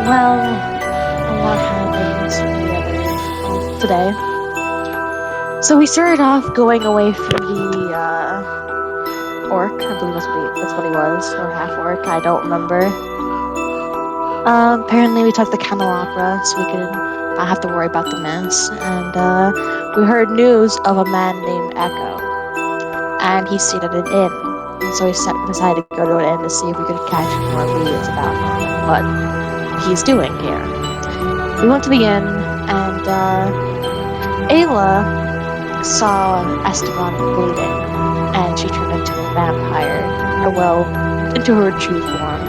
Well, a lot happened today. So we started off going away from the orc. I believe that's what he was, or half orc. I don't remember. Apparently we took the candelabra so we could not have to worry about the mess. And we heard news of a man named Echo, and he stayed at an inn. And so we decided to go to an inn to see if we could catch more leads about him and what he's doing here. We went to the inn, and Ayla saw Esteban bleeding, and she turned into a vampire, or well, into her true form,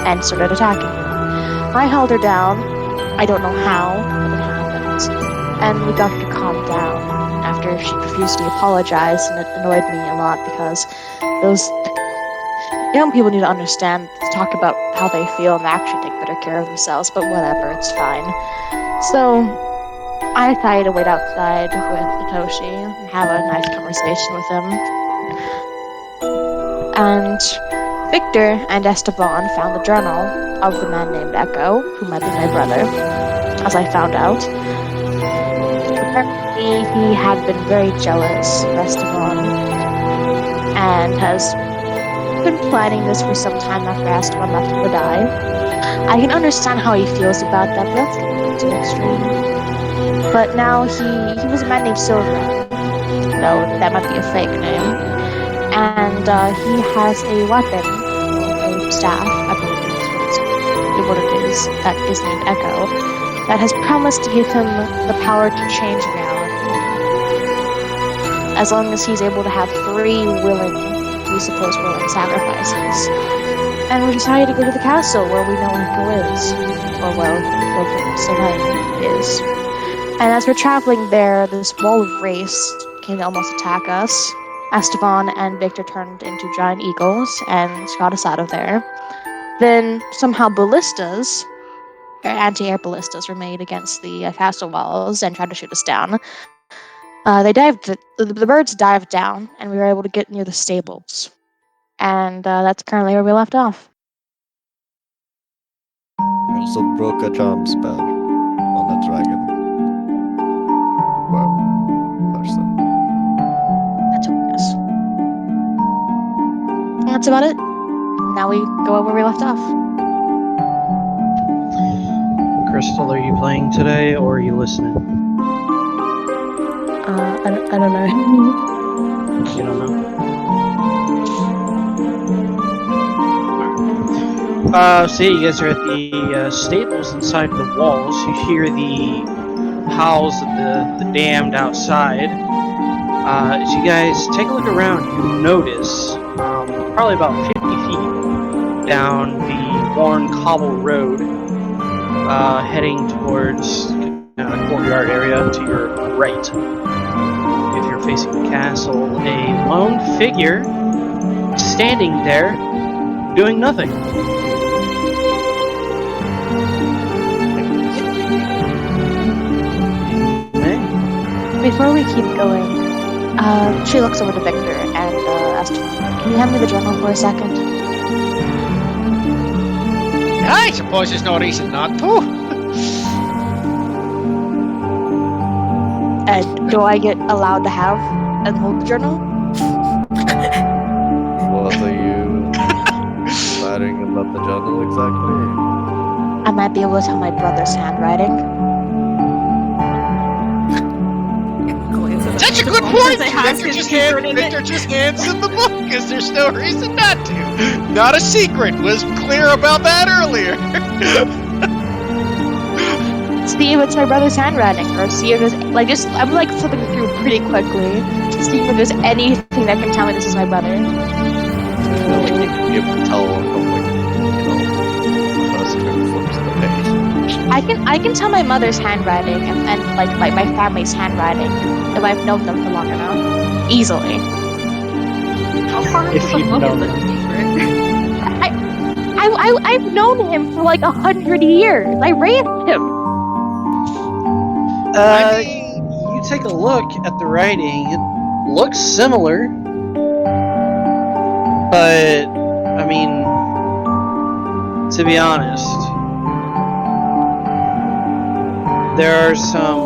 and started attacking him. I held her down. I don't know how, but it happened. And we got her to calm down after she profusely apologized, and it annoyed me a lot because those young people need to understand to talk about how they feel and actually take better care of themselves, but whatever, it's fine. So I decided to wait outside with Satoshi and have a nice conversation with him. And Victor and Esteban found the journal of the man named Echo, who might be my brother, as I found out. Apparently, he had been very jealous of Esteban and has been planning this for some time after Esteban left him to die. I can understand how he feels about that, but that's a little too extreme. But now he was a man named Silver, though that might be a fake name. And he has a weapon, a staff, I believe is what it is, that is named Echo, that has promised to give him the power to change reality. As long as he's able to have 3 willing sacrifices. And we decided to go to the castle where we know Echo is. Or well, where Soleil is. And as we're traveling there, this wall of race came to almost attack us. Esteban and Victor turned into giant eagles and got us out of there. Then somehow ballistas, anti-air ballistas, were made against the castle walls and tried to shoot us down. The birds dived down, and we were able to get near the stables. And that's currently where we left off. You also broke a charm spell on the dragon. Well, person. That's us. That's about it. Now we go where we left off. Crystal, are you playing today or are you listening? I don't know. You don't know? So you guys are at the stables inside the walls. You hear the howls of the damned outside. As you guys take a look around, you notice probably about 50 feet down the worn cobble road, heading towards a courtyard area to your right. If you're facing the castle, a lone figure standing there doing nothing. Before we keep going, she looks over to Victor and asks, "Can you hand me the journal for a second?" I suppose there's no reason not to. Do I get allowed to have and hold the journal? What are you writing about the journal exactly? I might be able to tell my brother's handwriting. Such a good point! Victor just hands him the book, because there's no reason not to. Not a secret. Was clear about that earlier. See if it's my brother's handwriting, or see if there's I'm flipping through pretty quickly to see if there's anything that can tell me this is my brother. I feel like you can be able to tell from the person who flips the page. I can tell my mother's handwriting and my family's handwriting if I've known them for long enough. Easily. How far If into the you've book known is the secret? I've known him for 100 years. I raised him. You take a look at the writing. It looks similar, but I mean, to be honest, there are some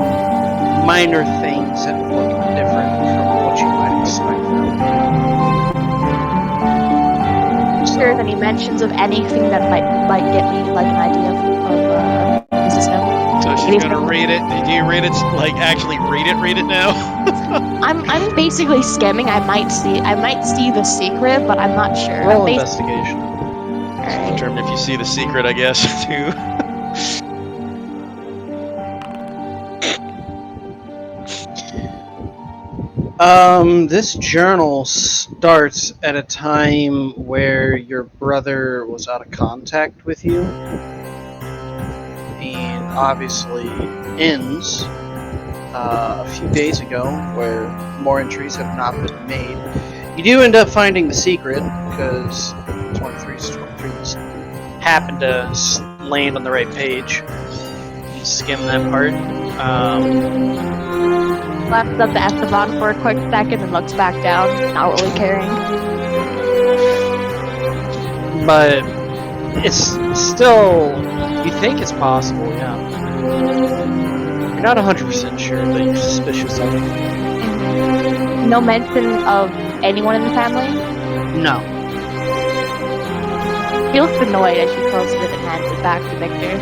minor things that look different from what you might expect. If there's any mentions of anything that might get me like an idea of the system. So she's gonna read it. Do you read it? Like actually read it now? I'm basically skimming. I might see the secret, but I'm not sure. Roll investigation. Alright. Determine if you see the secret, I guess, too. This journal starts at a time where your brother was out of contact with you, and obviously ends a few days ago, where more entries have not been made. You do end up finding the secret because 23s happen to land on the right page. You skim that part. Left up the Esteban for a quick second and looks back down, not really caring. But it's still, you think it's possible, yeah. You're not 100% sure, but you're suspicious of it. No mention of anyone in the family? No. He looks annoyed as she closes it and hands it back to Victor.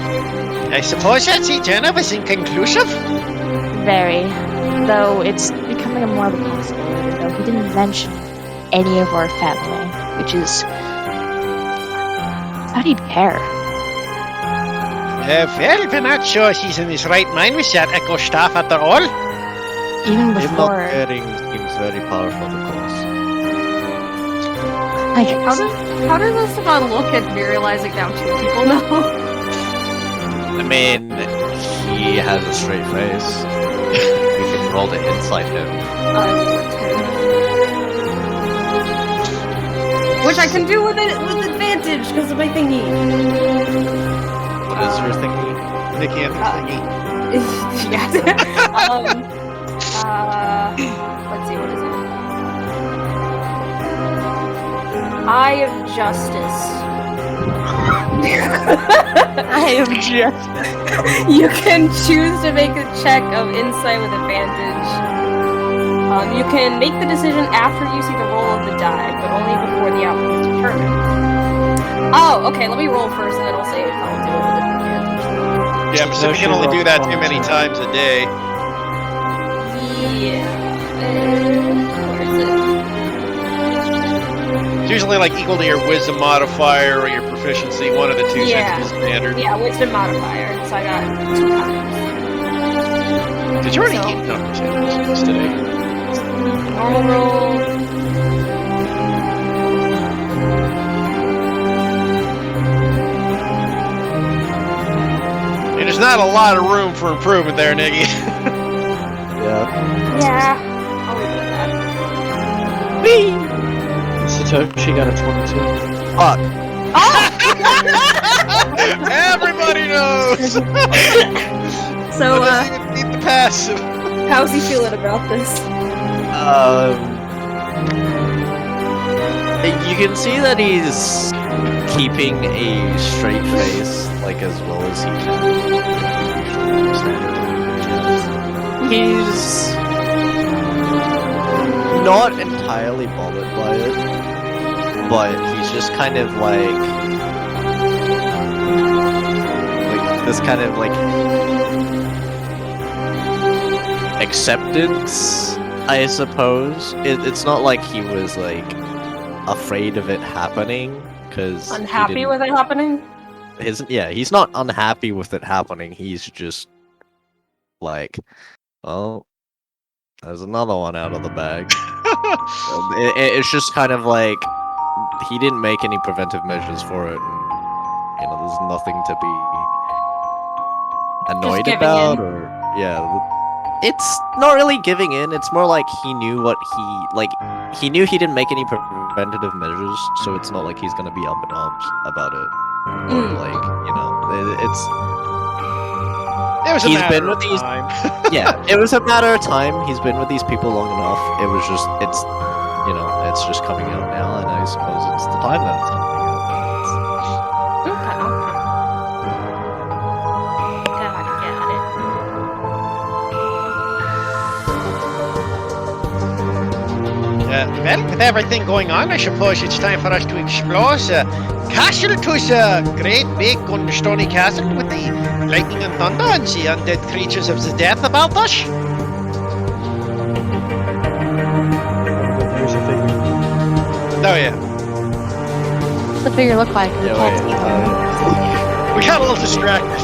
I suppose that Jenna was inconclusive. Very. Though it's becoming more of a possibility, though he didn't mention any of our family, which is... I thought he'd care. Well, we're not sure he's in his right mind with that echo staff after all. Even Him not before... caring seems very powerful, of course. I How does Esteban look at me realizing now two people know? I mean, he has a straight face. We can roll to insight him. Which I can do with advantage because of my thingy. What is your thingy? Nicky and thingy. Yes. Let's see, what is it? Eye of Justice. I am just... You can choose to make a check of insight with advantage. You can make the decision after you see the roll of the die, but only before the outcome is determined. Oh, okay, let me roll first and then I'll say if I'll do it with advantage. Yeah, but we can only do that too many times a day. Yeah. Where is it? It's usually like equal to your wisdom modifier or your proficiency. One of the two Yeah. seems to be standard. Yeah, wisdom modifier. So I got 2 times. Did you already So- get conversations today? Normal roll. And there's not a lot of room for improvement there, Niggy. Yeah. Yeah. I'll leave it at that. Satoshi got a 22. Fuck. Everybody knows. So, Doesn't even need the passive. how's he feeling about this? You can see that he's keeping a straight face, like as well as he can. He's not entirely bothered by it, but he's just kind of like this kind of like acceptance, I suppose. It's not like he was like afraid of it happening, because Unhappy with it happening? he's not unhappy with it happening. He's just like, well, there's another one out of the bag. It's just kind of like he didn't make any preventive measures for it, and there's nothing to be annoyed giving about, in. or it's not really giving in. It's more like he knew what he knew he didn't make any preventative measures, so it's not like he's gonna be up in arms about it, or like it's. It was a He's matter been of with these- time. Yeah, it was a matter of time. He's been with these people long enough. It was just, it's just coming out now, and I suppose it's the time that it's coming out. Okay. Got it. everything going on, I suppose it's time for us to explore the castle to the great big stony castle with the lightning and thunder and the undead creatures of the death about us. There's a figure. Oh yeah, What's the figure look like? We Yeah, can't wait, see it. we got a little distracted.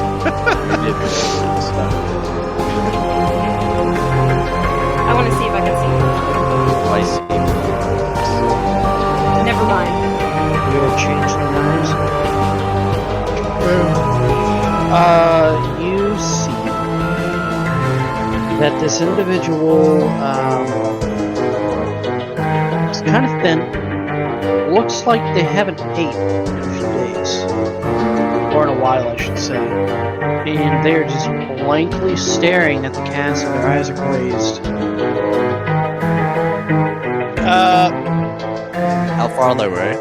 I want to see if I can see it. I see. Never mind. You will change the knives. You see that this individual is kind of thin. Looks like they haven't ate in a few days. Or in a while, I should say. And they're just blankly staring at the castle. Their eyes are glazed. How far are they away?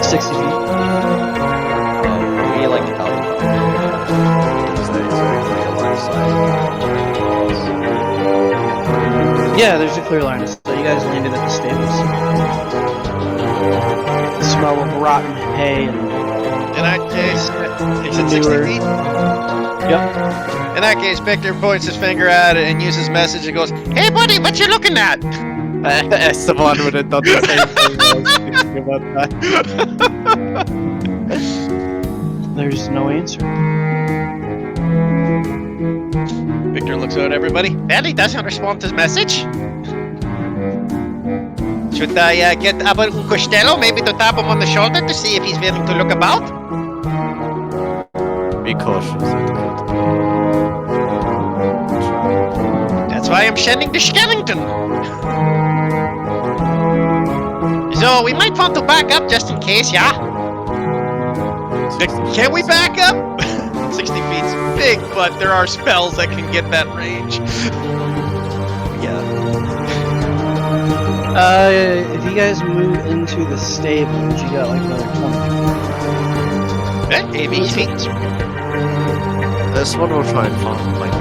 60 feet. We like to help. Yeah, there's a clear line. So you guys landed at the stables. The smell of rotten hay and In that case, is it 60 Newer. feet? yep. In that case, Victor points his finger at it and uses message and goes, "Hey buddy, what you looking at?" Esteban would have done the same thing. I was thinking about that. There's no answer. Victor looks out at everybody. Well, he doesn't respond to his message. Should I get Abbot Costello maybe to tap him on the shoulder to see if he's willing to look about? Be cautious. That's why I'm sending the Skellington. So we might want to back up just in case, yeah? Can we back up? 60 feet's big, but there are spells that can get that range. Yeah. If you guys move into the stables, you got like another 20 feet. 80 feet. This one will try and find like.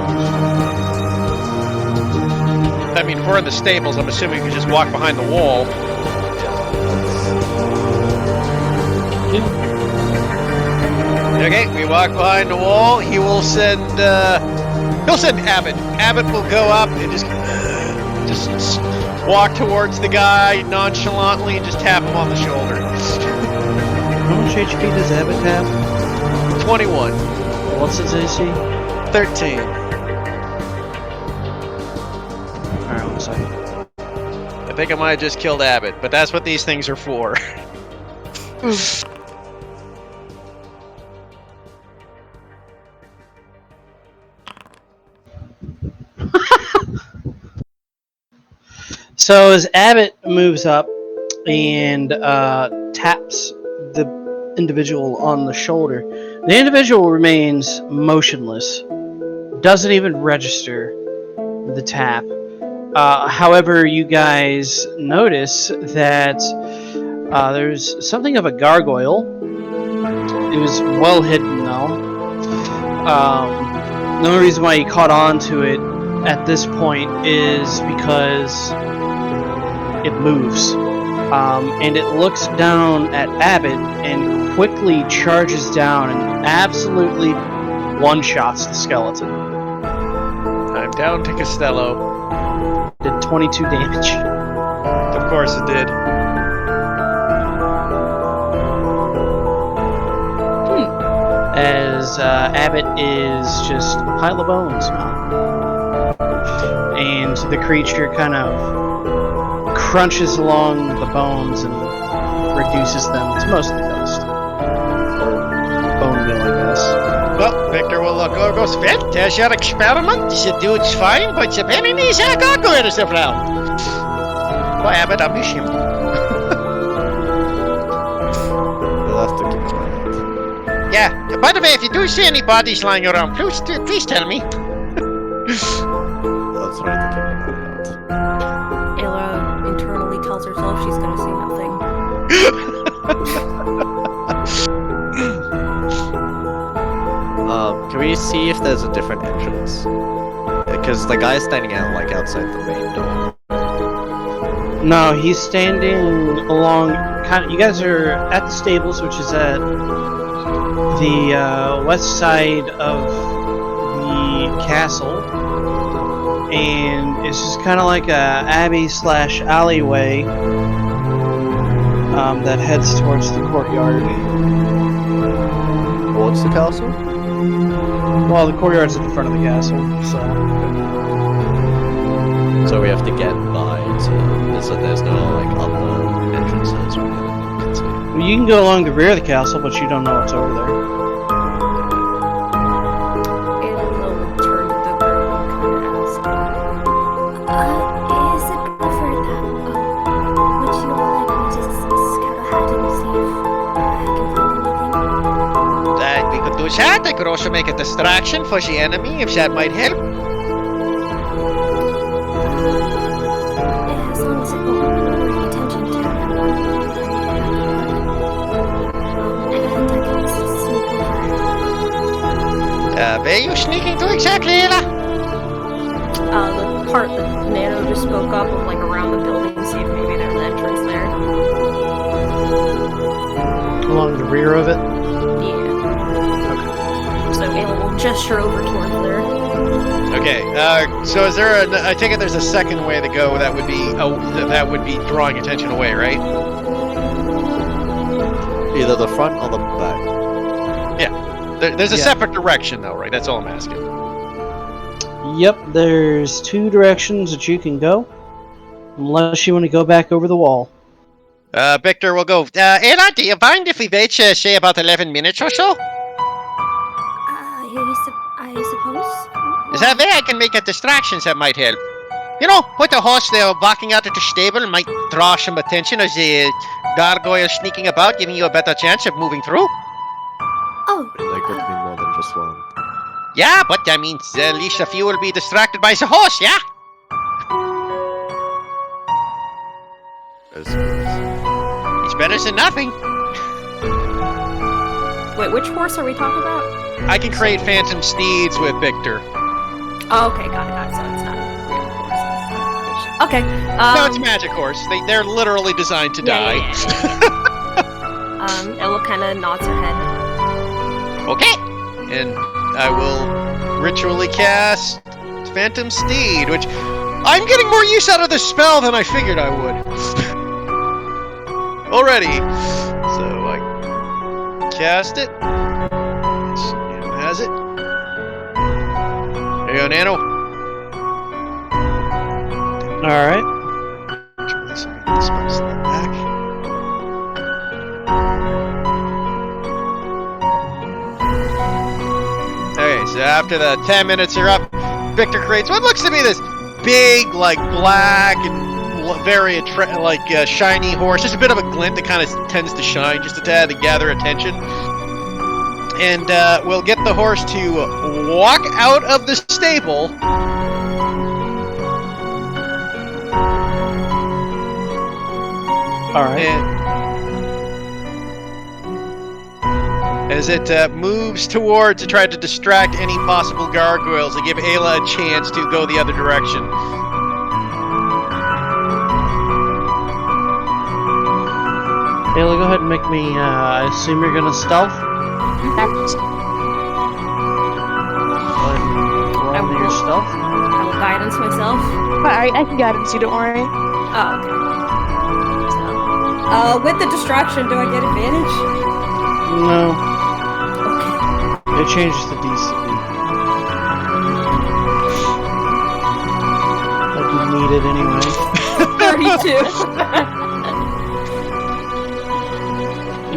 I mean, if we're in the stables, I'm assuming we can just walk behind the wall. Okay, we walk behind the wall. He will send. He'll send Abbott. Abbott will go up and just walk towards the guy nonchalantly and just tap him on the shoulder. How much HP does Abbott have? 21. What's his AC? 13. Alright, 1 second. I think I might have just killed Abbott, but that's what these things are for. So as Abbott moves up and taps the individual on the shoulder, the individual remains motionless, doesn't even register the tap. However, you guys notice that there's something of a gargoyle. It was well hidden though. The only reason why he caught on to it at this point is because it moves. And it looks down at Abbott and quickly charges down and absolutely one-shots the skeleton. I'm down to Costello. Did 22 damage. Of course it did. As Abbott is just a pile of bones now. And the creature kind of crunches along the bones and reduces them to mostly dust. Bone meal, I guess. Well, Victor will go goes fit. There's your experiment. The dude's fine, but the penny needs a gargoyles around. Well, Abbott, I miss him. You'll have to keep trying. Yeah. By the way, if you do see any bodies lying around, please tell me. I'll try to keep an eye out. Ayla internally tells herself she's gonna say nothing. Can we see if there's a different entrance? Because the guy's standing out like outside the main door. No, he's standing along. You guys are at the stables, which is at the west side of the castle, and it's just kind of like a abbey/alleyway that heads towards the courtyard. Towards the castle? Well, the courtyard's at the front of the castle, so. So we have to get by to. There's no like other entrances or anything you can see. Well, you can go along the rear of the castle, but you don't know what's over there. It'll turn to the girl and kind of ask. Is it preferred that, would you all like me to scout ahead and see if I can find anything? We could do that. I could also make a distraction for the enemy if that might help. As long as it won't bring attention to it. And I can sneak over. Where are you sneaking to exactly, Ayla? The part that Nano just spoke up of, like, around the building, see if maybe there's an entrance there. Along the rear of it? Yeah. So Ayla will gesture over towards there. Okay, so is there I take it there's a second way to go that would be drawing attention away, right? Either the front or the back. There's a Yeah. separate direction though, right? That's all I'm asking. Yep, there's two directions that you can go. Unless you want to go back over the wall. Victor will go, Ayla, do you mind if we wait, say about 11 minutes or so? I suppose? Is that way I can make a distraction that might help? You know, put the horse there walking out of the stable might draw some attention as the gargoyle sneaking about, giving you a better chance of moving through. Oh, There could be more than just one. Yeah, but that means at least a few will be distracted by the horse, yeah? I suppose. It's better than nothing. Wait, which horse are we talking about? I can create phantom steeds with Victor. Oh, okay, got it. So it's not real horses. Okay. No, it's a magic horse. They're literally designed to die. Yeah. Ella kind of nods her head. Okay. And I will ritually cast Phantom Steed, which I'm getting more use out of this spell than I figured I would. Already. So I cast it. Nano has it. There you go, Nano. Alright. Turn this spell slot back. Okay, so after the 10 minutes are up, Victor creates what looks to be this big, like, black and very shiny horse. Just a bit of a glint that kind of tends to shine just a tad to gather attention. And we'll get the horse to walk out of the stable. Alright. And as it moves towards to try to distract any possible gargoyles and give Ayla a chance to go the other direction. Ayla, go ahead and make me, I assume you're gonna stealth? Go ahead and roll me your stealth. I will guidance myself. Alright, I can guidance you, don't worry. Oh, okay. So, with the distraction, do I get advantage? No, Okay. it changes the DC. But you need it anyway. 32.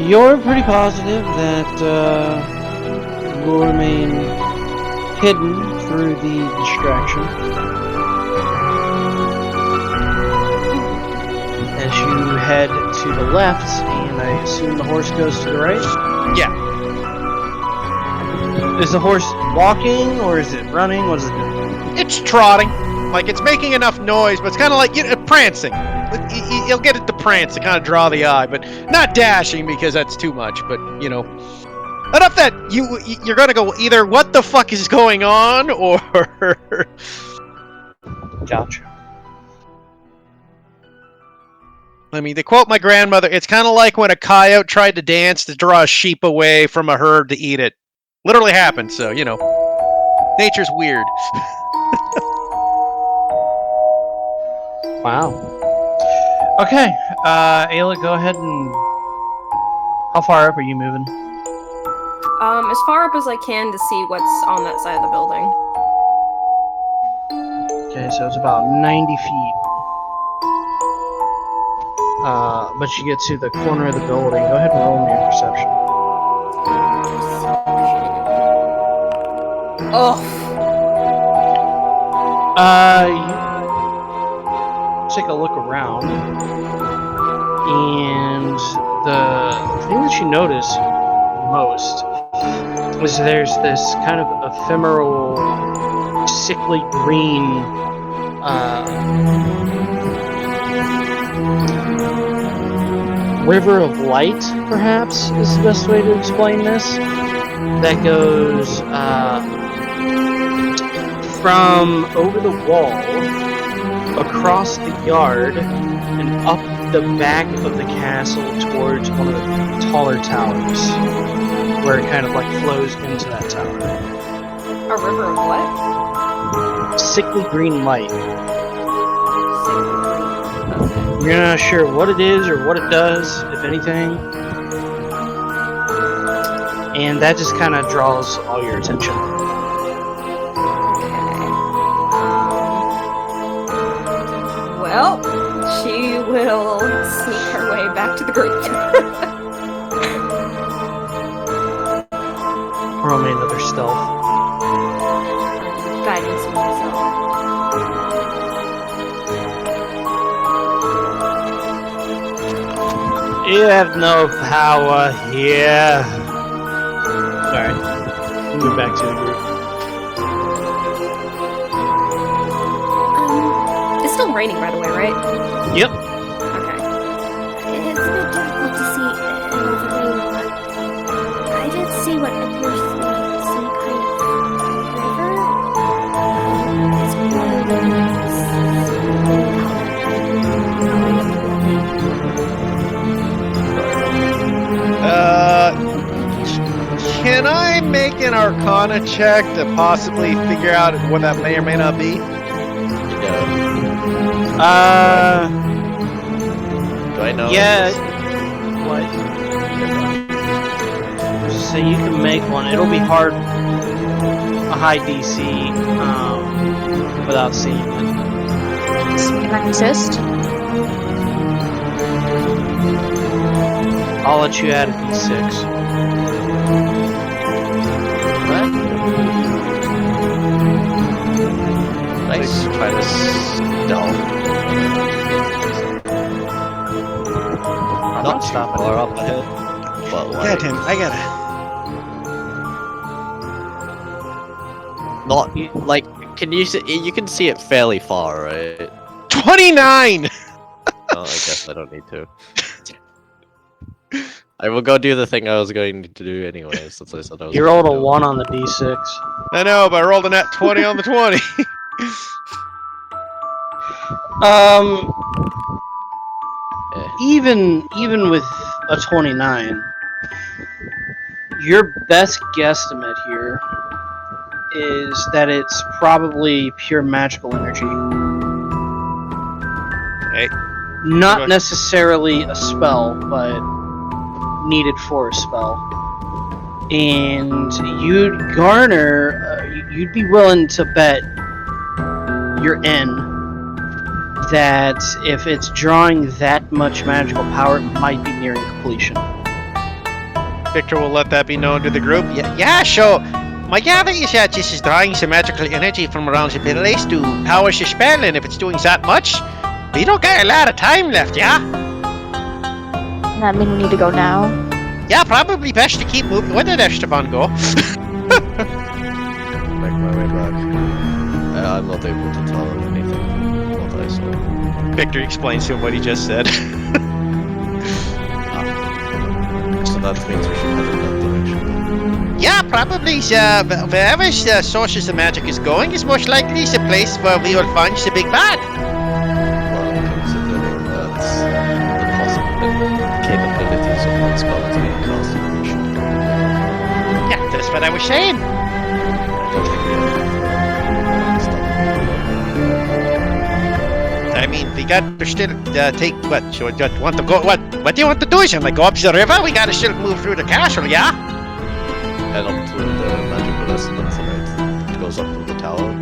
You're pretty positive that you'll remain hidden through the distraction. As you head to the left, and I assume the horse goes to the right? Yeah. Is the horse walking, or is it running? What is it doing? It's trotting. Like, it's making enough noise, but it's kind of like prancing. You'll get it to prance to kind of draw the eye, but not dashing because that's too much. But, you know, enough that you're going to go either what the fuck is going on, or... Gotcha. I mean, to quote my grandmother, it's kind of like when a coyote tried to dance to draw a sheep away from a herd to eat it. Literally happened, so, you know. Nature's weird. Wow. Okay, Ayla, go ahead and... How far up are you moving? As far up as I can to see what's on that side of the building. Okay, so it's about 90 feet. But you get to the corner of the building. Go ahead and roll me a perception. Oh, You take a look around, and the thing that you notice most is there's this kind of ephemeral, sickly green river of light, perhaps, is the best way to explain this, that goes from over the wall, across the yard, and up the back of the castle towards one of the taller towers, where it kind of like flows into that tower. a river of what? Sickly green light. Sickly green. Okay. You're not sure what it is or what it does, if anything. And that just kind of draws all your attention. Well, she will sneak her way back to the group. Roll me another stealth. Guidance myself. You have no power here. Alright. Move back to the group. It's still raining, by the way, right? Yep. Okay. It's a bit difficult to see in the rain, but I did see what appears to be some kind of river. It's more than Can I make an Arcana check to possibly figure out what that may or may not be? Do I know? Yeah. What? So you can make one. It'll be hard. A high DC, without seeing it. Can I assist? I'll let you add a D6. Nice. Try to stealth. Not too far up ahead, but Yeah, like Tim, I gotta. not like. Can you see? You can see it fairly far, right? 29! Oh, I guess I don't need to. I will go do the thing I was going to do anyway, since I said I was. You rolled a 1 on the D6. I know, but I rolled a nat 20 on the 20. Even with a 29, your best guesstimate here is that it's probably pure magical energy. Hey. Not necessarily a spell, but needed for a spell. And you'd garner, you'd be willing to bet your N that if it's drawing that much magical power, it might be nearing completion. Victor will let that be known to the group. Yeah, sure. My gather is that this is drawing some magical energy from around the place to power the spell, and if it's doing that much, we don't got a lot of time left, yeah? Does that mean we need to go now? Yeah, probably best to keep moving. Where did Esteban go? Make my way back. I'm not able to tell anything. What I saw. Victor explains to him what he just said. So that means we should head in that direction. Yeah, probably wherever the sources of magic is going is most likely the place where we will find the big bad. Well, considering that's the what I was saying. I mean, we got to still take what? So want to go? What do you want to do? Is like go up the river? We got to still move through the castle, yeah? Head up to the magical residence and it goes up to the tower.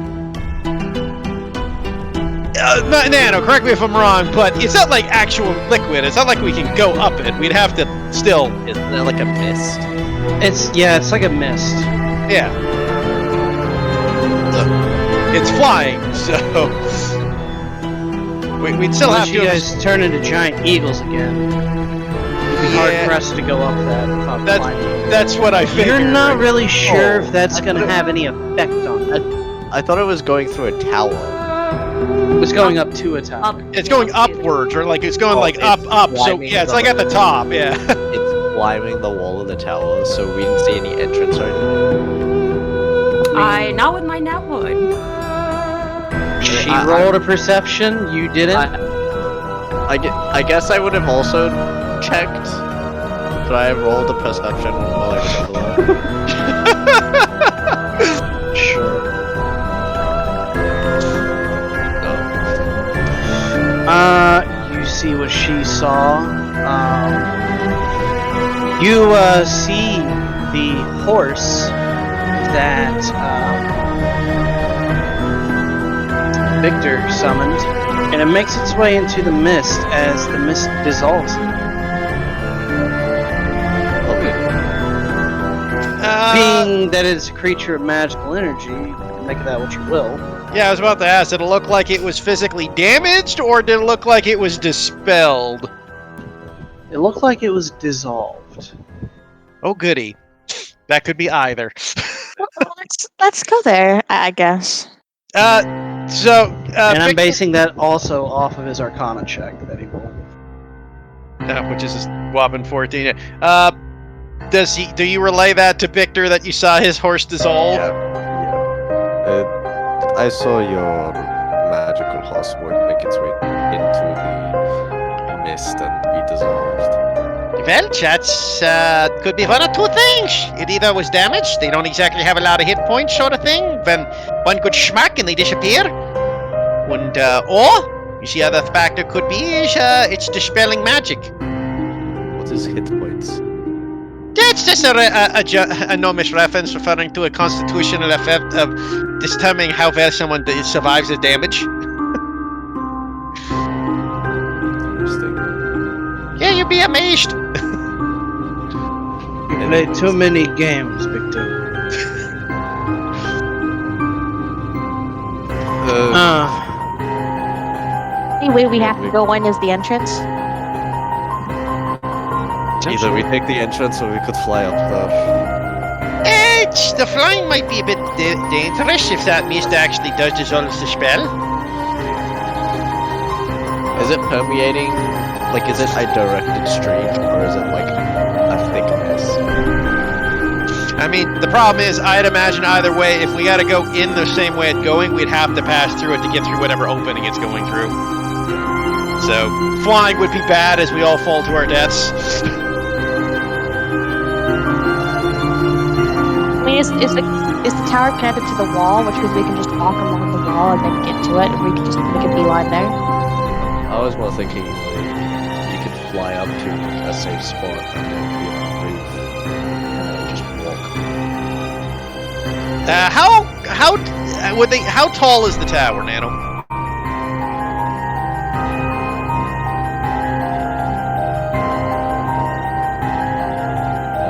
Nano, correct me if I'm wrong, but it's not like actual liquid. It's not like we can go up it. We'd have to still. Isn't it like a mist? It's like a mist. Yeah. It's flying, so we'd still Unless have you to. guys turn into giant eagles again. It'd be hard pressed to go up that. without climbing. That's what I figured. You're not really sure if that's I going to thought it- have any effect on it. I thought it was going through a tower. It was going up to a tower. Up. It's going upwards, or like it's going Oh, like it's up. So climbing yeah, it's from like at the the- top. Yeah. It's climbing the wall of the tower, so we didn't see any entrance or anything. Not with my nat one. She I- rolled a perception, you didn't? I guess I would have also checked, but I rolled a perception while I was below. Sure. You see what she saw. You see the horse that Victor summoned, and it makes its way into the mist as the mist dissolves. Being that it's a creature of magical energy, you can make of that what you will. Yeah, I was about to ask. Did it look like it was physically damaged, or did it look like it was dispelled? It looked like it was dissolved. Oh, goody. That could be either. Let's go there, I guess. And I'm Vic- basing that also off of his Arcana check that he rolled. which is a whopping 14. Do you relay that to Victor that you saw his horse dissolve? I saw your magical horse make its way into the mist and be dissolved. Well, that's could be one or two things. It either was damaged, they don't exactly have a lot of hit points, sort of thing. Then one good schmack and they disappear. And or you see, other factor could be is it's dispelling magic. What is hit points? That's just a enormous reference referring to a constitutional effect of determining how well someone survives the damage. Interesting. Yeah, you'd be amazed. You play too many games, Victor. Any way we have to go in is the entrance. Either we take the entrance or we could fly up there. The flying might be a bit dangerous if that mist actually does dissolve the spell. Is it permeating? Like, is it a directed stream, or is it like a thick mist? I mean, the problem is, I'd imagine either way, if we gotta go in the same way it's going, we'd have to pass through it to get through whatever opening it's going through. So, flying would be bad as we all fall to our deaths. I mean, is the tower connected to the wall, which means we can just walk along the wall and then get to it, and we can just make a beeline there? I was more thinking you could fly up to a safe spot and then be on the roof and just walk. How tall is the tower, Nano?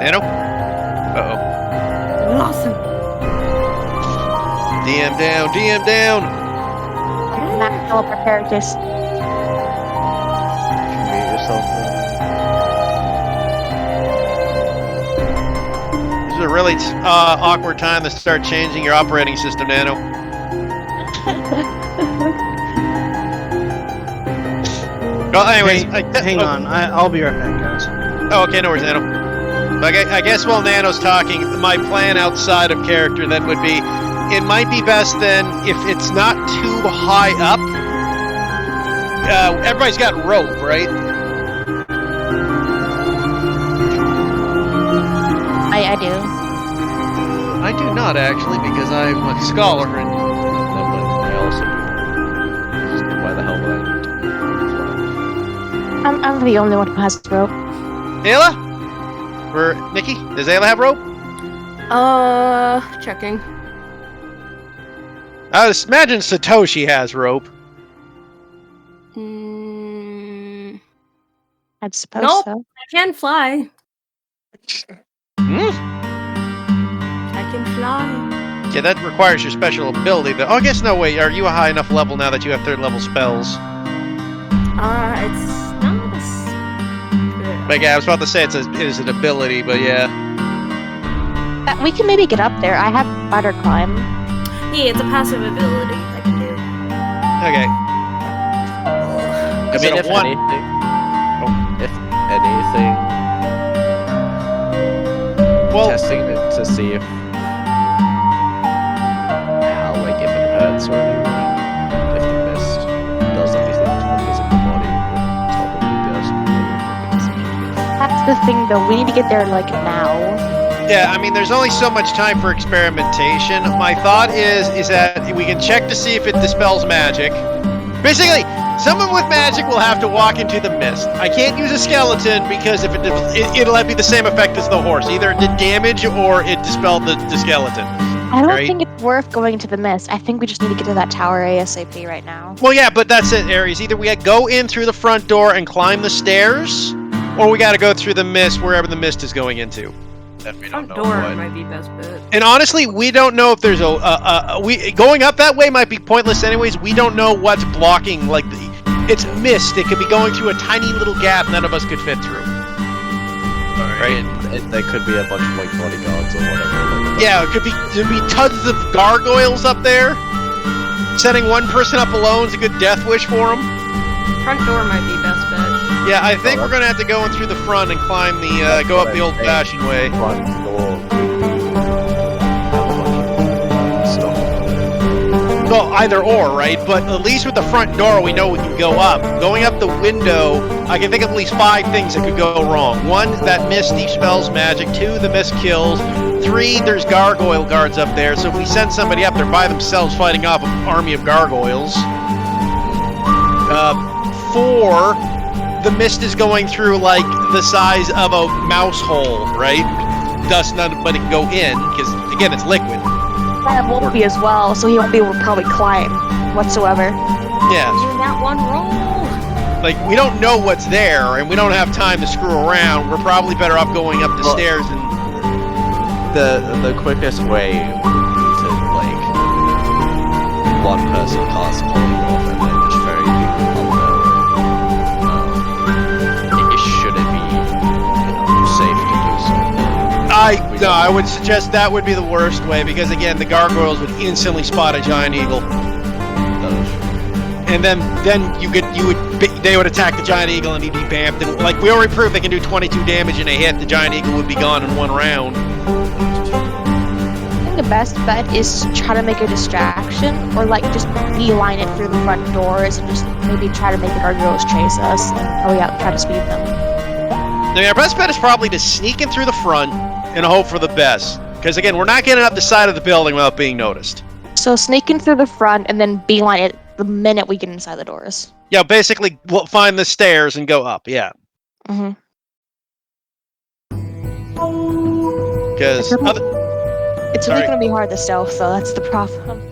Nano? Uh-oh. Lost him. DM down, DM down! Not develop our characters. Mute yourself. This is a really awkward time to start changing your operating system, Nano. Well, anyways, Hang on, I'll be right back, guys. Oh, okay, no worries, Nano. I guess while Nano's talking, my plan outside of character then would be, it might be best then, if it's not too high up, everybody's got rope, right? I do. I do not actually, because I'm a scholar and No, but I also do. Why the hell would I? I'm the only one who has rope. Ayla? Or Nikki? Does Ayla have rope? Checking. I would imagine Satoshi has rope. I'd suppose Nope. so. I can fly. Hmm? I can fly. Yeah, that requires your special ability. Oh, I guess no, wait. Are you a high enough level now that you have 3rd level spells? It's not as. But yeah, I was about to say it is an ability, but yeah. We can maybe get up there. I have spider climb. Yeah, it's a passive ability I can do. Okay. I Is mean, it a if one? anything, Well, testing it to see if how, like, if it hurts or anything, if the mist does anything to the physical body, would probably just. That's the thing, though. We need to get there like now. yeah, I mean, there's only so much time for experimentation. My thought is that we can check to see if it dispels magic. Basically, someone with magic will have to walk into the mist. I can't use a skeleton because if it'll be the same effect as the horse. Either it did damage or it dispelled the skeleton. I don't Right. think it's worth going to the mist. I think we just need to get to that tower ASAP right now. Well, yeah, but that's it, Aries. Either we gotta go in through the front door and climb the stairs, or we gotta go through the mist wherever the mist is going into. And we don't Front know door what. might be best bet. And honestly, we don't know if there's we going up that way might be pointless anyways. We don't know what's blocking. Like, it's mist. It could be going through a tiny little gap none of us could fit through. Right. There could be a bunch of like bodyguards or whatever. Yeah, there'd be tons of gargoyles up there. Setting one person up alone is a good death wish for them. Front door might be best bet. Yeah, I think we're gonna have to go in through the front and climb the go up the old-fashioned way. Front door. Stuff. Well, either or, right? But at least with the front door, we know we can go up. Going up the window, I can think of at least 5 things that could go wrong. 1, that mist dispels magic. 2, the mist kills. 3, there's gargoyle guards up there, so if we send somebody up, they're by themselves fighting off an army of gargoyles. 4, the mist is going through, like, the size of a mouse hole, right? Thus, nobody can go in, because, again, it's liquid. That won't be as well, so he won't be able to probably climb whatsoever. Yeah, Do that one roll. like, we don't know what's there, and we don't have time to screw around. We're probably better off going up the Well, stairs and... The quickest way would be to like one person cast polymorph and then just ferry people up there. Should it be safe to do so? I would suggest that would be the worst way, because again, the gargoyles would instantly spot a giant eagle, and then they would attack the giant eagle and he'd be bamfed. And like we already proved, they can do 22 damage in a hit. The giant eagle would be gone in 1 round. I think the best bet is to try to make a distraction, or like just beeline it through the front doors and just maybe try to make the gargoyles chase us and probably try to speed them. Now, our best bet is probably to sneak in through the front and hope for the best. Because again, we're not getting up the side of the building without being noticed. So sneak in through the front and then beeline it the minute we get inside the doors. Yeah, basically, we'll find the stairs and go up. Yeah, Mm-hmm. because It's Sorry. really going to be hard to stealth, though. That's the problem.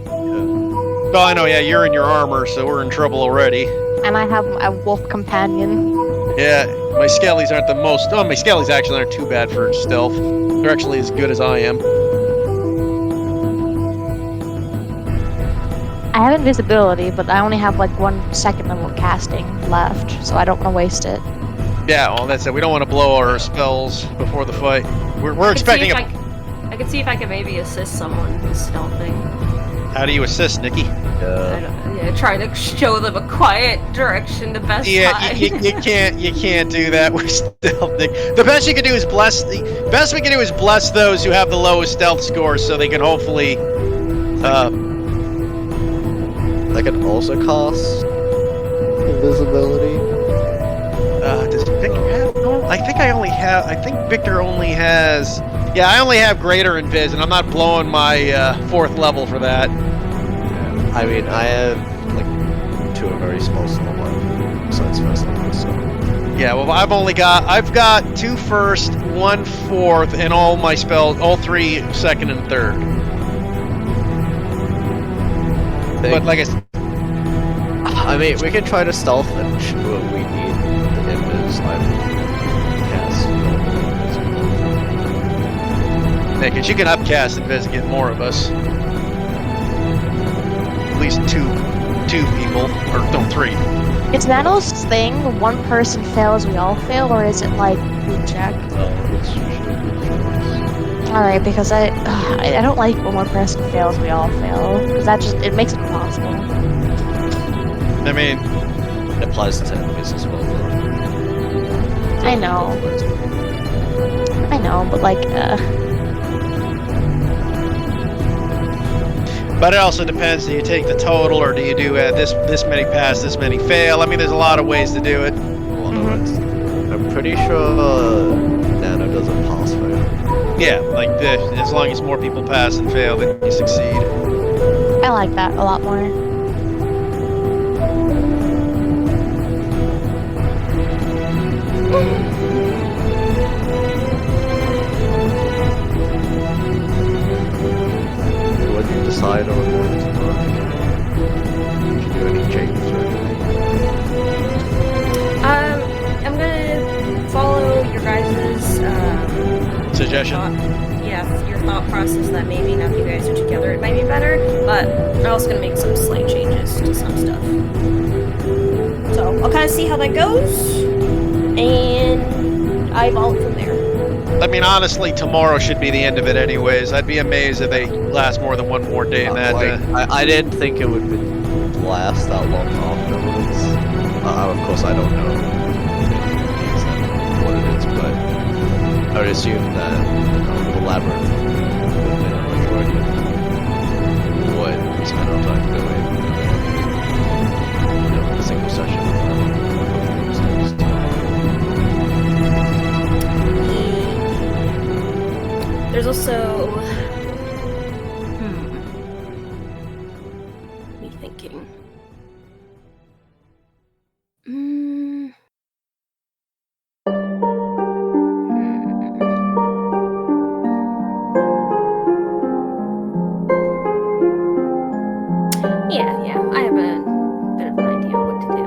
well, I know. Yeah, you're in your armor, so we're in trouble already. And I have a wolf companion. Yeah, my skellies aren't the most. Oh, my skellies actually aren't too bad for stealth. They're actually as good as I am. I have invisibility, but I only have like 1 second level casting left, so I don't want to waste it. Yeah, well, that's it. We don't want to blow our spells before the fight. We're expecting I can see if I can maybe assist someone who's stealthing. How do you assist, Nikki? Try to show them a quiet direction the best Yeah, time. you can't do that with stealthing. The best you can do is bless those who have the lowest stealth scores, so they can hopefully. I can also cast invisibility. Does Victor have? No, I think Victor only has. Yeah, I only have greater invis, and I'm not blowing my 4th level for that. I mean, I have like 2 very small slow left besides first level, so. Yeah, well, I've got 2 first, 1 4th, and all my spells, all 3 second and third. But like I said, I mean, we can try to stealth and shoot what we need with the invis. I cast Nick, and you can upcast invis and get more of us. At least two people, or no, 3. Is Nanos' thing one person fails, we all fail, or is it like group check? it's usually Alright, because I don't like when one person fails, we all fail. Because that just, it makes it impossible. I mean, it applies to enemies as well. I know, but like, but it also depends. Do you take the total, or do you do this many pass, this many fail? I mean, there's a lot of ways to do it. I'm pretty sure Nano doesn't pass fail. Yeah, like as long as more people pass and fail, then you succeed. I like that a lot more. What do you decide on what to do? Did you do any changes or anything? I'm gonna follow your guys' Suggestion. your thought process that maybe now that you guys are together it might be better, but I'm also gonna make some slight changes to some stuff. So I'll kind of see how that goes, and eyeball it from there. I mean, honestly, tomorrow should be the end of it anyways. I'd be amazed if they last more than 1 more day in that. I didn't think it would last that long afterwards. Of course, I don't know what it is, but I would assume that the labyrinth would have been a majority of what we spent our time doing. A single session. There's also me thinking. Yeah, I have a bit of an idea what to do.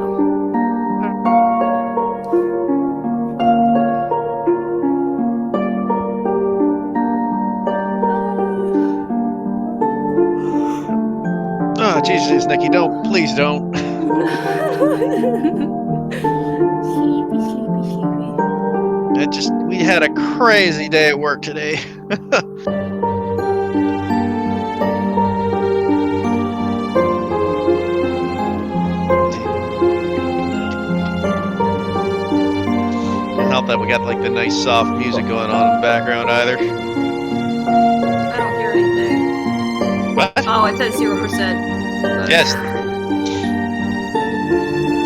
Oh, Jesus, Nikki, don't. Please don't. Sleepy. We had a crazy day at work today. Can't help that we got like the nice soft music going on in the background either. I don't hear anything. What? Oh, it says 0%. Yes.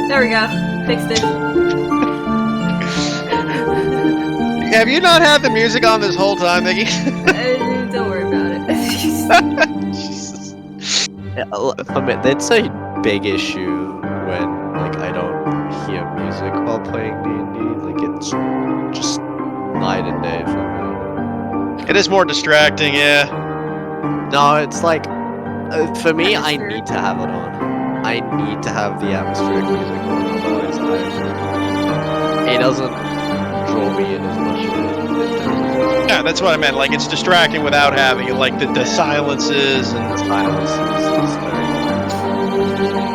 There we go. Fixed it. Have you not had the music on this whole time, Nikki? Don't worry about it. Jesus. Yeah, I mean, that's a big issue when like I don't hear music while playing D&D. Like it's just night and day for me. It is more distracting, yeah. No, it's like for me, I Atmosphere. need to have it on. I need to have the atmospheric music on, otherwise it doesn't draw me in as much. Yeah, that's what I meant. Like, it's distracting without having it. Like, the silences and... The silence is very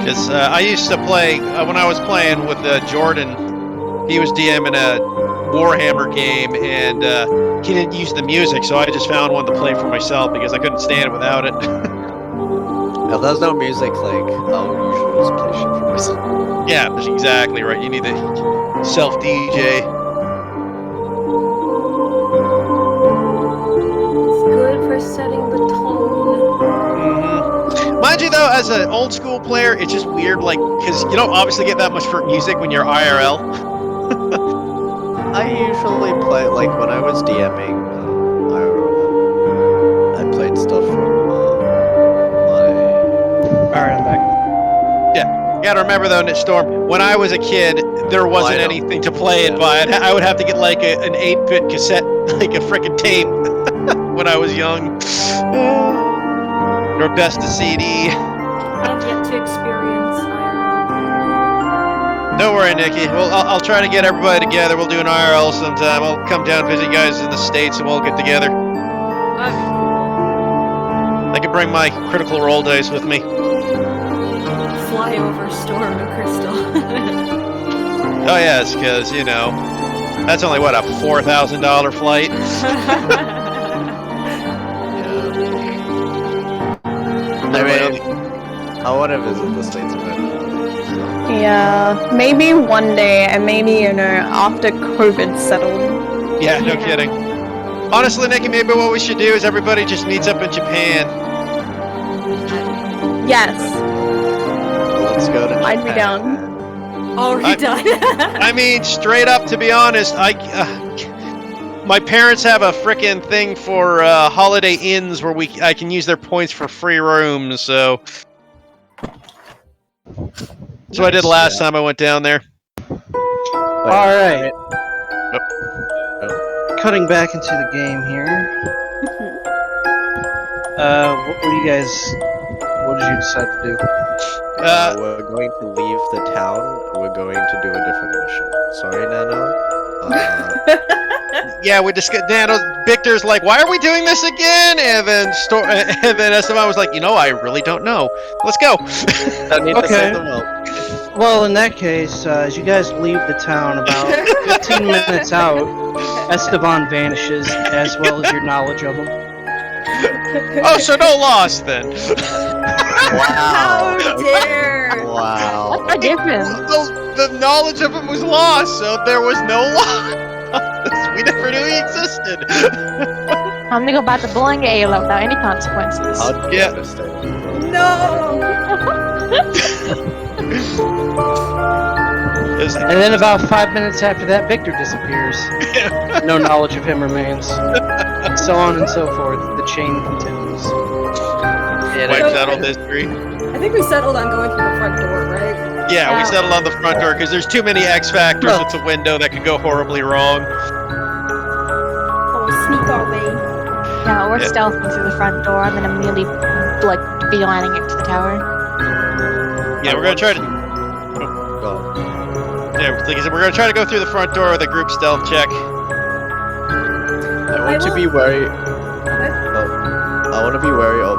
Because I used to play... when I was playing with Jordan, he was DMing a Warhammer game, and he didn't use the music, so I just found one to play for myself because I couldn't stand it without it. If there's no music, like, I'll usually just play shit for myself. Yeah, that's exactly right. You need to self-DJ. It's good for setting the tone. Mind you, though, as an old school player, it's just weird, like, because you don't obviously get that much for music when you're IRL. I usually play, like, when I was DMing IRL, You gotta remember though, Storm, when I was a kid, there wasn't anything to play it by. I would have to get like an 8-bit cassette, like a frickin' tape when I was young. Or best a CD. I've yet to experience IRL. Don't worry, Nikki. Well, I'll try to get everybody together. We'll do an IRL sometime. I'll come down visit you guys in the States and we'll get together. That'd be cool. I can bring my Critical Role dice with me. Fly over Storm and Crystal. Oh yes, because, you know, that's only, what, a $4,000 flight? I mean, I want to visit the States eventually. So. Yeah, maybe one day, and maybe, you know, after COVID's settled. Yeah, no kidding. Honestly, Nikki, maybe what we should do is everybody just meets up in Japan. Yes, Let's go to Japan. I'd be down. Already done. I mean, straight up, to be honest, my parents have a frickin' thing for Holiday Inns where I can use their points for free rooms, so... So I did last time I went down there. Alright. Cutting back into the game here. What did you decide to do? We're going to leave the town. We're going to do a different mission. Sorry, Nano. Yeah, we discussed. Victor's like, "Why are we doing this again?" And then Esteban was like, "You know, I really don't know. Let's go." I need to Okay. save them all. Well, in that case, as you guys leave the town about 15 minutes out, Esteban vanishes, as well as your knowledge of him. Oh, so no loss then. Wow. How dare! Wow. What's the difference? The knowledge of him was lost, so there was no loss. We never knew he existed. I'm gonna go back to Bowling A without any consequences. How Yeah. devastating. No! And then about 5 minutes after that, Victor disappears. No knowledge of him remains. So on and so forth. The chain continues. White settled history. I think we settled on going through the front door, right? Yeah, we settled on the front door because there's too many X factors with the window that could go horribly wrong. Oh, we sneak our way. Yeah, we're stealthing through the front door and then immediately, like, beelining it to the tower. Yeah, we're gonna try to. Go. Yeah, like I said, we're gonna try to go through the front door with a group stealth check. I want to be wary. I want to be wary of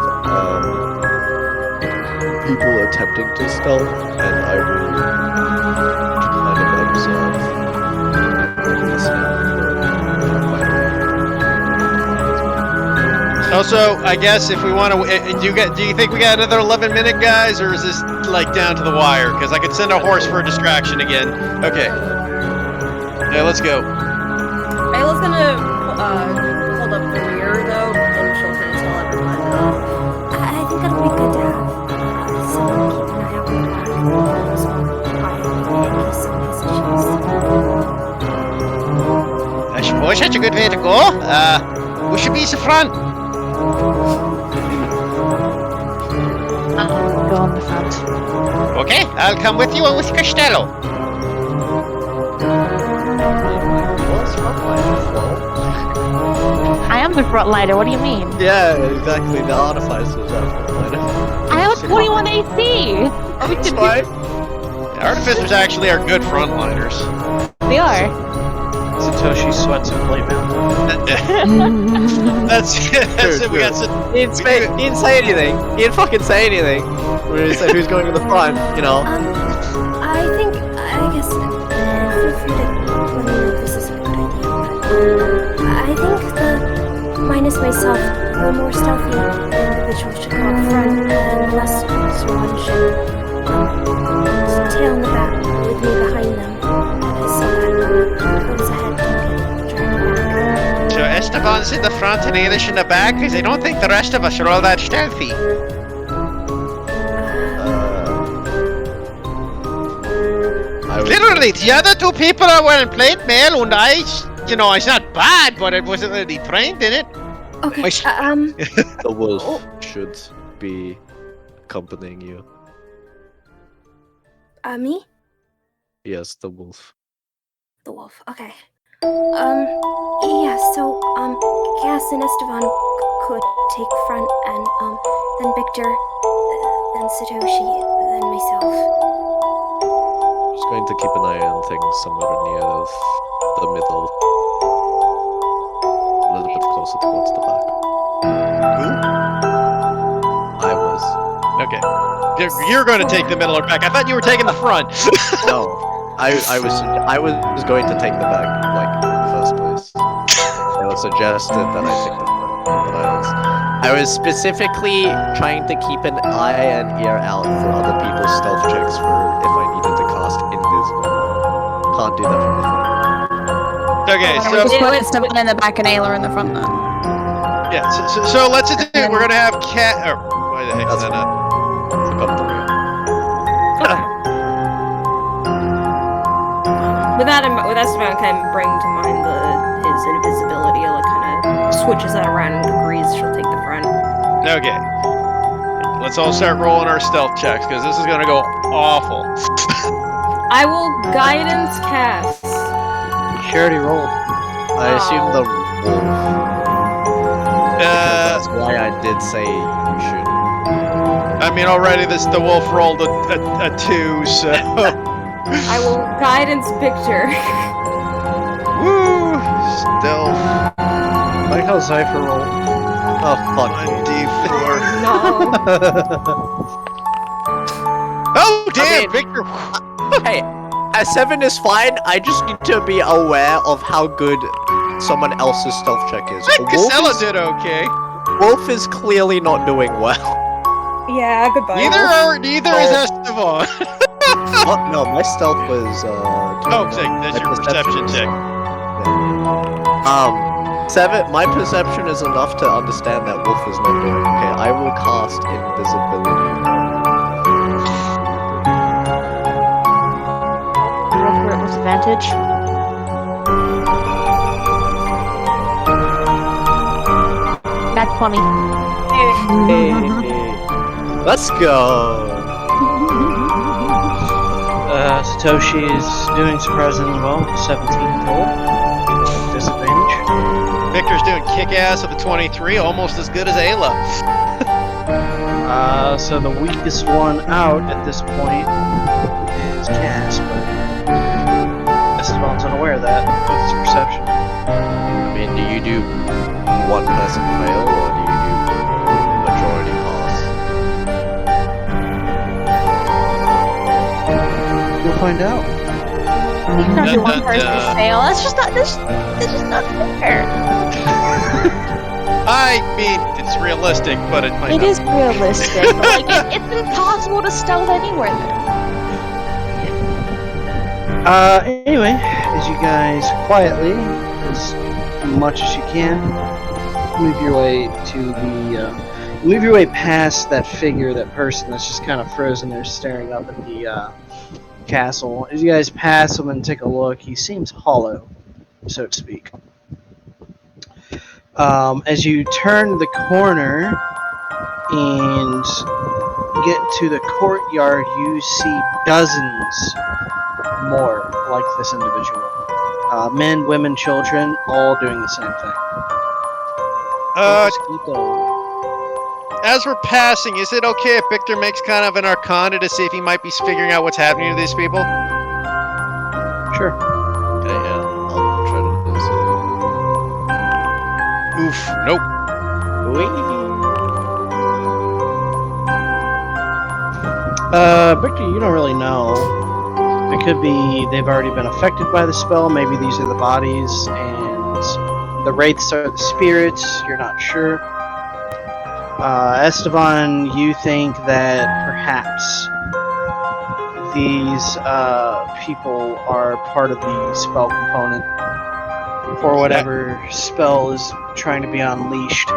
people attempting to stealth, and I will kind of observe. Also, I guess if we want to, do you think we got another 11-minute, guys, or is this like down to the wire? Because I could send a horse for a distraction again. Okay. Yeah, let's go. Ayla's gonna hold up the rear though, and she'll kind of tell everyone. I think it'll be good to have someone keep an eye out for I suppose that's a good way to go. We should be at the front. I'll go on the front. Okay, I'll come with you and with Costello. I am the front lighter, what do you mean? Yeah, exactly. The artificers are I have 21 AC! It's fine. Artificers actually are good frontliners. They are. Satoshi sweats and playmail. That's it. We got some. He didn't say anything. He didn't fucking say anything. When he said who's going to the front, you know. I guess, feel free to let me know if this is a good idea, but I think minus myself, the more stealthy individual should go up front, and the less one should tail in the back with me behind them, so that whoever's ahead can get dragged back. So Esteban's in the front and Ailish in the back because I don't think the rest of us are all that stealthy. Literally, the other two people are wearing plate mail, and it's not bad, but I wasn't really trained in it. Okay, The wolf should be accompanying you. Me? Yes, the wolf. The wolf. Okay. Yeah, so, Cass and Esteban could take front, and, then Victor, then Satoshi, then myself. Just going to keep an eye on things somewhere near the middle. A little bit closer towards the back. Who? I was. Okay. You're going to take the middle or back. I thought you were taking the front. No. I was going to take the back, like, in the first place. It was suggested that I take the front, but I was specifically trying to keep an eye and ear out for other people's stealth checks for if I needed to cast invisible. Can't do that from the front. Okay, Why don't we so just put Esteban in the back and Ayla in the front then? yeah, so let's do it. We're gonna have Cat. Or why the heck is That's that not? Flip up the rear. With Esteban, kind of bring to mind his invisibility, like kind of switches that around and agrees she'll take the front. Okay. Let's all start rolling our stealth checks because this is gonna go awful. I will guidance cast. She already rolled. I assume the wolf. Because that's why I did say you should. I mean, already the wolf rolled a 2, so. I will guidance Victor. Woo! Stealth. I like how Cypher rolled. Oh fuck. 1d4. No. Oh damn, mean- Victor! Hey, a 7 is fine. I just need to be aware of how good someone else's stealth check is. Casella did okay. Wolf is clearly not doing well. Yeah, goodbye. Neither is Esteban. Oh, no, my stealth was Oh, sick. That's my your perception was- check. yeah. 7. My perception is enough to understand that Wolf is not doing okay. I will cast invisibility. Roll for it with advantage. Nat 20. Let's go. Satoshi is doing surprisingly well. 17 total. Disadvantage. Victor's doing kick-ass with a 23, almost as good as Ayla. So the weakest one out at this point is Cass, but Esteban's unaware of that with his perception. I mean, do you do one person fail, or do you do majority pass? You'll find out. You can only Dun, one dun, person dun. fail. That's just not fair. I mean, it's realistic, but it might It not. is realistic. But, like, it's impossible to stealth anywhere then. Anyway, as you guys quietly, as much as you can, move your way to the, move your way past that figure, that person that's just kind of frozen there staring up at the, castle. As you guys pass him and take a look, he seems hollow, so to speak. As you turn the corner and get to the courtyard, you see dozens more like this individual. Men, women, children, all doing the same thing. Just keep going. As we're passing, is it okay if Victor makes kind of an arcana to see if he might be figuring out what's happening to these people? Sure. Okay, yeah, I'll try to do so. Oof, nope. Victor, you don't really know. It could be they've already been affected by the spell. Maybe these are the bodies, and the wraiths are the spirits. You're not sure. Esteban, you think that perhaps these people are part of the spell component for whatever spell is trying to be unleashed,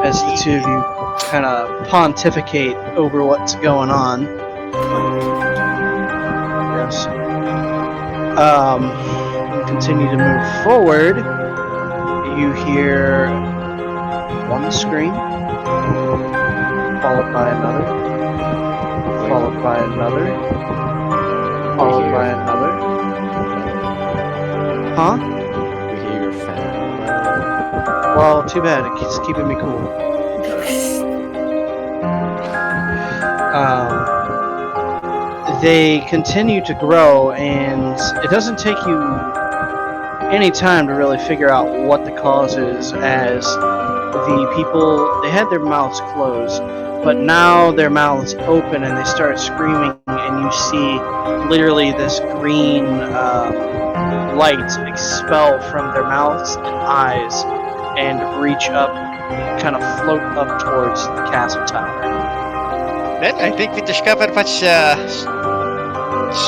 as the two of you kind of pontificate over what's going on. Yes. You continue to move forward. You hear one scream, followed by another, followed by another, followed by another. Huh? We hear your fan. Well, too bad. It's keeping me cool. They continue to grow, and it doesn't take you any time to really figure out what the cause is, as the people, they had their mouths closed, but now their mouths open and they start screaming, and you see literally this green light expel from their mouths and eyes and reach up, kind of float up towards the castle tower. Then I think we discovered what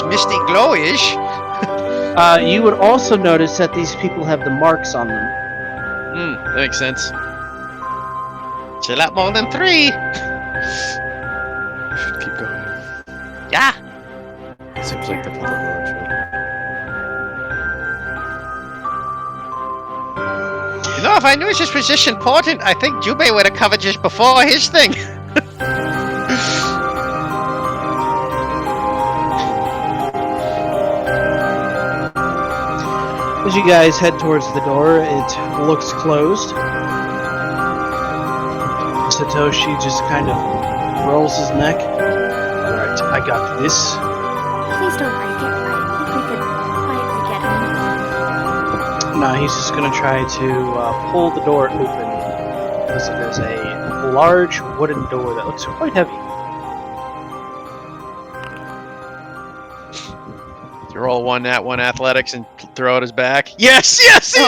misty glow is. You would also notice that these people have the marks on them. That makes sense. It's a lot more than 3. Should keep going. Yeah. Seems like the Pokemon should. You know, if I knew this was this important, I think Jubei would have covered this before his thing. As you guys head towards the door, it looks closed. Satoshi just kind of rolls his neck. Alright, I got this. Please don't break it. I think we could quietly get in. No, he's just gonna try to pull the door open, because it is a large wooden door that looks quite heavy. You roll one athletics and throw it his back. Yes, yes, he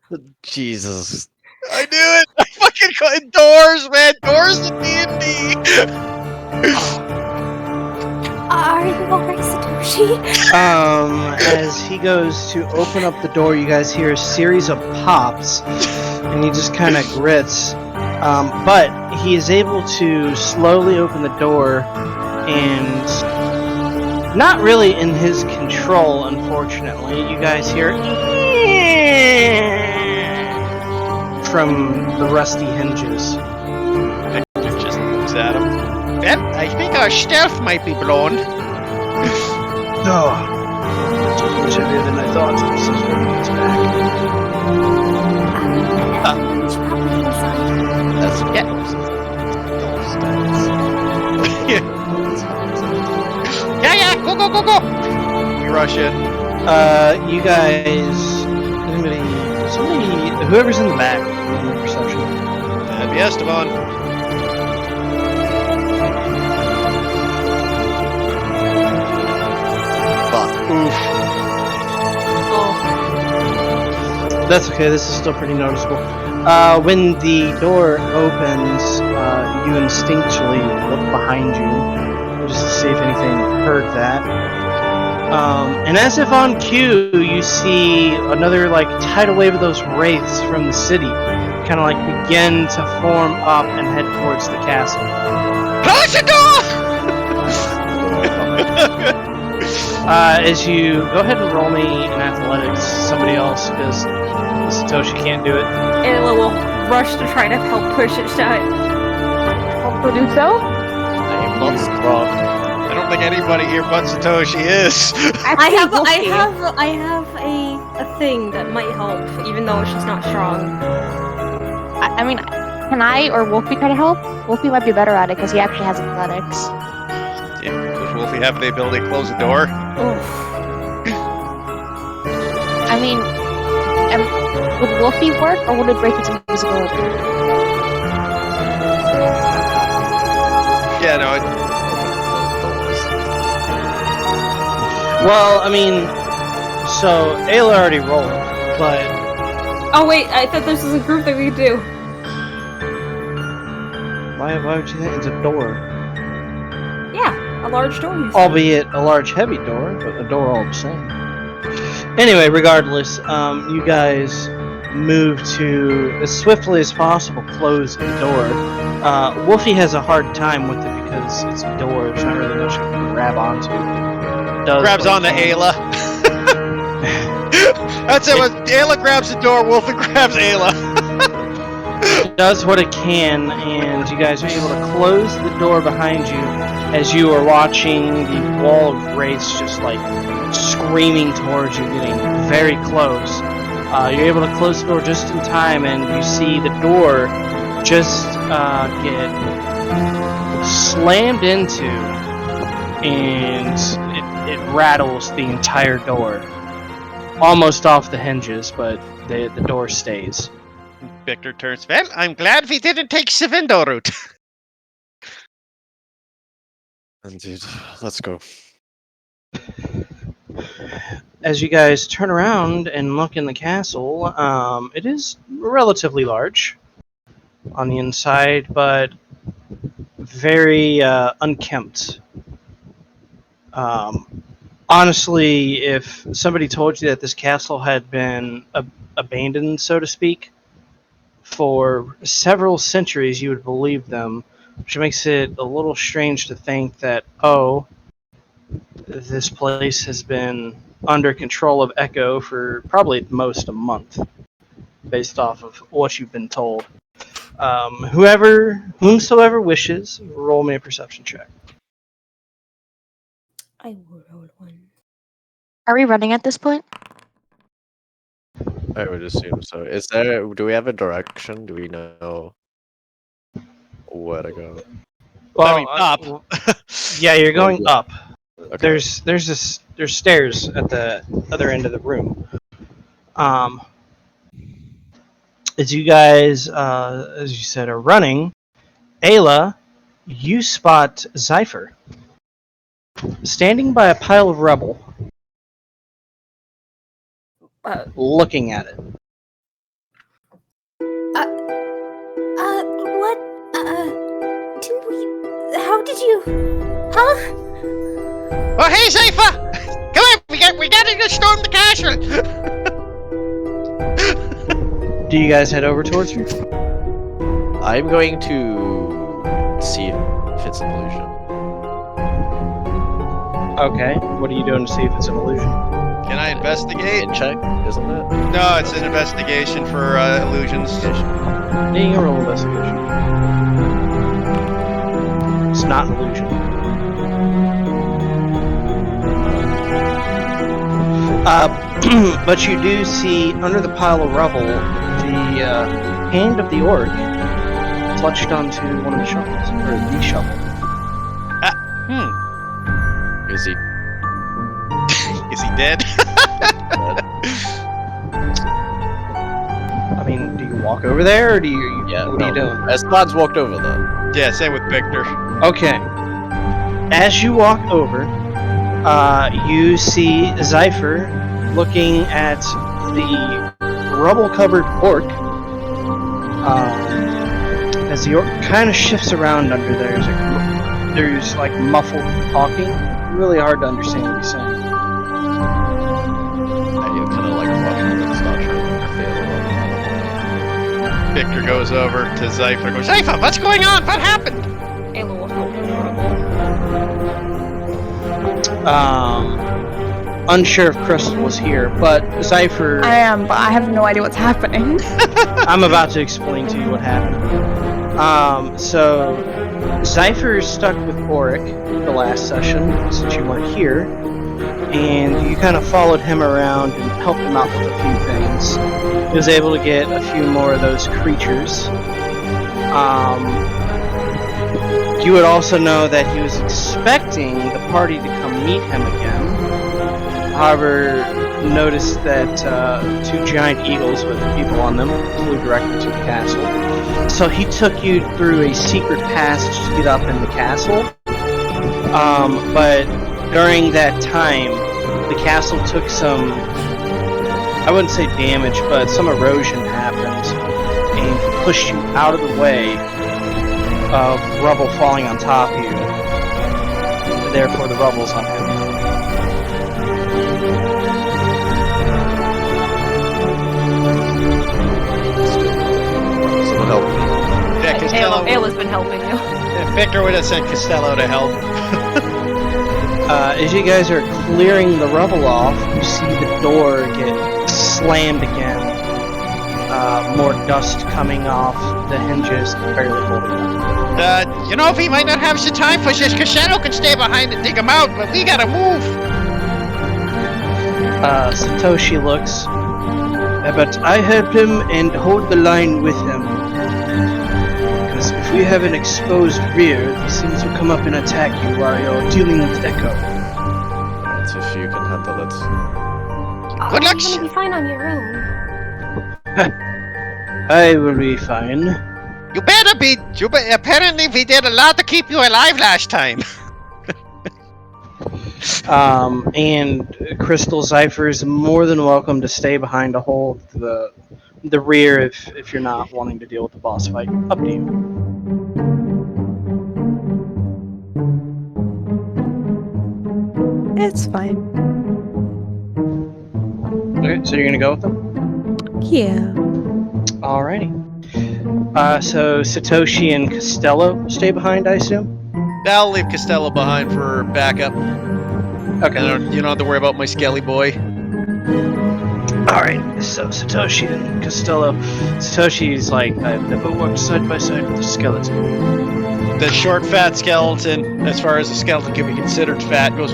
did. Jesus. I knew it. I fucking caught doors, man. Doors to D&D. Are you alright, Satoshi? As he goes to open up the door, you guys hear a series of pops, and he just kind of grits. But he is able to slowly open the door, and not really in his control, unfortunately. You guys hear from the rusty hinges. It just looks at him. Well, I think our stealth might be blown. Oh, much heavier than I thought. This is where he gets back. It's probably inside. That's Yeah, go. We rush in. You guys, whoever's in the back, in the perception. That'd be Esteban. fuck. Oof. That's okay, this is still pretty noticeable. When the door opens, you instinctually look behind you, just to see if anything heard that. And as if on cue, you see another tidal wave of those wraiths from the city kind of begin to form up and head towards the castle. Close the door! As you go ahead and roll me in athletics, somebody else, because Satoshi can't do it. Ayla will rush to try to help push it shut. Also do so? I'm not strong. I don't think anybody here but Satoshi is. I have a thing that might help, even though she's not strong. I mean, can I or Wolfie try to help? Wolfie might be better at it because he actually has athletics. Yeah, does Wolfie have the ability to close the door? Oof. I mean, would Wolfie work or would it break its invisibility? Yeah, no. Well, I mean, so Ayla already rolled, but Oh wait, I thought this was a group that we could do. why would you think it's a door? Yeah, a large door. You said. Albeit a large, heavy door, but a door all the same. Anyway, regardless, you guys move to, as swiftly as possible, close the door. Wolfie has a hard time with it because it's a door. There's not really much you can grab onto. Grabs on the Ayla. That's it. When Ayla grabs the door, Wolfie grabs Ayla. does what it can, and you guys are able to close the door behind you as you are watching the wall of wraiths just like screaming towards you, getting very close. You're able to close the door just in time, and you see the door just get slammed into, and it rattles the entire door. Almost off the hinges, but the door stays. Victor turns. Well, I'm glad we didn't take the window route. Indeed. Let's go. As you guys turn around and look in the castle, it is relatively large on the inside, but very unkempt. Honestly, if somebody told you that this castle had been abandoned, so to speak, for several centuries, you would believe them, which makes it a little strange to think that, this place has been under control of Echo for probably at most a month, based off of what you've been told. Whomsoever wishes, roll me a perception check. I will roll one. Are we running at this point? I would assume so. Do we have a direction? Do we know where to go? I mean, up. Yeah, you're going up. Okay. There's stairs at the other end of the room. As you guys, as you said, are running, Ayla, you spot Zypher standing by a pile of rubble, looking at it. What? How did you? Huh? Oh, hey, Zephyr! Come on, we got to storm the castle. Do you guys head over towards her? I'm going to see if it's an illusion. Okay. What are you doing to see if it's an illusion? Can I investigate? In check, isn't it? No, it's an investigation for illusions. Yeah, you can roll investigation. It's not an illusion. But you do see under the pile of rubble the hand of the orc clutched onto one of the shovels, or the shovel. Is he Is he dead? I mean, do you walk over there, or do you? Yeah, What are you doing? Esteban's walked over though. Yeah, same with Victor. Okay. As you walk over, you see Zypher looking at the rubble-covered orc. As the orc kind of shifts around under there, there's like muffled talking. Really hard to understand what he's saying. You kind of like watching and start trying to Victor goes over to Zypher and goes, Zypher, what's going on? What happened? Ayla will help with the rubble. Unsure if Crystal was here, but Zypher... I am, but I have no idea what's happening. I'm about to explain to you what happened. So Zypher is stuck with Auric the last session, since you weren't here, and you kind of followed him around and helped him out with a few things. He was able to get a few more of those creatures. You would also know that he was expecting the party to come meet him again. However, noticed that two giant eagles with people on them flew directly to the castle. So he took you through a secret passage to get up in the castle. But during that time, the castle took some, I wouldn't say damage, but some erosion happened and pushed you out of the way of rubble falling on top of you. Therefore, the rubble's on him. Someone help me. Yeah, Costello. Ayla's been helping you. Victor would have sent Costello to help. As you guys are clearing the rubble off, you see the door get slammed again. more dust coming off the hinges, barely holding them. You know, if we might not have the time for this, Costello can stay behind and dig him out, but we gotta move. Satoshi looks. But I help him and hold the line with him. Because if we have an exposed rear, these things will come up and attack you while you're dealing with Echo. That's if you can handle it. Good luck. You're gonna be fine on your own. I will be fine. You better be. Apparently, we did a lot to keep you alive last time. And Crystal Cypher is more than welcome to stay behind to hold the rear if you're not wanting to deal with the boss fight. Up to you. It's fine. Okay, so you're gonna go with them? Yeah. Alrighty. So Satoshi and Costello stay behind, I assume? I'll leave Costello behind for backup. Okay. You don't have to worry about my skelly boy. Alright, so Satoshi and Costello. Satoshi's like, I've never worked side by side with a skeleton. The short, fat skeleton, as far as a skeleton can be considered fat, goes.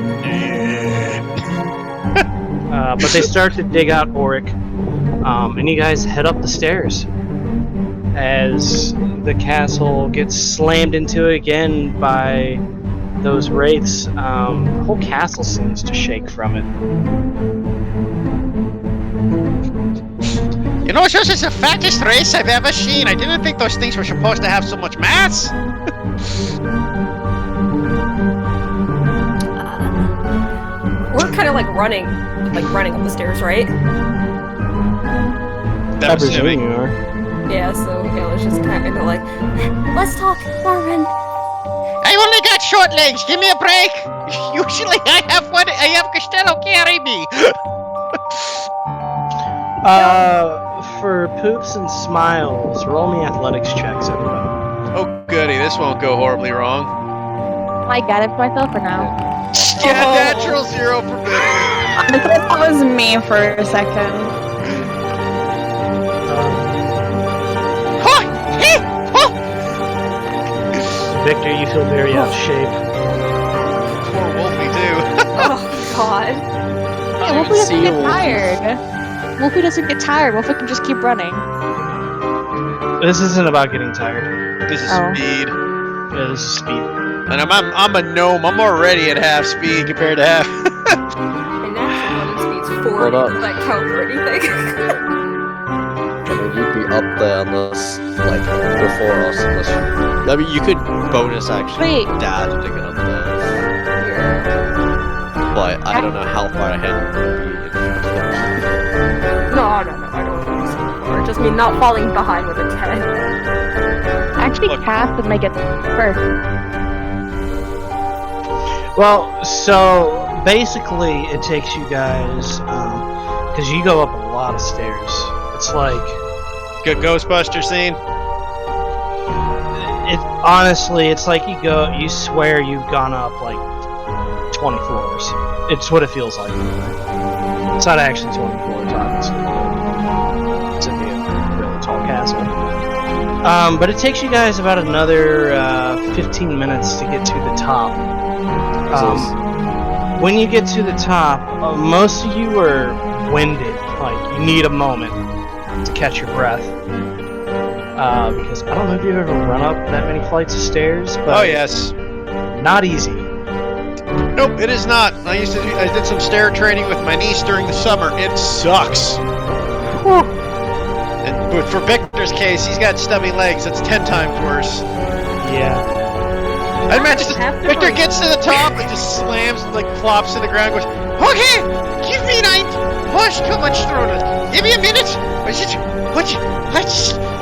But they start to dig out Auric, and you guys head up the stairs. As the castle gets slammed into it again by those wraiths, the whole castle seems to shake from it. You know, this is the fattest race I've ever seen. I didn't think those things were supposed to have so much mass. We're kind of like running up the stairs, right? I presume you are. Yeah, so Ayla's just kind of like, Let's talk, Marvin. I only got short legs. Give me a break. Usually I have Costello carry me. For poops and smiles, roll me athletics checks, everybody. Oh goody, this won't go horribly wrong. I got it for myself for now. Yeah, natural 0 for me. I thought that was me for a second. Victor, you feel very out of shape. Poor Wolfie too. oh god. Yeah, Wolfie doesn't get tired. Wolfie doesn't get tired. Wolfie can just keep running. This isn't about getting tired. This is Oh. speed, It is speed. and I'm a gnome. I'm already at half speed compared to half. And natural speed's 40. What up? Does that count for anything? I mean, you'd be up there unless, like, before us. Unless, I mean, you could bonus actually Wait. dash to get up there. But I don't know how far ahead you'd be. No, I don't want to speed for. Just mean not falling behind with a 10. Actually, Look. Cass would make it first. Well, so basically, it takes you guys because you go up a lot of stairs. It's like Good Ghostbuster scene. honestly, it's like you swear you've gone up like 20 floors. It's what it feels like. It's not actually 20 floors, obviously. It's a really tall castle. But it takes you guys about another 15 minutes to get to the top. When you get to the top, most of you are winded. Like, you need a moment to catch your breath. Because I don't know if you've ever run up that many flights of stairs, but Oh yes. not easy. Nope, it is not. I did some stair training with my niece during the summer. It sucks. But for Victor's case, he's got stubby legs. It's 10 times worse. Yeah. I imagine Have to Victor run. gets to the top and just slams, like flops to the ground. Goes, okay, give me 9. Push too much through it. Give me a minute.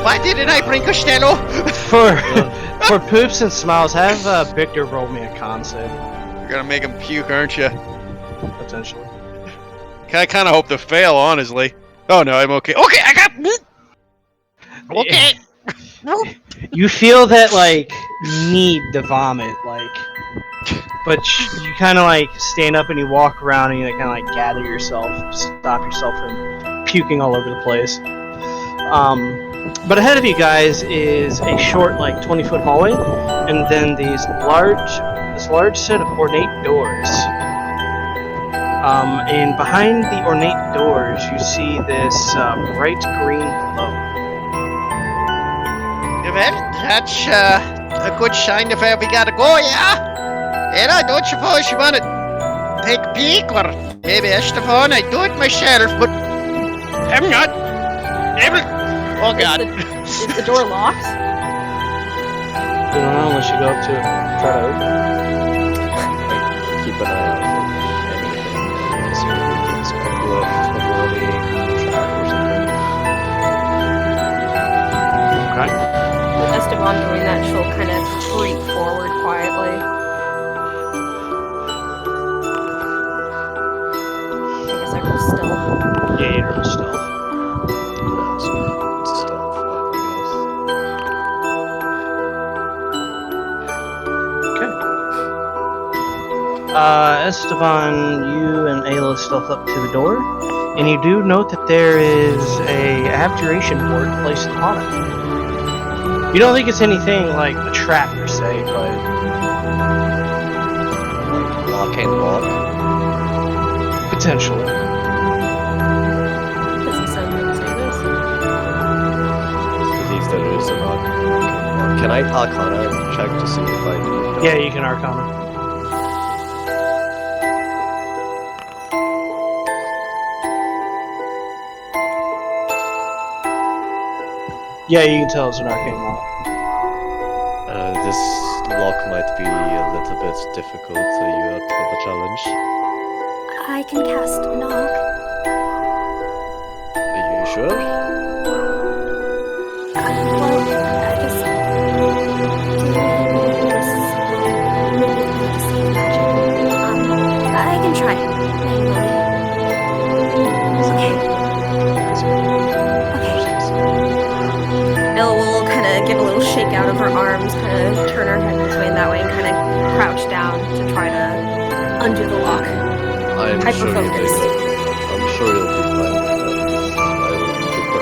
Why didn't I bring Costello? For poops and smiles, have Victor roll me a con save, You're gonna make him puke, aren't you? potentially. I kind of hope to fail, honestly. Oh no, I'm okay. Okay, I got. Okay. You feel that like need to vomit, like, but you kind of like stand up and you walk around and you kind of like gather yourself, stop yourself from puking all over the place. But ahead of you guys is a short, like 20-foot hallway, and then this large set of ornate doors. And behind the ornate doors, you see this bright green glow. Well, that's a good sign of where we gotta go, yeah? And I don't suppose you want to take a peek, or maybe Esteban, I do it myself, but I'm not able. Oh God! Is the door locked? You don't know unless you go up to it and try to open it. Keep an eye out for anything. See if we can speculative ability, track or something. Okay. With Esteban doing that, she'll kind of creep forward quietly. I guess I roll stealth. Yeah, you roll stealth. Stealth, I Esteban, you and Ayla stealth up to the door, and you do note that there is a abjuration board placed upon it. You don't think it's anything like a trap per se, but Lock and lock. potentially. Does he sound like say this? Believe there is a lock. Can I Arcana check to see if I Yeah, you can Arcana. Yeah, you can tell it's an arcane lock. This lock might be a little bit difficult. Are you up for the challenge? I can cast knock. Are you sure? Well, I guess. I can try. Ella will kind of give a little shake out of her arms, kind of turn her head this way and that way, and kind of crouch down to try to undo the lock. I'm sure you'll be Hyper-focused. I'm sure you'll be fine with that. I will keep the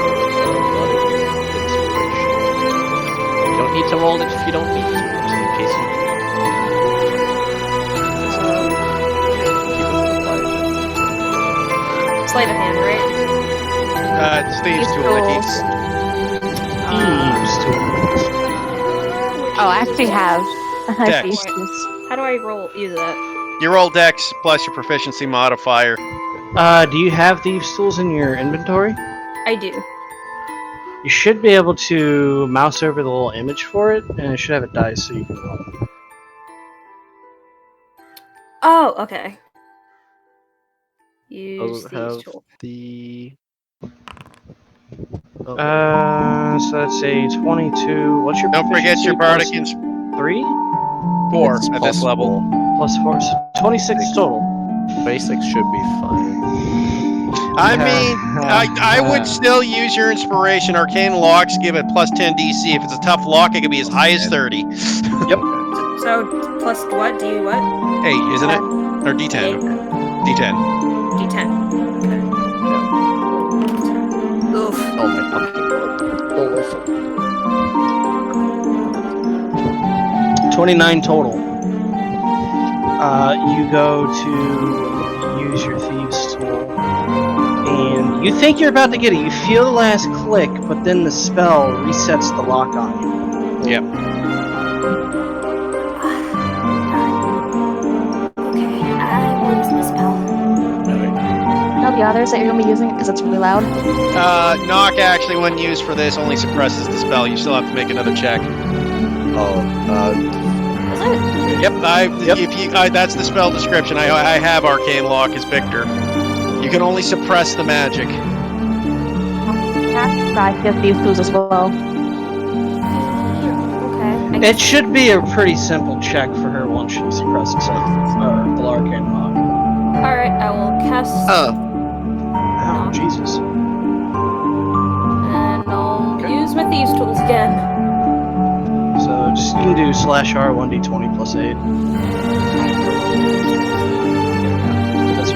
inspiration. You don't need to roll it if you don't need to, just in case you do. So, keep it applied. Sleight of hand, right? It's thieves' Thieves' tool. tools. Thieves' tools. Oh, I actually have. Dex. These tools. How do I use that? You roll Dex plus your proficiency modifier. Do you have thieves' tools in your inventory? I do. You should be able to mouse over the little image for it, and it should have a dice so you can roll. Oh, okay. Use Doesn't these have tools. the. Oh, So that's a 22. What's your Don't forget your bardic proficiency? ins- Plus 3? 4 it's at this level. possible. Plus 4. So 26 total. Basics should be fine. I mean, I would still use your inspiration. Arcane locks give it plus 10 DC. If it's a tough lock, it can be as high as 30. So, plus what? D what? 8, isn't it? Or D10. D10. D10. Okay. Oof. Oh my fucking god. 29 total. You go to use your thieves' tool, and you think you're about to get it. You feel the last click, but then the spell resets the lock on you. Yep. Okay, I will use my spell. Tell the others that you're gonna be using it because it's really loud. Knock actually, when used for this, only suppresses the spell. You still have to make another check. Oh, Is it? Yep. If you, that's the spell description. I have Arcane Lock as Victor. You can only suppress the magic. I have these tools as well. Okay. It should be a pretty simple check for her once she suppresses it. The arcane lock. Alright, I will cast Oh, Jesus. and I'll use my thieves' tools again. So just you can do /R 1d20 plus 8. That's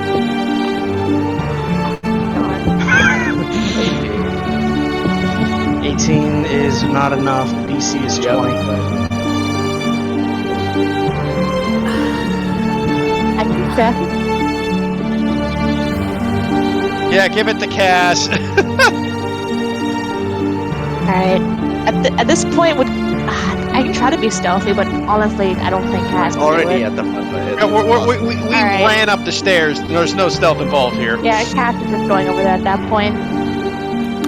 18 is not enough. The DC is 20. I can check. Yeah, give it to Cass. Alright. At this point, I can try to be stealthy, but honestly, I don't think Cass can do Already it. at the front. Yeah, we Alright. ran up the stairs. There's no stealth involved here. Yeah, Cass is just going over there at that point.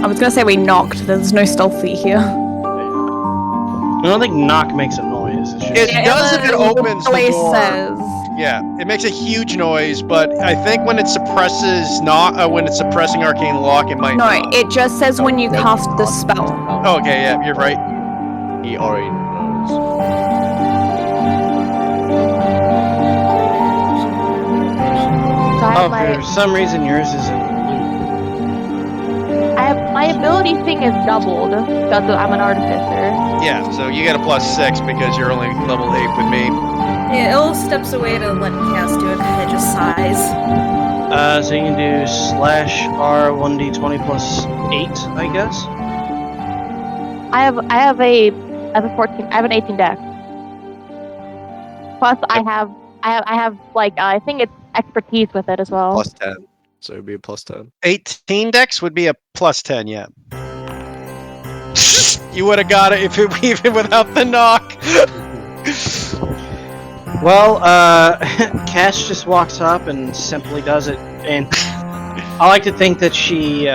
I was gonna say we knocked. There's no stealthy here. I don't think knock makes a noise. It's just, It does if it opens the Always door. says. Yeah, it makes a huge noise, but I think when it suppresses when it's suppressing arcane lock, it might No, not. it just says when you cast the spell. Oh, okay, yeah, you're right. He already knows. So I oh, have for some reason yours isn't my ability thing is doubled because I'm an artificer. Yeah, so you get a +6 because you're only level 8 with me. Yeah, Il steps away to let Cass do it, and it just sighs. So you can do /R 1d20 plus 8, I guess. I have a 14. I have an 18 dex. Plus, I have like I think it's expertise with it as well. +10. So it'd be a +10. 18 dex would be a +10, yeah. You would have got it if it even without the knock. Well, Cass just walks up and simply does it, and I like to think that she,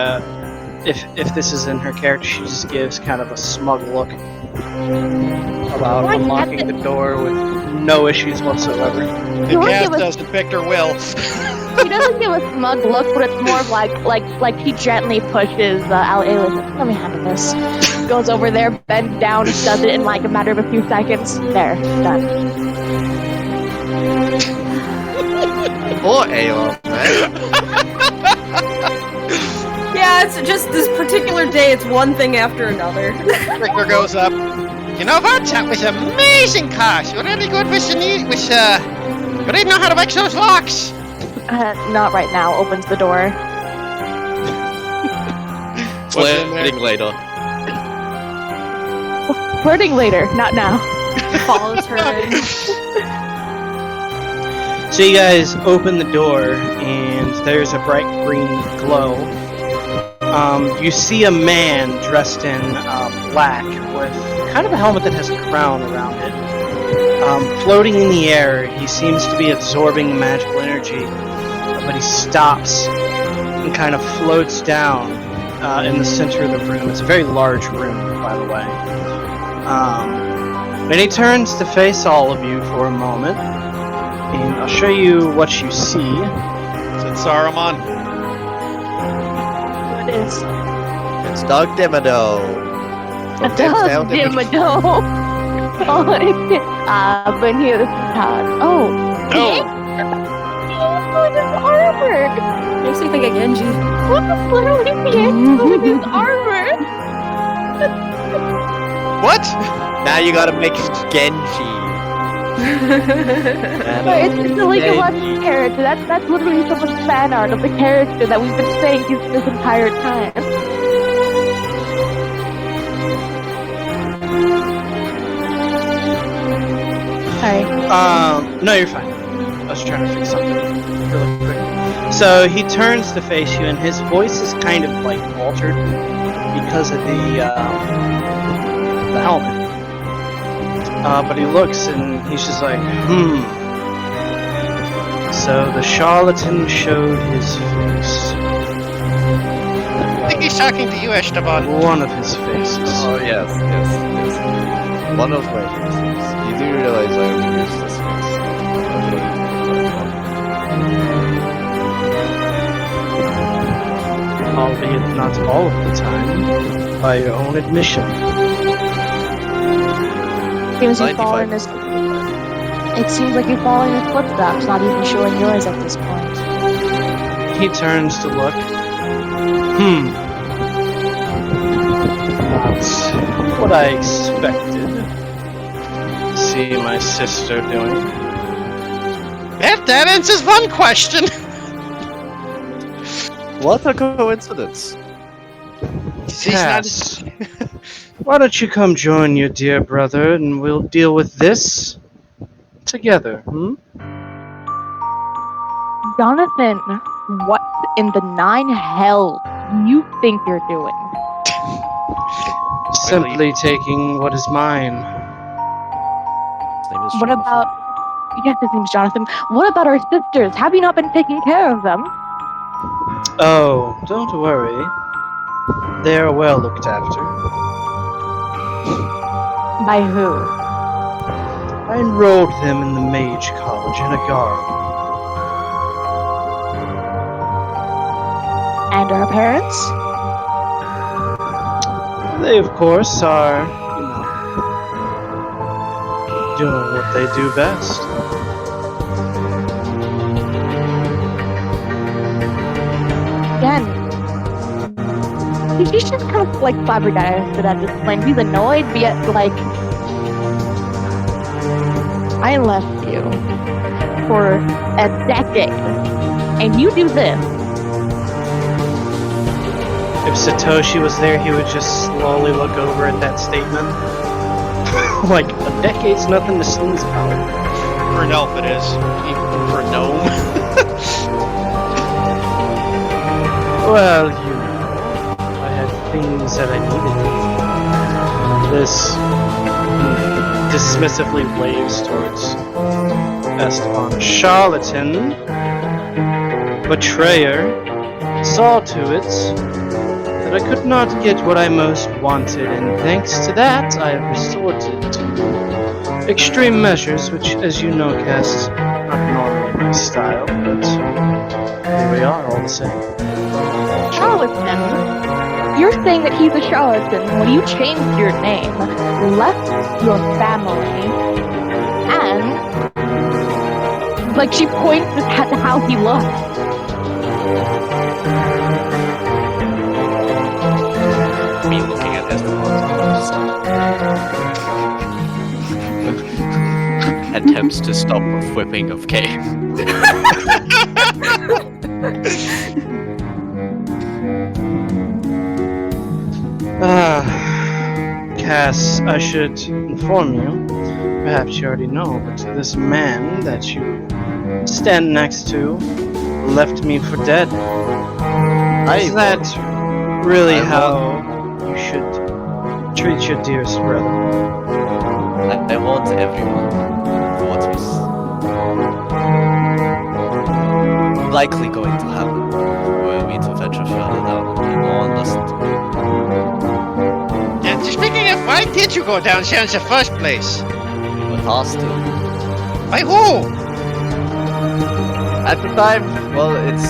if this is in her character, she just gives kind of a smug look about What? unlocking the door with no issues whatsoever. If You would Cass give us- doesn't, Victor will. He doesn't give a smug look, but it's more of like he gently pushes Alice. Let me handle this. Goes over there, bends down, does it in like a matter of a few seconds. There, done. Poor Ayla, man. Yeah, it's just this particular day, it's one thing after another. Victor goes up. You know what? That was amazing, Cass. You're really good with you didn't know how to make those locks. Not right now. Opens the door. What's in there? Flirting later. Flirting later, not now. Follows her in. So you guys open the door, and there's a bright green glow. You see a man dressed in black with kind of a helmet that has a crown around it. Floating in the air, he seems to be absorbing magical energy, but he stops and kind of floats down in the center of the room. It's a very large room, by the way. And he turns to face all of you for a moment, and I'll show you what you see. Is it Saruman? It is. It's Doug Dimmadome. From Doug Dimmadome. But he was proud. Oh. No. With his armor. Makes me think of Genji. What the literally with his armor? What? Now you gotta make Genji. It's a League of Legends character. That's literally someone's fan art of the character that we've been saying this entire time. Sorry. No, you're fine. I was trying to fix something really quick. So he turns to face you, and his voice is kind of like altered because of the helmet. But he looks, and he's just like, So the charlatan showed his face. I think he's talking to you, Esteban. One of his faces. Oh, yes. One of my faces. You do realize I only use this face. Albeit not all of the time, by your own admission. Seems you fall in his. It seems like you fall in his footsteps, not even showing yours at this point. He turns to look. That's what I expected to see my sister doing. That answers one question. What a coincidence. She's not. Cass, Why don't you come join your dear brother and we'll deal with this together, hmm? Jonathan, what in the nine hell do you think you're doing? Simply taking what is mine. His name is What Jonathan. about... Yes, his name's Jonathan. What about our sisters? Have you not been taking care of them? Oh, don't worry. They're well looked after. By who? I enrolled them in the Mage College in a garb. And our parents? They, of course, are, doing what they do best. Again, he's just kind of like flabbergasted at this point. He's annoyed, but yet like, I left you for a decade, and you do this. If Satoshi was there, he would just slowly look over at that statement. Like, a decade's nothing to sneeze about. For an elf, it is. Even for a gnome. Well, I had things that I needed to do. This dismissively waves towards Esteban. A charlatan, betrayer, saw to it that I could not get what I most wanted, and thanks to that, I have resorted to extreme measures, which, as you know, Cass, not normally my style, but here we are, all the same. Charlatan? You're saying that he's a charlatan when you changed your name, left your family, and... Like, she points at how he looks. Me looking at Esteban attempts to stop a whipping of Kay. Cass, I should inform you, perhaps you already know, but this man that you stand next to left me for dead. Is that really how you should treat your dearest brother? I want everyone what is likely going to happen were we to venture further down and no one listened to me. And speaking of, why did you go down here in the first place? We were tasked to. By who? At the time, well, it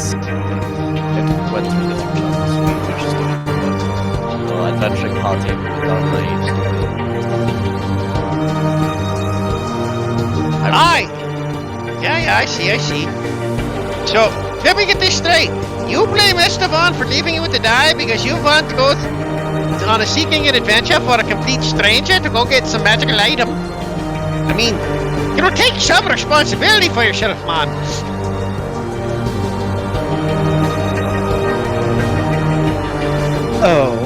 went through different channels. We were just doing adventuring party down the Aye! Yeah, I see. So, let me get this straight. You blame Esteban for leaving you to die because you want to go on a seeking an adventure for a complete stranger to go get some magical item. I mean, take some responsibility for yourself, man. Oh,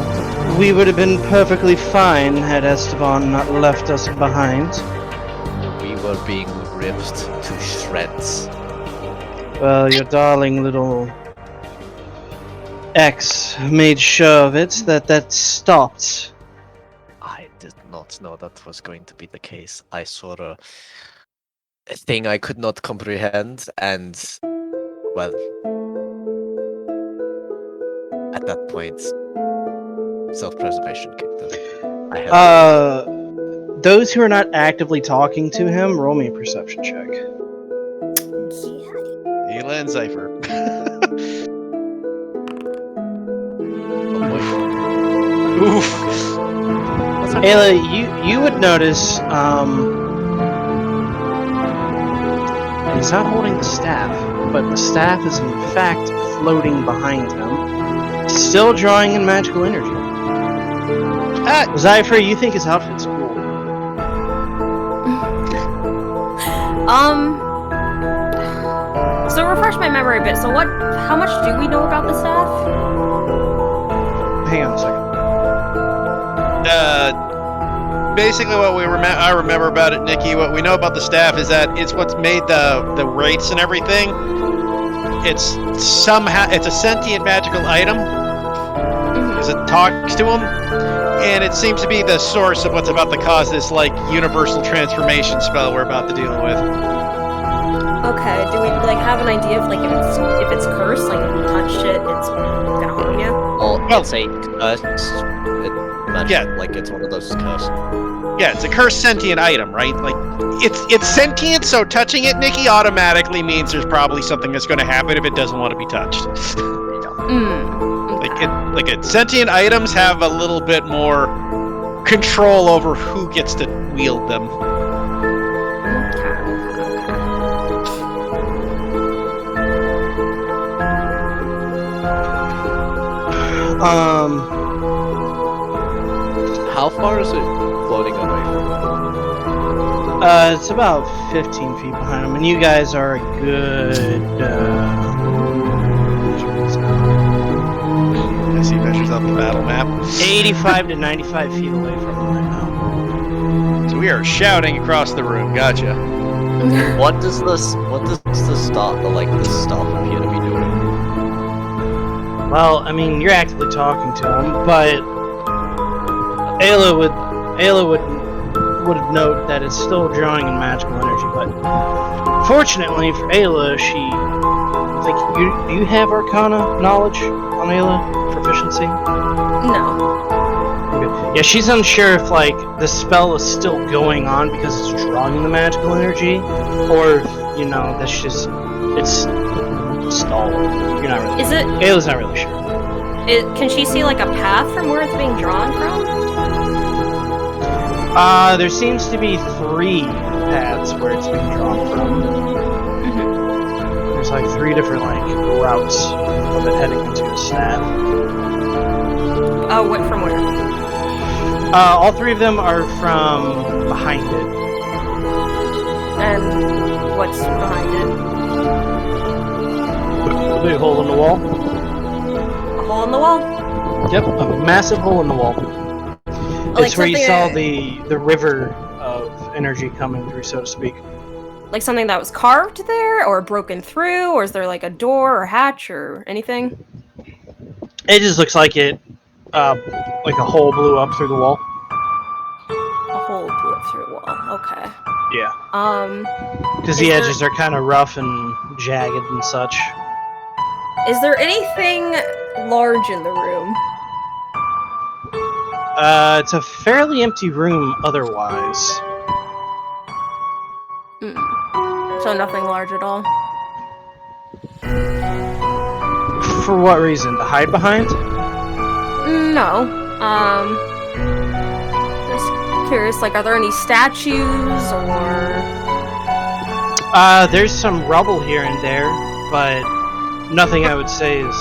we would have been perfectly fine had Esteban not left us behind. We were being ripped to shreds. Well, your darling little ex made sure of it, that stopped. I did not know that was going to be the case. I saw a thing I could not comprehend, and, well, at that point, self-preservation kicked in. I had Those who are not actively talking to him, roll me a perception check. Ayla and Cypher. Oof. Ayla, you would notice, he's not holding the staff, but the staff is in fact floating behind him, still drawing in magical energy. Zypher, you think his outfit's cool? So refresh my memory a bit. So how much do we know about the staff? Hang on a second. Basically, what I remember about it, Nikki, what we know about the staff is that it's what's made the wraiths and everything. It's a sentient magical item because it talks to them, and it seems to be the source of what's about to cause this like universal transformation spell we're about to deal with. Okay, do we like have an idea of like if it's cursed, like if you touched it, it's gonna harm you? Well, it's a curse. Yeah. Like it's one of those cursed. Yeah, it's a cursed sentient item, right? Like it's sentient, so touching it, Nikki, automatically means there's probably something that's going to happen if it doesn't want to be touched. Like sentient items have a little bit more control over who gets to wield them. How far is it floating away from It's about 15 feet behind him, and you guys are a good. I see measures on the battle map. 85 to 95 feet away from him right now. So we are shouting across the room. Gotcha. What does the stuff appear to be doing? Well, I mean, you're actively talking to him, but Ayla would note that it's still drawing in magical energy. But fortunately for Ayla, do you have Arcana knowledge on Ayla proficiency? No. Okay. Yeah, she's unsure if like the spell is still going on because it's drawing the magical energy, or if, that's just it's stalled. You're not really. Is it? Ayla's not really sure. Can she see like a path from where it's being drawn from? There seems to be 3 paths where it's being drawn from. There's like 3 different routes of it heading into a staff. Oh, what from where? All 3 of them are from behind it. And what's behind it? A big hole in the wall. A hole in the wall? Yep, a massive hole in the wall. Like It's where you something saw the river of energy coming through, so to speak. Like something that was carved there, or broken through, or is there like a door or hatch or anything? It just looks like it, like a hole blew up through the wall. A hole blew up through a wall. Okay. Yeah. Because Is the there- edges are kind of rough and jagged and such. Is there anything large in the room? It's a fairly empty room otherwise. So nothing large at all? For what reason? To hide behind? No. Just curious, like, are there any statues or... There's some rubble here and there, but nothing I would say is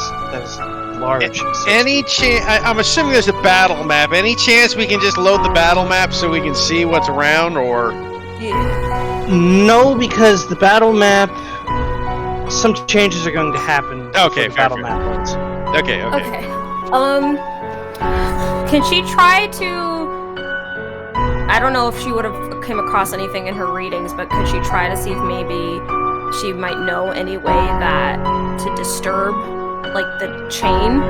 large. Any chance? I'm assuming there's a battle map. Any chance we can just load the battle map so we can see what's around, or? Yeah. No, because the battle map, some changes are going to happen. Okay, before the battle fair. map loads. Okay. Okay. Can she try to... I don't know if she would have come across anything in her readings, but could she try to see if maybe she might know any way that to disturb, like, the chain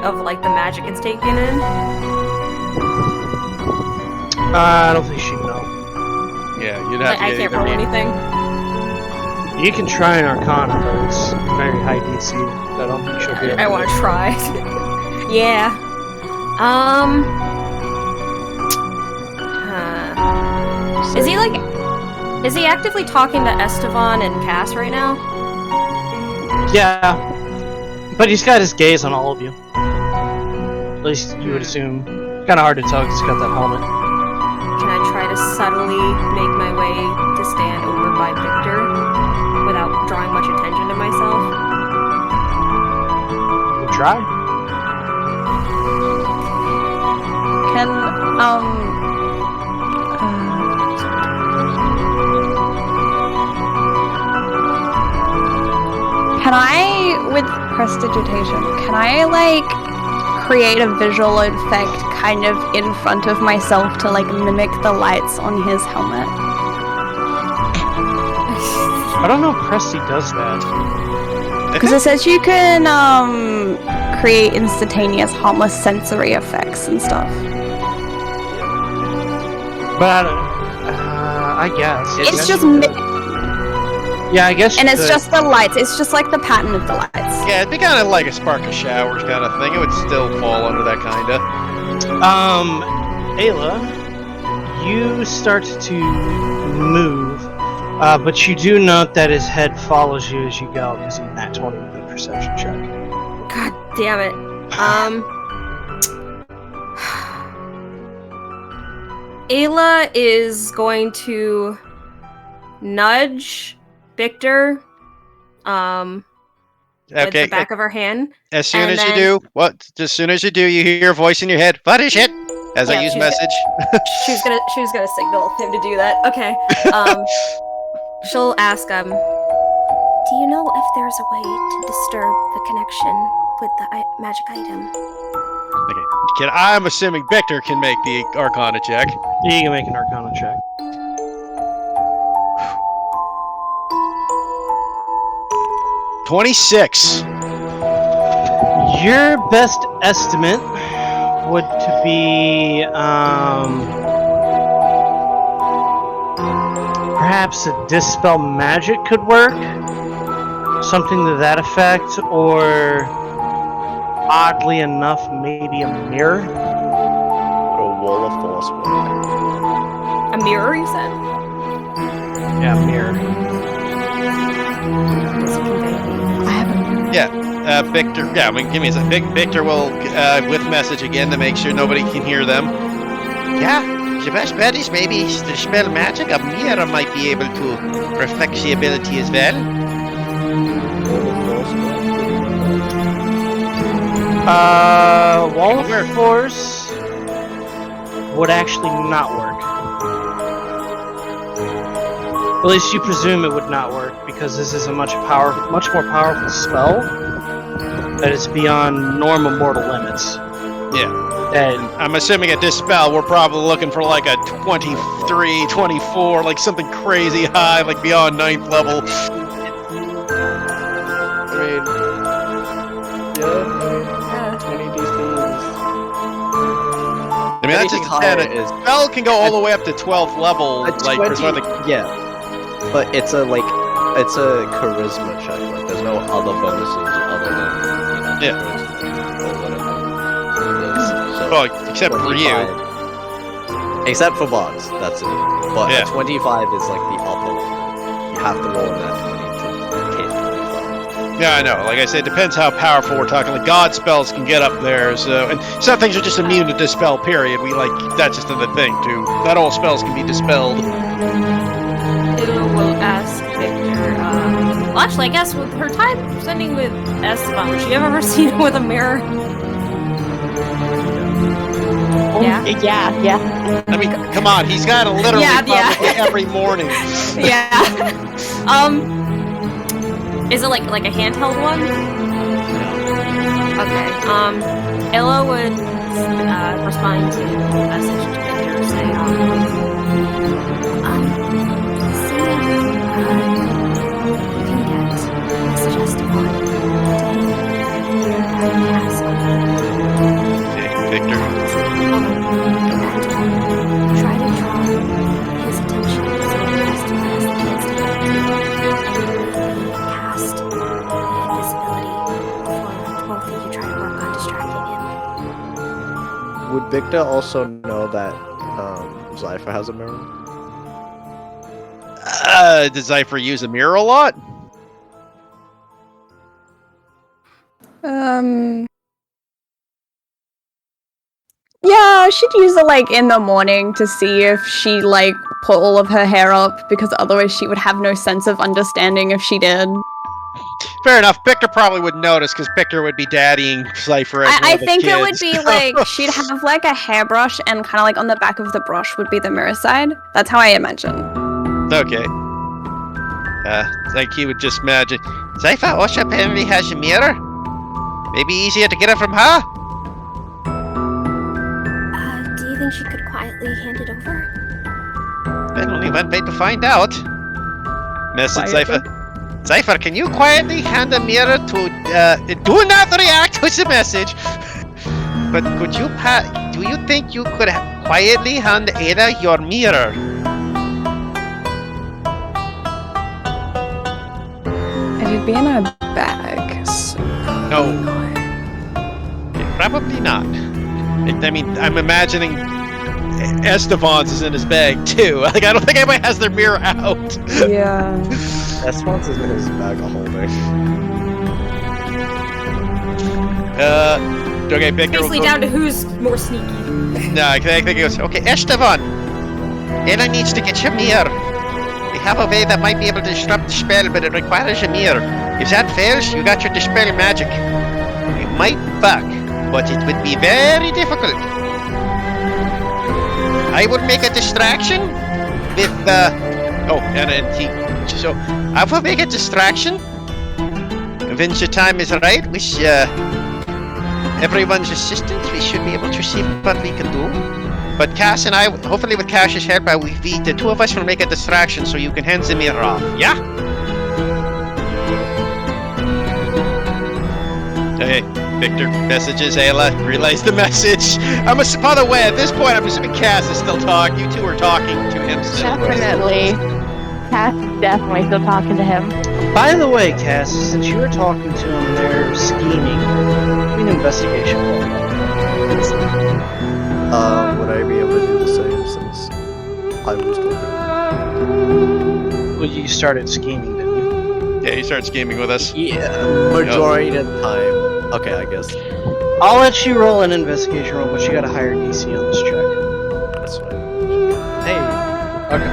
of, like, the magic it's taken in? I don't think she'd know. Yeah, you'd have Like, to I get can't either roll me- anything. You can try an Arcana, but it's very high DC. I don't think she'll be able I to. want to try. Yeah. Is he actively talking to Esteban and Cass right now? Yeah, but he's got his gaze on all of you. At least you would assume. Kind of hard to tell because he's got that helmet. Can I try to subtly make my way to stand over by Victor without drawing much attention to myself? You can try. Can I, with prestidigitation, can I, create a visual effect kind of in front of myself to like mimic the lights on his helmet. I don't know if Presti does that. Because it says you can create instantaneous harmless sensory effects and stuff. But I guess. It's just yeah, I guess. and it's just the lights. It's just like the pattern of the lights. Yeah, it'd be kind of like a spark of showers kind of thing. It would still fall under that kind of. Ayla, you start to move, but you do note that his head follows you as you go using that 20 with a perception check. God damn it. Ayla is going to nudge Victor with Okay. the back of her hand. As soon and as then- you do, as soon as you do, you hear a voice in your head. What is it? As I Yeah, use she's- message. She was gonna signal him to do that. Okay. She'll ask Do you know if there's a way to disturb the connection with the magic item? Okay. Kid, I'm assuming Victor can make the Arcana check. You can make an Arcana check. $26. Your best estimate would to be perhaps a dispel magic could work, something to that effect, or oddly enough, maybe a mirror. What a wall of force work. a mirror, you said? Yeah, mirror. Does it convey anything? I haven't. Victor, yeah, I mean, give me a second. Victor will, with message again to make sure nobody can hear them. Yeah, the best bet is maybe to spell magic. A mirror might be able to perfect the ability as well. Wall of Force would actually not work. At least you presume it would not work, because this is a much more powerful spell that is beyond normal mortal limits. Yeah. And I'm assuming at this spell, we're probably looking for like a 23, 24, like something crazy high, like beyond 9th level. I mean, yeah, 20 DCs. I mean, that's just higher 10. is Spell can go all the way up to 12th level, a like, for 20 some of the... yeah, but it's a charisma check. Like, there's no other bonuses other than Yeah. or whatever. it is. So, Well, except for you. 25 Except for bots, that's it. But Yeah. 25 is like the upper one. You have to roll in that 20 to hit 25. Yeah, I know. Like I said, it depends how powerful we're talking. Like, God spells can get up there, so... And some things are just immune to dispel, period. That's just another thing, too. Not all spells can be dispelled. Ayla will ask Victor, well, actually, I guess with her time spending with Esteban, would she have ever seen him with a mirror? Yeah. Yeah. I mean, come on, he's got to literally Yeah. probably every morning. Yeah. Is it like a handheld one? Okay. Ella would respond to the message to Victor saying, See if you can get a suggestive one Victor. and try to draw his attention so Esteban has the chance to cast invisibility before both of you try to work on distracting him. Would Victor also know that Zypher has a mirror? Does Zypher use a mirror a lot? Yeah, she'd use it like in the morning to see if she like put all of her hair up, because otherwise she would have no sense of understanding if she did. Fair enough. Victor probably would notice, because Victor would be daddying Zypher as one I of the think it would kids. be like she'd have like a hairbrush, and kind of like on the back of the brush would be the mirror side. That's how I imagine. Okay. Like he would just imagine, Zypher, Osha apparently has a mirror. Maybe easier to get it from her? you think she could quietly hand it over? Then only one way to find out. Message Quietly? Cypher. Cypher, can you quietly hand a mirror to... do not react to the message. But could you do you think you could quietly hand Ada your mirror? It'd be in a bag, so No. not. Probably not. I mean, I'm imagining Esteban's is in his bag too. Like, I don't think anybody has their mirror out. Yeah. Esteban's is in his bag of holding. Okay, Victor. Basically down to who's more sneaky. No, I think it goes. Okay, Esteban. Ada needs to get your mirror. We have a way that might be able to disrupt the spell, but it requires a mirror. If that fails, you got your dispel magic. You might fuck, but it would be very difficult. I will make a distraction with so I will make a distraction when the time is right with everyone's assistance. We should be able to see what we can do. But Cass and I, hopefully with Cash's help, the two of us will make a distraction so you can hand the mirror off. Yeah? Okay, Victor messages Ayla, relay the message. By the way, at this point, I'm assuming Cass is still talking. You two are talking to him still. Definitely. Cass is definitely still talking to him. By the way, Cass, since you were talking to him, they're scheming. Give me an investigation roll. Would I be able to do the same since I was talking? Well, you started scheming, didn't you? Yeah, you start scheming with us. Yeah, majority of the time. Okay, I guess I'll let you roll an investigation roll, but you got a higher DC on this check. that's fine. Hey, Okay.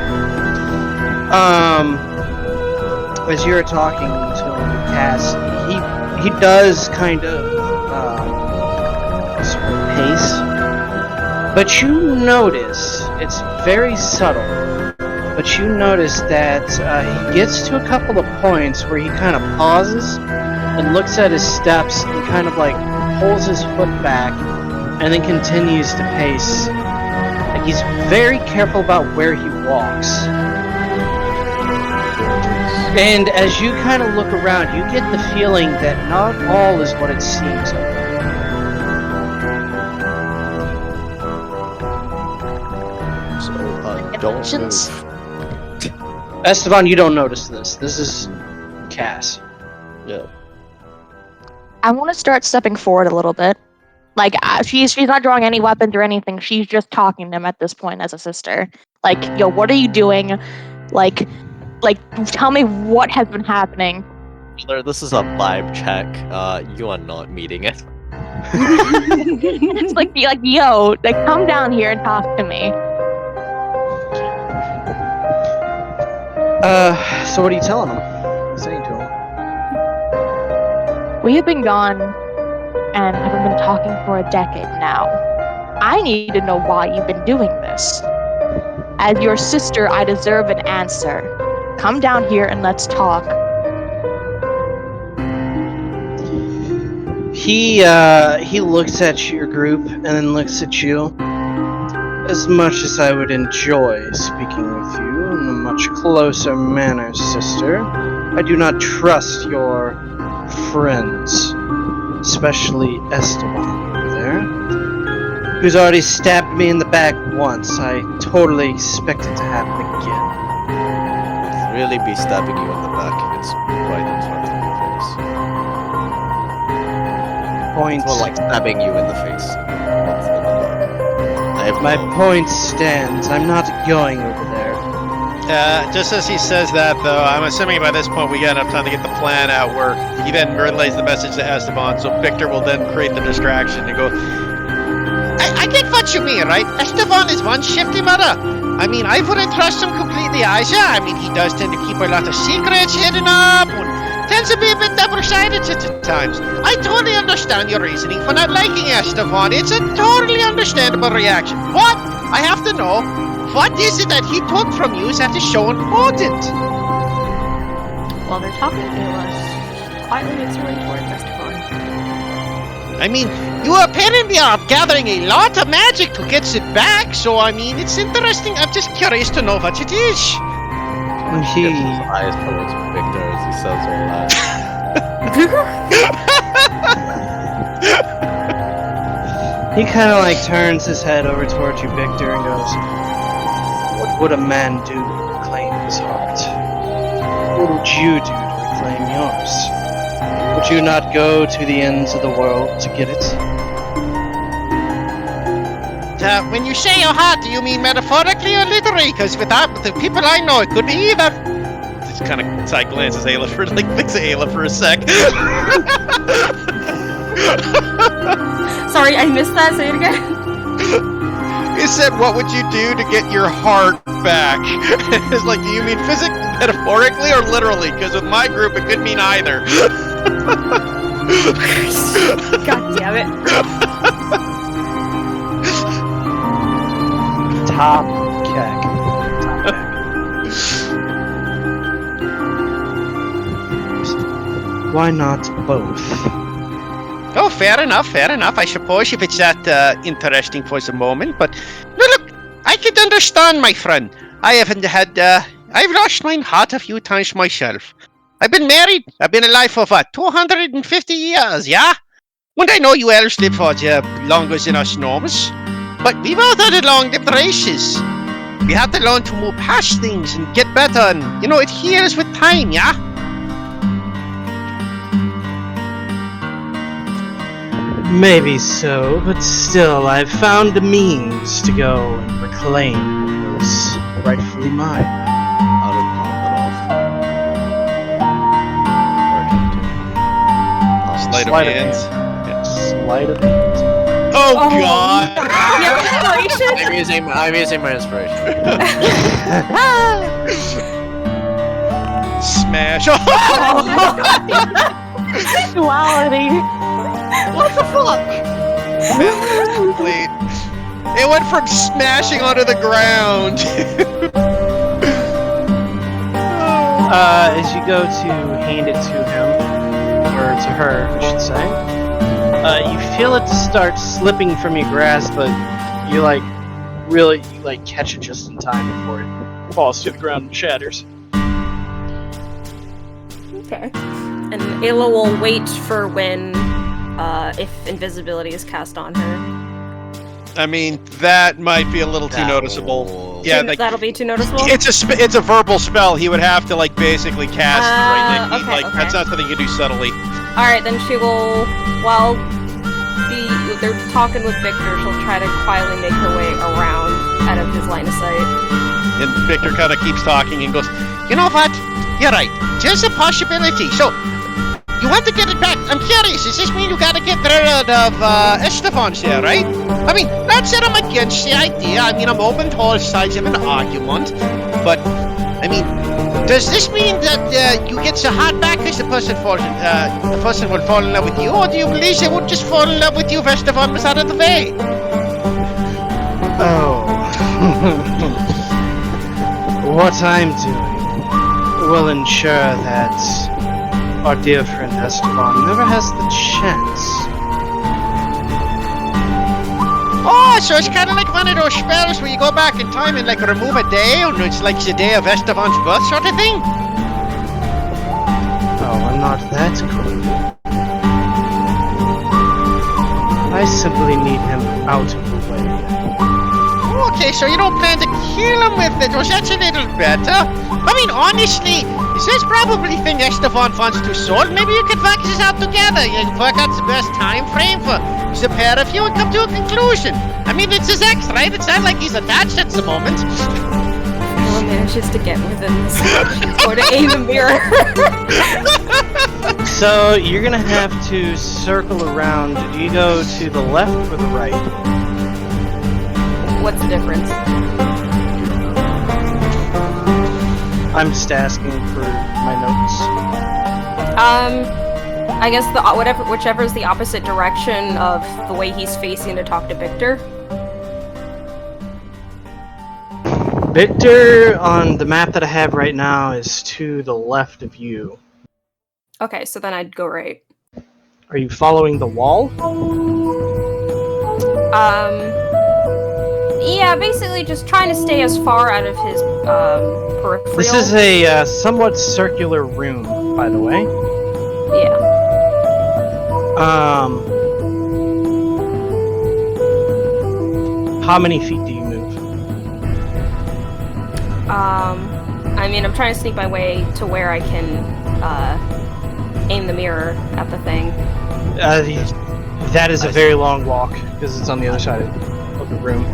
As you're talking to him, Cass, he does kind of sort of pace, but you notice it's very subtle. But you notice that he gets to a couple of points where he kind of pauses and looks at his steps and kind of like pulls his foot back and then continues to pace. Like he's very careful about where he walks. And as you kind of look around, you get the feeling that not all is what it seems. so don't Intentions? move. Esteban, you don't notice this. This is Cass. Yeah. I want to start stepping forward a little bit. Like, she's not drawing any weapons or anything. She's just talking to him at this point as a sister. Like, yo, what are you doing? Like, tell me what has been happening. Taylor, this is a vibe check. You are not meeting it. It's like, yo, like, come down here and talk to me. So what are you telling him? What are you saying to him? We have been gone and haven't been talking for a decade now. I need to know why you've been doing this. As your sister, I deserve an answer. Come down here and let's talk. He looks at your group and then looks at you. As much as I would enjoy speaking with you in a much closer manner, sister, I do not trust your friends, especially Esteban over there, who's already stabbed me in the back once. I totally expect it to happen again. Really be stabbing you in the back if it's right in front of your face. Point. It's more like stabbing you in the face. Not in the back. I have My no- point stands. I'm not going over there. Just as he says that, though, I'm assuming by this point we got enough time to get the plan out where he then relays the message to Esteban, so Victor will then create the distraction and go, I get what you mean, right? Esteban is one shifty mother. I mean, I wouldn't trust him completely, Aisha. I mean, he does tend to keep a lot of secrets hidden up and tends to be a bit double-sided at times. I totally understand your reasoning for not liking Esteban. It's a totally understandable reaction. But I have to know, what is it that he took from you that is so important? While they're talking, Ayla quietly makes her way towards Esteban. I mean, you apparently are gathering a lot of magic to get it back, so I mean, it's interesting. I'm just curious to know what it is. He Gets his eyes towards Victor as he says all that. he kind of like turns his head over towards you, Victor, and goes, "What would a man do to reclaim his heart? What would you do to reclaim yours? Would you not go to the ends of the world to get it?" When you say your heart, do you mean metaphorically or literally? Because with the people I know, it could be either. Just kind of side glances Ayla for like thinks of Ayla for a sec. Sorry, I missed that. Say it again. He said, "What would you do to get your heart back?" It's like, do you mean physically, metaphorically, or literally? Because with my group, it could mean either. God damn it. Top keg. Why not both? Oh, fair enough, fair enough. I suppose if it's that interesting for the moment. But no, look, I can understand, my friend. I haven't had. I've lost my heart a few times myself. I've been married. I've been alive for what, 250 years, yeah? And I know you elves live for longer than us gnomes. But we've all had long-lived races. We have to learn to move past things and get better, and it heals with time, yeah? Maybe so, but still, I've found the means to go and reclaim what was rightfully mine. How did Sleight of Sleight of hand. Sleight of hand. Oh, God! Yeah, inspiration. I'm using my inspiration. Smash! Duality. What the fuck? Complete. It went from smashing onto the ground. As you go to hand it to him, or to her, I should say, you feel it start slipping from your grasp, but you catch it just in time before it falls to the ground and shatters. Okay. And Ayla will wait for when, if invisibility is cast on her. I mean, that might be a little too noticeable. Yeah, like, That'll be too noticeable? it's a verbal spell. He would have to cast it right there. Okay, okay. That's not something you can do subtly. Alright, then she will, while they're talking with Victor, she'll try to quietly make her way around out of his line of sight. And Victor kind of keeps talking and goes, "You know what? You're right. Just a possibility. So, you want to get it back. I'm curious. Does this mean you got to get rid of Estefan's here, right? I mean, not that I'm against the idea. I mean, I'm open to all sides of an argument. But, I mean, does this mean that you get the heart back if the person will fall in love with you? Or do you believe they would just fall in love with you if Estefan was out of the way? Oh. What I'm doing will ensure that our dear friend Esteban never has the chance. Oh, so it's kind of like one of those spells where you go back in time and remove a day, and it's like the day of Esteban's birth sort of thing? Oh, I'm not that cool. I simply need him out of the way. Okay, so you don't plan to kill him with it. Well, that's a little better. I mean, honestly, this is probably thing Estefan wants to solve. Maybe you could work this out together. You can work out the best time frame for the pair of you and come to a conclusion. I mean, it's his ex, right? It sounds like he's attached at the moment. Ayla manages to get within the sight or to aim a mirror. So you're gonna have to circle around. Do you go to the left or the right? What's the difference? I'm just asking for my notes. I guess whichever is the opposite direction of the way he's facing to talk to Victor. Victor, on the map that I have right now, is to the left of you. Okay, so then I'd go right. Are you following the wall? Yeah, basically just trying to stay as far out of his peripheral. This is a somewhat circular room, by the way. Yeah. How many feet do you move? I mean, I'm trying to sneak my way to where I can aim the mirror at the thing. That is a very long walk because it's on the other side of the room.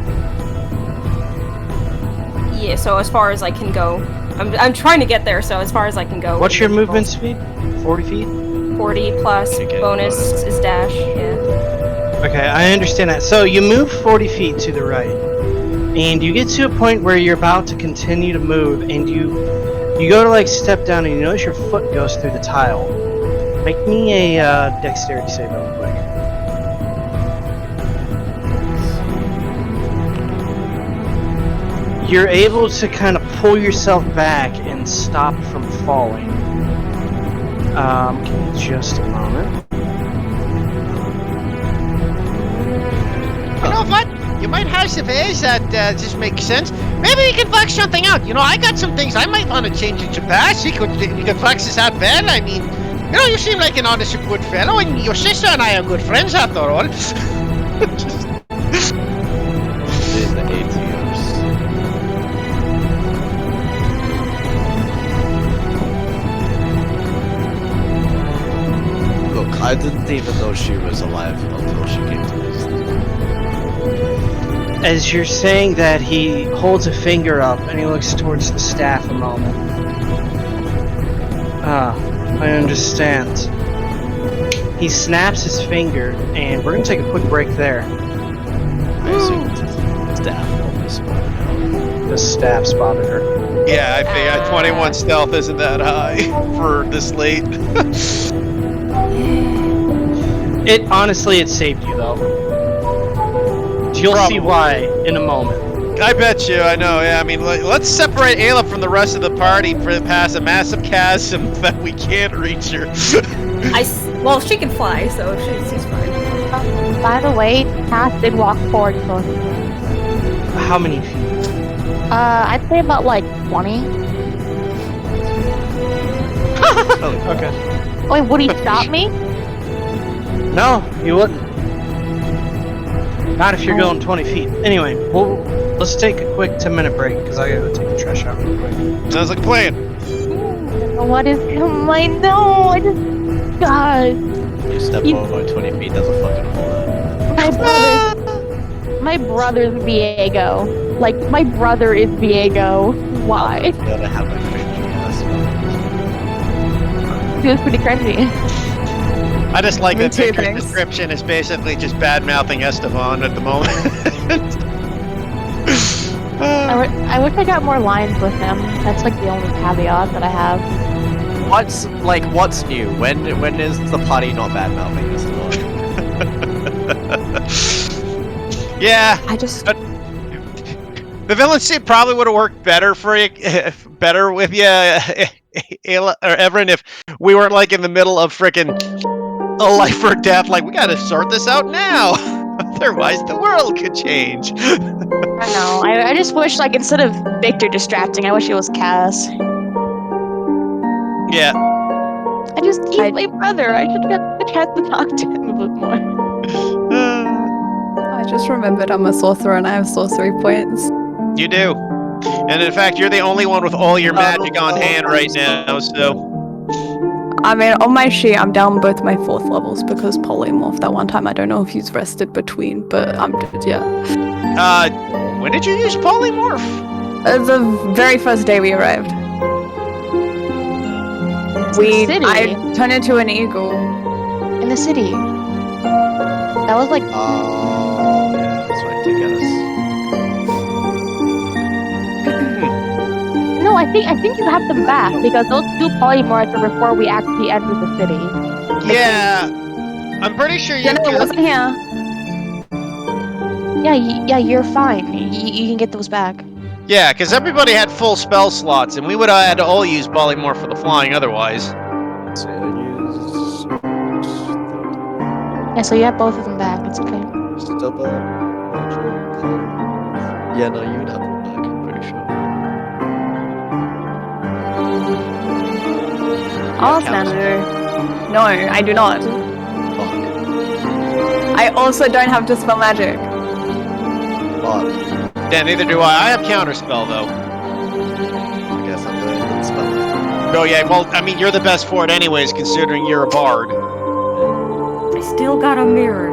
Yeah, so as far as I can go. I'm trying to get there, so as far as I can go. What's your movement speed? 40 feet? 40 plus Okay, bonus is dash, yeah. Okay, I understand that. So you move 40 feet to the right, and you get to a point where you're about to continue to move, and you go to like step down, and you notice your foot goes through the tile. Make me a dexterity save real quick. You're able to kind of pull yourself back and stop from falling. Give me just a moment. You know what? You might have some ways that just makes sense. Maybe we can flex something out. You know, I got some things I might want to change in your past. You could flex this out well. I mean, you know, you seem like an honest and good fellow, and your sister and I are good friends after all. In the ATMs. Look, I didn't even know she was alive until she came to this. As you're saying that, he holds a finger up and he looks towards the staff a moment. Ah, I understand. He snaps his finger, and we're gonna take a quick break there. I assume staff only spotted out. The staff spotted her. Yeah, I think 21 stealth isn't that high for this late. It saved you though. You'll see why in a moment. I bet you, I know, yeah. I mean, let's separate Ayla from the rest of the party past a massive chasm that we can't reach her. Well, she can fly, so she's fine. By the way, Cass did walk forward close. How many feet? I'd say about like 20. Okay. Wait, would he stop me? No, you wouldn't. Not if you're going 20 feet. Anyway, let's take a quick 10-minute break because I gotta go take the trash out real quick. Sounds like a plan. What is I know, I just God. You step over 20 feet, that's a fucking hole. My brother's Viego. Like, my brother is Viego. Why? You gotta have my cringy ass. He was pretty cringy. I just like Me that too, Victor's thanks. description is basically just bad-mouthing Esteban at the moment. I wish I got more lines with him. That's like the only caveat that I have. What's new? When is the party not bad mouthing this one? Yeah, I just the villain suit probably would have worked better for you, better with you, Ayla, or Everin, if we weren't like in the middle of frickin' a life or death. Like, we gotta sort this out now, otherwise the world could change. I know. I just wish, like, instead of Victor distracting, I wish it was Cass. Yeah. He's my brother. I should get the chance to talk to him a bit more. I just remembered I'm a sorcerer and I have sorcery points. You do. And in fact, you're the only one with all your magic on hand right now, so... I mean, on my sheet, I'm down both my 4th levels because polymorph. That one time, I don't know if he's rested between, but I'm good, yeah. When did you use polymorph? The very first day we arrived. I turned into an eagle. In the city. That was like... Oh, yeah, that's right, to get us. No, I think you have them back because those 2 polymorphs are before we actually entered the city. Yeah. I'm pretty sure you Yeah, no, it wasn't here. Yeah, you're fine. You can get those back. Yeah, because everybody had full spell slots, and we would have had to all use polymorph for the flying otherwise. So I use Yeah, so you have both of them back. It's okay. Stubble. Yeah, no, you'd have them back, I'm pretty sure. Oh, Yeah, Nanu. No, I do not. Fuck. I also don't have Dispel Magic. Fuck. Yeah, neither do I. I have counterspell though. I guess I'm doing the spell. Oh yeah, well, I mean, you're the best for it anyways, considering you're a bard. I still got a mirror.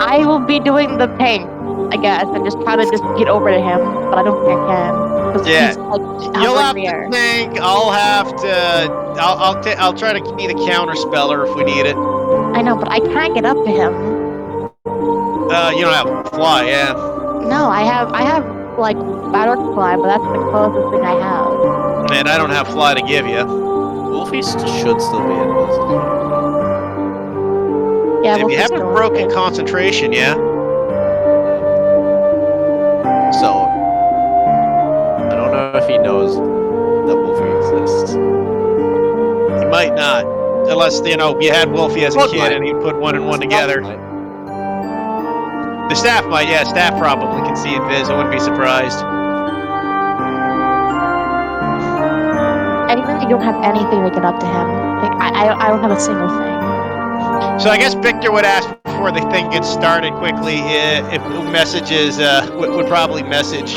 I will be doing the paint, I guess, and just try to just get over to him, but I don't think I can. 'Cause Yeah. he's, like, You'll hovering have in the to air. think. I'll have to. I'll try to need a counterspeller if we need it. I know, but I can't get up to him. You don't have fly, yeah. No, I have like battle fly, but that's the closest thing I have. And I don't have fly to give you. Wolfie should still be invisible. Yeah, If we'll you just haven't go broken with it. concentration, yeah. So, I don't know if he knows that Wolfie exists. You might not, unless you had Wolfie as a What kid might? and you put one and one together. The staff might, yeah. Staff probably can see invis. I wouldn't be surprised. I really don't have anything to get up to him. Like, I don't have a single thing. So I guess Victor would ask before the thing gets started quickly if messages would probably message.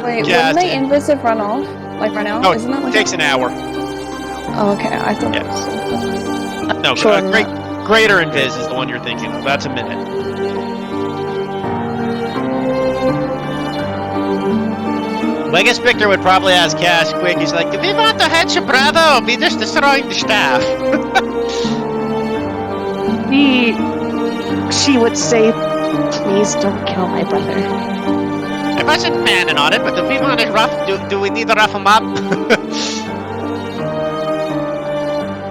Wait, Yeah, wouldn't the invisive run off? Like right now? No, Isn't that it like takes an hour. Oh, okay. I thought Yeah. it was No, Sure, greater invis is the one you're thinking of. That's a minute. Well, I guess Victor would probably ask Cash quick. He's like, "Do we want to hurt your brother, or we just destroying the staff?" She would say, please don't kill my brother. I wasn't planning on it, but if we want to do we need to rough him up?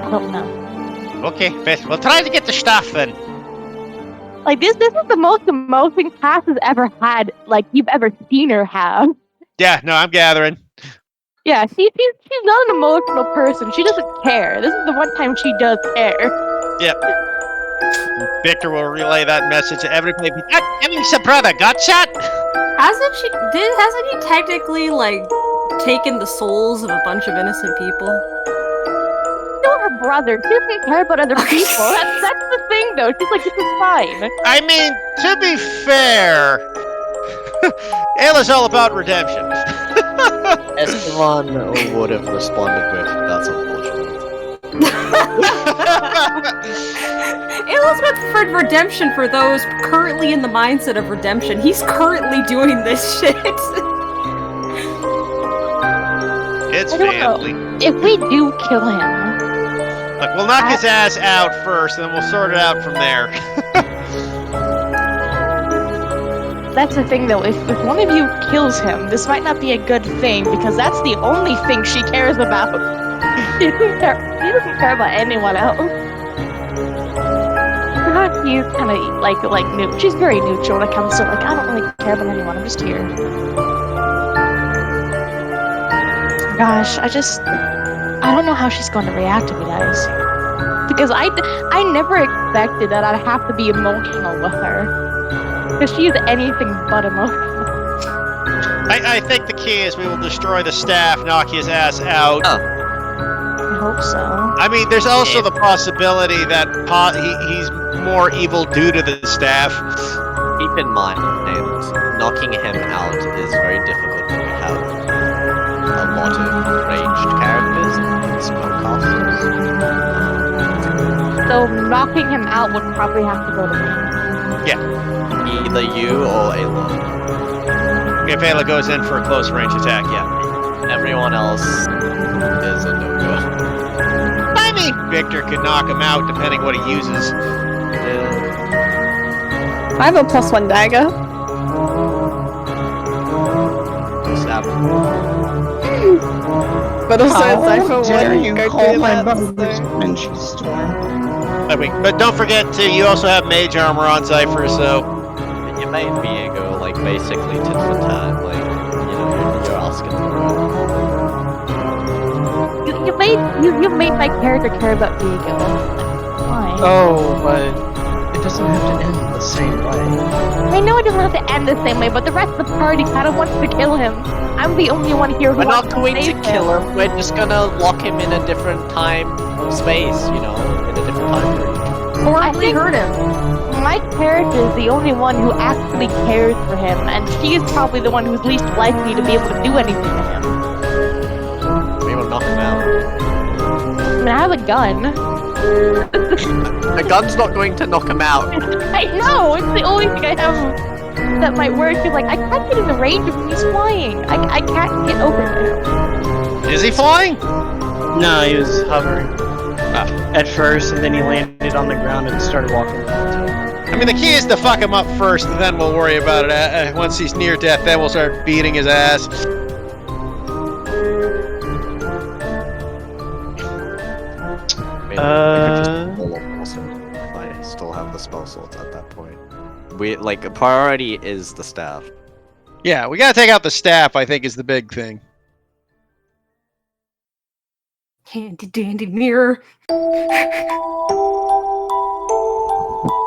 I don't know. Okay, we'll try to get the stuff in. Like, this is the most emoting Cass has ever had, like, you've ever seen her have. Yeah, no, I'm gathering. Yeah, she's not an emotional person. She doesn't care. This is the one time she does care. Yep. Victor will relay that message to everybody. Having your brother got shot? Hasn't he technically, like, taken the souls of a bunch of innocent people? Still her brother. She doesn't care about other people. That's the thing, though. She's like, this is fine. I mean, to be fair, Ayla's all about redemption. Esteban would have responded with, that's unfortunate. Elizabeth preferred redemption for those currently in the mindset of redemption. He's currently doing this shit. It's I don't know. family. If we do kill him, Look, we'll knock his ass out first, and then we'll sort it out from there. that's the thing, though. If one of you kills him, this might not be a good thing, because that's the only thing she cares about. She doesn't care about anyone else. Perhaps she's kind of like neutral. She's very neutral when it comes to, like, I don't really care about anyone. I'm just here. Gosh, I don't know how she's going to react if he dies. Because I never expected that I'd have to be emotional with her. Because she is anything but emotional. I think the key is we will destroy the staff, knock his ass out. I hope so. I mean, there's also the possibility that he's more evil due to the staff. Keep in mind, knocking him out is very difficult when you have a lot of ranged characters and spellcasters. So knocking him out would probably have to go to me. Either you or Ayla. If Ayla goes in for a close range attack, yeah. Everyone else is a no-go. I mean, Victor could knock him out depending what he uses. I have a +1 dagger. Stab. But also, How Cypher dare wouldn't you go call through my that, brothers so- Frenchy Storm? I mean, but don't forget to, you also have mage armor on Cypher, so Your main Viego, like, basically tit for tat, like, you're asking for You made my character care about Viego. fine. Oh, but it doesn't have to end the same way. I know it doesn't have to end the same way, but the rest of the party kind of wants to kill him. I'm the only one here who We're wants not going to save kill him. We're just gonna lock him in a different time space, in a different time period. Horribly hurt him. My character is the only one who actually cares for him, and she is probably the one who's least likely to be able to do anything to him. We will knock him out. I mean, I have a gun. The gun's not going to knock him out. I know, it's the only thing I have that might work. Is like, I can't get in the range of him. He's flying. I can't get over there. Is he flying? No, he was hovering at first, and then he landed on the ground and started walking around. I mean, the key is to fuck him up first, and then we'll worry about it. Once he's near death, then we'll start beating his ass. If I still have the spell slots at that point. A priority is the staff. Yeah, we gotta take out the staff, I think, is the big thing. Handy dandy mirror.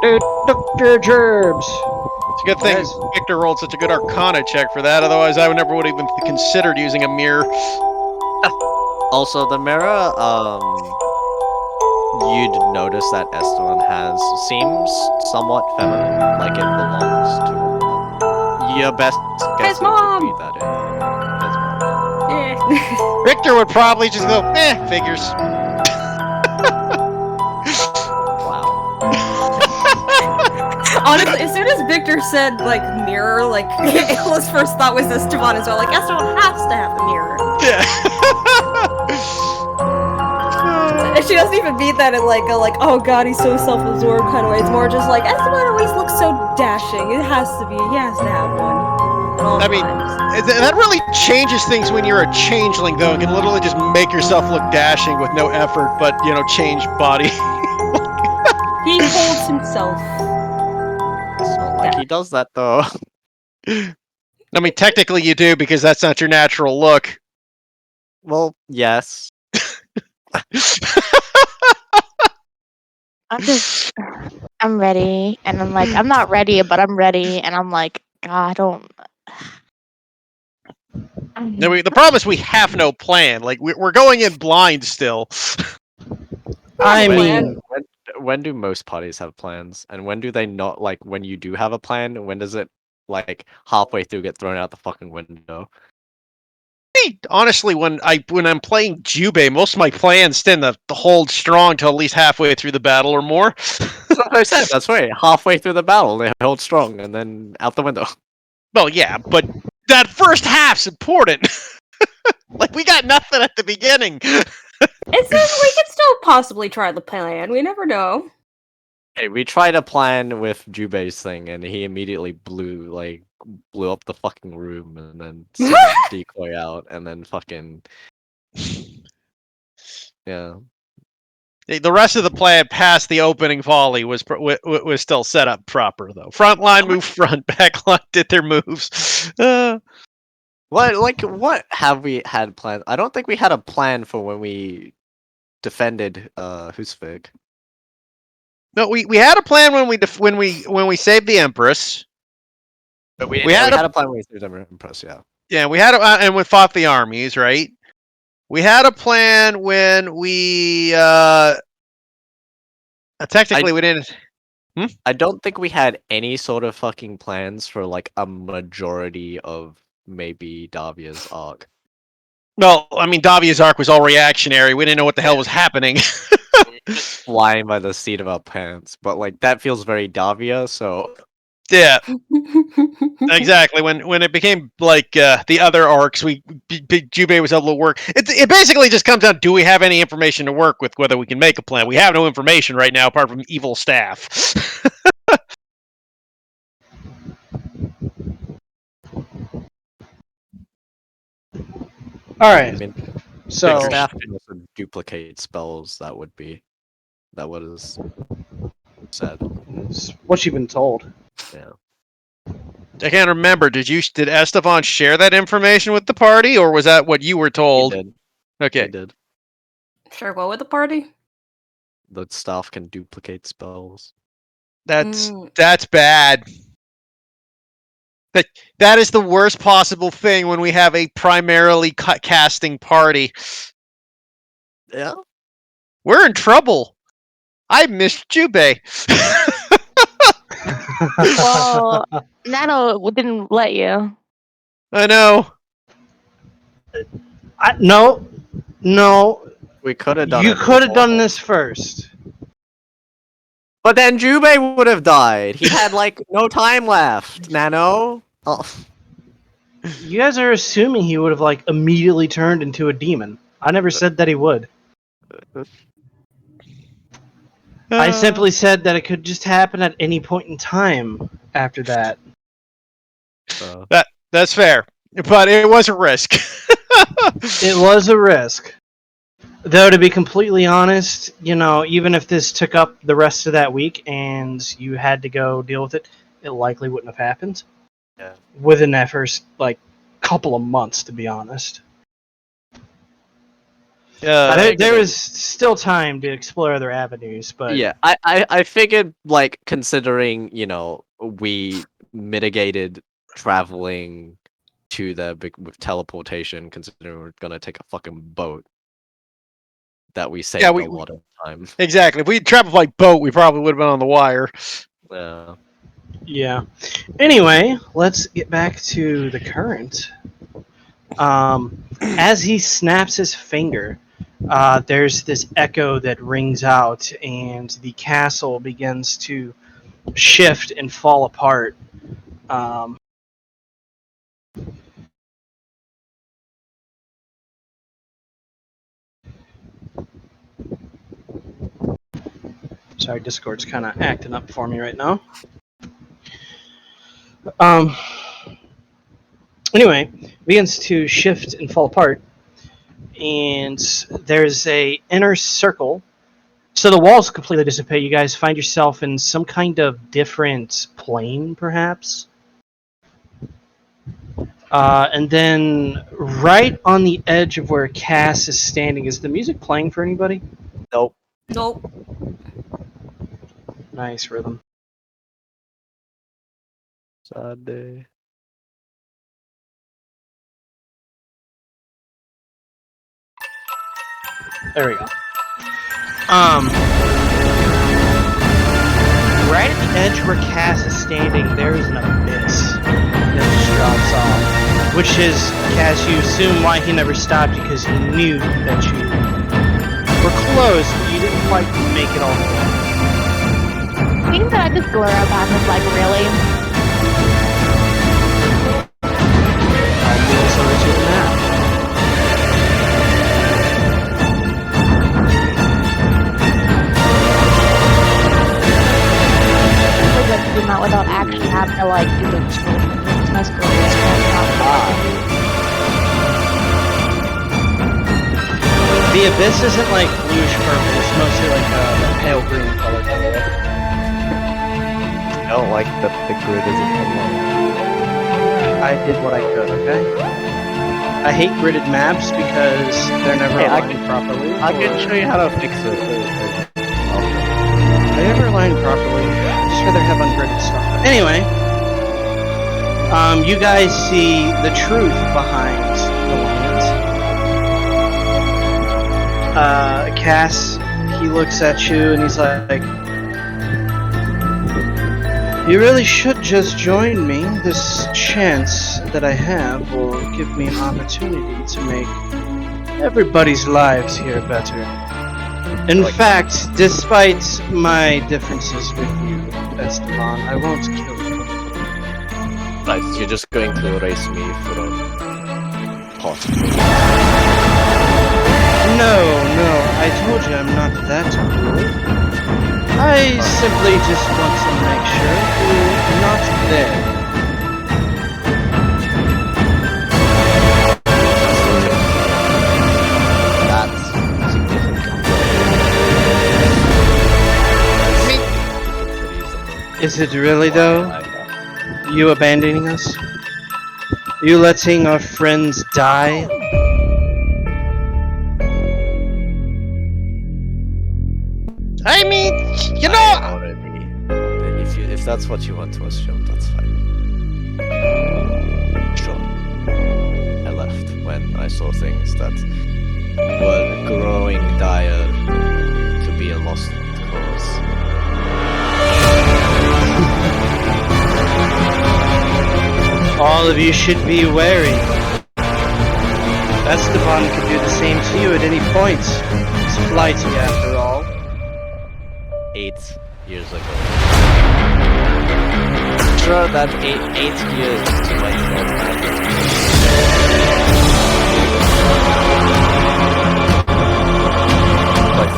Dr. Gerbs! It's a good thing Yes. Victor rolled such a good Arcana check for that, otherwise I never would have even considered using a mirror. Also, the mirror, you'd notice that Esteban seems somewhat feminine, like it belongs to her mom. Your best guess His mom! would be that it is mom. Yeah. Victor would probably just go, figures. Wow. Honestly, as soon as Victor said, mirror, Ayla's first thought was Esteban as well. Esteban has to have a mirror. Yeah. And she doesn't even mean that in oh god, he's so self-absorbed kind of way. It's more just Esteban always looks so dashing. He has to have one. At all I mean, times. that really changes things when you're a changeling, though. You can literally just make yourself look dashing with no effort, but, change body. He holds himself. It's not like he does that, though. I mean, technically you do, because that's not your natural look. Well, yes. I'm ready, and I'm I'm not ready, but I'm ready, and I'm God, I don't. No, the problem is we have no plan. We're going in blind still. I Plan. mean, When do most parties have plans? And when do they not, when you do have a plan, when does it, halfway through get thrown out the fucking window? Honestly, when I'm playing Jubei, most of my plans tend to hold strong till at least halfway through the battle or more. That's what I said, that's right. Halfway through the battle, they hold strong, and then out the window. Well, yeah, but that first half's important. We got nothing at the beginning. We could still possibly try the plan. We never know. Hey, we tried a plan with Jubei's thing, and he immediately blew up the fucking room, and then sent a decoy out, and then fucking... Yeah. The rest of the plan past the opening volley was still set up proper, though. Front line moved front, back line did their moves. What have we had planned? I don't think we had a plan for when we defended Husvig. No, we had a plan when we saved the Empress. But we had had a plan when we saved Empress, yeah. Yeah, we had and we fought the armies, right? We had a plan when we technically we didn't. I don't think we had any sort of fucking plans for a majority of maybe Davia's arc. Well, I mean, Davia's arc was all reactionary. We didn't know what the hell was happening. Flying by the seat of our pants, but that feels very Davia. So yeah, exactly. When it became the other arcs, Jubei was able to work. It basically just comes down: do we have any information to work with? Whether we can make a plan? We have no information right now, apart from evil staff. all right. I mean, So, staff can also duplicate spells. That was said. it's what you've been told. Yeah. I can't remember. Did Esteban share that information with the party, or was that what you were told? He did. Okay. He did. Sure, go with the party. the staff can duplicate spells. That's Mm. that's bad. That is the worst possible thing when we have a primarily casting party. Yeah. We're in trouble. I missed Jubei. Well, Nano didn't let you. I know. No, We could have done you it could have done before. this first. But then Jubei would have died. He had like no time left, Nano. Oh. You guys are assuming he would have like immediately turned into a demon. I never said that he would. I simply said that it could just happen at any point in time after that. That's fair, but it was a risk. It was a risk. Though, to be completely honest, even if this took up the rest of that week and you had to go deal with it, it likely wouldn't have happened. Yeah. Within that first, couple of months, to be honest. There was still time to explore other avenues, but... Yeah, I figured, considering, we mitigated traveling to there with teleportation, considering we're gonna take a fucking boat, that we saved a lot of time. Exactly. If we traveled by boat, we probably would have been on the wire. Yeah. Yeah. Anyway, let's get back to the current. As he snaps his finger, there's this echo that rings out, and the castle begins to shift and fall apart. Sorry, Discord's kind of acting up for me right now. Anyway, begins to shift and fall apart, and there's a inner circle. So the walls completely dissipate. You guys find yourself in some kind of different plane, perhaps. And then right on the edge of where Cass is standing, is the music playing for anybody? Nope. Nope. Nice rhythm. Sad day. There we go. Right at the edge where Cass is standing, there is an abyss that just drops off. Which is, Cass, you assume why he never stopped you, because he knew that you were close, but you didn't quite make it all the way. I think that I just glare up at him like, really? I'll do this over to the map. Do that without actually having to do the scroll. My scroll is The abyss isn't bluish purple, it's mostly a pale green color, by the way. I don't like that the grid isn't alone. I did what I could, okay? I hate gridded maps because they're never aligned properly. I can show you how to fix it. They never align properly. I'd just rather have ungridded stuff. But anyway, you guys see the truth behind the land. Cass, he looks at you and he's like, "You really should just join me. This chance that I have will give me an opportunity to make everybody's lives here better. In fact, despite my differences with you, Esteban, I won't kill you." Nice, you're just going to erase me for a pot. No, I told you I'm not that cruel. I simply just want to make sure you're not there. That's significant. Is it really though? You abandoning us? You letting our friends die? I mean, you I know, already. If that's what you want to assume, that's fine. Sure. I left when I saw things that were growing dire to be a lost cause. All of you should be wary. Esteban could do the same to you at any point. He's flighty after all. 8 years ago. Sure, that 8 years might not matter. But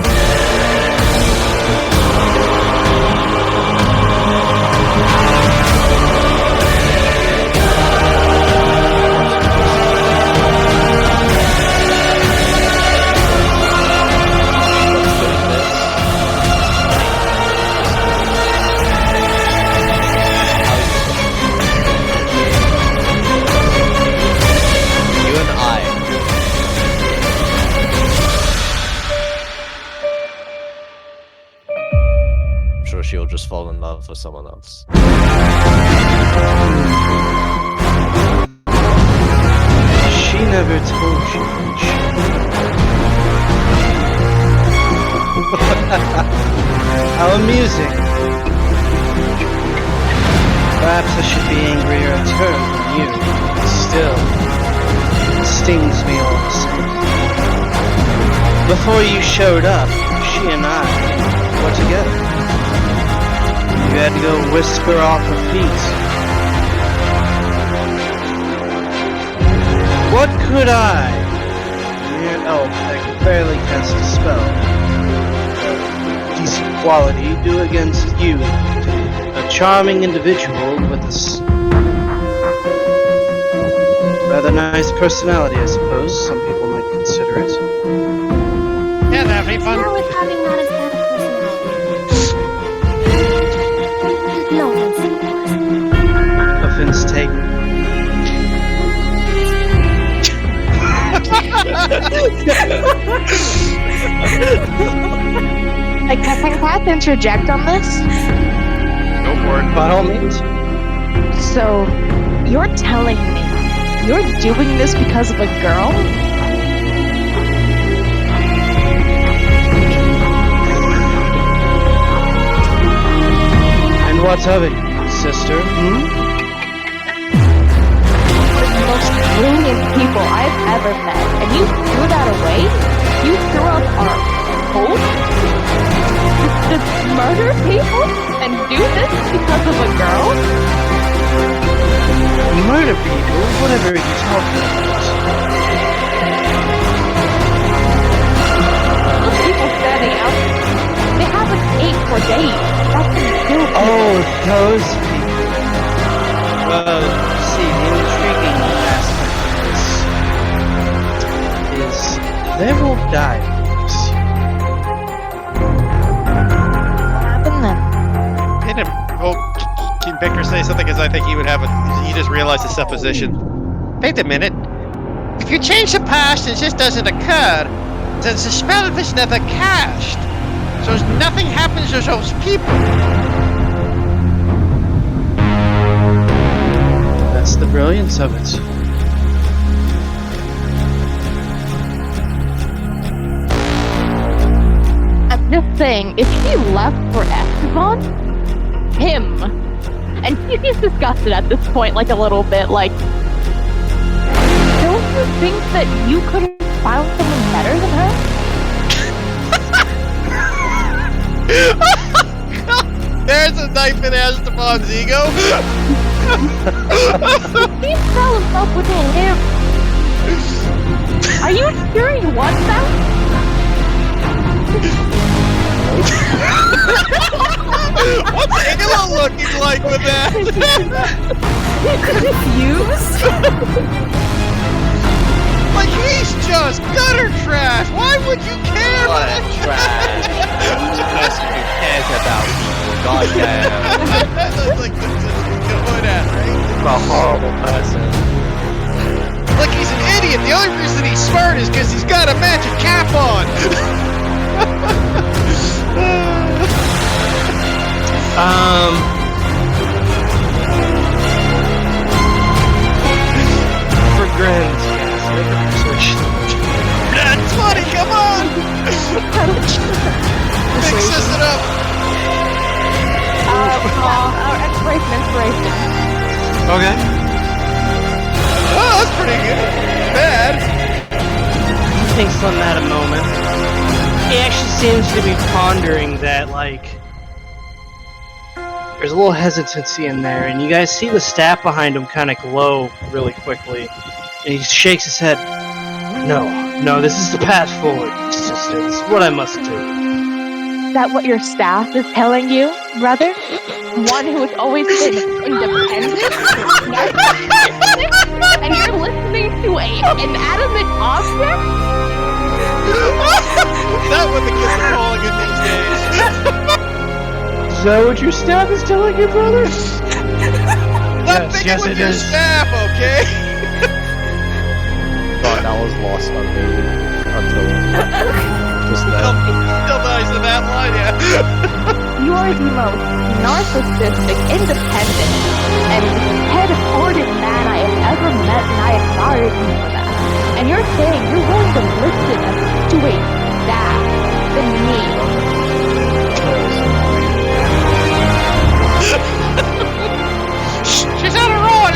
you and I. I'm sure she'll just fall in love with someone else. She never told you much. How amusing. Perhaps I should be angrier at her than you. Still, it stings me all the same. Before you showed up, she and I were together. You had to go whisk her off her feet. What could I, mere elf that could barely cast a spell, decent quality, do against you, a charming individual with a rather nice personality, I suppose some people might consider it. yeah, that'd be What's fun. wrong with having not as bad a personality? No offense, of course. Offense taken. Can I interject on this? Go for it. By all means. So, you're telling me you're doing this because of a girl? And what of it, sister? The most brilliant people I've ever met, and you threw that away? You threw up our hope? To murder people and do this because of a girl? Murder people? Whatever are you talking about? Those people standing out, they haven't ate for days. That's been killed. Oh, those people. Well, see, the intriguing aspect of this is they're all divers. What happened then? Oh, can Victor say something? Because I think he would have he just realized his supposition. Wait a minute. If you change the past and it just doesn't occur, then the spell is never cast. So nothing happens to those people. That's the brilliance of it. I'm just saying, if he left for Esteban, him, and he's disgusted at this point, like a little bit, like, don't you think that you could have found someone better than her? There's a knife in Esteban's ego. He fell in love with him. Are you sure you want that? What's Ayla looking like with that? Confused? Like, he's just gutter trash. Why would you care? What a trash. Who's the person who cares about people? Goddamn. That's like good at, right? I'm a horrible person. Like, he's an idiot. The only reason he's smart is because he's got a magic cap on. For grins, guys, make a persuasion. That's funny, come on! Mix this it up! Inspiration. Okay. Oh, that's pretty good. Bad. He thinks on that a moment. He actually seems to be pondering that, like, there's a little hesitancy in there, and you guys see the staff behind him kind of glow really quickly. And he shakes his head. No, this is the path forward, sister. This is what I must do. Is that what your staff is telling you, brother? One who has always been independent, and you're listening to an inanimate object? Is that what the kids are calling it these days? Is that what your staff is telling you, brother? Not thinking yes, with it your is. staff, okay? Thought that was lost on me until just Still then. nice in that line, yeah. You are the most narcissistic, independent, and head-hearted man I have ever met, and I admire you for that. And you're saying you're willing to listen to a staff than me. She's on her own!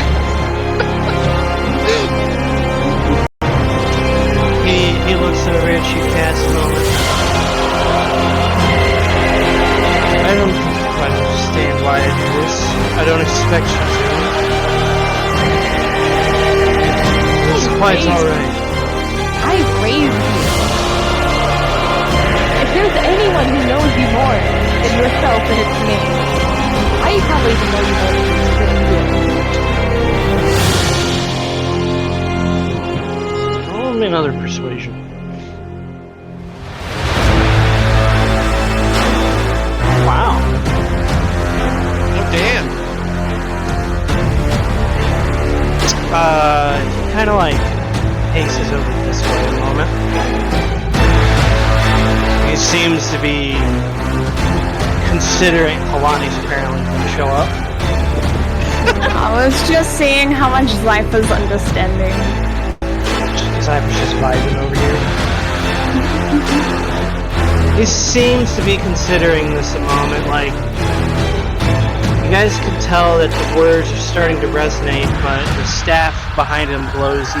He looks over at you, Cass, a moment. I don't quite understand why I do this. I don't expect you to. It's quite alright. I raised you. If there's anyone who knows you more than yourself, then it's me. I probably even know you more than you. Roll me another persuasion. Wow. Oh, damn. He kind of like paces over this way a moment. He seems to be considering Kalani's apparently going to show up. I was just seeing how much Zypher's understanding. Cypher's just vibing over here. He seems to be considering this a moment, like, you guys can tell that the words are starting to resonate, but the staff behind him glows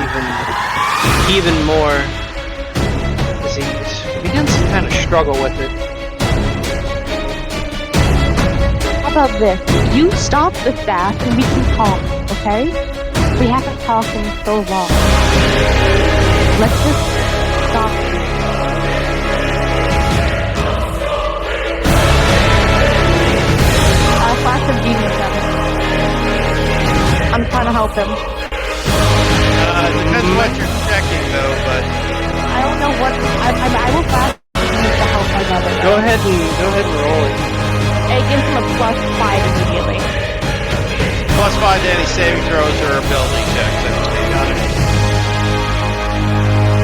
even more as he begins to kind of struggle with it. How about this? You stop the staff and we can talk, okay? We haven't talked in so long. Let's just stop. Flash of genius at him. I'm trying to help him. Depends what you're checking, though, but... I don't know what... I will flash of genius to help my brother. Go ahead and roll it. It gives him a +5 immediately. +5 to any saving throws or ability checks. Got it.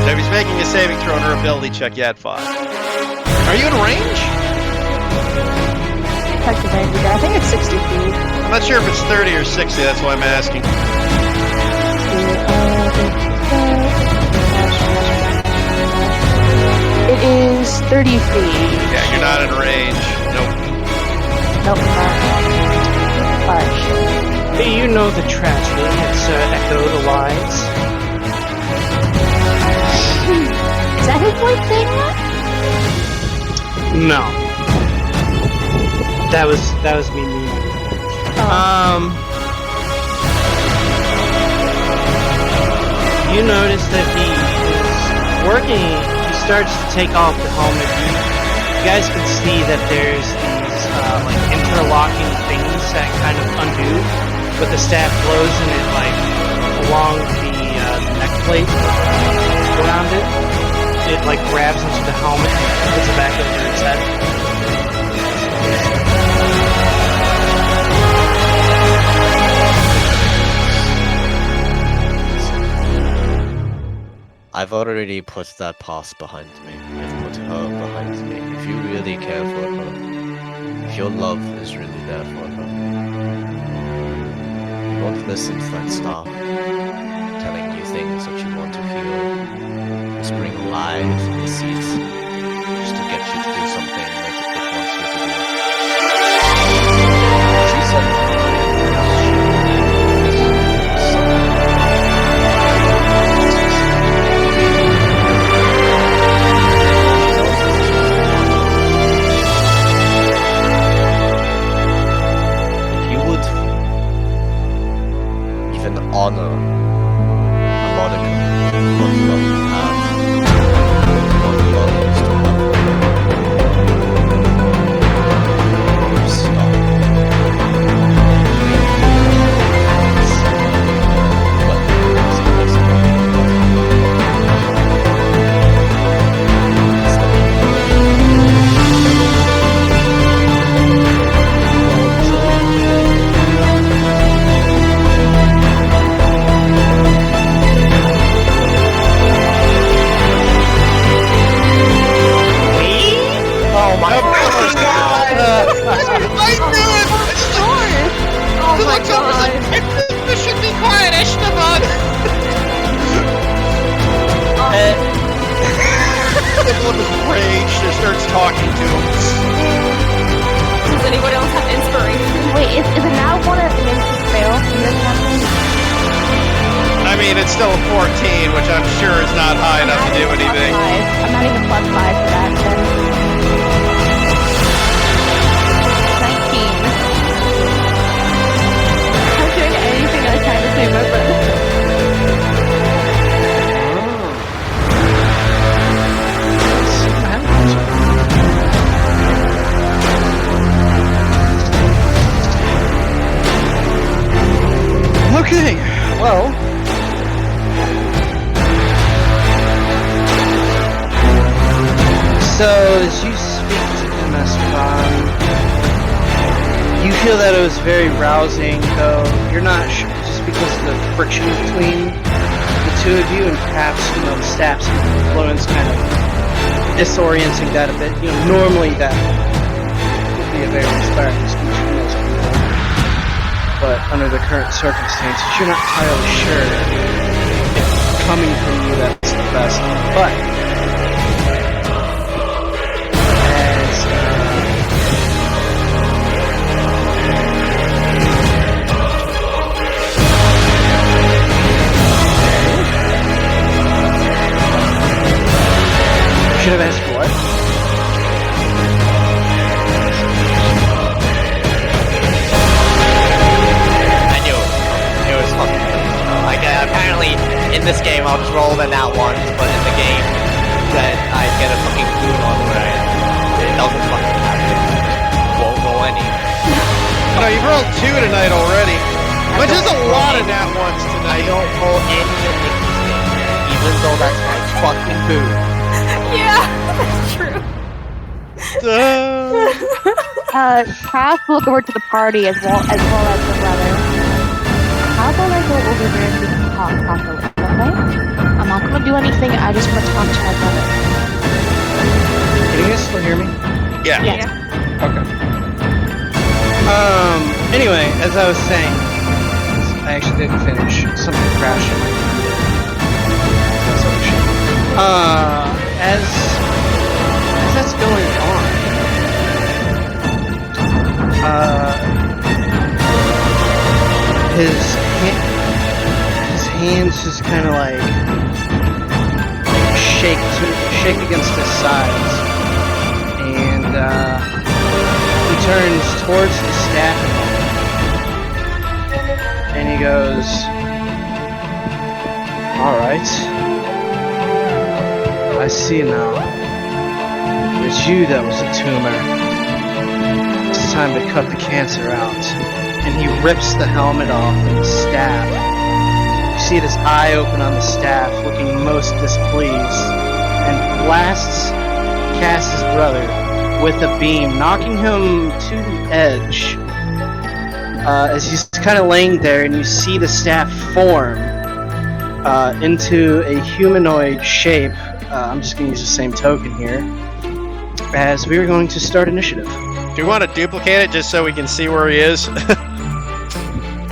So if he's making a saving throw or ability check, you add 5. Are you in range? Effective range again. I think it's 60 feet. I'm not sure if it's 30 or 60, that's why I'm asking. It is 30 feet. Yeah, you're not in range. Nope. Nope, not. Flash. Hey, you know the tragedy. It's Echo the Wise. Is that his voice saying that? No. That was me meaning. You notice that he is working. He starts to take off the helmet. You guys can see that there's these like interlocking things that kind of undo, but the staff blows in it like along the neck plate around it. It like grabs into the helmet and puts it back over its head. I've already put that past behind me. I've put her behind me. If you really care for her, if your love is really there for her, you won't listen to that star telling you things that you want to hear, whispering lies and deceit just to get you to do something that it wants you to do. She said honor a lot of what love you have, what love is to love. Stop. What is the best of Oh my god! I knew it! Oh my god. You should be quiet, Esteban! Everyone with rage just starts talking to him. Does anyone else have inspiration? Wait, is it now one of the names fail? I mean, it's still a 14, which I'm sure is not high enough to do anything. I'm not even +5 for that. Then. 19. I'm doing anything I can to save my breath. Okay, well. So, as you speak to him, Esteban, you feel that it was very rousing, though you're not sure, just because of the friction between the two of you, and perhaps, the staff's influence kind of disorienting that a bit. Normally that would be a very inspiring speech for most people, but under the current circumstances, you're not entirely sure if coming from you that's the best. But should have asked what? I knew it. It was fucking apparently, in this game, I'll just roll the nat once, but in the game, that I get a fucking clue on where it doesn't fucking happen. Won't roll any. No, you've rolled 2 tonight already. Which is a lot of nat ones I tonight. don't roll any in Nikki's game, even though that's my fucking clue. Yeah, that's true. Cass will look over to the party as well as the brother. How about I go over there and we can talk properly, okay? I'm not gonna do anything, I just want to talk to my brother. Can you guys still hear me? Yeah. Yes. Okay. Anyway, as I was saying, I actually didn't finish. Something crashed on my computer. As that's going on, his hands just kind of like shake against his sides, and he turns towards the staff and he goes, "All right. I see now. It's you that was a tumor. It's time to cut the cancer out." And he rips the helmet off and the staff. You see this eye open on the staff, looking most displeased, and blasts Cass's brother with a beam, knocking him to the edge. As he's kind of laying there, and you see the staff form into a humanoid shape. I'm just going to use the same token here, as we are going to start initiative. Do we want to duplicate it just so we can see where he is?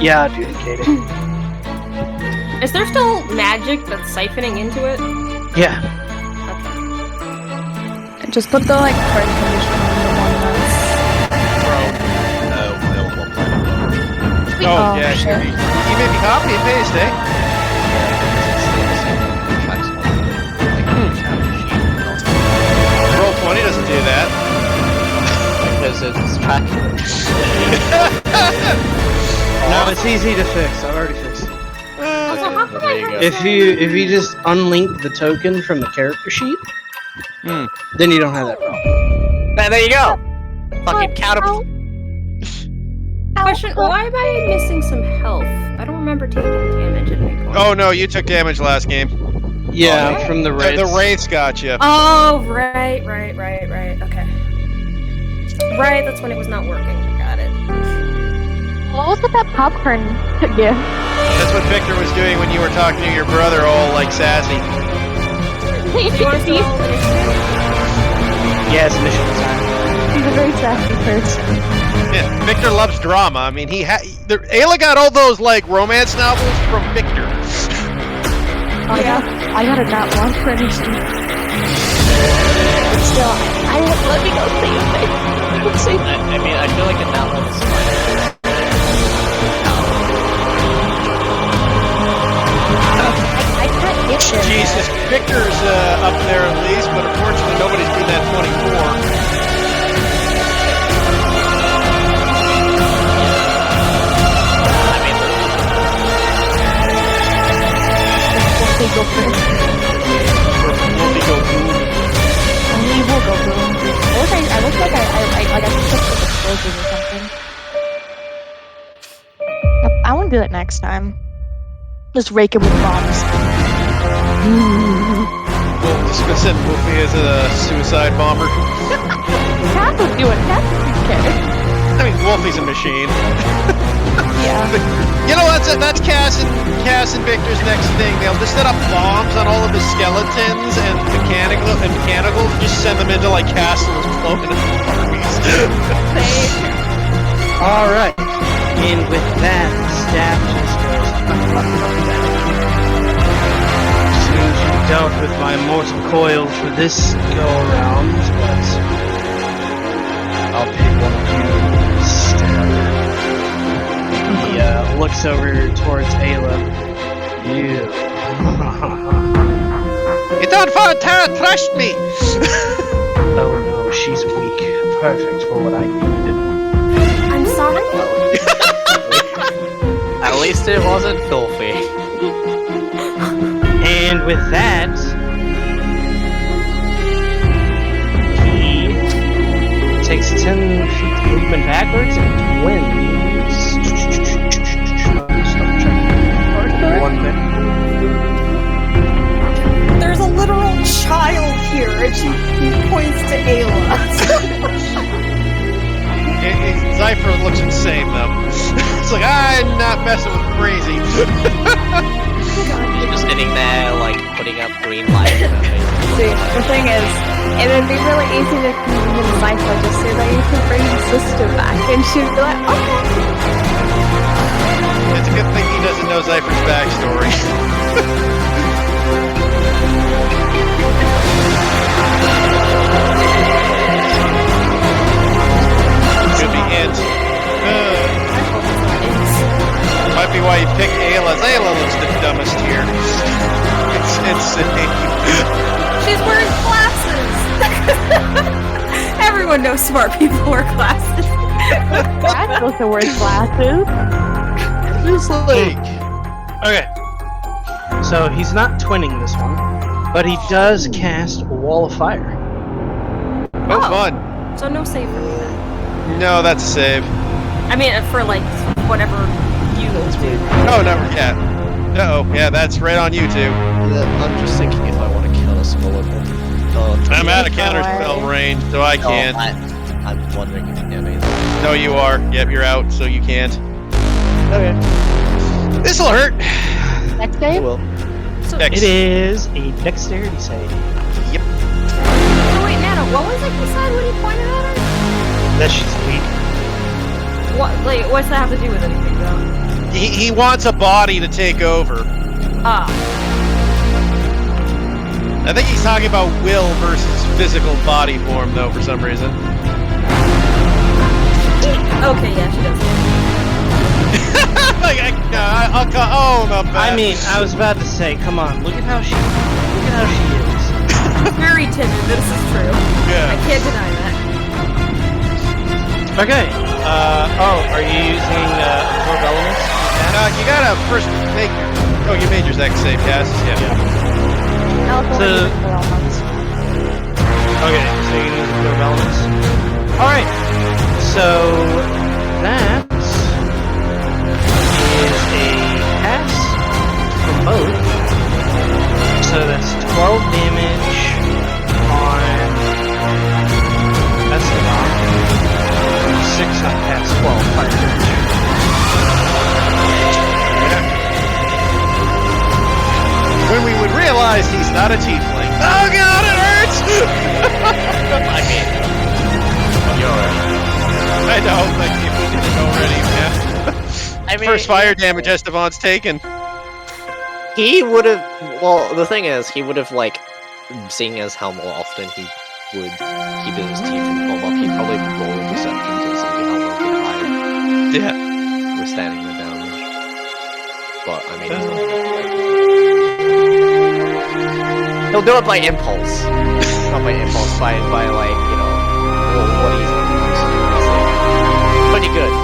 Yeah, duplicate it. Is there still magic that's siphoning into it? Yeah. Just put the like prone condition on the one that's. Oh, yeah, shit. you may be copy and paste, eh? Roll 20 doesn't do that. Because it's tracking. No, it's easy to fix. I've already fixed it. Also, how come I There you have go. If you just unlink the token from the character sheet, then you don't have that problem. There you go. Fucking counter. question? Why am I missing some health? I don't remember taking damage at any point. Oh no, you took damage last game. Yeah, Oh, from the wraiths. The wraiths got you. Oh, right. Okay. Right, that's when it was not working. Got it. What was with that popcorn gift? That's what Victor was doing when you were talking to your brother all like sassy. Do you want us to roll initiative? Yes, mission design. He's a very sassy person. Yeah, Victor loves drama. I mean, Ayla got all those like romance novels from Victor. Oh yeah, I got a nat 1 for initiative. But still, let me go see if they. Let's see. I mean, I feel like a nat one is fine. I can't get there. Jesus, Victor's up there at least, but unfortunately nobody's beat that 24. They go first. Wolfie go boom. Only will go boom. I look like I picked up explosives or something. Yep, I want to do that next time. Just rake him with bombs. Well, just gonna send Wolfie as a suicide bomber. Cat would do it. Cat would care. I mean, Wolfie's a machine. Yeah. You know, that's Cass and Victor's next thing. They'll just set up bombs on all of the skeletons and mechanicals, just send them into like castles, floating armies. All right, and with that, the staff just goes. Seems you dealt with my mortal coil for this go around, but I'll pick one of you instead. He looks over towards Ayla. You. You don't want to trust me. Oh no, she's weak. Perfect for what I needed. I'm sorry. At least it wasn't filthy. And with that, he takes 10 feet movement backwards and wins. 1 minute. There's a literal child here, and she points to Ayla. Zypher looks insane though. It's like, I'm not messing with crazy. He's just sitting there, like, putting up green light. See, the thing is, it would be really easy to convince Cypher just so that you could bring his sister back, and she'd be like, okay. It's a good thing he doesn't know Zypher's backstory. Could be int. Might be why you picked Ayla. Ayla looks the dumbest here. It's insane. She's wearing glasses. Everyone knows smart people wear glasses. That's supposed to wear glasses. It's like... Okay. So he's not twinning this one, but he does cast a wall of fire. Oh, fun. So no save for me then. No, that's a save. I mean, for like whatever you do. Oh, no, yeah. Uh-oh, yeah, that's right on you two. I'm just thinking if I want to kill a skeleton. I'm out of counter spell range, so I can't. I'm wondering if you can do anything. No, you are. Yep, you're out, so you can't. Okay. This'll hurt. Next I day? will. It is a dexterity save. Oh wait, Nana, what was it he said when he pointed at her? That she's weak. What? Like, what's that have to do with anything, though? He wants a body to take over. Ah. I think he's talking about will versus physical body form, though, for some reason. Okay, yeah, she does. I'll not bad. I mean, I was about to say, come on, look at how she is. She's very timid. This is true. Yeah. I can't deny that. Okay. Are you using absorb elements? You gotta first make. Oh, you made your X save, Cass. Yeah. Okay, so you can use absorb elements. All right. So that is a pass for both. So that's 12 damage on Esteban. 6 on pass 12 fire damage. When we would realize he's not a tiefling. Oh god, it hurts! I mean, I know, like if we did it already, man. I mean, First fire damage Esteban's taken. he would have. Well, the thing is, he would have like, seeing as how more often he would keep his teeth from foam up, he'd probably roll deception to see how long he higher, Yeah. withstanding the damage. But I mean, he'll do it by impulse, not by impulse, by like what he's pretty good.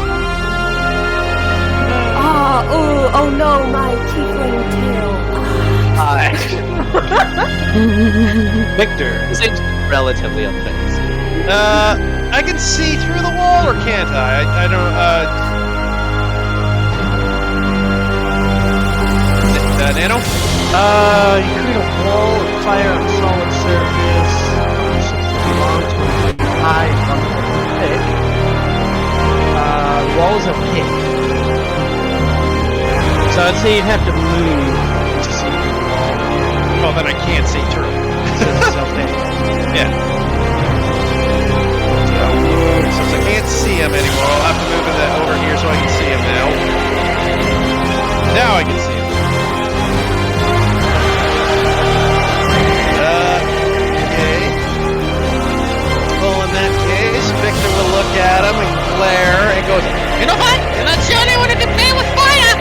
Oh no, my tiefling tail. Victor. Seems relatively unfazed. I can see through the wall, or can't I? I don't. Nano? You create a wall of fire on a solid surface. Belong to a high thick. Wall is opaque. So I'd say you'd have to move to see through the wall. Oh, then I can't see through. Since it's opaque. Yeah. Since I can't see him anymore, I'll have to move it over here so I can see him now. Now I can see him. Okay. Well, in that case, Victor will look at him and glare and goes, "You know what? You're not the only one who can play with fire!"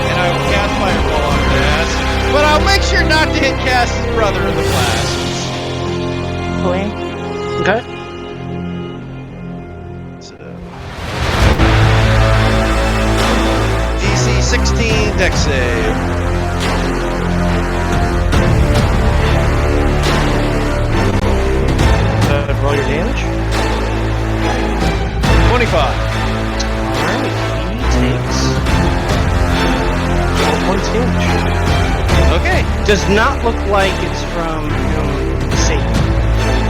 And I will cast Fireball on Cass, but I'll make sure not to hit Cass's brother in the blasts. Okay. So, DC 16 dex save. Roll your damage. 25. Alright, he takes 12 points damage. Okay. Does not look like it's from Satan.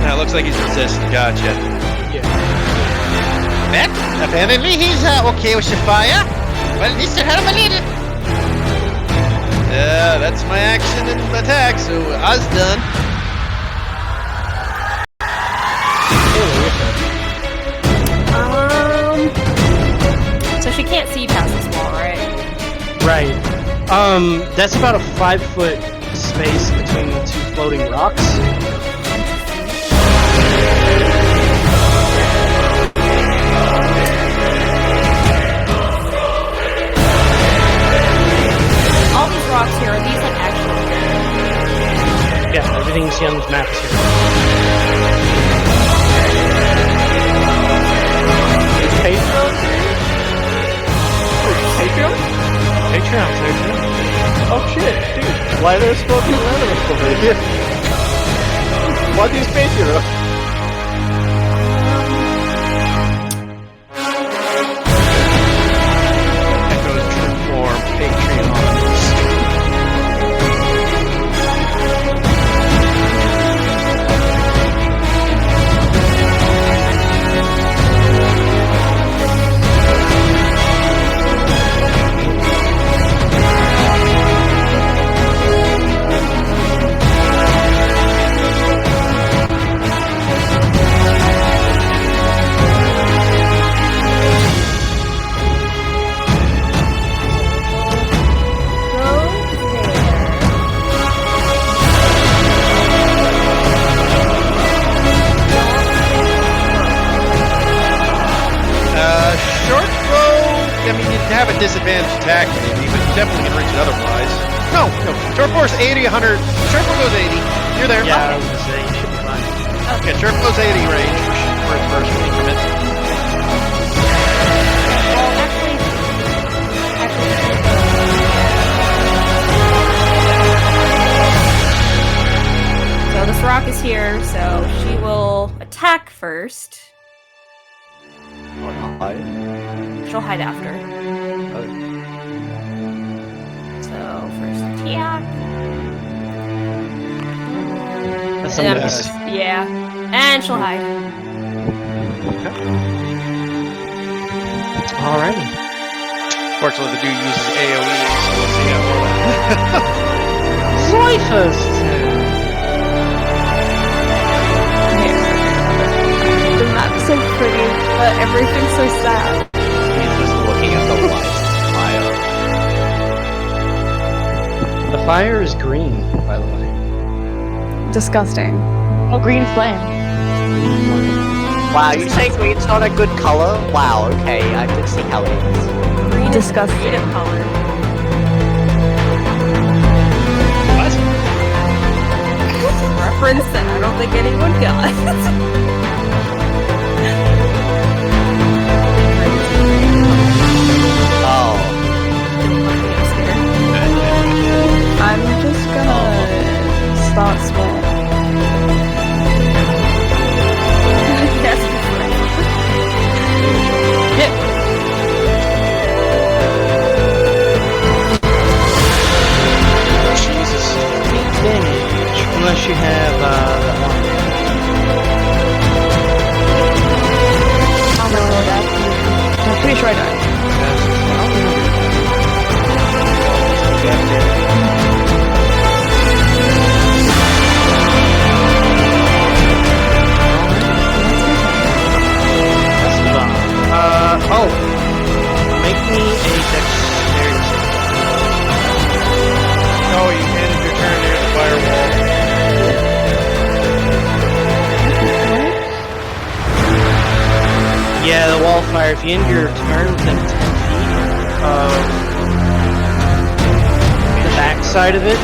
Now it looks like he's resistant. Gotcha. Yeah. Well, apparently he's okay with the fire. Well, at least I had him a little. That's my action and attack, so I was done. So she can't see past this wall, right? Right. That's about a 5-foot space between the two floating rocks. All these rocks here, are these like actual? Yeah, everything you see on this map is here. Patreon? Patreon's there too. Oh shit, dude! Why are there smoking elements over here? What is Patreon? Echoes true form, Patreon. at disadvantage attacking maybe, but you definitely can reach it otherwise. No. Short force 80, 100. Short force goes 80. You're there. Yeah, I was gonna say, you should be fine. Okay, short force 80 range for its first increment. Well, actually, so this rock is here, so she will attack first. Or not hide. She'll hide after. So first attack. That's And a then- miss. Yeah, and she'll hide. Alrighty. Fortunately, the dude uses AoE, so we'll see how well. Zoifus! The map's so pretty, but everything's so sad. He's just looking at the lights fire. The fire is green, by the way. Disgusting. Oh, green flame. Wow, you say green's not a good color? Wow, okay, I can see how it is. Green Disgusting. is the creative color. What? Reference that I don't think anyone got. Oh. I'm just gonna start small. Yes, Jesus. 8 damage. Unless you have, that one. I'll roll that. I'm pretty sure I don't. Oh. Make me a dexterity save. Oh, you ended your turn near the firewall. Yeah, the wall fire. If you end your turn within 10 feet of the back side of it,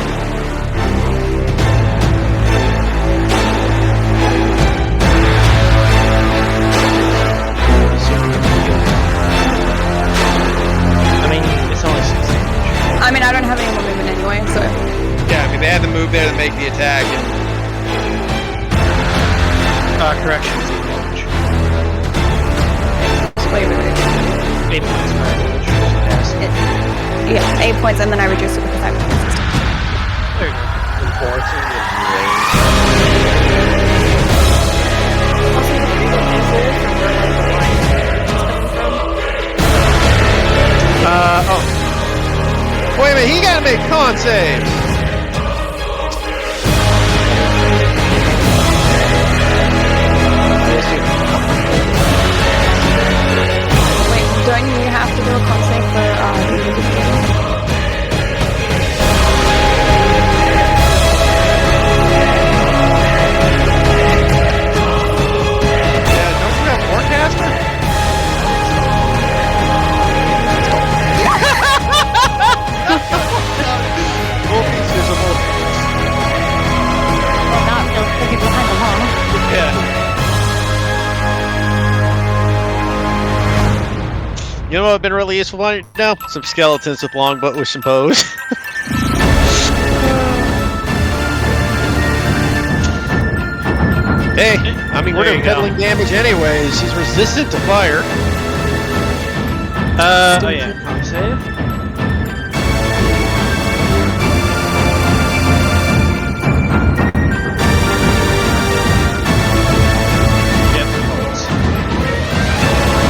I mean, it's only 6 damage. I mean, I don't have any more movement anyway, so. Yeah, I mean, they had to move there to make the attack. And Correction, it's 8 damage. Wait, wait, wait. 8 points per damage. Yes. Yeah, 8 points, and then I reduce it because I have resistance. There you go. Also, the creative visual from where like the line is coming from. Oh. wait a minute, he gotta make con saves. Wait, don't you have to do a con save for Yeah, don't you have forecaster? Wolfie's visible. Well, not looking behind the wall. Yeah. You know what would have been really useful right now? Some skeletons with longbow with some bows. Hey, I mean, we're There doing you go. peddling damage anyways. He's resistant to fire. Oh yeah, con save. Yep, points.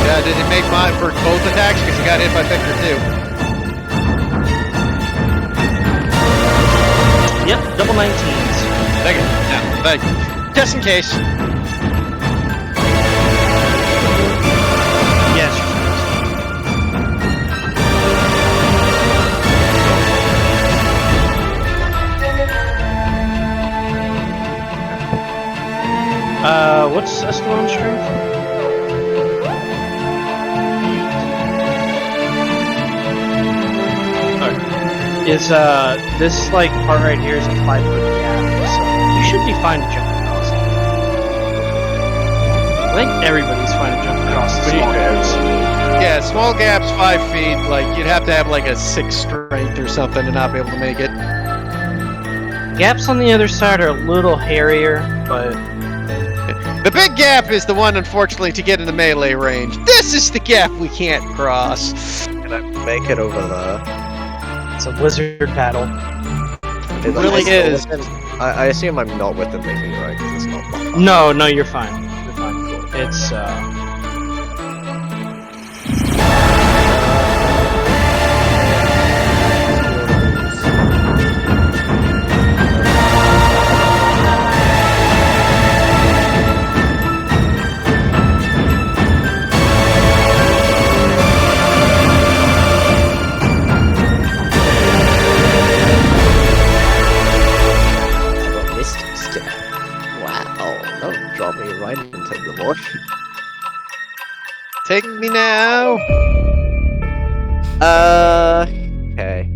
Yeah, did it make mine for both attacks? Because he got hit by Victor too. Yep, double 19s. Thank you. Yeah, thank you. Just in case. Yes. What's Esteban's strength? is this like part right here is a 5-foot gap, so you should be fine to jump across. I think everybody's fine to jump across the small gaps. Yeah, small gaps, 5 feet. Like you'd have to have like a 6 strength or something to not be able to make it. Gaps on the other side are a little hairier, but The big gap is the one, unfortunately, to get in the melee range. This is the gap we can't cross. Can I make it over there? it's a wizard battle. It really is. I assume I'm not within the melee, right? 'Cause it's not that far. No, you're fine. You're fine. It's Wow, don't drop me right into the wash. Take me now. Okay.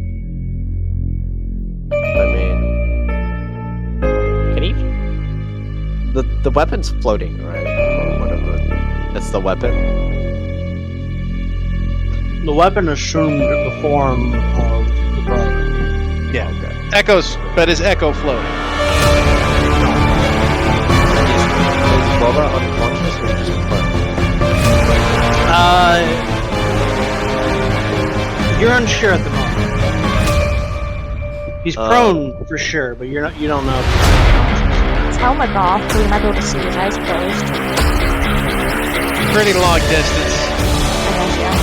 I mean, can he? The weapon's floating, right? Or whatever. That's the weapon. the weapon assumed the form of the brother. Yeah. Echoes, but is Echo floating? Is Brother unconscious or just prone? You're unsure at the moment. He's prone for sure, but you don't know. His helmet off, so we might be able to see his eyes closed. Pretty long distance. I guess, yeah.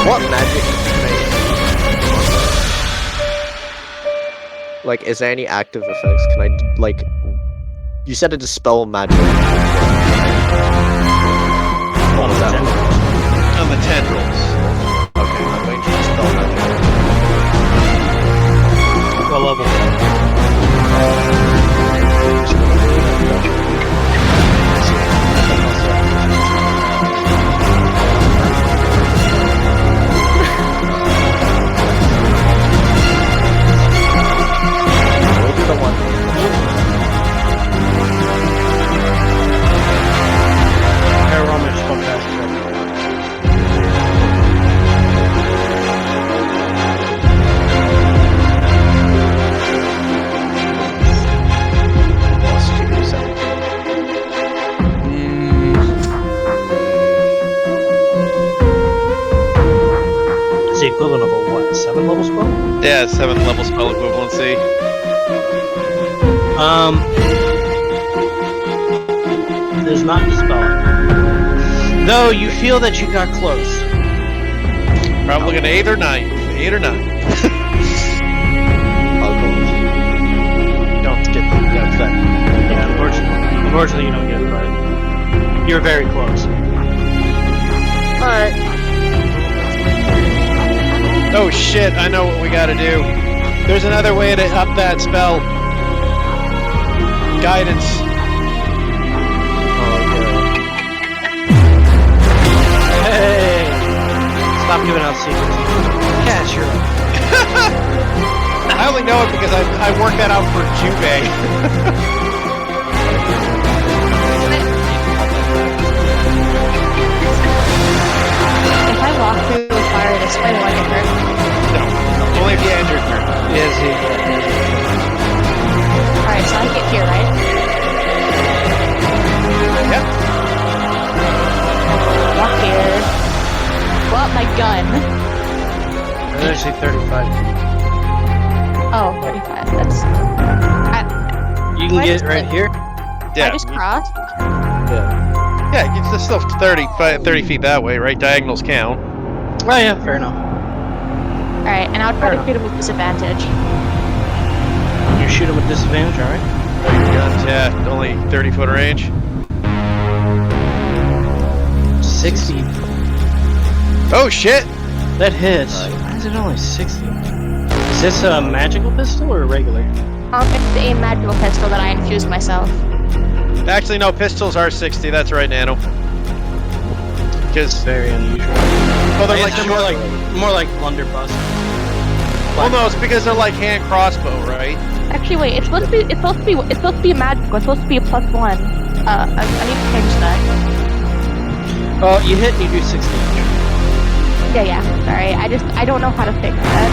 What magic can I... Like, is there any active effects? Can I, like... You said to dispel magic. What was that? On the tendrils. Okay, I'm going to dispel magic. What level? We'll do the one. Here, Roman, just go fast. Plus 2, 17. It's the equivalent of a what? 7 level spell? Yeah, 7th level spell equivalency. Does not dispel it. Though you feel that you got close. Probably an 8 or 9. 8 or 9. Don't get that. Yeah, unfortunately you don't get it, but you're very close. Alright. Oh shit, I know what we gotta do. There's another way to up that spell. Guidance. Hey! Stop giving out secrets. Yeah, sure. I only know it because I worked that out for Jubei. If I walk through the fire this way, will I get hurt? No. Only if you enter turn. Yes, Alright, so I get here, right? Yep. Walk here. Pull out my gun. It's actually 35. Oh, 35. That's... You Do I can get just it right click? here. I Yeah. just crossed? Yeah, it's still 30 feet that way, right? Diagonals count. Oh yeah, fair enough. Alright, and I would Fair probably create a move disadvantage. shoot him with disadvantage, alright? Guns, yeah, only 30-foot range. 60. Oh shit! That hits. Why is it only 60? Is this a magical pistol or a regular? It's a magical pistol that I infused myself. Actually, no, pistols are 60. That's right, Nano. Because Very unusual. well, they're like more like blunderbuss. well, no, it's because they're like hand crossbow, right? Actually, wait. It's supposed to be a magical. It's supposed to be a +1. I need to change that. Oh, you hit and you do 60. Yeah. Sorry. I don't know how to fix that.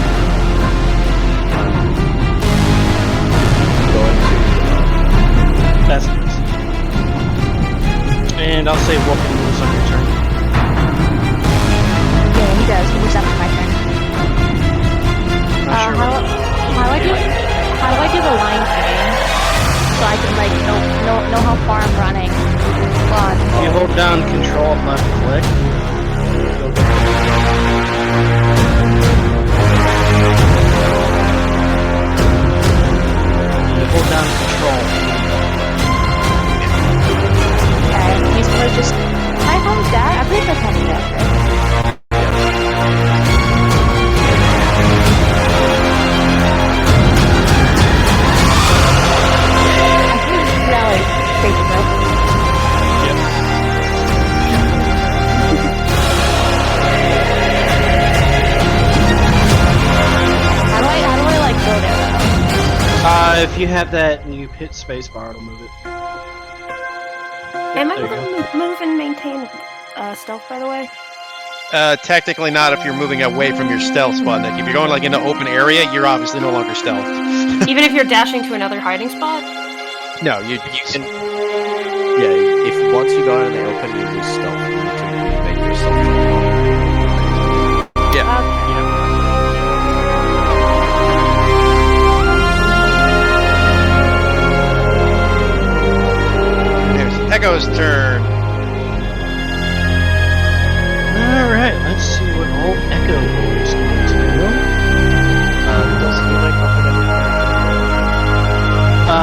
That's nice. And I'll say Wolfie moves on your turn. Yeah, he does. He moves after my turn. Not sure How do I do the line thing? So I can like know how far I'm running. Hold on. You hold down control and left click. You hold down control. Okay, he's gonna just. Can I help that? I think I can do that, right? I think it's really Facebook. How do I like go there though? If you have that and you hit spacebar, it'll move it. Am I There you able to move and maintain stealth, by the way? Technically not if you're moving away from your stealth spot, Nick. If you're going like in an open area, you're obviously no longer stealthed. Even if you're dashing to another hiding spot? No, you can. Yeah, if once you go in the open, you use stealth to make yourself jump. Yeah. There's Echo's turn. Alright, let's see what old Echo is going to do. Does he like up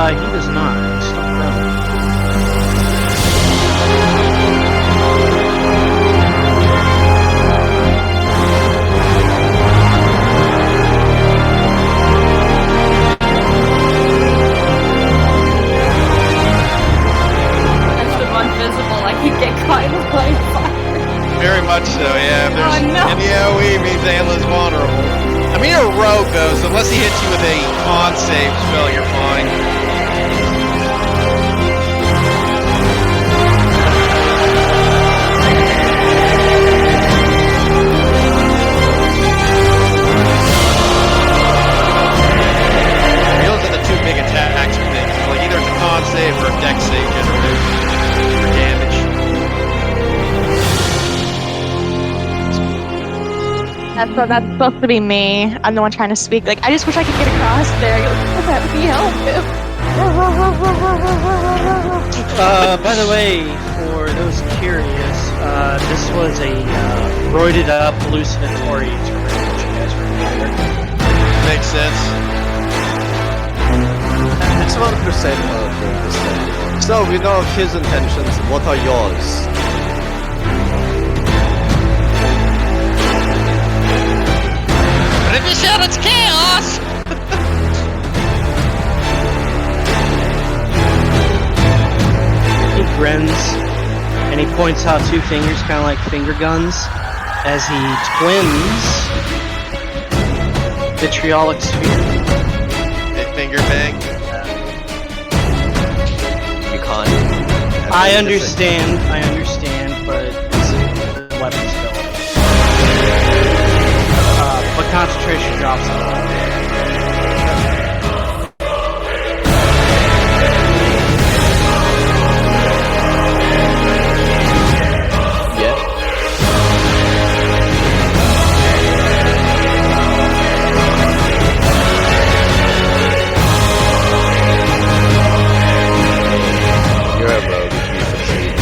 He does not. He's still prone. That's the one visible. I could get caught in the line of fire. Very much so, yeah. If there's Oh, no. any AoE means Ayla's vulnerable. I mean, you're a rogue though, so unless he hits you with a con save spell, you're fine. Those are the two big attacks for things. Like either it's a con save or a dex save generally for damage. That's supposed to be me. I'm the one trying to speak. Like, I just wish I could get across there. Let me help him. By the way, for those curious, this was a roided up hallucinatory terrain that you guys were familiar. Makes sense. It's 1% of the story. So we know of his intentions. What are yours? But if you shout it's chaos! He grins and he points out two fingers, kind of like finger guns, as he twins vitriolic sphere. Finger bang. You can't. I understand, but it's a weapon spell. But concentration drops a lot. Yeah. You're a rogue. You succeed.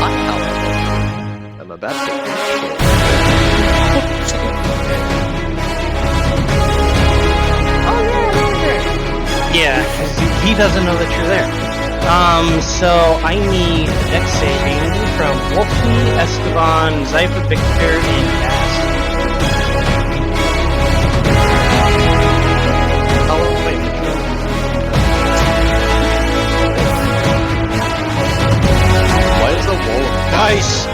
Unhelpful. And then Yeah, because he doesn't know that you're there. So I need a dex saving from Wolfie, Esteban, Zypher, Victor, and Cass. Oh, wait. Why is the wall? Nice.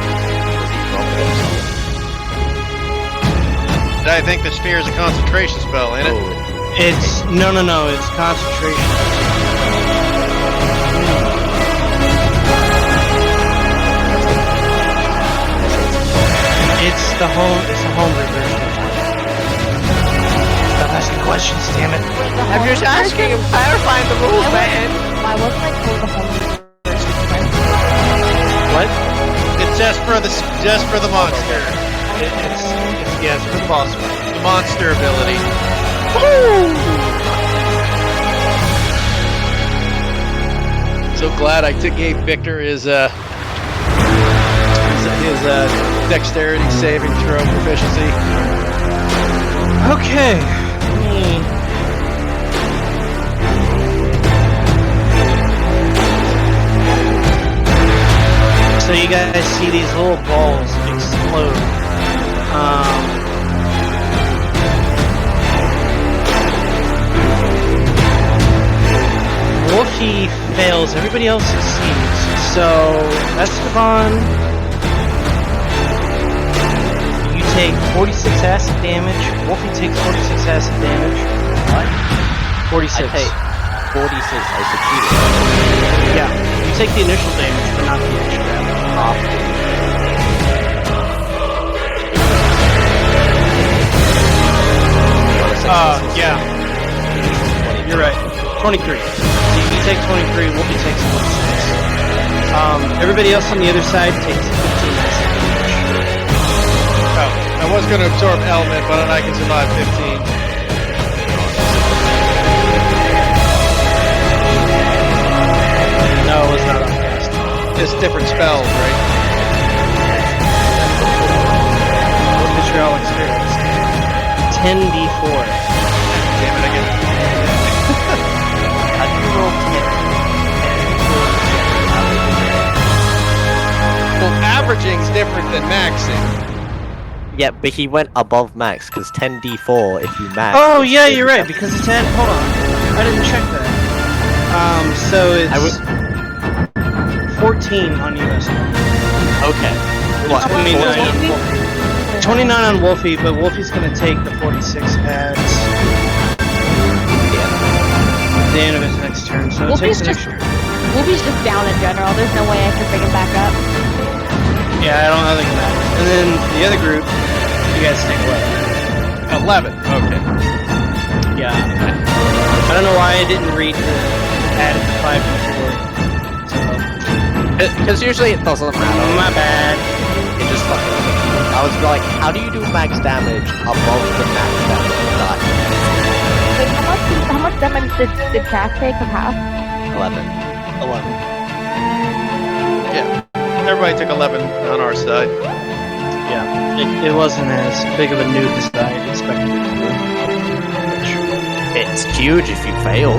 I think the sphere is a concentration spell, ain't it? It's no, it's concentration. It's the homebrew version. Stop asking questions, damn it. I'm just asking and clarifying the rules, man. Why wasn't I told the home version? What? It's just for the monster. It's for the boss fight. The monster ability. So glad I gave Victor his dexterity saving throw proficiency. Okay. So you guys see these little balls explode. Wolfie fails, everybody else succeeds. So, Esteban, you take 46 acid damage. Wolfie takes 46 acid damage. What? 46. I take 46. I succeeded. Yeah, you take the initial damage, but not the extra damage. Yeah. You're right. 23. So you take 23, Wolfie takes 46. Everybody else on the other side takes 15 damage. Oh, I was going to absorb element, but I can survive 15. No, it was not on cast. It's different spells, right? What is your all experience? 10d4. Damn it again. How do you roll 10? Well, averaging's different than maxing. Yeah, but he went above max because 10d4 if you max. Oh, yeah, you're right, because it's 10. Hold on. I didn't check that. So it's 14 on US. Okay. What? 29 on Wolfie. 29 on Wolfie, but Wolfie's gonna take the 46 at the end of his next turn, so it takes an extra. Wolfie's just down in general. There's no way I can bring him back up. Yeah, I don't think it matters. And then the other group, you guys take 11. 11. Okay. Yeah. I don't know why I didn't read the added 5 before. Because usually it doesn't matter. My bad. It just fucking. I was like, how do you do max damage above the max damage die? Wait, how much damage did Cass take of half? 11. Yeah. Everybody took 11 on our side. Yeah. It wasn't as big of a nuke as I expected it to be. It's huge if you fail.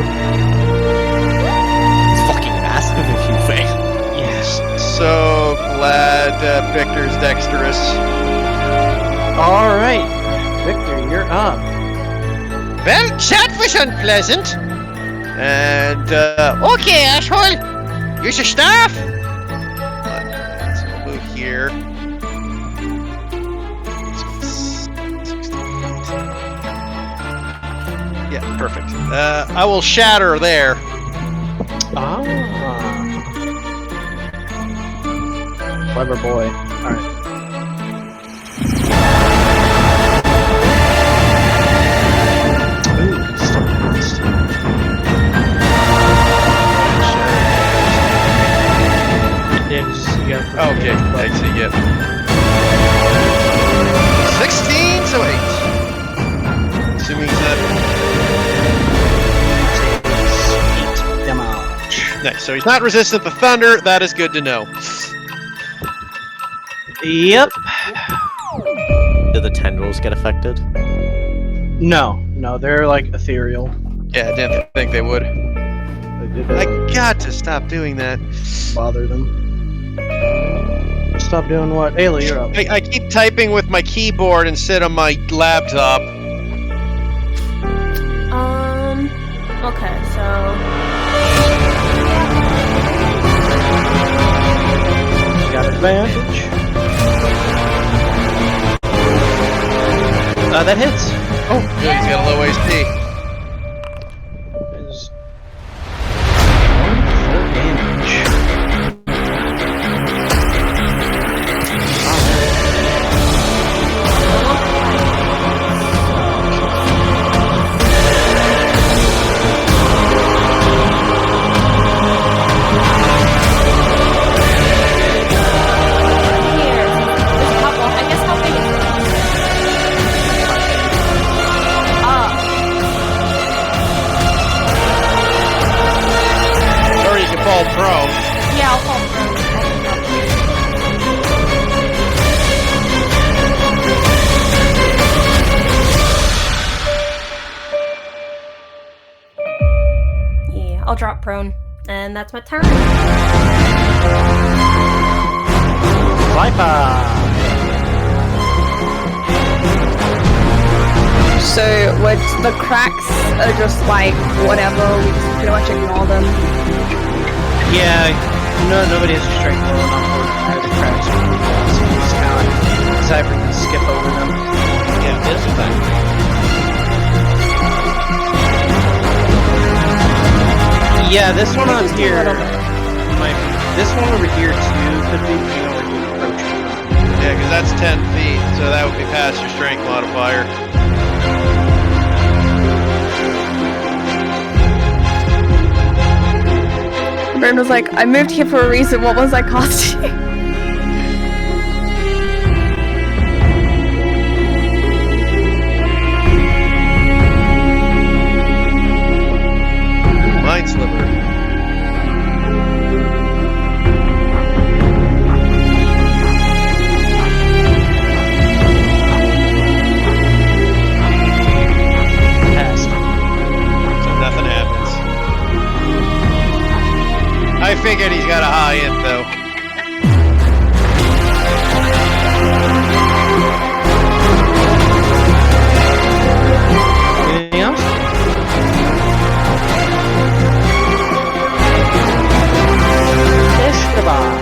It's fucking massive if you fail. Yes. So glad Victor's dexterous. Alright. Victor, you're up. Well, that was unpleasant. And, okay, asshole. Use your staff. Let's move here. Yeah, perfect. I will shatter there. Ah. Clever boy. Alright. Ooh, still missed. Yeah, just, you gotta Okay, I see, yep. 16, so 8. Assuming that. 8 damage. Nice, so he's not resistant to thunder, that is good to know. Yep. Do the tendrils get affected? No, they're like ethereal. Yeah, I didn't think they would. I did I got to stop doing that. bother them. Stop doing what? Ayla, you're up. I keep typing with my keyboard instead of my laptop. Okay, so Got advantage. That hits. Oh, good. He's got a low AC. Is 1 damage. here, there's a couple. I guess how big is it? Or you can fall prone. Yeah, I'll fall through. Yeah, I'll drop prone. And that's my turn. Viper! So what the cracks are just like whatever, we just pretty much ignore them. Yeah, nobody has a strength low enough for the cracks. So you just kind of decide to skip over them. Yeah, this is fine. Yeah, this one on here. This one over here too could be, you know, where you approach it. Yeah, because that's 10 feet, so that would be past your strength modifier. Bryn was like, I moved here for a reason, what was I casting? Mind Sliver. Passed. So nothing happens. I figured he's got a high end though. Anything else? Esteban.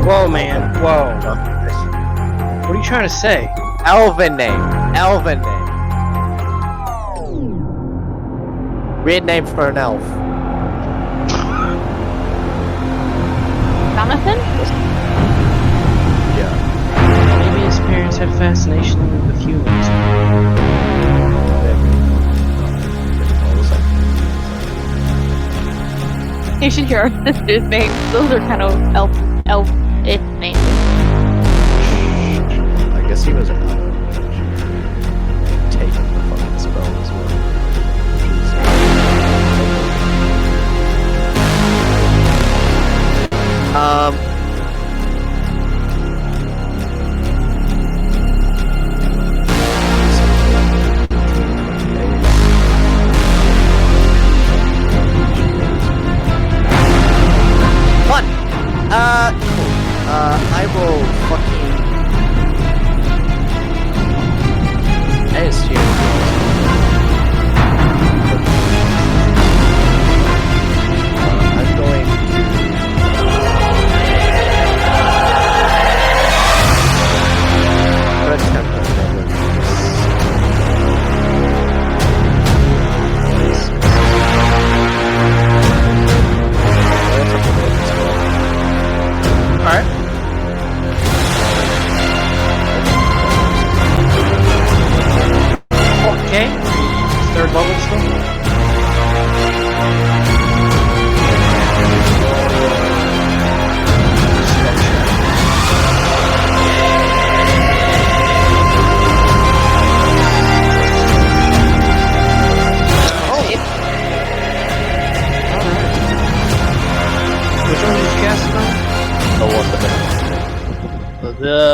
Whoa, man. Whoa. What are you trying to say? Elven name. Elven name. Weird name for an elf. Jonathan? Yeah. Maybe his parents had a fascination with humans. You should hear our sister's names. Those are kind of elf-ish names. I guess he was an elf. Taking the fucking spell as well. Fun. Cool. I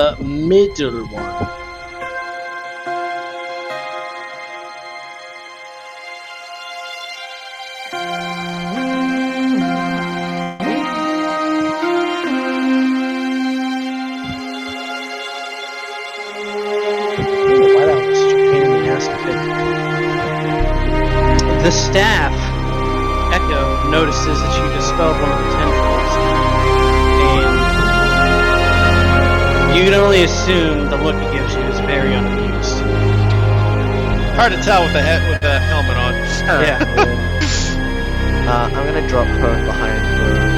the middle one. Why that was such a pain in the ass to pick. The staff, Echo, notices that you dispelled one of the tendrils, and you can only assume the look it gives you is very unamused. Hard to tell with the helmet on. Yeah. I'm gonna drop her behind the rock.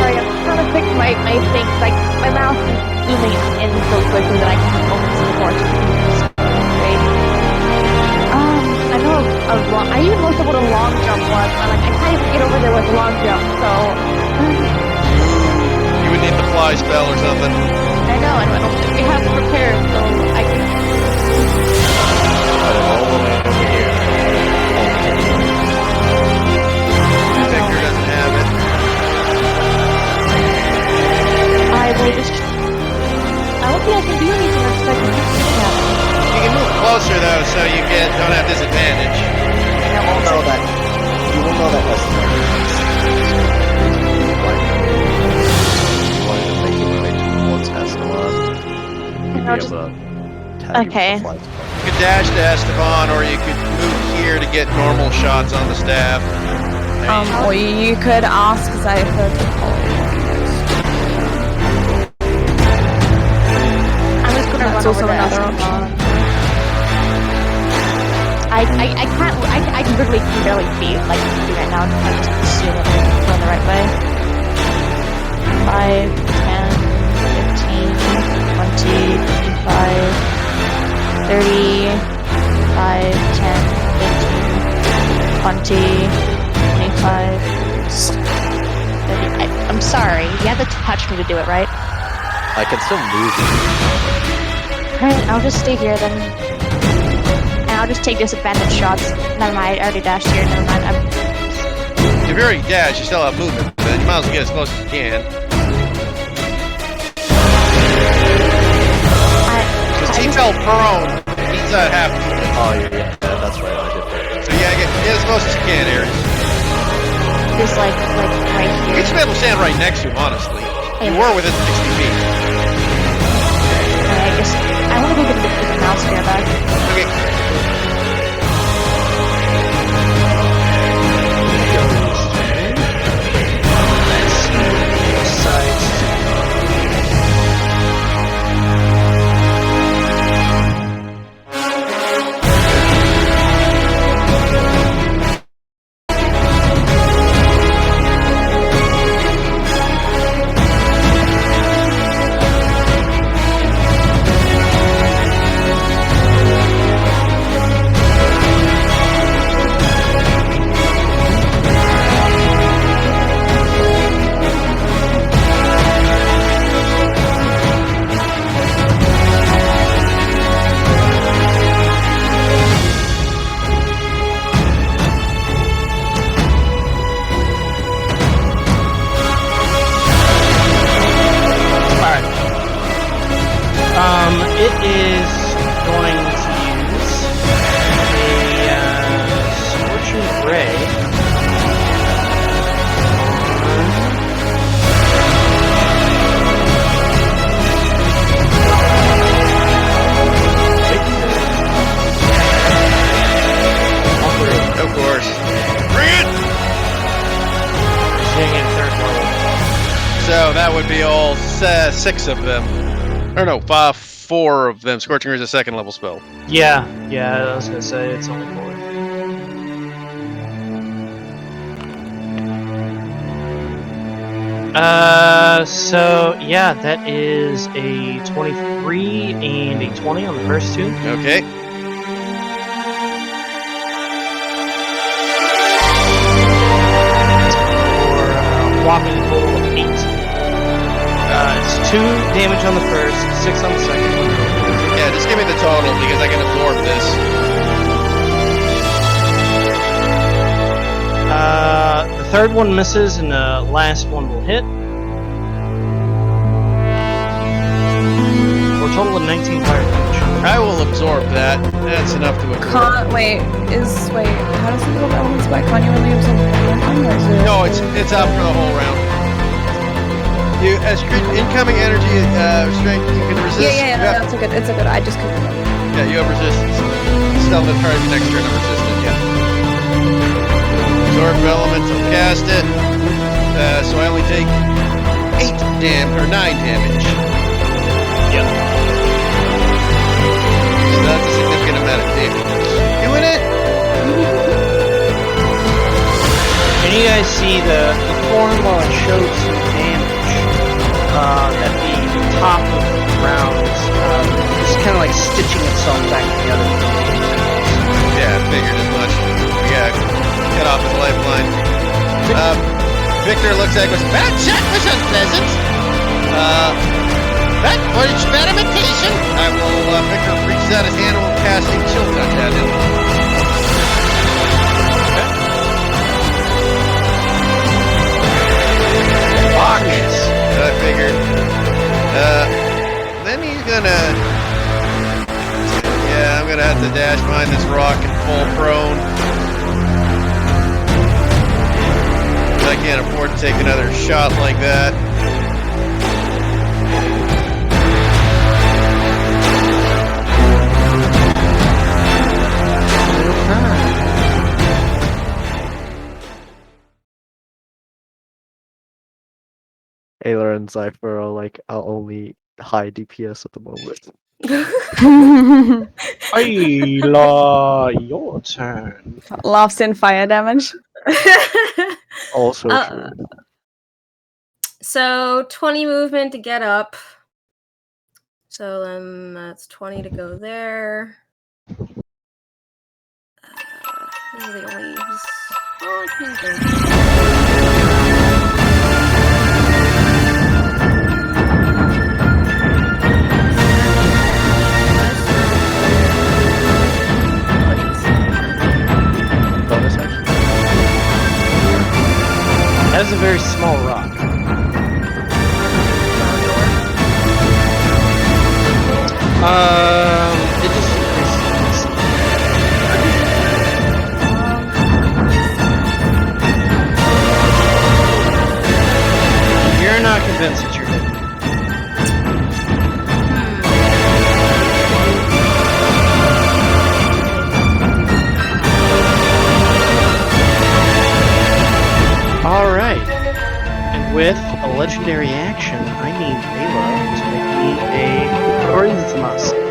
Sorry, I'm trying to fix my thing. Like, my mouth is zooming in so quickly that I can only see the horse. Great. I know I even looked up what a long jump was, but like, I can't even get over there with a long jump, so... You would need the fly spell or something. I know, and I don't think we have it prepared, so I can... All the way over here. Victor doesn't have it. I will just... I don't think I can do anything unless I can do something. You can move closer though, so you don't have disadvantage. You will know that. You will know that that's not the case. Wanted to make your way towards Esteban. You'd be I'll able just- to tag Okay. you with the flight spell. You could dash to Esteban, or you could move here to get normal shots on the staff. Or you could ask Zypher to follow you. I'm just gonna That's run over also to another Esteban. I can't, I literally can barely see, like, right now, I'm just assuming I'm going the right way. 5, 10, 15, 20, 25, 30, 5, 10, 15, 20, 25, 30. I'm sorry, you have to touch me to do it, right? I can still move you. Alright, I'll just stay here then. And I'll just take disadvantage shots. Never mind, I already dashed here, never mind. If you already dashed, you still have movement, then you might as well get as close as you can. Because he fell prone. He's half movement. Oh yeah, that's right. I did that. So yeah, get as close as you can, Aries. Just like right You here. should be able to stand right next to him, honestly. You were within 60 feet. I just, I want to go get the mouse here back. Okay. It is going to use a Scorching Ray. Of course. Bring it! Seeing in third level. So that would be all 6 of them. Or no, 4 of them. Scorching Ray is a 2nd level spell. Yeah, I was gonna say it's only 4. So yeah, that is a 23 and a 20 on the first two. Okay. For a whopping total of 8. It's 2 damage on the first, 6 on the second one. Yeah, just give me the total because I can absorb this. third one misses, and the last one will hit. For a total of 19 fire damage. I will absorb that. That's enough to absorb. How does it go balance by? Can't you only absorb one time, or is it? No, it's up for the whole round. You as incoming energy strength, you can resist. Yeah, no, that's a good. It's a good. I just couldn't remember. Yeah, you have resistance. Still the target next turn, I'm resistant. Yeah. Absorb elemental, cast it. So I only take 9 damage. Yep. So that's a significant amount of damage. Doing it. And you guys see the form while it showed some damage at the top of the ground, just kind of like stitching itself back together. Yeah, I figured as much. Yeah, cut off his lifeline. Victor looks at it and goes, "That check was unpleasant. That for experimentation." I will, Victor reaches out his hand and will cast a chill touch at him. Fuck! I figured. Then he's gonna... Yeah, I'm gonna have to dash behind this rock and fall prone. I can't afford to take another shot like that. Ayla and Zypher are like our only high DPS at the moment. Ayla, your turn. Laughs in fire damage. Also true. So 20 movement to get up. So then that's 20 to go there. Really only use... Oh, I can go. Bonus action. That is a very small rock. It just increases. You're not convinced that you're hidden. Alright. And with a legendary action, I need Ayla to make me a charisma save.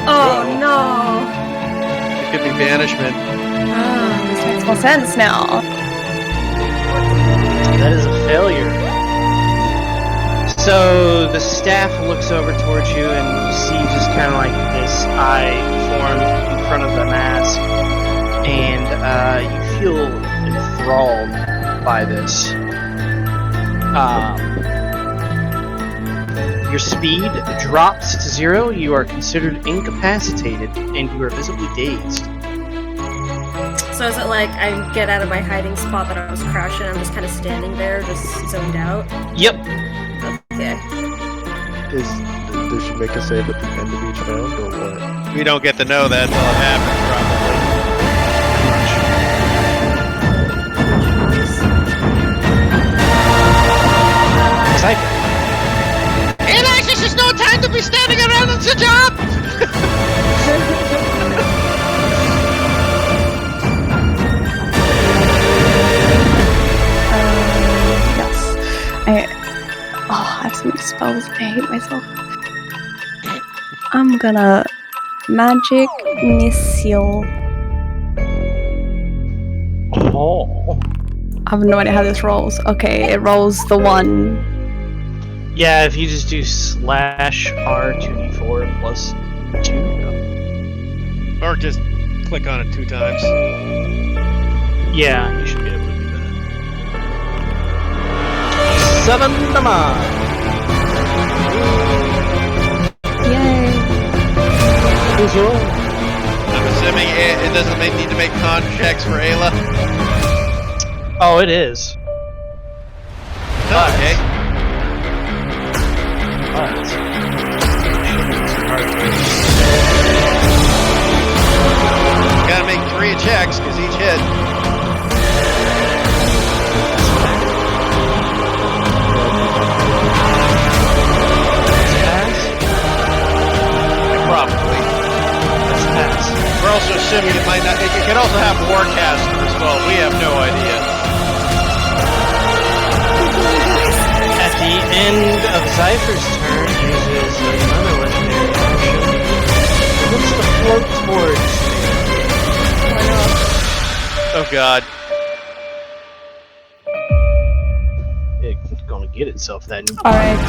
Oh no! It could be banishment. This makes more sense now. That is a failure. So the staff looks over towards you and you see just kind of like this eye form in front of the mask. And you feel enthralled by this. Your speed drops to 0, you are considered incapacitated, and you are visibly dazed. So is it like I get out of my hiding spot that I was crouching, I'm just kind of standing there, just zoned out? Yep. Okay. Does she make a save at the end of each round, or what? We don't get to know that until it happens, probably. Alex, this is no time to be standing around on the job! Yes. I have so many spells. I hate myself. I'm gonna magic missile. Oh. I have no idea how this rolls. Okay, it rolls the 1. Yeah, if you just do /R2d4 plus 2. Or just click on it 2 times. Yeah, you should be able to do that. 7 damage! Yay! Who's your? I'm assuming it doesn't need to make con checks for Ayla. Oh, it is. Okay. But Gotta make 3 checks, because each hit. Probably. Let's pass. We're also assuming it might not. It could also have Warcaster as well. We have no idea. At the end of Zypher's turn, uses another legendary action. It looks to float towards. Oh god. It's gonna get itself then. Alright.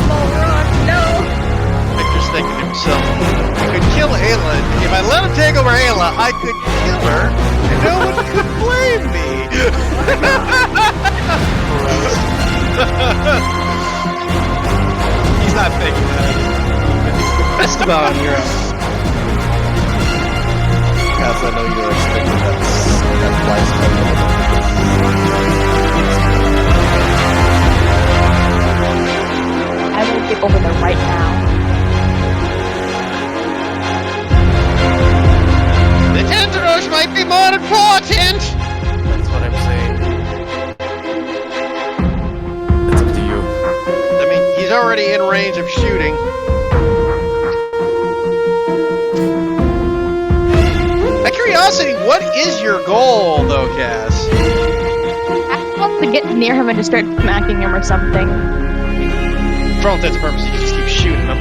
Small rock. No. Victor's thinking to himself, I could kill Ayla. If I let him take over Ayla, I could kill her, and no one could blame me. He's not thinking that. Esteban, you're up. Cass, I know you're expecting that's wise. I will get over there right now. The Tenderos might be more important! That's what I'm saying. It's up to you. I mean, he's already in range of shooting. Out of curiosity, what is your goal, though, Cass? I want to get near him and just start smacking him or something. For all intents and purposes, you just keep shooting him.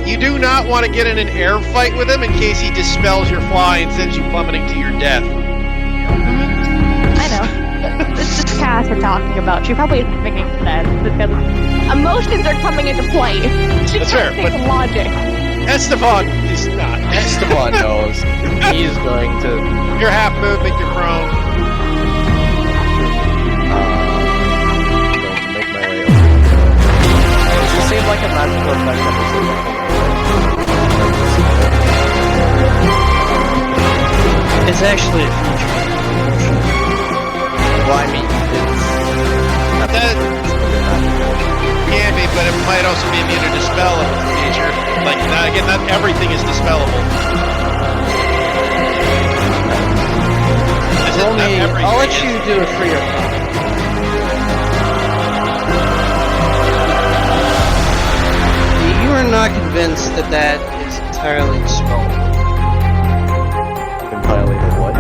You do not want to get in an air fight with him in case he dispels your fly and sends you plummeting to your death. I know. It's just Cass we're talking about. She probably isn't thinking that because emotions are coming into play. She That's can't fair, think logic. Esteban is not. Esteban knows. He's going to. Your half movement, you're prone. Going to make my way over. Does it seem like a magical effect that It's actually a feature. Well, I mean, it's. That can be, but it might also be immune to dispel of its nature. Like, again, not everything is dispellable. I said not everything I'll let is. you do it for your fun. You are not convinced that that is entirely dispellable. entirely the what?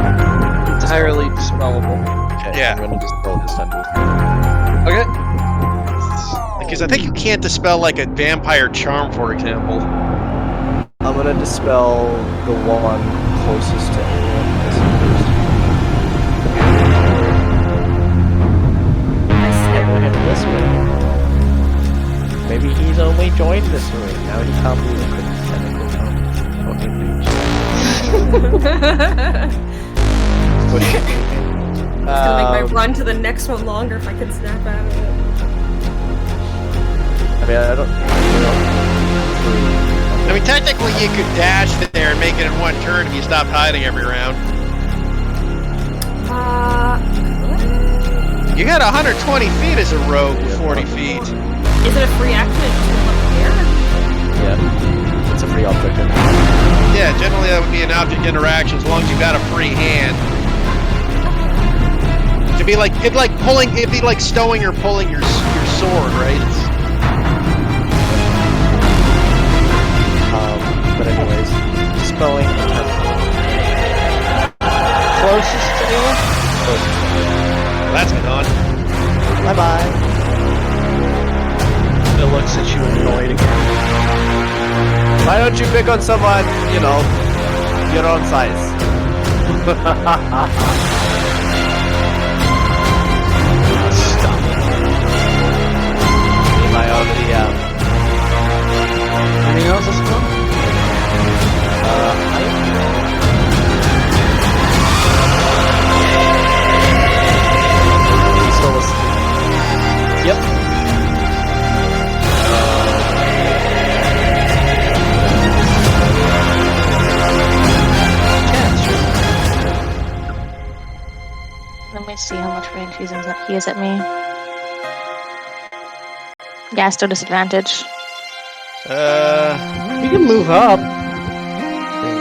Entirely dispellable. Okay, Yeah. I'm gonna dispel this time. Okay. Because I think you can't dispel, like, a vampire charm, for example. I'm gonna dispel the one closest to anyone. I'm gonna head this way. Maybe he's only joined this way. Now he can't believe it couldn't technically fucking reach. What do you think? It's gonna make my run to the next one longer if I can snap out of it. I mean, I don't. I mean, technically you could dash there and make it in one turn if you stopped hiding every round. You got 120 feet as a rogue with 40 feet. Is it a free action? It's just up here? Yeah, it's a free object. Yeah, generally that would be an object interaction as long as you got a free hand. It'd be like stowing or pulling your sword, right? But anyways, dispelling Closest to anyone? That's gone. Bye bye. It looks at you annoyed again. Why don't you pick on someone, you know, your own size? Stop. I already am. Anything else that's fun? He's still asleep. Yep. me see how much range he is at me. Yeah, still disadvantage. You can move up.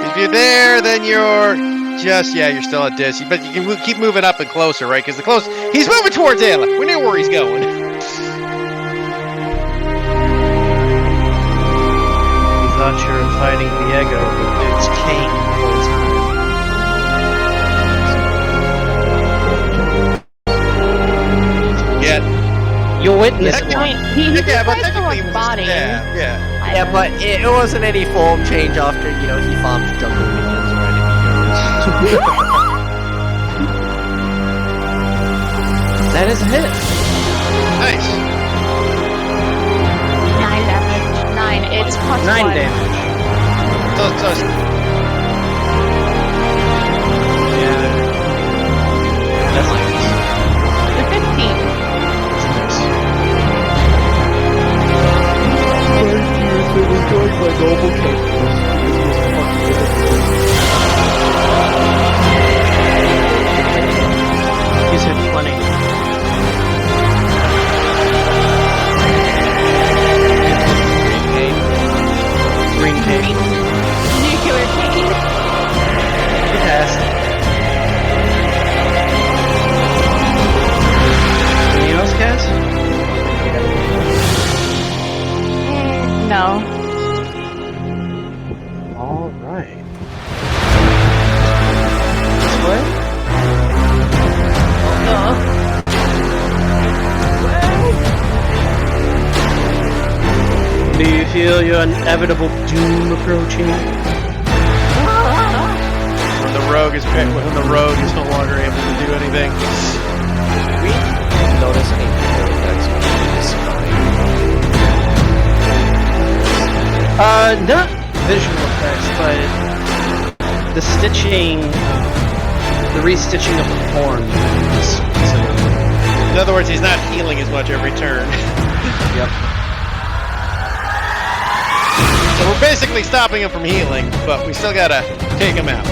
If you're there, then you're you're still at dis. But you can keep moving up and closer, right? Because he's moving towards Ayla. We know where he's going. You thought you were fighting Diego, but it's Kane the whole time. Yeah. You'll witness That one. He Yeah, but tried to technically his it was body. Yeah. Yeah, but it wasn't any form change after, he farmed jungle minions or anything. That is a hit. Nice. 9 damage. 9. It's plus 9 1. damage. So, Yeah. That's like The 15. He's hit plenty. Green cape. Nuclear cane. He passed. Anything else, Cass? No. All right. This way? Do you feel your inevitable doom approaching? when the rogue is no longer able to do anything. We notice any effects on this? Not visual effects, but the stitching, the restitching of the horn. In other words, he's not healing as much every turn. Yep. So we're basically stopping him from healing, but we still gotta take him out.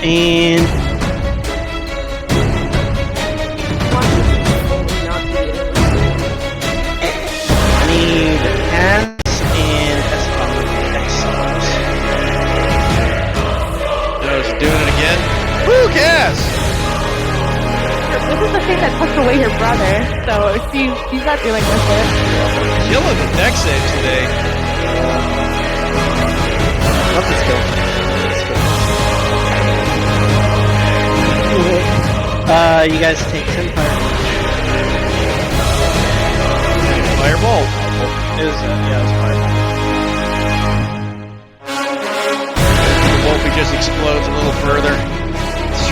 And I need Cass and Escon X-Stars. Knows doing it again. Woo, Cass! This is the thing that took away your brother, so he's not dealing with it. Killing the deck save today. What's the skill? You guys take 10 fire. Fireball. It was fire. The Wolfie just explodes a little further.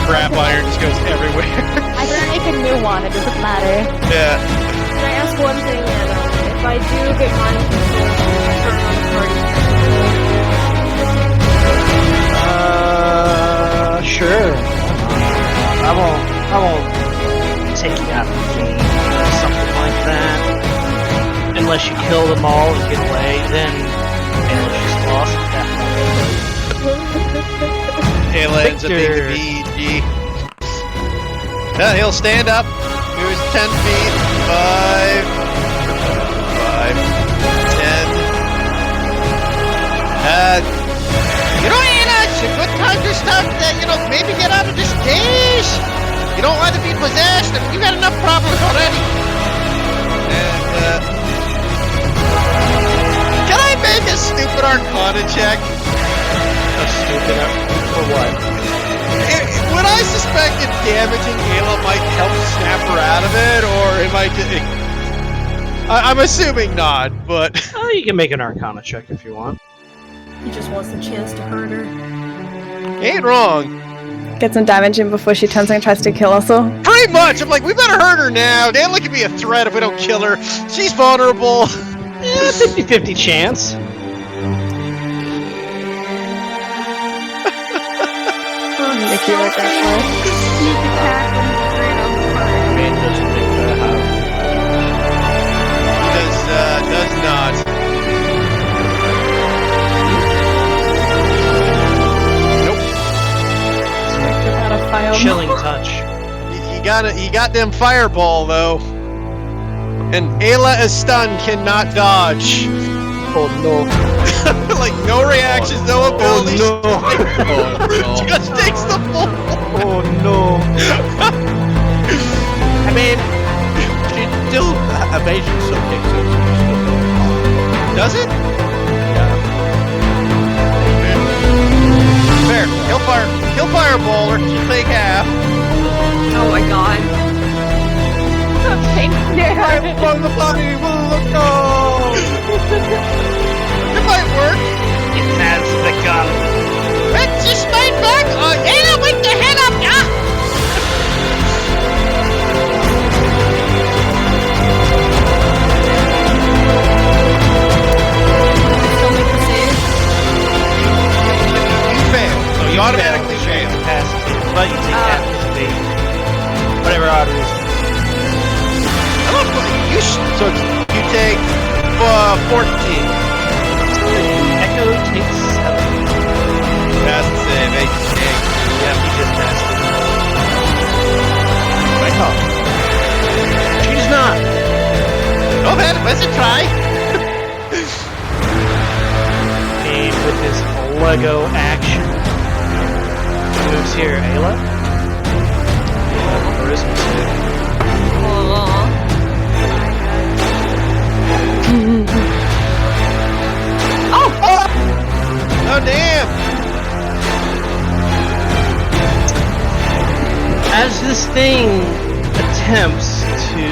Scrap iron just goes everywhere. I can make a new one, it doesn't matter. Yeah. Can I ask one thing, Anna? If I do get mind control, turn on the party. Sure. I won't take you out of the game or something like that. Unless you kill them all and get away, then Ayla's just lost at that point. Ayla ends up being the BG. Yeah, he'll stand up. Moves 10 feet. 5, 10. Ayla, it's a good time to start, maybe get out of this daze. You don't want to be possessed. You got enough problems already. And, can I make a stupid Arcana check? A stupid for what? Would I suspect that damaging Ayla might help snap her out of it, or am I just... I'm assuming not, but... Oh, you can make an Arcana check if you want. He just wants the chance to hurt her. Ain't wrong. Get some damage in before she turns and tries to kill us all. Pretty much. I'm like, we better hurt her now. Ayla could be a threat if we don't kill her. She's vulnerable. 50-50 chance. If you like that Sneak attack when he's straight on the party. Man doesn't think that how. Does not. Without a fire Damn. chilling touch. He got them fireball though. And Ayla is stunned, cannot dodge. Oh no. Like no reactions, no abilities. Oh no. Just takes the fall. Oh no. I mean, she still evasion still kicks in. Does it? Yeah. Fair. He'll fireball her. She'll take half. Oh my god. From the body will go. It might work. It has the gun. Let's just fight back. Ayla, wake the head up, yeah. Still make the save. You fail, so you automatically fail. Incapacitated, but you take half his evasion. Whatever odd reason. So you take 14. Echo takes 7. Pass the save, 8. Yeah, he just passed it. Right off. She's not. Go ahead, let's try. And with his Lego action, moves here, Ayla. Charisma save. Oh damn! As this thing attempts to,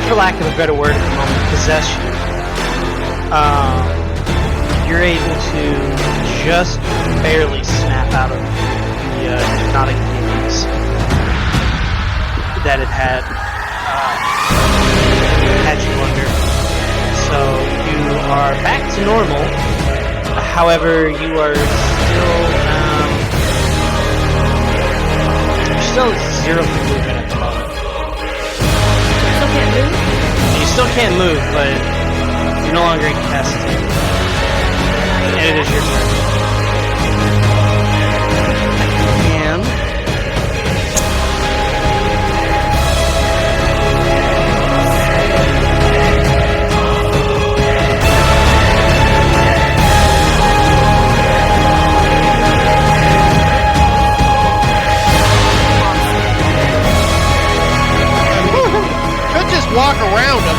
for lack of a better word at the moment, possess you, you're able to just barely snap out of the hypnotic gaze that it had you under. So you are back to normal. However, you are still at 0 movement at the moment. Still can't move? You still can't move, but you're no longer incapacitated. And it is your turn. And Walk around him.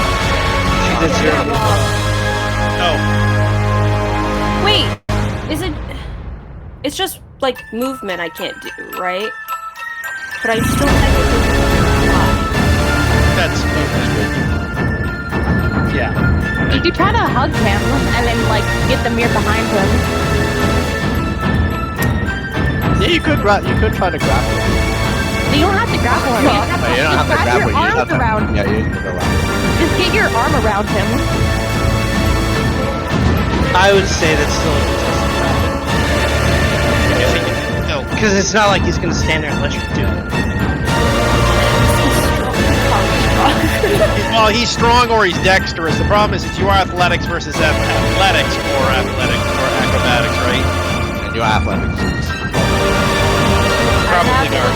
she did 0. No. Wait, is it? It's just like movement I can't do, right? But I still technically That's Yeah. You could try to hug him and then like get the mirror behind him. Yeah, you could try to grapple. You don't have to grapple him. You don't have to Just wrap grapple. your You just arms have to. around. Yeah, you can go around. Just get your arm around him. I would say that's still a no. because it's not like he's gonna stand there and let you do it. Well, he's strong or he's dexterous. The problem is it's your athletics versus athletics or acrobatics, right? And your athletics. Probably guard.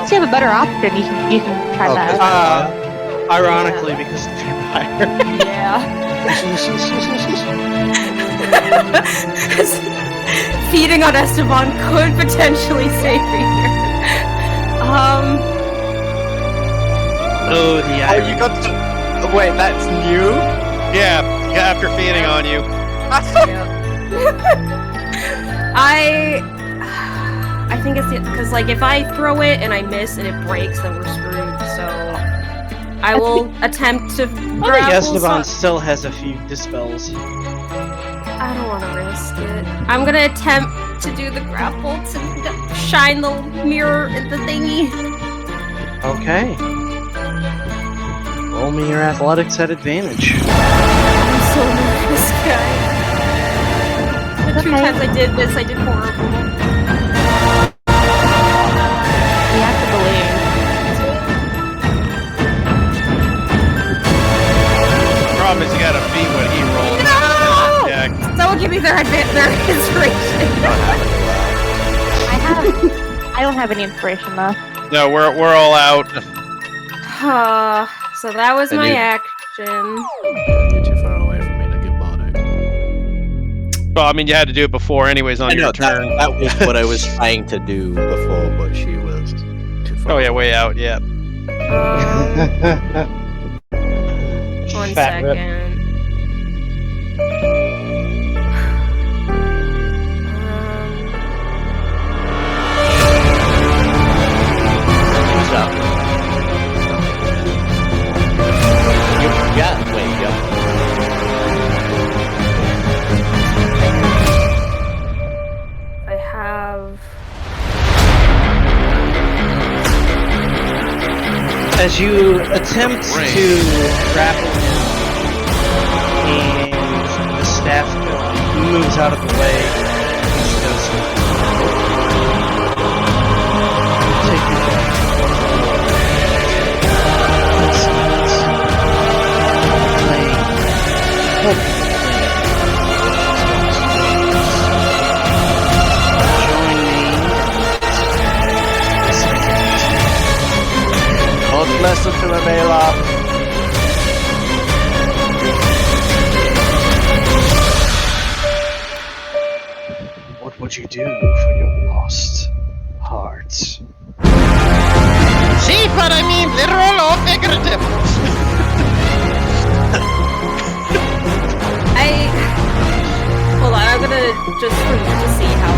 If you have a better option, you can try Oh, that. Ironically, because of vampire. Yeah. Feeding on Esteban could potentially save me here. Oh, the Oh, you got to... Wait, that's new? Yeah, after feeding on you. I think it's because like if I throw it and I miss and it breaks, then we're screwed. So I will attempt to I think grapple. Esteban still has a few dispels. I don't want to risk it. I'm gonna attempt to do the grapple to shine the mirror at the thingy. Okay. Roll me your athletics at advantage. I'm so nervous, guys. The 2 times I did this, I did horrible. You have to believe. The problem is you gotta beat what he rolled. No! Yeah. Someone give me their advantage. their inspiration. I don't have any inspiration though. No, we're all out. So that was And my you- action. You're too far away for me to get botted. Well, I mean, you had to do it before, anyways, on I know, your turn. that was what I was trying to do before, but she was too far. Oh yeah, way out. Yeah. One Fat rip. second. Stop. Yeah, wait, yeah. I have. As you attempt to grapple him, and the staff moves out of the way, she goes, take your back. God bless us to Ramela. What would you do for your lost heart? See what I mean? Literal or figurative? Hold on, I'm gonna just to see how.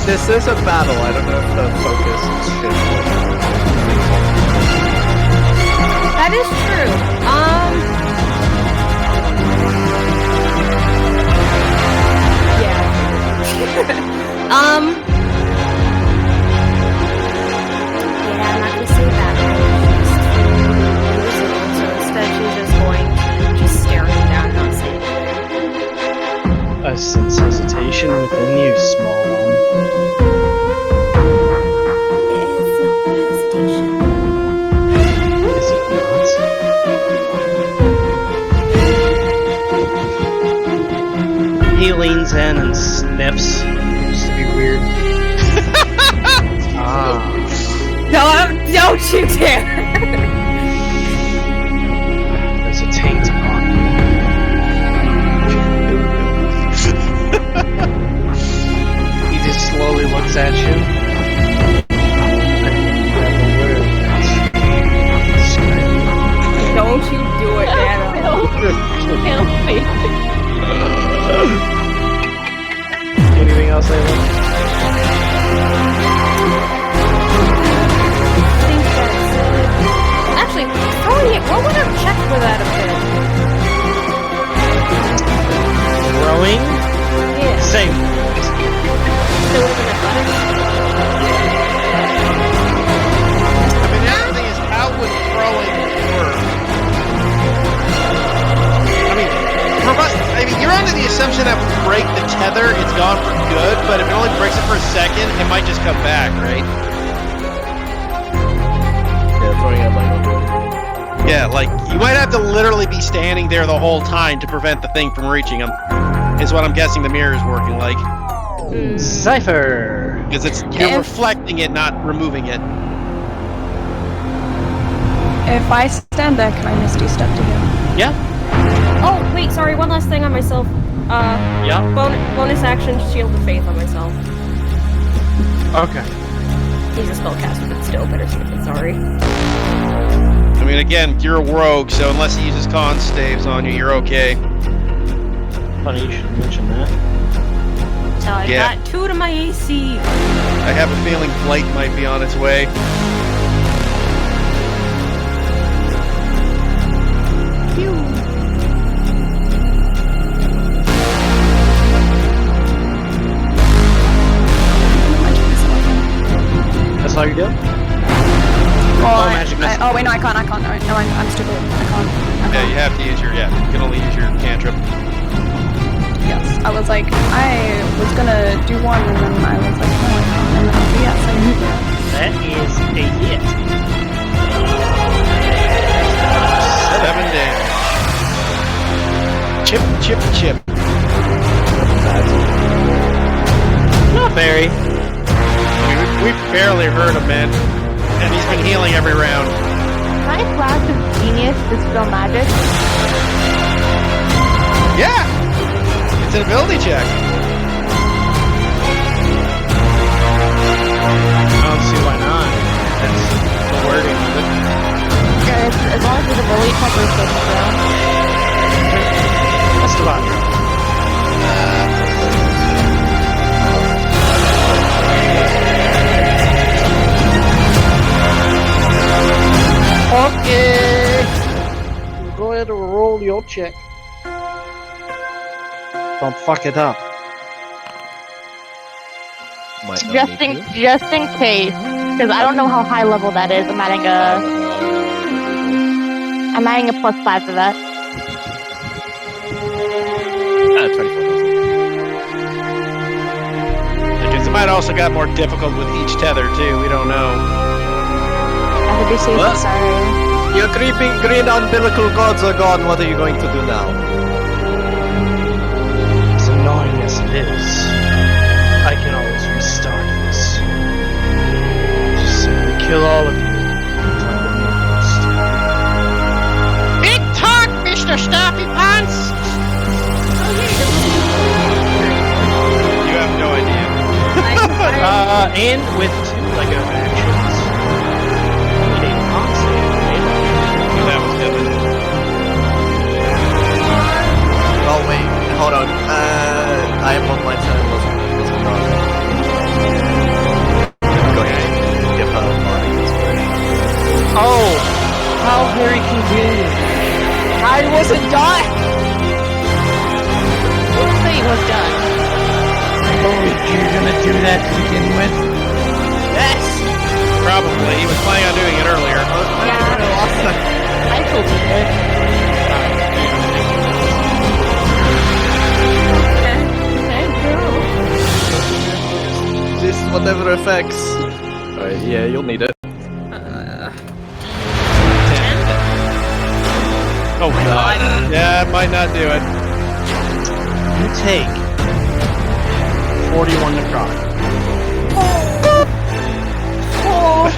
This is a battle. I don't know if the focus should. That is true. Yeah, I'm not gonna say that. So instead, she's just going to just stare him down, not say anything. I sense hesitation within you, small one. It's not hesitation. Is it not? He leans in and sniffs. Just to be weird. Don't you dare! There's a taint upon you. He just slowly looks at you. Don't you do it, Nana. Anything else, Ayla? Actually, roll whatever check for that a bit. Growing? Yeah. Same. So it would have been I mean, the other thing is, how would throwing work? I mean, you're under the assumption that when you break the tether, it's gone for good, but if it only breaks it for a second, it might just come back, right? Yeah, throwing out might not do anything. Yeah, like, you might have to literally be standing there the whole time to prevent the thing from reaching him, is what I'm guessing the mirror is working like. Cypher! Because you're reflecting it, not removing it. If I stand there, can I Misty Step to him? Yeah? Oh, wait, sorry, one last thing on myself. Yeah? Bonus action, Shield of Faith on myself. Okay. He's a spellcaster, but still better safe, sorry. I mean, again, you're a rogue, so unless he uses con saves on you, you're okay. Funny you should mention that. So I Yeah. got 2 to my AC. I have a feeling Blight might be on its way. That's all you're doing? Oh, magic missile. oh wait, no, I can't. No, I'm stupid. I can't. Yeah, you have to use your, you can only use your cantrip. Yes, I was like, I was gonna do one, and then I was like, no, I can't. And then I was like, yes, I knew that. That is a hit. And he's been healing every round. My flash of genius dispel magic. Yeah! It's an ability check. I don't see why not. That's the wording of it. As long as it's ability check or saving throw. That's the bottom. Okay. Go ahead and roll your check. Don't fuck it up. Might not Just need in to. just in case, because I don't know how high level that is. I'm adding a +5 for that. 24. Because it might also got more difficult with each tether, too. We don't know. I have to be safe. What? Sorry. Your creeping green umbilical gods are gone. What are you going to do now? As annoying as it is, I can always restart this. Just simply kill all of you. and find a new host. Big talk, Mr. Stuffy Pants! You have no idea. And with 2 Lego actions, you need a constant. That was good. Oh wait, hold on. I am on my turn. Wasn't wrong. Go ahead. Give her a body inspiration. Oh, how very convenient. I wasn't done. Let's say it was done. You're gonna do that to begin with? Yes. Probably. He was planning on doing it earlier. I told you that. Just whatever effects. Alright, yeah, you'll need it. Oh god. Yeah, it might not do it. You take 41 necrotic. Oh,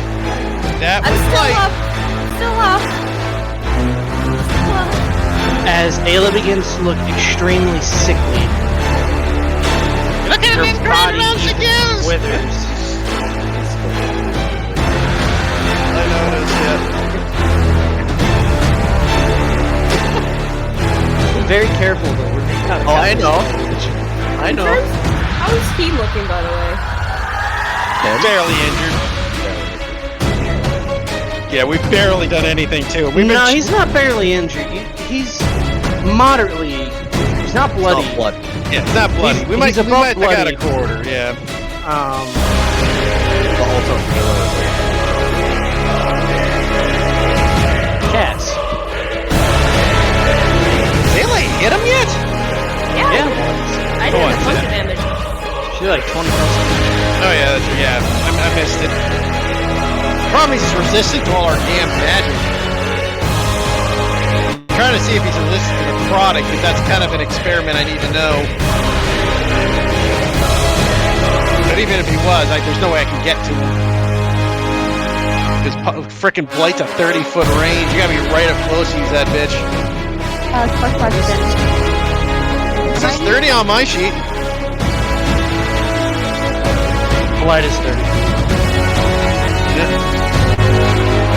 That I'm was still light. up. Still up. Still up. As Ayla begins to look extremely sickly, Look at your him body grinding even again! withers. I noticed, yeah. Be very careful though. We're kind of Oh, I know. I know. How is he looking, by the way? Barely injured. Yeah, we've barely done anything to him. We've No, been he's not barely injured. He's moderately. He's not bloody. It's not blood. yeah, it's not bloody. He's- we might he's we might above take out a bloody. quarter, yeah. But also Cats. Ayla hit him yet? Yeah. I did Go on, a bunch Sid. of damage. She did like 20%. Oh yeah, I missed it. Problem is he's resistant to all our damn magic. I'm trying to see if he's resistant to necrotic, because that's kind of an experiment I need to know. But even if he was, there's no way I can get to him. Because frickin' Blight's a 30-foot range. You gotta be right up close to use that bitch. Quick question. It says 30 on my sheet. Blight is 30.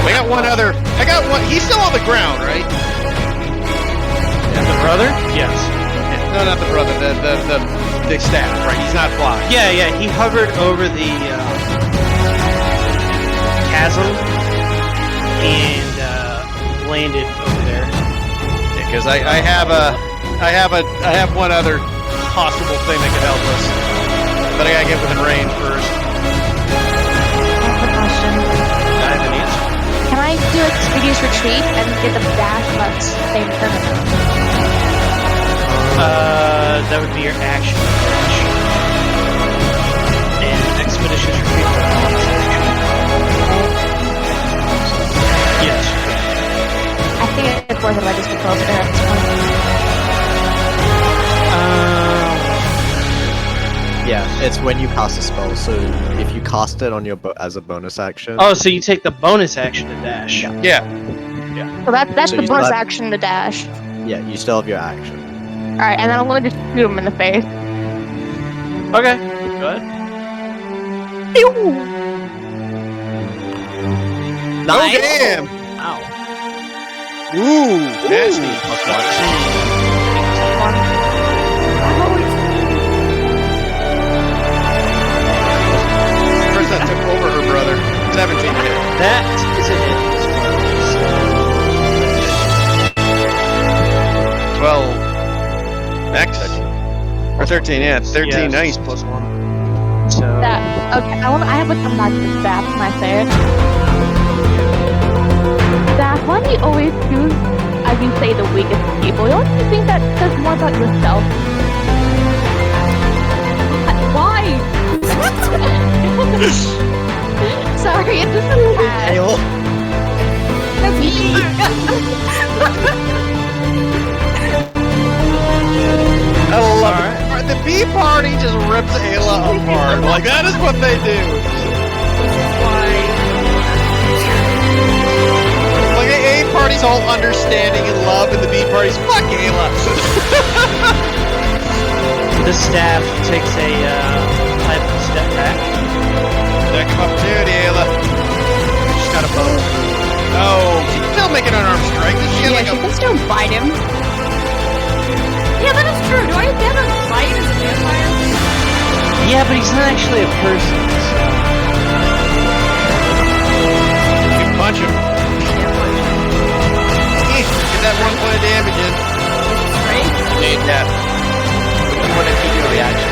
I got one other. I got one. He's still on the ground, right? The brother? Yes. No, not the brother. The big staff, right? He's not flying. Yeah, he hovered over the chasm and landed over there. Because I have one other possible thing that could help us, but I gotta get within range first. Quick question. I have an answer. Can I do Expedious Retreat and get the dash on that same turn? That would be your action. And expeditious retreat. Yes. I think it's worth it if I just get closer to her at this point. Yes. It's when you cast a spell. So if you cast it on your as a bonus action. Oh, so you take the bonus action to dash. Yeah. So that's So the you bonus still- action to dash. Yeah, you still have your action. Alright, and then I'm gonna just shoot him in the face. Okay. Good. Oh damn! Ow. Ooh, nasty. Plus First that took over her brother. 17 to hit. That is a hit as well. 12. Next. Or 13, yeah. 13, Yes, nice. plus 1. So That, okay, I have to come back to the staff when I say it. Staff, why do you always choose, as you say, the weakest people? Don't you think that says more about yourself? Why? Sorry, it's just a cat. I love it. The bee party just rips Ayla apart. Like, that is what they do. Like, A party's all understanding and love, and the B party's fuck Ayla. the staff takes a type of step back. Second opportunity, Ayla. She's got a bow. Oh, she's still making an arm strike. She has Yeah, like she a can still bite him. Yeah, that is true. Do I get a bite as a vampire? Yeah, but he's not actually a person. So. You can punch him. Get that 1 point of damage in. Right? Need that. You want to keep your reaction.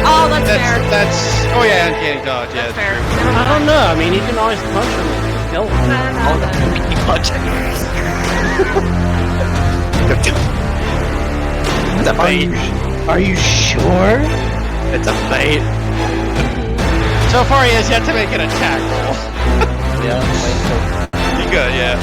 Oh, that's fair. That's. Oh yeah, uncanny dodge. Yeah, That's fair. I don't know. I mean, you can always punch him and kill him. I don't know. It's a bait. Are you sure? It's a bait. So far, he has yet to make an attack roll. Yeah. You good, yeah.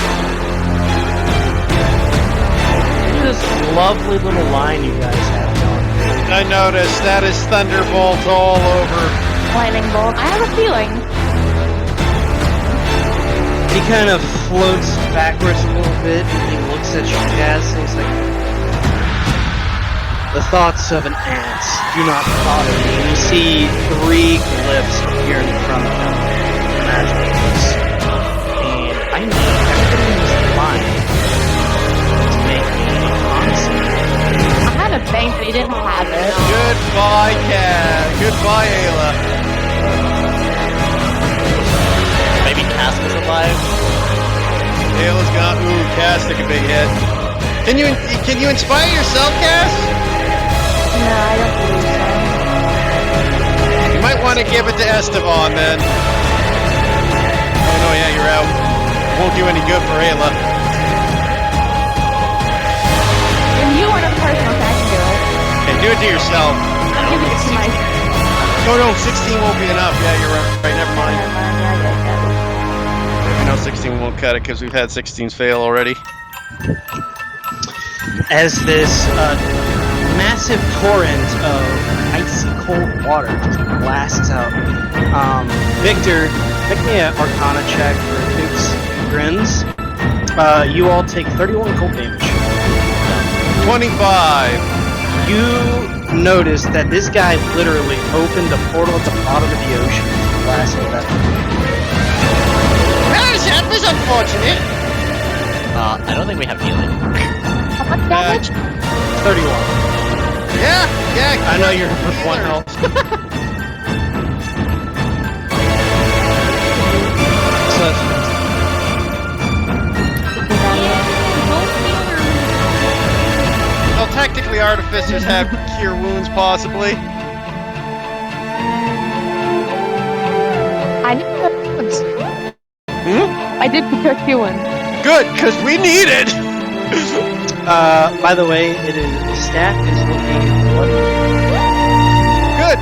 Look at this lovely little line you guys have going. I noticed that is Thunderbolt all over. Lightning bolt. I have a feeling. He kind of floats backwards a little bit and he looks at you guys and he's like, the thoughts of an ant do not bother me. And you see 3 glyphs appear in front of him. Magical glyphs. And I need everybody in this line to make me constant. I had a bank, but he didn't have it. Goodbye, Cat. Goodbye, Ayla. Maybe Cass was alive. Ayla's gone. Ooh, Cass took a big hit. Can you inspire yourself, Cass? No, I don't believe so. You might want to give it to Esteban then. Oh no, yeah, you're out. Won't do any good for Ayla. If you weren't a person, okay, I can do it. Okay, do it to yourself. I'll give it to my... No, 16 won't be enough. Yeah, you're right. Never mind. Never mind, yeah, I know 16 won't cut it because we've had 16s fail already. As this massive torrent of icy cold water just blasts out. Victor, make me an Arcana check for Duke's Grins. You all take 31 cold damage. 25. You notice that this guy literally opened a portal at the bottom of the ocean and blasted that. That was unfortunate. I don't think we have healing. How much damage? 31. Yeah. I know you're with 1 health. So Well, technically, artificers have cure wounds, possibly. I did pick Q1s. I did pick Q1s. Good, because we need it. by the way, it is the staff is looking bloody. Good.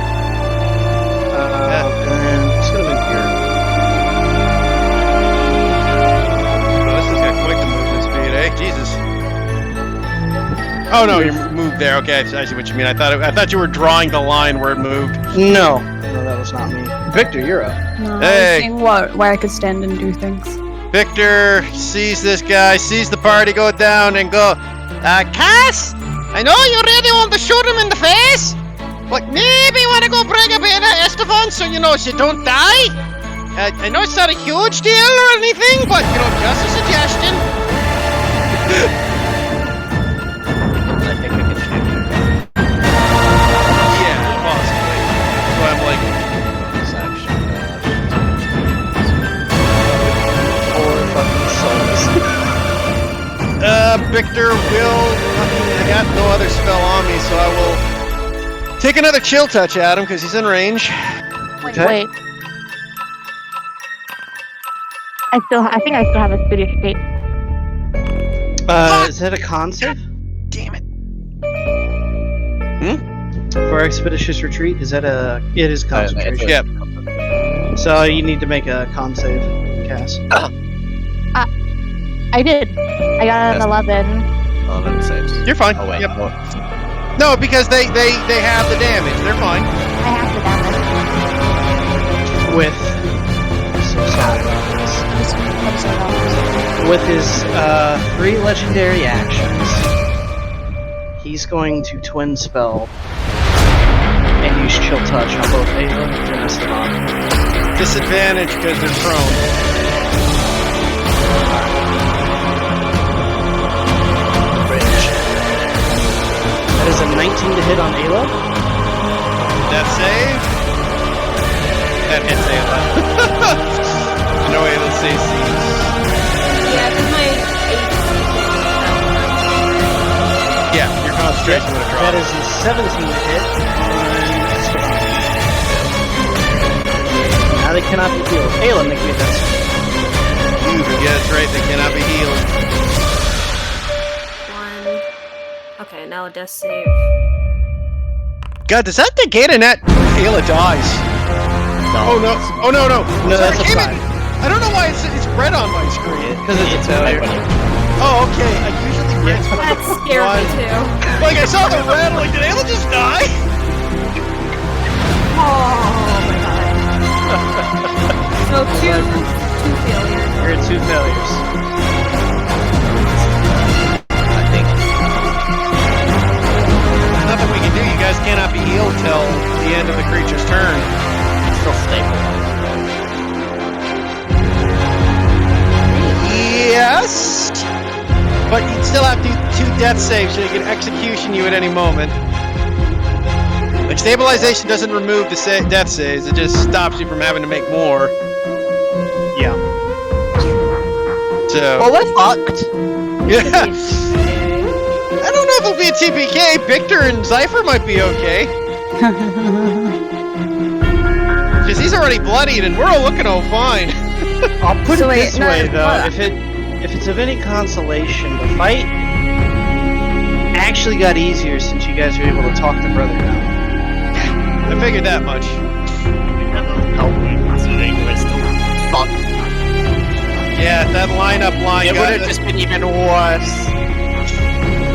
And it's gonna move here. Oh, this has got quite the movement speed, eh? Jesus. Oh no, you're moving moved there. Okay, I see what you mean. I thought you were drawing the line where it moved. No, that was not me. Victor, you're up. No, I was Hey. seeing where I could stand and do things. Victor sees this guy, sees the party go down, and go, Cass, I know you really want to shoot him in the face, but maybe you want to go bring up Esteban so she don't die. I know it's not a huge deal or anything, but just a suggestion. I think we can shoot him. Yeah, possibly. So I'm like, Bonus action dash. 4 fucking souls. Victor will. I got no other spell on me, so I will take another chill touch at him because he's in range. Wait. I think I still have a speedy escape. Is that a con save? Damn it. For Expeditious Retreat? Is that it is concentration. Yep. So you need to make a con save, Cass. I did. I got an 11. Oh, that saves. You're fine. Oh wait. Yep. Oh, No, because they have the damage. They're fine. I have the damage. With so sorry about this. I'm so wrong. With his 3 legendary actions, he's going to twin spell and use chill touch on both Ava and Esteban. Disadvantage because they're prone. That is a 19 to hit on Ayla. That save. That hits Ayla. No Ayla saves. Yeah, because my Yeah, your concentration would have dropped. That is a 17 to hit on Esteban. Now they cannot be healed. Ayla, make me a death save. Yeah, that's right. They cannot be healed. 1. Okay, now a death save. God, does that negate a net? Ayla dies. Oh no! Oh no! No! No, Sorry, that's a came in- 5. I don't know why it's red on my screen. Because it's a failure. Oh, okay. I usually red. That scared me too. Like I saw the red. Like, did Ayla just die? Oh my god. So two failures. You're at 2 failures. I think Nothing we can do. You guys cannot be healed till the end of the creature's turn. it's still stable. Yes, but you'd still have to do 2 death saves so you can execution you at any moment. Like stabilization doesn't remove the death saves; it just stops you from having to make more. Yeah. So Well, we're fucked. yeah, I don't know if it'll be a TPK. Victor and Zypher might be okay because he's already bloodied and we're all looking all fine. I'll put So it wait, this no, way, though. hold If it's of any consolation, the fight actually got easier since you guys were able to talk the brother down. I figured that much. Help me, considering we're still fucked. Yeah, that lineup line. It got- would have just been even worse.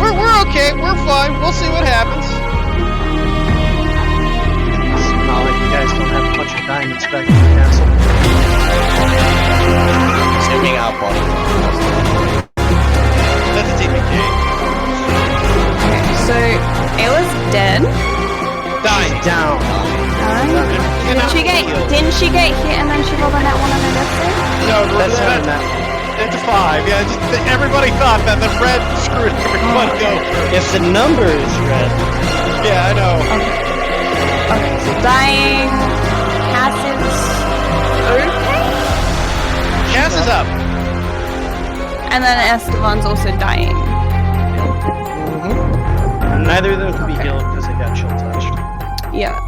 We're okay. We're fine. We'll see what happens. It's not like you guys don't have a bunch of diamonds back in the castle. Assuming our body That's a TPK. Okay, so Ayla's dead. Dying. Down. Didn't she get hit and then she rolled on that one on her death save? No, That's that, not that. it's a 5. Yeah, just, everybody thought that the red screwed everybody over. If the number is red, Yeah, I know. Okay, so dying. Cass is okay. Cass is up. And then Esteban's also dying. neither of them can be healed because they got chill touched. Yeah.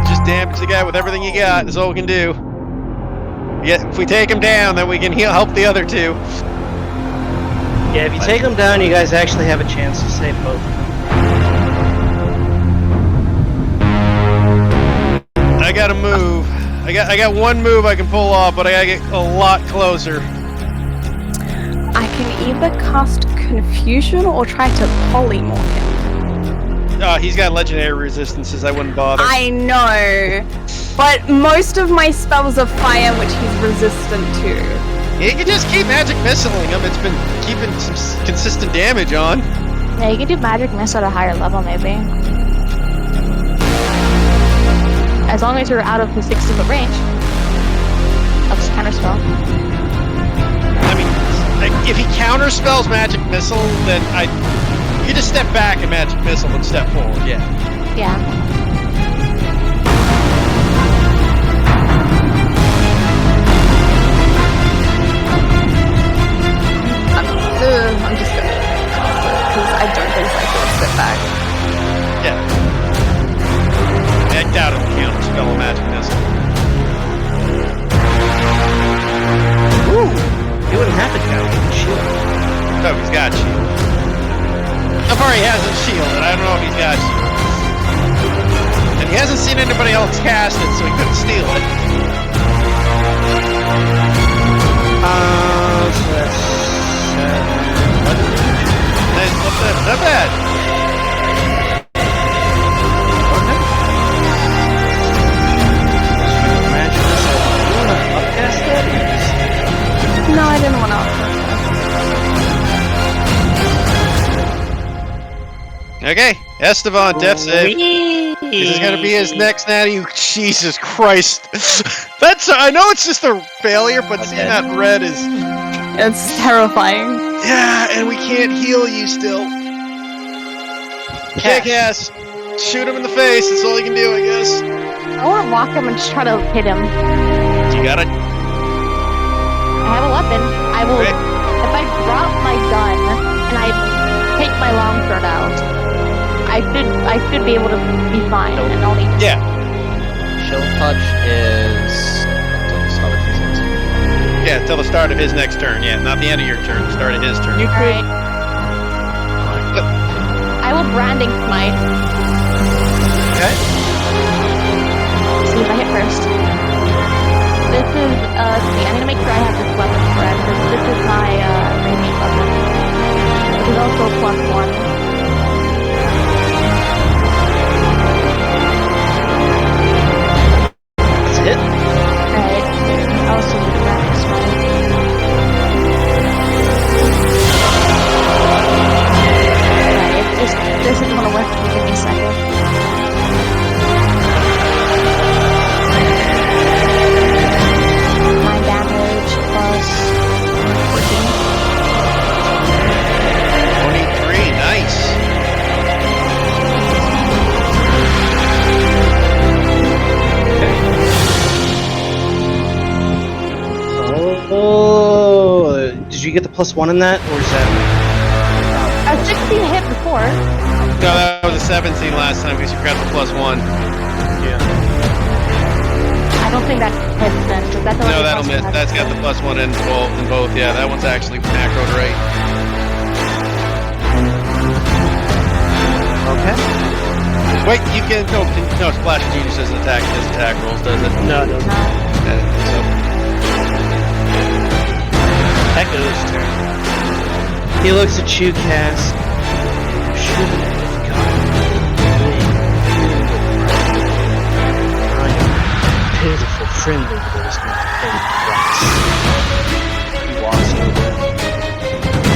Just damage the guy with everything you got. That's all we can do. Yeah, if we take him down, then we can help the other 2. Yeah, if you take them down, you guys actually have a chance to save both of them. I gotta move. I got one move I can pull off, but I gotta get a lot closer. I can either cast confusion or try to polymorph him? He's got legendary resistances. I wouldn't bother. I know, but most of my spells are fire, which he's resistant to. You can just keep magic missiling him. It's been keeping some consistent damage on. Yeah, you can do magic missile at a higher level, maybe. As long as you're out of his 60-foot range of his counterspell. I mean, if he counterspells magic missile, then you just step back and magic missile and step forward. Yeah. Yeah. I'm just gonna cast it because I don't think I can step back. Yeah. I doubt it will counterspell a magic missile. Ooh! He wouldn't have to count with the shield. Oh, he's got shield. So far he hasn't shielded. I don't know if he's got shield. And he hasn't seen anybody else cast it, so he couldn't steal it. So that's 11. Nice, not bad. Okay. Magic missile. You wanna upcast that? No, I didn't want to. Okay, Esteban, death save. This is gonna be his next natty. Jesus Christ. I know it's just a failure, but seeing that red is... It's terrifying. Yeah, and we can't heal you still. Kick-ass. Shoot him in the face, that's all you can do, I guess. I want to walk him and just try to hit him. You got it? I have a weapon. I will... Great. If I drop my gun and I take my long sword out, I should be able to be fine and only... Yeah. Chill touch is until the start of his next turn. Yeah, until the start of his next turn. Yeah, not the end of your turn, the start of his turn. Alright. I will branding smite. Okay. See if I hit first. This is, see, I'm gonna make sure I have this weapon correct, because this is my, ranged weapon. Which is also +1. That's it? Right. I also do the branding smite. Right, this isn't gonna work. Give me a second. My damage plus 14. 23, nice. Oh, did you get the +1 in that, or is that? I was 16 hit before. No, that was a 17 last time because you got the +1. Yeah. I don't think that hits then, because that's No, that'll miss. That's got the +1 in both. Yeah, that one's actually macroed right. Okay. Wait, you can no Splash of Genius doesn't attack his attack rolls, does it? No, it doesn't. No. I didn't think so. Echo's turn. He looks at you, Cass. Should have gotten away. I am pitiful friendly that is going to pay the price. He walks over,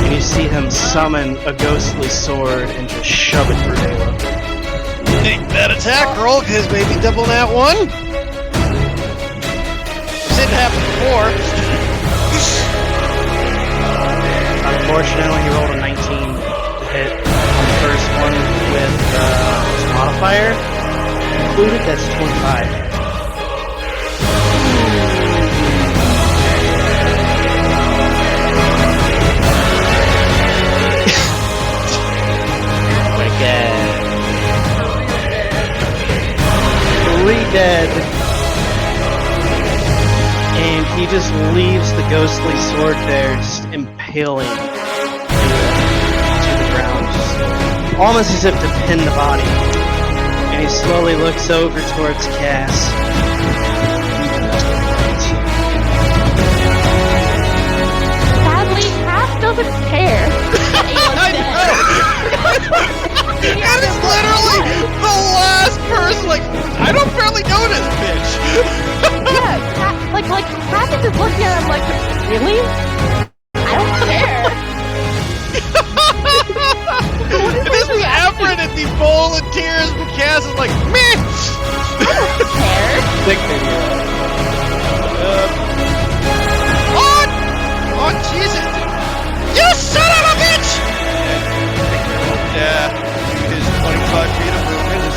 and you see him summon a ghostly sword and just shove it through Ayla. Take that attack roll, because maybe double that one. This didn't happen before. Unfortunately, he rolled a 19 to hit on the first one with his modifier included. That's 25. Wicked. 3 dead. And he just leaves the ghostly sword there, just impaling to the ground, just almost as if to pin the body. And he slowly looks over towards Cass. Sadly, Cass doesn't care. Really? I don't care. This was Everett at the volunteers, but Cass is like, meh! Care. Big video. Oh, Jesus! You son of a bitch! Yeah, his 25 feet of movement is...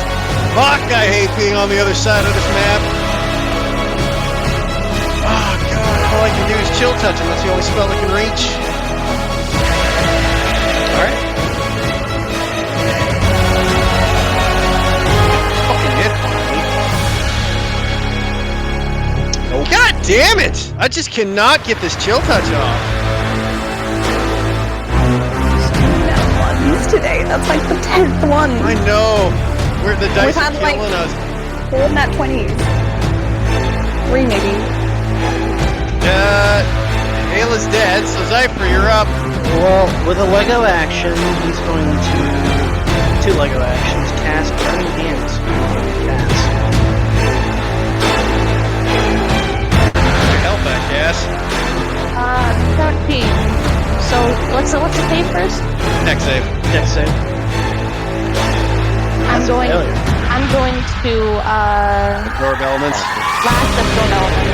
Fuck, I hate being on the other side of this map. Oh, God, all I can do is chill touch, and that's the only spell I can reach. Alright. Fucking hit me. Oh, God damn it! I just cannot get this chill touch off. Ones today. That's like the 10th one. I know. Where the dice We've are had, like, killing us. 4 nat 20s. 3 maybe. Ayla's dead, so Zypher, you're up. Well, with a Lego action, he's going to 2 Lego actions, cast Burning Hands. Cast. Your health back, Cass. 17. So what's the save first? Dex save. Dex save. I'm going to Absorb elements. last absorb element.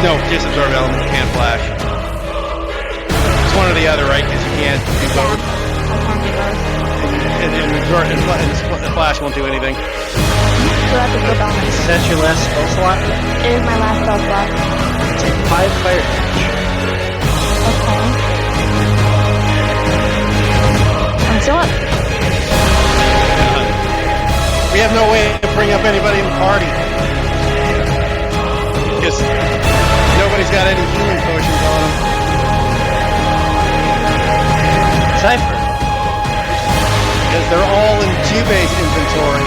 No, just absorb element. You can't flash. It's one or the other, right? Because you can't do both. And flash won't do anything. So that's absorb element. Is that your last spell slot? It is my last spell slot. Take 5 fire damage. Okay. I'm still up. We have no way to bring up anybody in the party. Because nobody's got any healing potions on them. Cypher. Because they're all in G-base inventory.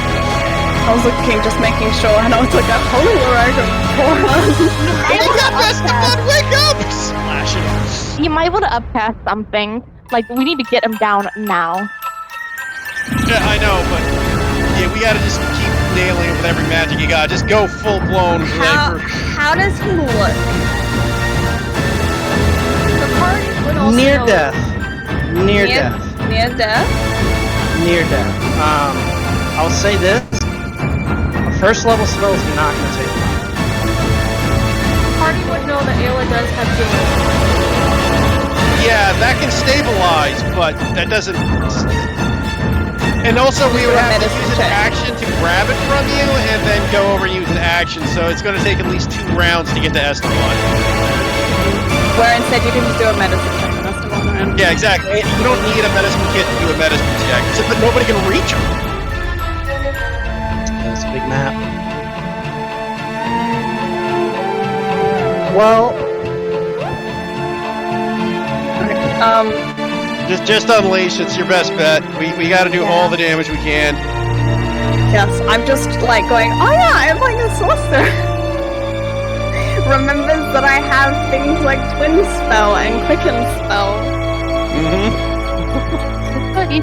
I was looking, just making sure, and I was like, holy Lorraine, Wake up, Esteban! Wake up! Slash it. You might want to upcast something. Like, we need to get him down now. Yeah, I know, but yeah, we gotta just keep nailing it with every magic you got. Just go full blown. How does he look? The party would also Near know- death. Near death. Near death? Near death. I'll say this. A first level spell is not going to take long. The party would know that Ayla does have healing. Yeah, that can stabilize, but that doesn't. And also, we would have to use an action to grab it from you, and then go over and use an action. So it's going to take at least 2 rounds to get to Esteban. Where instead you can just do a medicine check on Esteban. Yeah, exactly. You don't need a medicine kit to do a medicine check, but nobody can reach him. That's a big map. Well, Just unleash. It's your best bet. We got to do all the damage we can. yes, I'm just like going, oh yeah, I'm like a sorcerer. Remembers that I have things like Twin Spell and Quicken Spell. You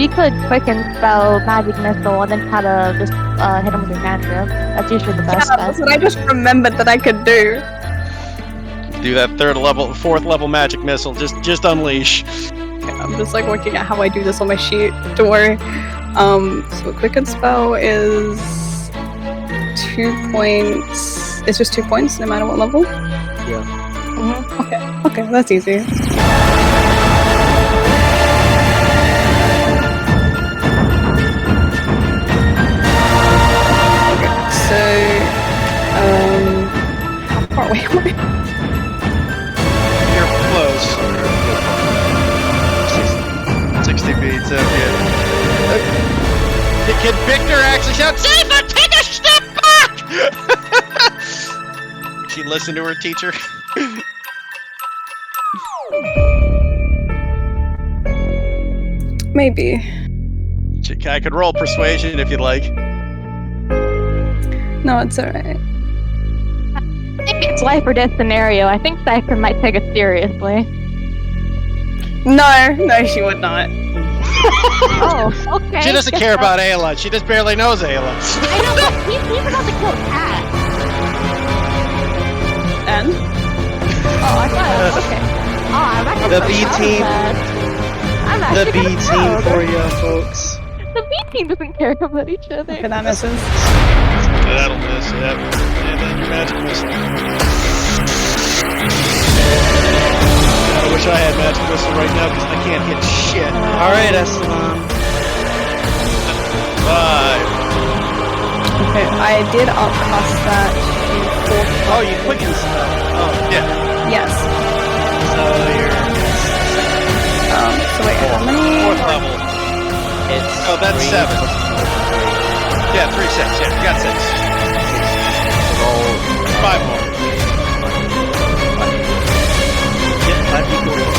could quicken spell magic missile and then try to just hit him with your cantrip. That's usually the best bet. That's what I just remembered that I could do. Do that 4th level magic missile. Just unleash. I'm just like looking at how I do this on my sheet. Don't worry. So Quicken Spell is 2 points. It's just 2 points no matter what level? yeah. Okay, that's easy. So, how far away am I? You're close. 60 feet, so yeah. Can Victor actually shout, Zypher, take a step back! She listened to her teacher. Maybe. I could roll persuasion if you'd like. No, it's alright. I think it's life or death scenario. I think Cypher might take it seriously. No, she would not. Oh, okay. She doesn't care about Ayla. She just barely knows Ayla. I know, but he forgot to kill a cat. The B team. I'm The actually B kinda team proud. for you, folks. The B team doesn't care about each other. Okay, that misses. That'll miss, yep. And then your magic missile. I wish I had magic missile right now because I can't hit shit. Alright, Esteban. 5. Okay, I did upcast that to 4. Oh, you quicken spell. Oh, Yeah. Yes. so you're. So wait, how many? 4th level. It's. Oh, that's 7. Yeah, 3, 6. Yeah, you got 6. 5 more. Yeah, 5 equals.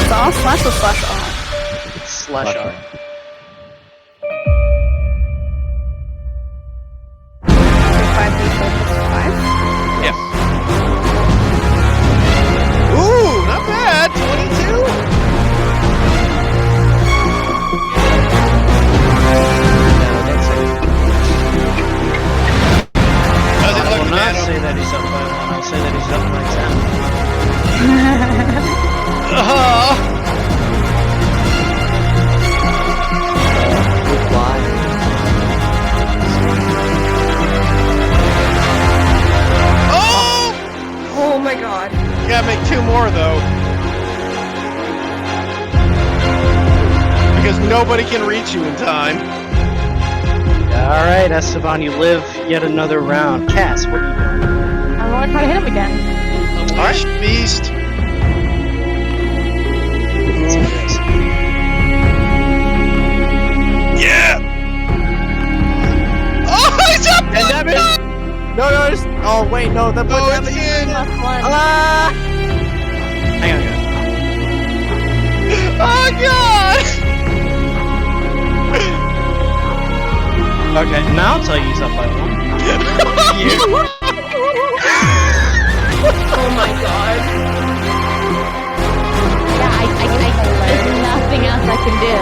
It's all slash or slash R? Slash R. 5d4 plus 5? Yeah. Ooh, not bad. 22. How's it I will looking, not Nano? say that he's up by 1, I'll say that he's up by 10. Oh! Oh my god. You gotta make 2 more, though. Because nobody can reach you in time. Alright, Esteban, you live yet another round. Cass, what are you doing? I'm gonna try to hit him again. Alright, beast. Yeah! Oh, he's up! And damage! No, no, it's... Oh, wait, no, that Oh, damage. it's in! Plus 1. Ah! Hang on, Oh, God! Okay, now I'll tell you he's up by 1. Oh my god. Yeah, there's nothing else I can do.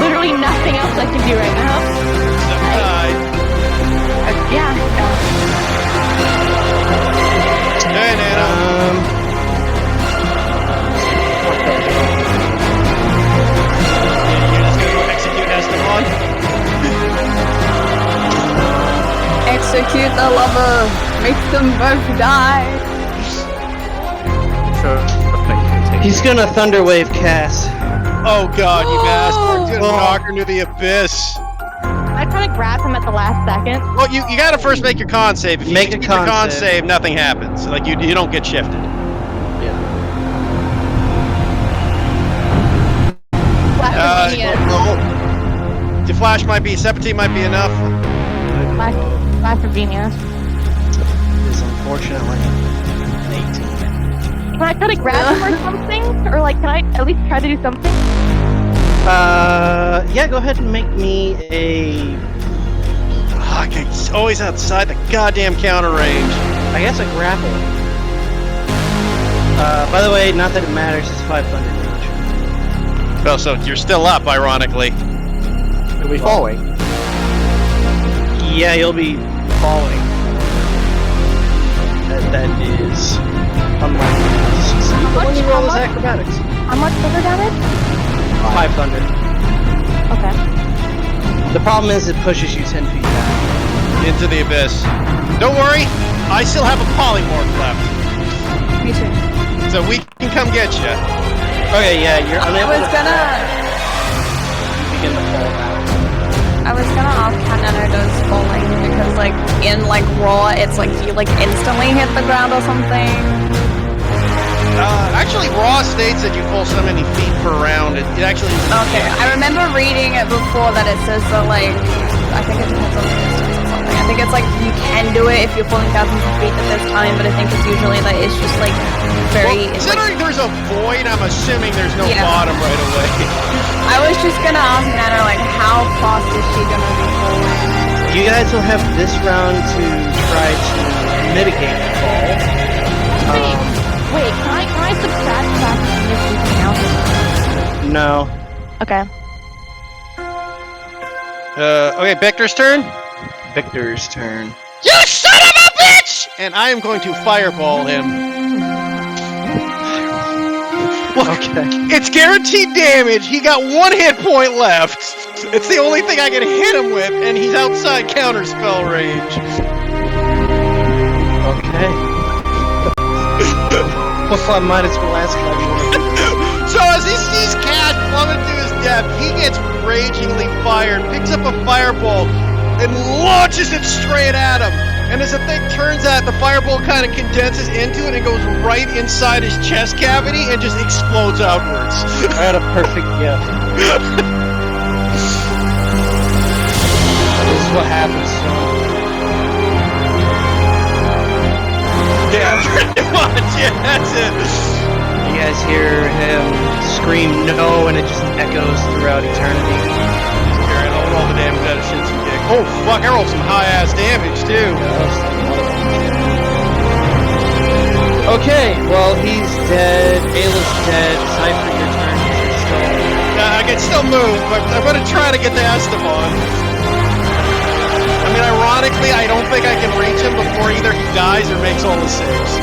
Literally nothing else I can do right now. Yeah. Hey, Nano. You're just gonna go execute Esteban? Execute the lover! Make them both die! He's gonna Thunderwave Cass. Oh, God, you bastard. He's gonna knock her into the abyss. I try to grab him at the last second. Well, you gotta first make your con save. If you Make a keep your con con save. save, nothing happens. Like, you don't get shifted. Flash The flash might be, Sepetine might be enough. for genius. Is unfortunately an 18. Can I try to grab him or something? Or like, can I at least try to do something? Yeah, go ahead and make me a. Fuck, he's always outside the goddamn counter range. I guess a grapple. By the way, not that it matters, it's 500 damage. Oh, so you're still up, ironically. Are we falling? Yeah, you'll be falling. That is unlikely. When you roll his acrobatics. How much further damage? 500. Okay. The problem is it pushes you 10 feet back. Into the abyss. Don't worry, I still have a polymorph left. Me too. So we can come get you. Okay, yeah, you're I unable was to gonna begin to fall back. ask how Nano does falling because like in like raw it's like you like instantly hit the ground or something. Actually, Raw states that you fall so many feet per round. It actually. Okay, I remember reading it before that it says that like I think it depends on the distance or something. I think it's like you can do it if you're falling thousands of feet at this time, but I think it's usually that it's just like very. Well, considering there's a void, I'm assuming there's no Yeah. bottom right away. I was just gonna ask Nano like how fast is she gonna be falling? You guys will have this round to try to mitigate the fall. Wait, can I subtract back anything else? No. Okay. Okay, Victor's turn. Victor's turn. You son of a bitch! bitch! And I am going to fireball him. Look, Okay. it's guaranteed damage. He got 1 hit point left. It's the only thing I can hit him with, and he's outside counterspell range. Okay. Well, I might as well ask how you want to do this. So as he sees Cash plummet to his death, he gets ragingly fired, picks up a fireball, and launches it straight at him. And as the thing turns out, the fireball kind of condenses into it and goes right inside his chest cavity and just explodes outwards. I had a perfect gift. This is what happens. Yeah, pretty much. Yeah, that's it. You guys hear him scream no, and it just echoes throughout eternity. Alright, I'll roll the damage out of shits and kick. Oh, fuck, I rolled some high-ass damage, too. Okay, well, he's dead. Ayla's dead. Cypher, your turn. I can still move, but I'm going to try to get to Esteban. I mean, ironically, I don't think I can reach him before either he dies or makes all the saves.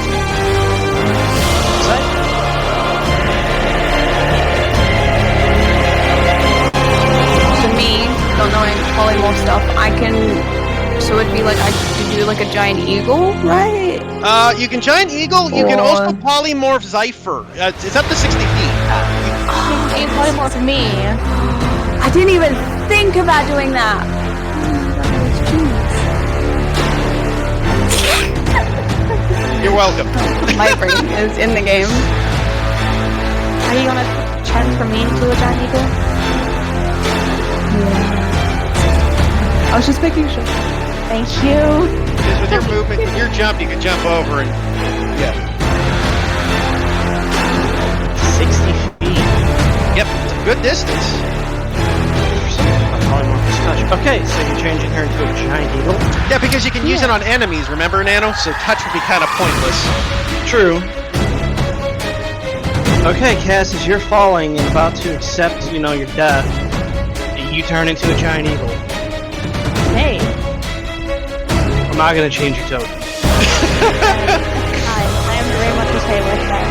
To me, don't knowing polymorph stuff, I can. So it'd be like I could do like a giant eagle, right? You can giant eagle. You can also polymorph Zypher. It's up to 60 feet. You can polymorph me. I didn't even think about doing that. You're welcome. My brain is in the game. Are you gonna transform me into a giant eagle? I was just making sure. Thank you. Because with your movement, with your jump, you can jump over and... Yeah. 60 feet. Yep, it's a good distance. Okay, so you're changing her into a giant eagle? Yeah, because you can use it on enemies, remember, Nano? So touch would be kind of pointless. True. Okay, Cass, as you're falling and about to accept, your death, you turn into a giant eagle. Hey. I'm not gonna change your token. I am very much okay with that.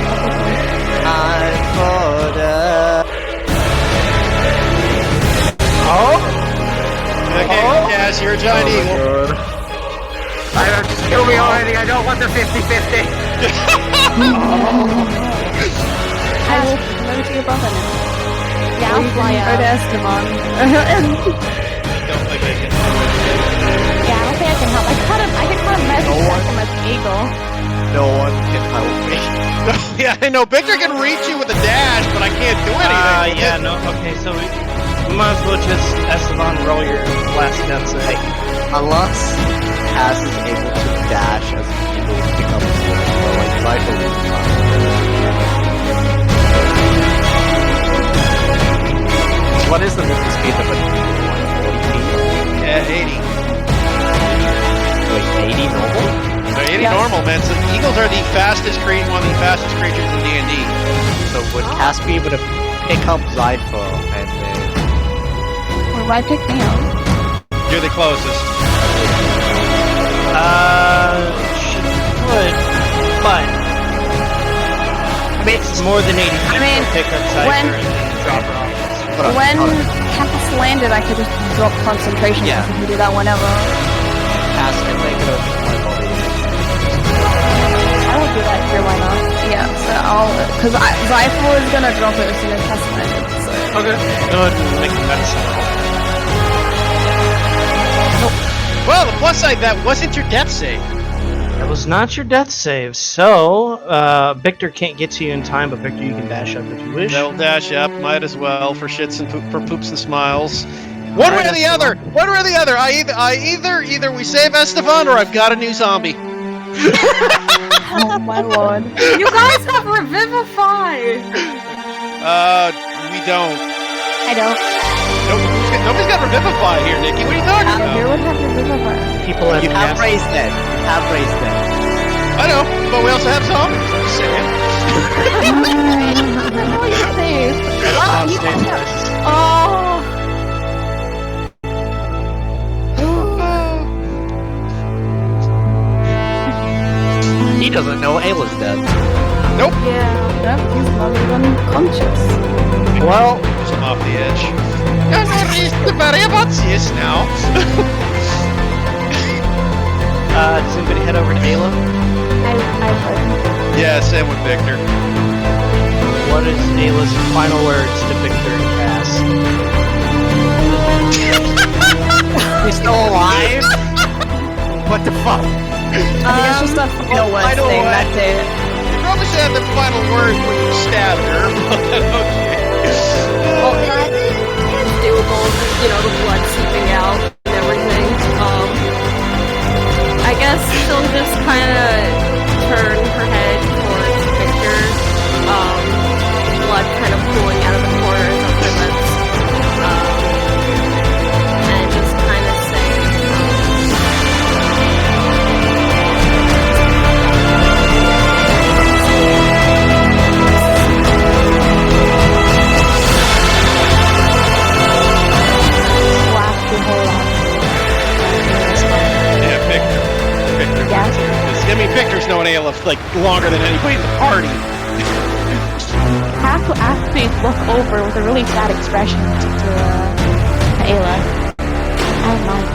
Okay, Cass, you're a giant eagle. Just kill me already, I don't want the 50-50. I will move to your brother now. Yeah, I'll fly Go out. to Esteban. Don't think I can. Yeah, I don't think I can help. I can kind of message from an eagle. No one can help me. Yeah, I know. Victor can reach you with a dash, but I can't do anything. Yeah, no, okay, so we might as well just Esteban roll your last death save. Unless Cass is able to dash as people pick up his sword, or like rifle his What is the movement speed of an eagle? 40 feet? Yeah, 80. Wait, 80 normal? They're 80 normal, man. So eagles are one of the fastest creatures in D&D. So would Cass be able to pick up Zypher and then... Well, why pick me up? You're the closest. She could, but it's more than 80 feet to pick up Cypher and drop her off. When Cass landed, I could just drop concentration. Yeah. I can do that whenever. Cass can make it I will do that here, why not? Yeah, so because Zypher is gonna drop it as soon as Cass landed. So. Okay. Go ahead and make the medicine roll. Well, the plus side, that wasn't your death save. That was not your death save, so Victor can't get to you in time, but Victor, you can dash up if you wish. They'll dash up, might as well, for shits and for poops and smiles. One way or the other! One way or the other! Either we save Esteban or I've got a new zombie. Oh my lord. You guys have Revivify! We don't. I don't. Nobody's got Revivify here, Nikki. What are you talking about? Who would have Revivify? People have You have raised dead. You have raised dead. I know, but we also have zombies. I'm just saying. Oh, you're safe. Oh. doesn't know Ayla's dead. Yeah. Yep, he's not even conscious. Well, I'm off the edge. There's no reason to worry about this now. Does anybody head over to Ayla? I would. Yeah, same with Victor. What is Ayla's final words to Victor and Cass? He's still alive? What the fuck? I think it's just a final words final thing, word. that's it. You probably should have the final word when you stabbed her, but okay. Well, it's doable. You know, the blood seeping out and everything. I guess she'll just kind of turn her head towards Victor. Blood kind of pooling out of the corners of her lips. And just kind of say, Slap your whole arm. Yeah, Victor. Yes. I mean, Victor's known Ayla like longer than anybody in the party. After you look over with a really sad expression to Ayla. I don't mind.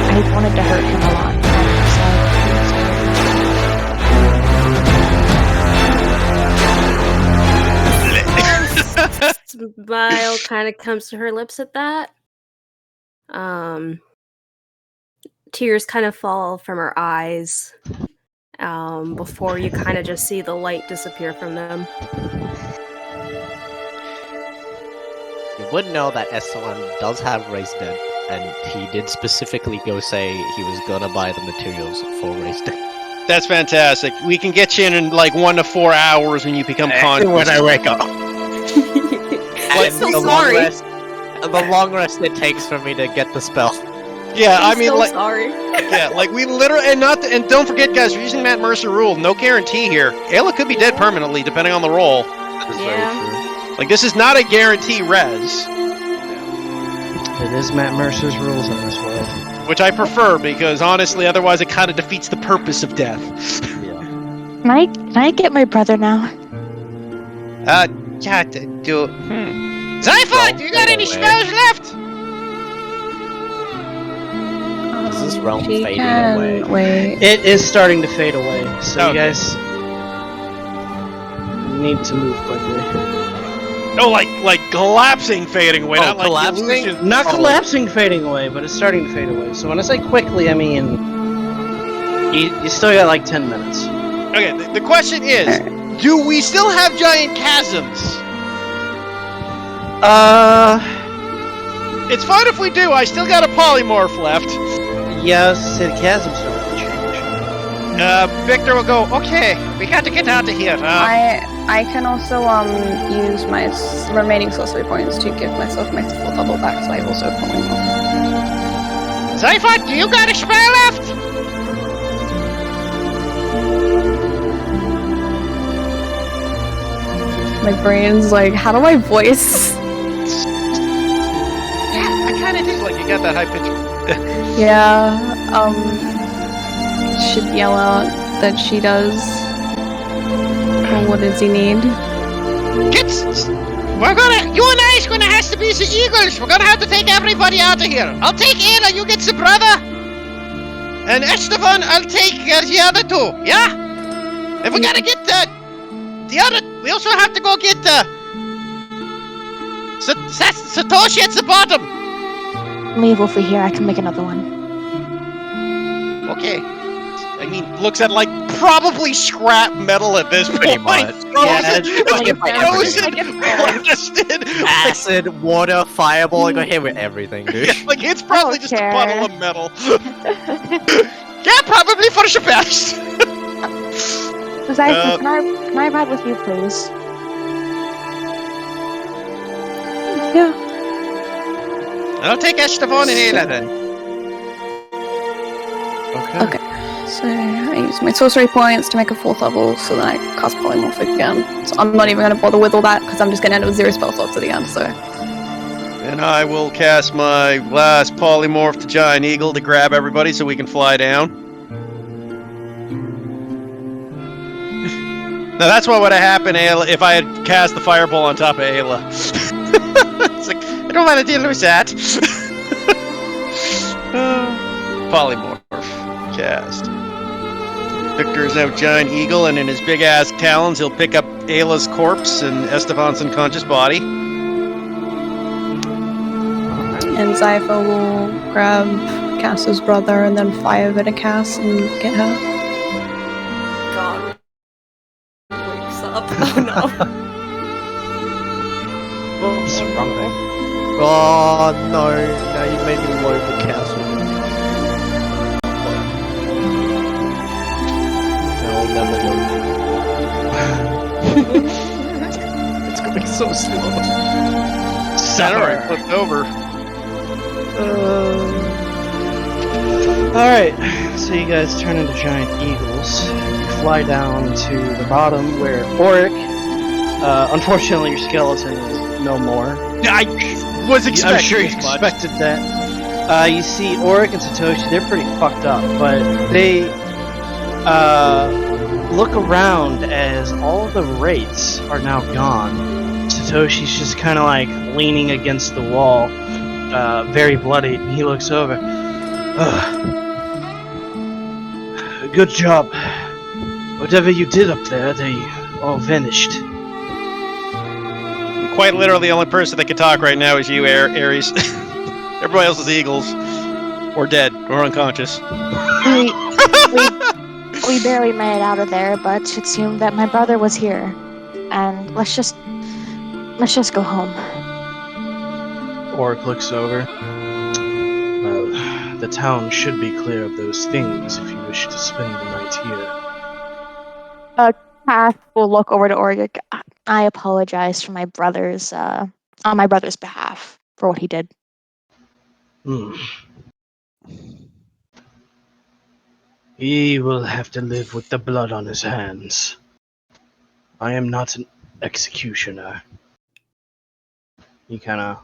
I wanted to hurt him a lot. smile kind of comes to her lips at that. Tears kind of fall from her eyes before you kind of just see the light disappear from them. You would know that Esteban does have Race Dead, and he did specifically go say he was gonna buy the materials for Race Dead. That's fantastic. We can get you in like 1 to 4 hours when you become conscious. When I wake up. I'm so sorry. The long rest it takes for me to get the spell. Yeah, I I'm mean, so like, sorry. yeah, like we literally, and don't forget, guys, we're using Matt Mercer rule. No guarantee here. Ayla could be dead permanently, depending on the roll. That is Yeah. very true. Like, this is not a guarantee res, It is Matt Mercer's rules in this world. which I prefer because honestly, otherwise, it kind of defeats the purpose of death. Can I get my brother now? Yeah, do. Zypha, do you got any spells left? Is this realm She fading can away? wait. It is starting to fade away, so you Okay. guys need to move quickly. No, like collapsing, fading away, Oh, not like collapsing? illusion. Not Oh, collapsing, fading away, but it's starting to fade away. So when I say quickly, I mean you still got like 10 minutes. Okay, the question is, do we still have giant chasms? It's fine if we do. I still got a polymorph left. Yes, the chasms don't really change. Victor will go. Okay, we got to get out of here. I can also use my remaining sorcery points to give myself my full double back, so I also polymorph. Zypha, do you got a spell left? My brain's like, how do I voice? Yeah, I kind of do. Like you got that high pitch. Yeah, should yell out that she does. Or what does he need? We're gonna. You and I is gonna have to be the Eagles. We're gonna have to take everybody out of here. I'll take Ayla. You get the brother. And Esteban, I'll take the other two. Yeah. And we gotta get the other. We also have to go get Satoshi at the bottom. Leave over here. I can make another one. Okay. I mean, looks at like probably scrap metal at this Pretty point. much. Frozen, Frozen, blasted. Acid, water, fireball, I got hit with everything, dude. Yeah, like it's probably just a care. bundle of metal. Yeah, probably for the best. Zypha, can I ride with you, please? Yeah. I'll take Esteban and Ayla then. Okay. So I use my sorcery points to make a 4th level, so then I cast polymorph again. So I'm not even going to bother with all that because I'm just going to end up with 0 spell slots at the end. So And I will cast my last polymorph to Giant Eagle to grab everybody so we can fly down. Now that's what would have happened, Ayla, if I had cast the fireball on top of Ayla. It's like, I don't want to deal with that. Polymorph. Cast. Victor is now giant eagle, and in his big ass talons, he'll pick up Ayla's corpse and Esteban's unconscious body. And Zypha will grab Cass's brother and then fly over to Cass and get her. God. Wakes up. Oh no. Whoops, wrong thing. Oh no! Now you made me load the castle. I'll never load. It's going so slow. Sorry, flipped over. Alright, so you guys turn into giant eagles. You fly down to the bottom where Auric, unfortunately your skeleton is no more. I was expecting I'm sure you as much. expected that. You see Auric and Satoshi, they're pretty fucked up, but they look around as all the wraiths are now gone. Satoshi's just kind of like leaning against the wall, very bloodied, and he looks over. Good job. Whatever you did up there, they all vanished. Quite literally, the only person that can talk right now is you, Ares. Everybody else is eagles. Or dead, or unconscious. We barely made it out of there, but it seemed that my brother was here. And let's just go home. Auric looks over. Well, the town should be clear of those things if you wish to spend the night here. Cass will look over to Auric. I apologize for my brother's on my brother's behalf for what he did. He will have to live with the blood on his hands. I am not an executioner. He kind of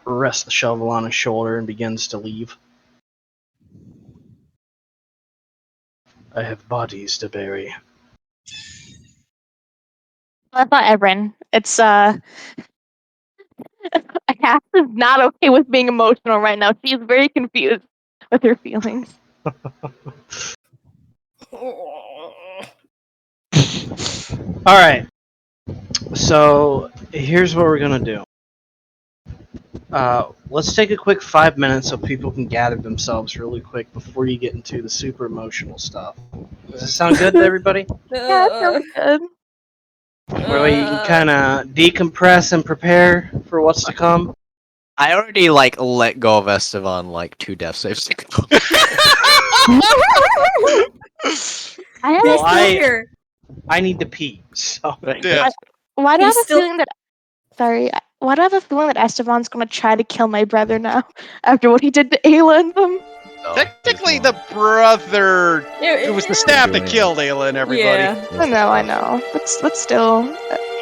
rests the shovel on his shoulder and begins to leave. I have bodies to bury. That's not Everin. It's Cass is not okay with being emotional right now. She is very confused with her feelings. Alright. So, here's what we're gonna do. Let's take a quick 5 minutes so people can gather themselves really quick before you get into the super emotional stuff. Does that sound good to everybody? Yeah, that sounds good. Where you can kind of decompress and prepare for what's to come. I already let go of Esteban 2 death saves ago. I need to pee. So Yeah. Why do I have a feeling that? Sorry. Why do I have a feeling that Esteban's gonna try to kill my brother now after what he did to Ayla and them? No, Technically, the brother. It was the staff that killed Ayla and everybody. Yeah. I know. But still.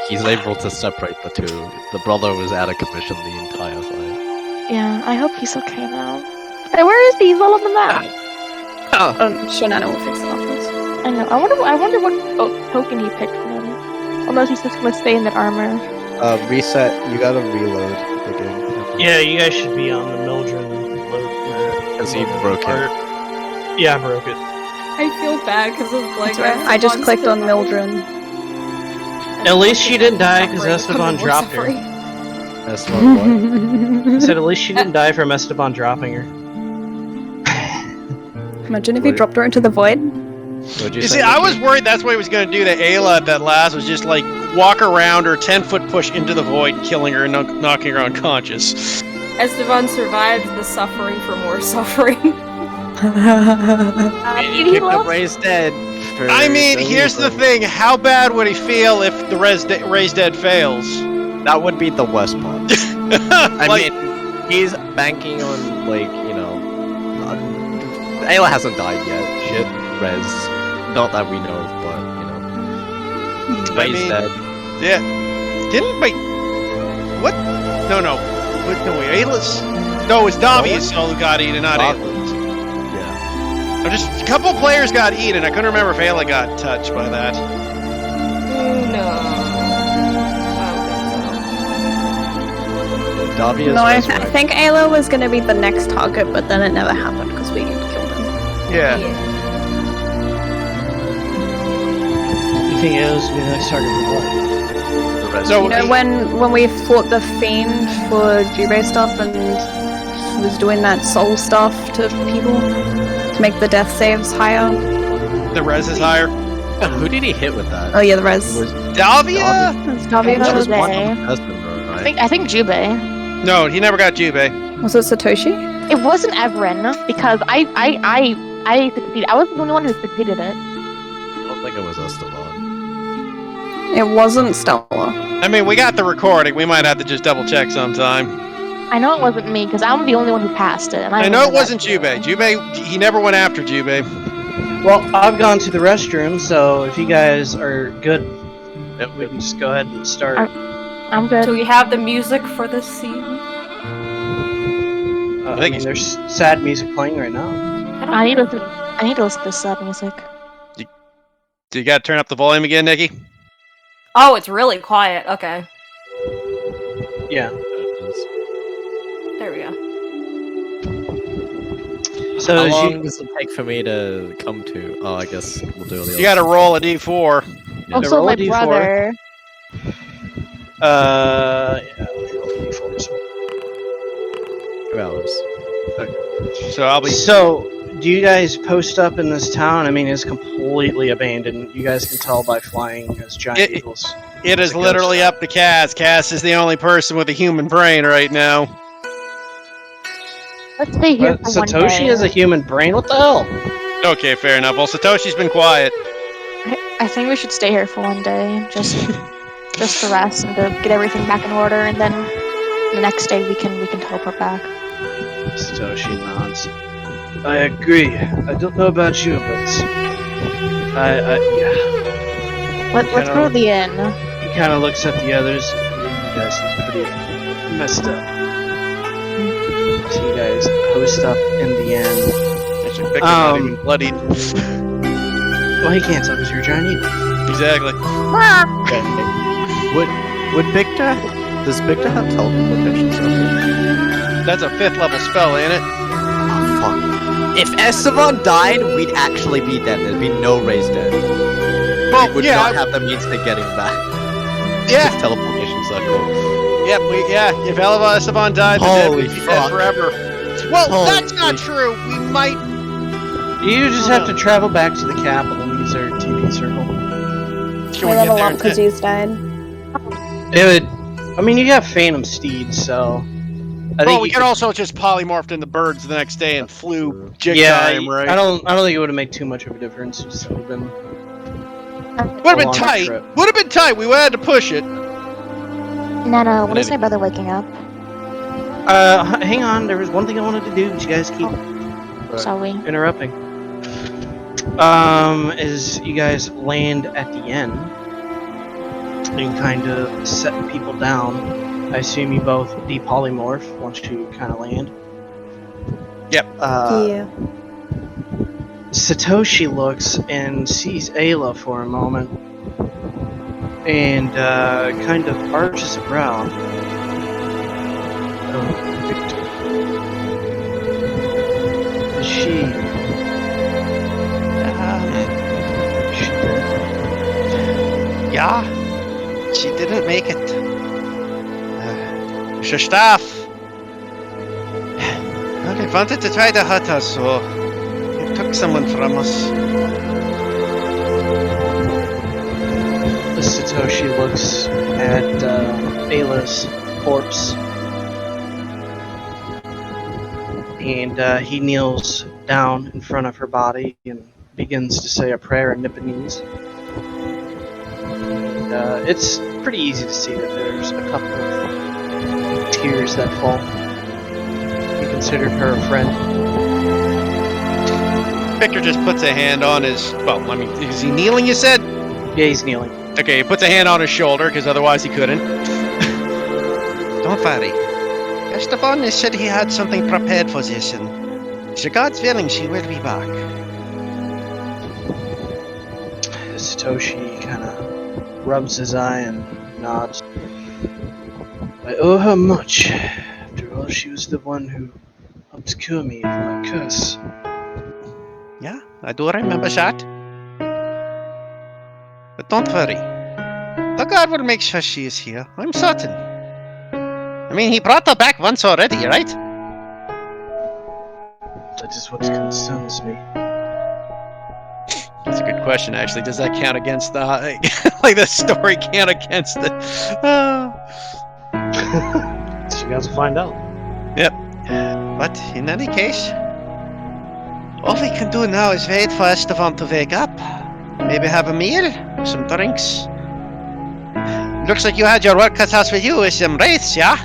He's able to separate the two. The brother was out of commission the entire fight. Yeah, I hope he's okay now. Hey, where is he? He's all on the map. I'm sure Nana will fix it afterwards. I know. I wonder what token he picked for him. Unless he's just gonna stay in that armor. Reset. You gotta reload the game. yeah, you guys should be on the Mildred load. Because he broke it. Yeah, I broke it. I feel bad because of like. I just clicked on Mildred. At least she didn't die because Esteban dropped her. Esteban what? I said at least she didn't die from Esteban dropping her. Imagine if he dropped her into the void. What'd You say, see, I was worried that's what he was going to do to Ayla at that last, was just walk around her 10-foot push into the void, killing her and knocking her unconscious. Esteban survived the suffering for more suffering. You kicked the Ray's dead. I mean, here's the thing. How bad would he feel if the Ray's dead fails? That would be the worst part. I mean, he's banking on, Ayla hasn't died yet. Shit, Rez. Not that we know, but, Ray's dead. Yeah. Wait. What? No. Wait, Ayla's... No, it was Davius who got eaten, not Ayla. Yeah. Just a couple players got eaten. I couldn't remember if Ayla got touched by that. No. Davia's No, I resurrected. think Ayla was gonna be the next target, but then it never happened because we killed him. Yeah. You think it was the next target for what? The res- So You know, when we fought the Fiend for Jubei stuff and he was doing that soul stuff to people to make the death saves higher. the res is higher. Who did he hit with that? Oh yeah, the res. It was Davia? It's Davia. that was Jubei. one person, right? I think Jubei. No, he never got Jubei. Was it Satoshi? It wasn't Everin because I succeeded. I was the only one who succeeded it. I don't think it was Esteban. It wasn't Stella. I mean, we got the recording. We might have to just double check sometime. I know it wasn't me because I'm the only one who passed it. And I know remember it wasn't that too. Jubei. Jubei, he never went after Jubei. Well, I've gone to the restroom, so if you guys are good, Yep, we can just go ahead and start. I'm good. Do we have the music for this scene? I think mean, there's sad music playing right now. I need to listen to sad music. Do you got to turn up the volume again, Nikki? Oh, it's really quiet. Okay. Yeah. There we go. So How as long you, does it take for me to come to? Oh, I guess we'll do the You got to roll a d4. Yeah. Also, roll my a D4. brother. yeah, roll d4s. 2 hours. So I'll be. So, do you guys post up in this town? I mean, it's completely abandoned. You guys can tell by flying as giant eagles. It is It's a ghost literally town. up to Cass. Cass is the only person with a human brain right now. Let's stay here What? for one Satoshi day. has a human brain? What the hell? Okay, fair enough. Well, Satoshi's been quiet. I think we should stay here for one day, just to rest and to get everything back in order, and then the next day we can teleport back. Satoshi nods. I agree. I don't know about you, but yeah. Let's go to the inn. He kind of looks at the others. You guys look pretty messed up. So you guys post up in the end. Actually, Victor's not even bloodied. Well, he can't tell because you're a giant eagle. Exactly. Okay. Would Victor? Does Victor have teleportation? That's a 5th level spell, ain't it? Oh fuck! If Esteban died, we'd actually be dead. There'd be no raised dead. Well, We would yeah, not have the means to get him back. Yeah. If teleportation circle. Yep. If Esteban died, then Holy we'd be dead fuck. forever. Well, that's not Holy- true. We might. You just have to travel back to the capital and use their TV circle. Can We we level get up there? because he's died. It would. I mean, you have Phantom Steeds, so. I Well, think we you could also just polymorphed into birds the next day and flew jig Yeah, time, right? I don't think it would have made too much of a difference. It just would have been. Would have been long tight. trip. Would have been tight. We would have had to push it. Nana, when is my brother waking up? Hang on. There was one thing I wanted to do, but you guys keep Shall we? interrupting. Is you guys land at the end and kind of setting people down. I assume you both depolymorph once you kind of land. Yep. Yeah. Satoshi looks and sees Ayla for a moment and kind of arches a brow. Oh, Victor. Is she dead? Yeah. She didn't make it. Your staff. Well, they wanted to try to hurt us, so they took someone from us. Satoshi looks at Ayla's corpse and he kneels down in front of her body and begins to say a prayer in Nipponese. And it's pretty easy to see that there's a couple of tears that fall. He considered her a friend. Victor just puts a hand on his. Well, I mean, is he kneeling? You said. Yeah, he's kneeling. Okay, he puts a hand on his shoulder because otherwise he couldn't. Don't worry. Esteban said he had something prepared for this, and to God's willing, she will be back. Satoshi kind of rubs his eye and nods. I owe her much. After all, she was the one who helped cure me of my curse. Yeah, I do remember that. But don't worry. The god will make sure she is here. I'm certain. I mean, he brought her back once already, right? That is what concerns me. That's a good question, actually. Does that count against the like the story count against it? So you guys will find out. But in any case, all we can do now is wait for Esteban to wake up. Maybe have a meal, some drinks. Looks like you had your work cut out for you with some wraiths, yeah?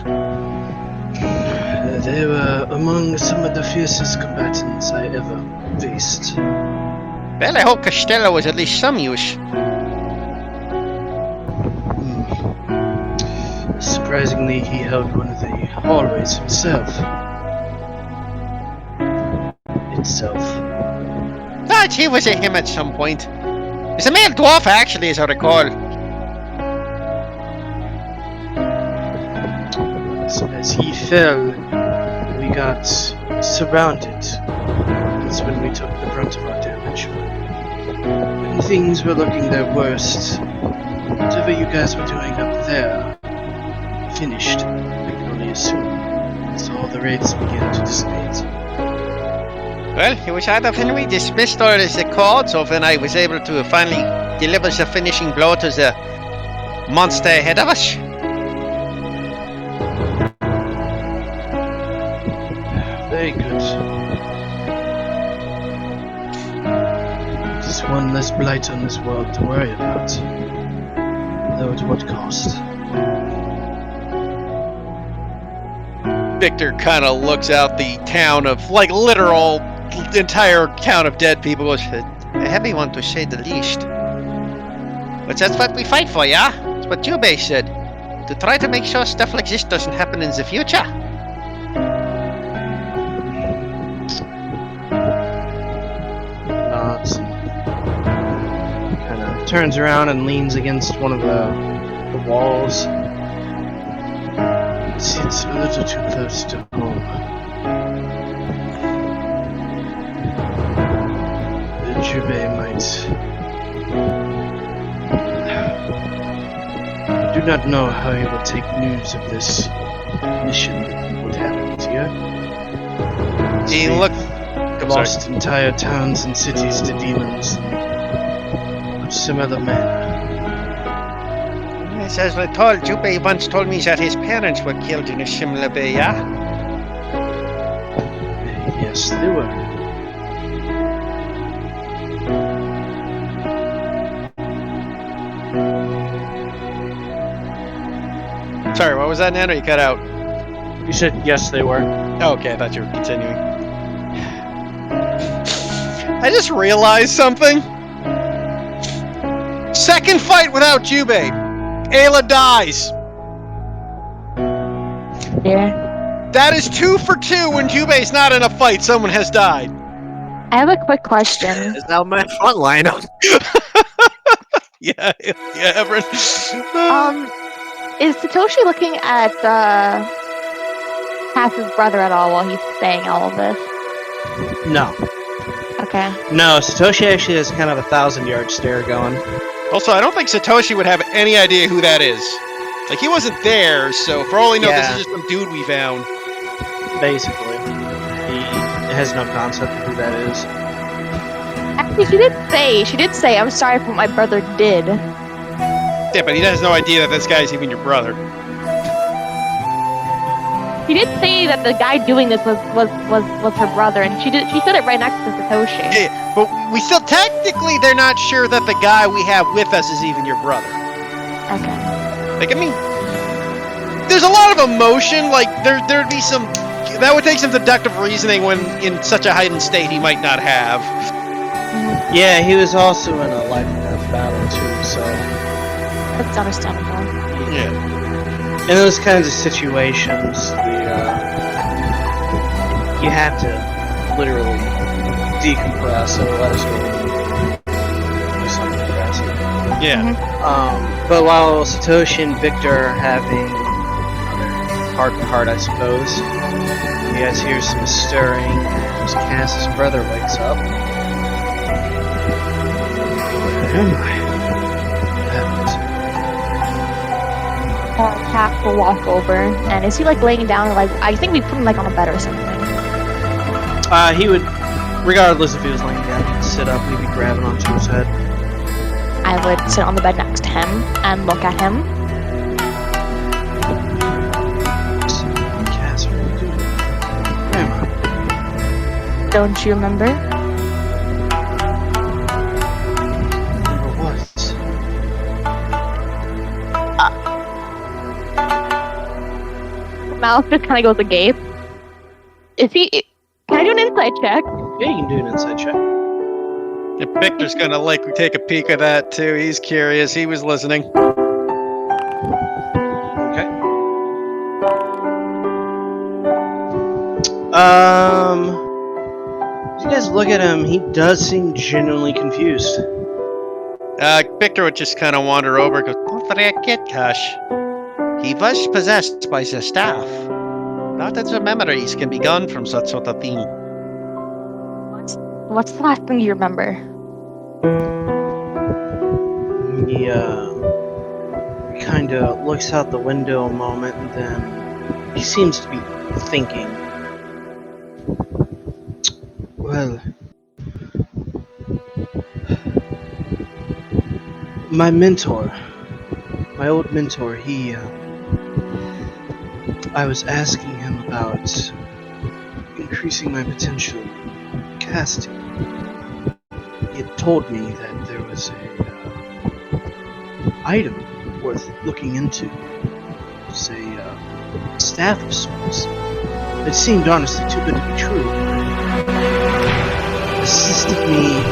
They were among some of the fiercest combatants I ever faced. Well, I hope Costello was at least some use. Surprisingly, he held one of the hallways himself. But he was a him at some point. He's a male dwarf, actually, as I recall. As he fell, we got surrounded. That's when we took the brunt of our damage. When things were looking their worst, whatever you guys were doing up there finished, I can only assume. So all the raids began to dissipate. Well, it was either when we dismissed or as the court, or when I was able to finally deliver the finishing blow to the monster ahead of us. Very good. Just one less blight on this world to worry about. Though at what cost? Victor kind of looks out the town of, like, literal, entire town of dead people. Goes, a heavy one to say the least. But that's what we fight for, yeah? That's what Jubei said. To try to make sure stuff like this doesn't happen in the future. Nods and kind of turns around and leans against one of the walls. It's a little too close to home. Jubei might... I do not know how he will take news of this mission would happen here. He We've looked... lost entire towns and cities to demons in a similar manner. Yes, as I told, Jubei once told me that his parents were killed in a similar way, yeah? Yes, they were. Sorry, what was that, Nana? You cut out. You said yes, they were. Oh, okay, I thought you were continuing. I just realized something. Second fight without Jubei. Ayla dies. Yeah. That is 2 for 2 when Jubei's not in a fight. Someone has died. I have a quick question. Is now my front lineup. Yeah, Everett. Is Satoshi looking at Cass's brother at all while he's saying all of this? No. Okay. No, Satoshi actually has kind of a 1,000-yard stare going. Also, I don't think Satoshi would have any idea who that is. Like, he wasn't there, so for all he knows, this is just some dude we found. Basically. He has no concept of who that is. Actually, she did say, I'm sorry for what my brother did. Yeah, but he has no idea that this guy's even your brother. She did say that the guy doing this was her brother, and she said it right next to Satoshi. Yeah, but we still, technically, they're not sure that the guy we have with us is even your brother. Okay. Like, I mean, there's a lot of emotion, like, there'd be some, that would take some deductive reasoning when in such a heightened state he might not have. Yeah, he was also in a life and death battle too, so... That's understandable. Yeah. In those kinds of situations, you have to literally decompress, otherwise you'll do something drastic. Yeah. But while Satoshi and Victor are having heart-to-heart, I suppose, you guys hear some stirring as Cass's brother wakes up. Where am I? Cass will walk over, and is he like laying down? Like I think we put him like on a bed or something. He would, regardless if he was laying down, he'd sit up and he'd be grabbing onto his head. I would sit on the bed next to him and look at him. Cass, what are you doing? Where am I? Don't you remember? Remember what? Mouth just kind of goes agape. Is he? Can I do an insight check? Yeah, you can do an inside check. If Victor's gonna like take a peek at that too. He's curious. He was listening. Okay. As you guys look at him, he does seem genuinely confused. Victor would just kind of wander over and go, "Don't forget, Cash. He was possessed by the staff. Not that the memories can be gone from such sort of thing." What's the last thing you remember? He kind of looks out the window a moment, and then he seems to be thinking. Well, my mentor, my old mentor, I was asking him about increasing my potential casting. He had told me that there was a item worth looking into. It was a staff of sorts. It seemed honestly too good to be true. It assisted me in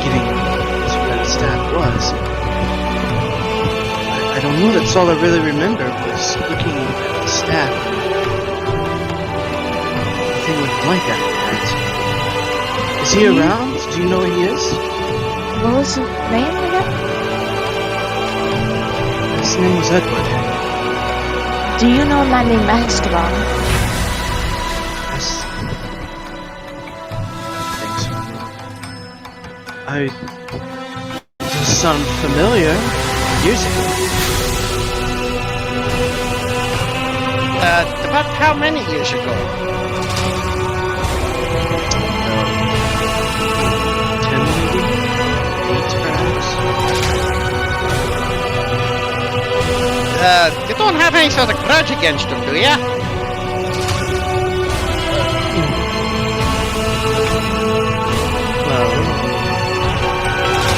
getting to where the staff was. I don't know, that's all I really remember was looking at the staff. Nothing was blank after that. Is he around? Do you know where he is? What was his name again? His name was Edward. Do you know a man named Esteban? Yes. I think so. It does sound familiar. Years ago. About how many years ago? 10 maybe? 8 perhaps? You don't have any sort of grudge against him, do ya? Well,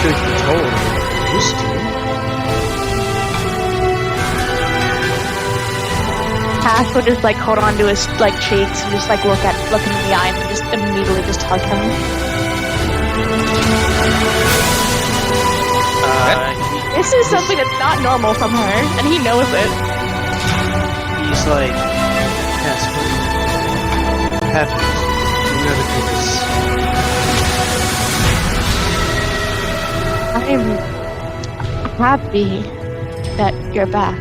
truth be told, I used to. Cass would just like hold on to his like cheeks and just like look him in the eye and just immediately just hug him. This is something that's not normal from her, and he knows it. He's like, yes, what happened? You never did this. I'm happy that you're back.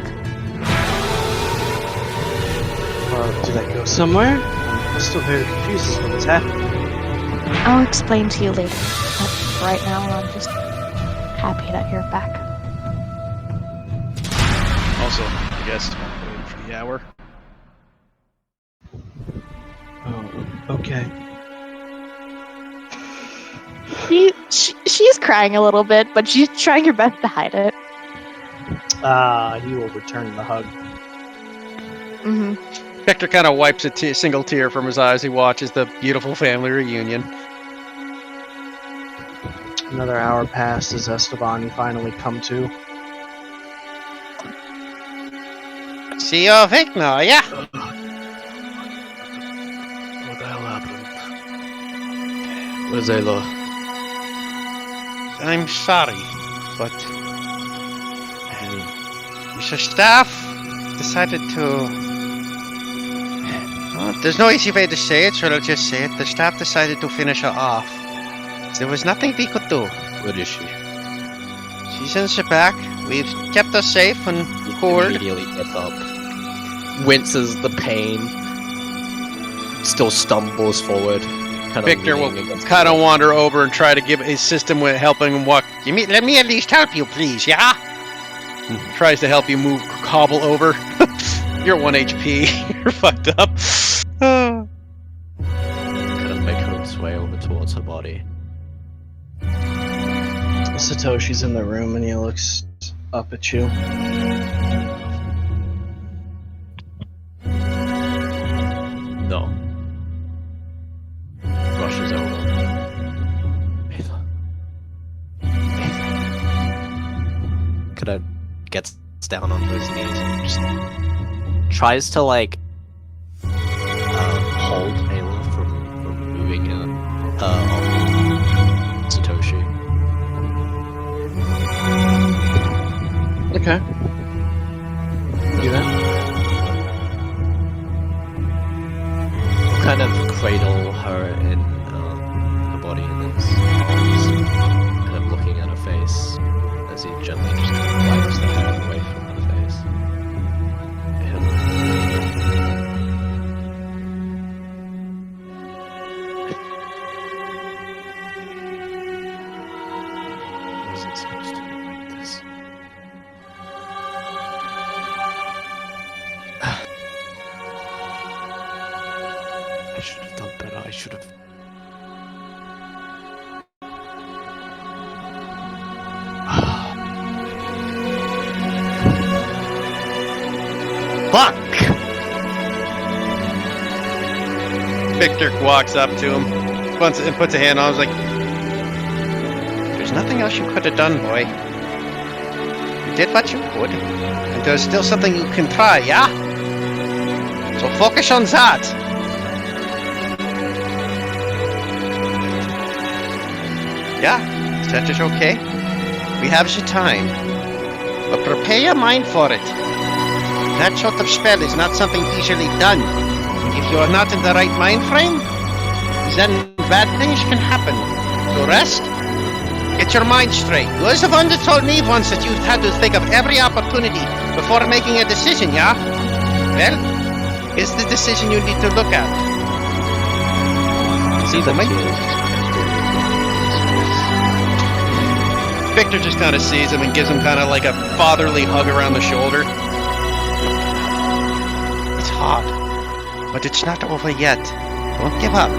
Did I go somewhere? I'm still very confused as to what's happening. I'll explain to you later, but right now I'm just happy that you're back. Also, I guess waiting for the hour. Oh, okay. She's crying a little bit, but she's trying her best to hide it. He will return the hug. Mm-hmm. Victor kind of wipes a single tear from his eyes. He watches the beautiful family reunion. Another hour passed as Esteban finally come to. See you awake now, yeah? What the hell happened? Where's Ayla? I'm sorry, but the staff decided to... Well, there's no easy way to say it, so I'll just say it. The staff decided to finish her off. There was nothing we could do. Where is she? He's in the back. We've kept us safe and covered. Immediately gets up, winces the pain, still stumbles forward. Victor will kind of wander over and try to assist him with helping him walk. Let me at least help you, please, yeah? Tries to help you move, hobble over. You're at 1 HP. You're fucked up. Kind of make her way over towards her body. Satoshi's in the room and he looks up at you. No. Rushes over. Ava. Kind of gets down onto his knees and just tries to like hold Ayla from moving Satoshi. Okay. Do that. Kind of cradle her in her body in his arms, kind of looking at her face as he gently just kind of wipes the hair away from her face. I wasn't supposed to be like this. I should have done better. I should have. Fuck! Victor walks up to him, and puts a hand on him. He's like, "There's nothing else you could have done, boy. You did what you could, and there's still something you can try, yeah? So focus on that." Yeah, that is okay. We have the time. But prepare your mind for it. That sort of spell is not something easily done. If you are not in the right mind frame, then bad things can happen. So rest. Get your mind straight. You was the one that told me once that you had to think of every opportunity before making a decision, yeah? Well, it's the decision you need to look at. See the Victor just kind of sees him and gives him kind of like a fatherly hug around the shoulder. It's hard, but it's not over yet. Don't give up.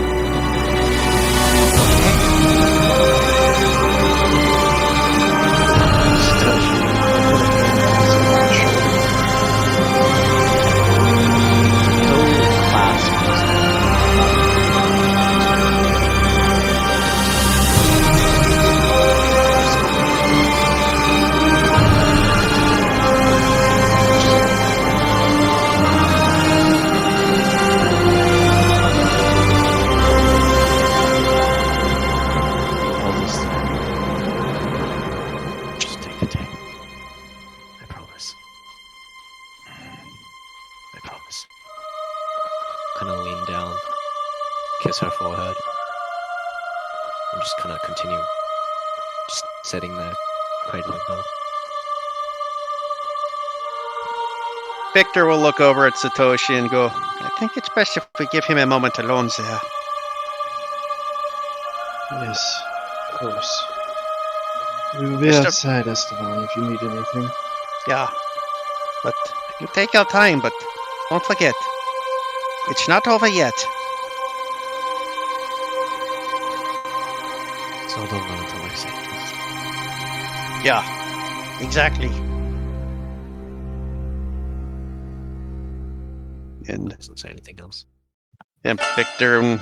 Kind of lean down, kiss her forehead, and just kind of continue just sitting there, cradling her. Victor will look over at Satoshi and go, "I think it's best if we give him a moment alone there." Yes, of course. We will be Mr. outside, Esteban, if you need anything. Yeah, but you take your time, but don't forget, it's not over yet. So I don't know until I say this. Yeah, exactly. And Doesn't say anything else. Victor and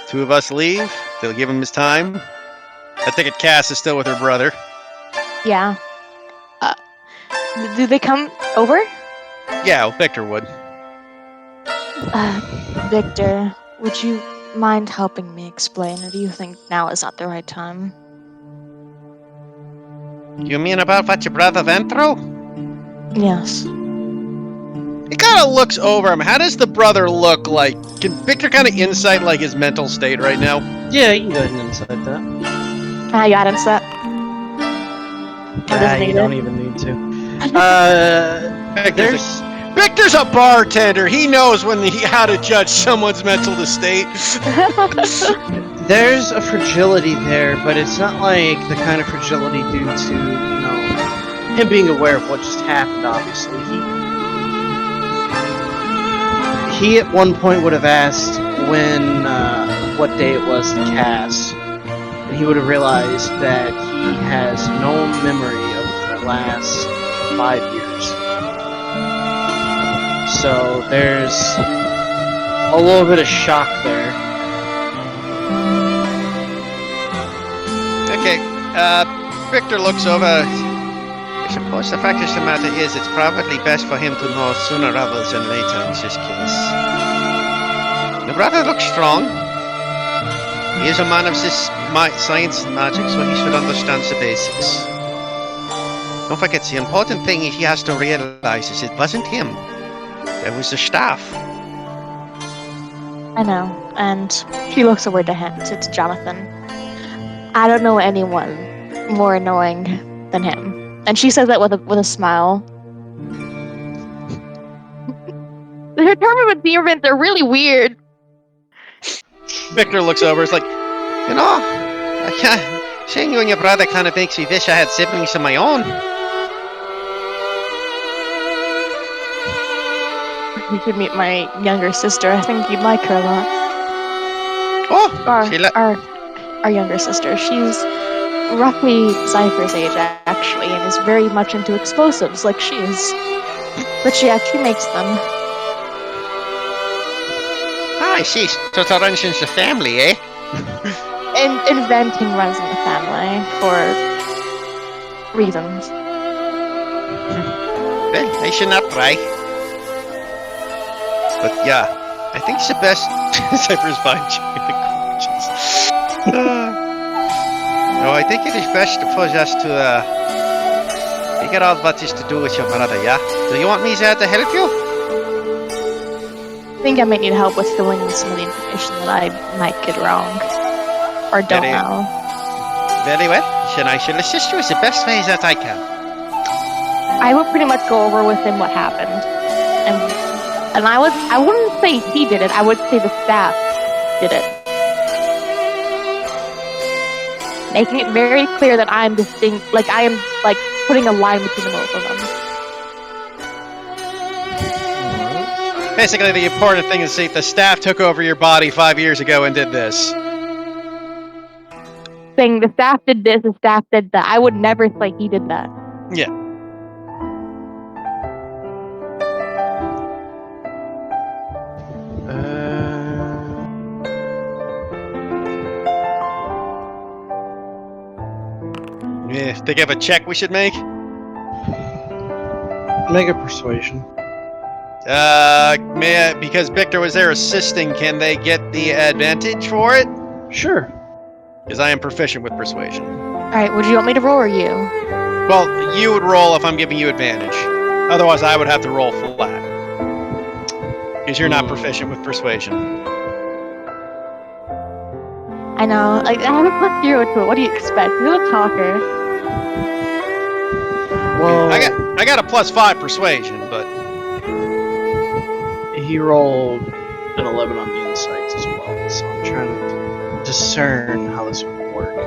two of us leave. They'll give him his time. I think Cass is still with her brother. Yeah. Do they come over? Yeah, Victor would. Victor, would you mind helping me explain, or do you think now is not the right time? You mean about what your brother went through? Yes. He kind of looks over him. How does the brother look like? Can Victor kind of insight like his mental state right now? Yeah, you can go ahead and insight that. Can I guidance that? doesn't you need don't it. even need to. Victor's a bartender. He knows how to judge someone's mental state. There's a fragility there, but it's not like the kind of fragility due to, him being aware of what just happened, obviously. He at one point would have asked what day it was to Cass, and he would have realized that he has no memory of the last 5 years. So there's a little bit of shock there. Okay, Victor looks over. I suppose the fact of the matter is it's probably best for him to know sooner rather than later in this case. The brother looks strong. He is a man of science and magic, so he should understand the basics. Don't forget, the important thing he has to realize is it wasn't him. It was the staff. I know, and she looks over to him. It's Jonathan. I don't know anyone more annoying than him. And she says that with a smile. Her tournament demons are really weird. Victor looks over. It's like, I can't. Seeing you and your brother kind of makes me wish I had siblings of my own. You could meet my younger sister. I think you'd like her a lot. Oh, Our younger sister. She's roughly Cypher's age, actually, and is very much into explosives, like she is. But she actually makes them. I see. So it runs in the family, eh? Inventing runs in the family for reasons. Well, I should not try. But yeah, I think it's the best. Cypher's fine. No, I think it is best for us to figure out what is to do with your brother, yeah? Do you want me there to help you? I think I might need help with filling in some of the information that I might get wrong. Or don't know. Very well. Then I shall assist you as the best way that I can. I will pretty much go over with him what happened. And I wouldn't say he did it, I would say the staff did it. Making it very clear that I am distinct, like I am like putting a line between the both of them. Basically, the important thing is the staff took over your body 5 years ago and did this. Saying the staff did this, the staff did that. I would never say he did that. Yeah. Yeah, think you have a check we should make? Make a persuasion. Because Victor was there assisting, can they get the advantage for it? Sure. Because I am proficient with persuasion. Alright, would you want me to roll or you? Well, you would roll if I'm giving you advantage. Otherwise, I would have to roll flat. Because you're not proficient with persuasion. I know, like, I have a +0 to it. What do you expect? You're a talker. Well, I got a +5 persuasion, but he rolled an 11 on the insights as well, so I'm trying to discern how this would work.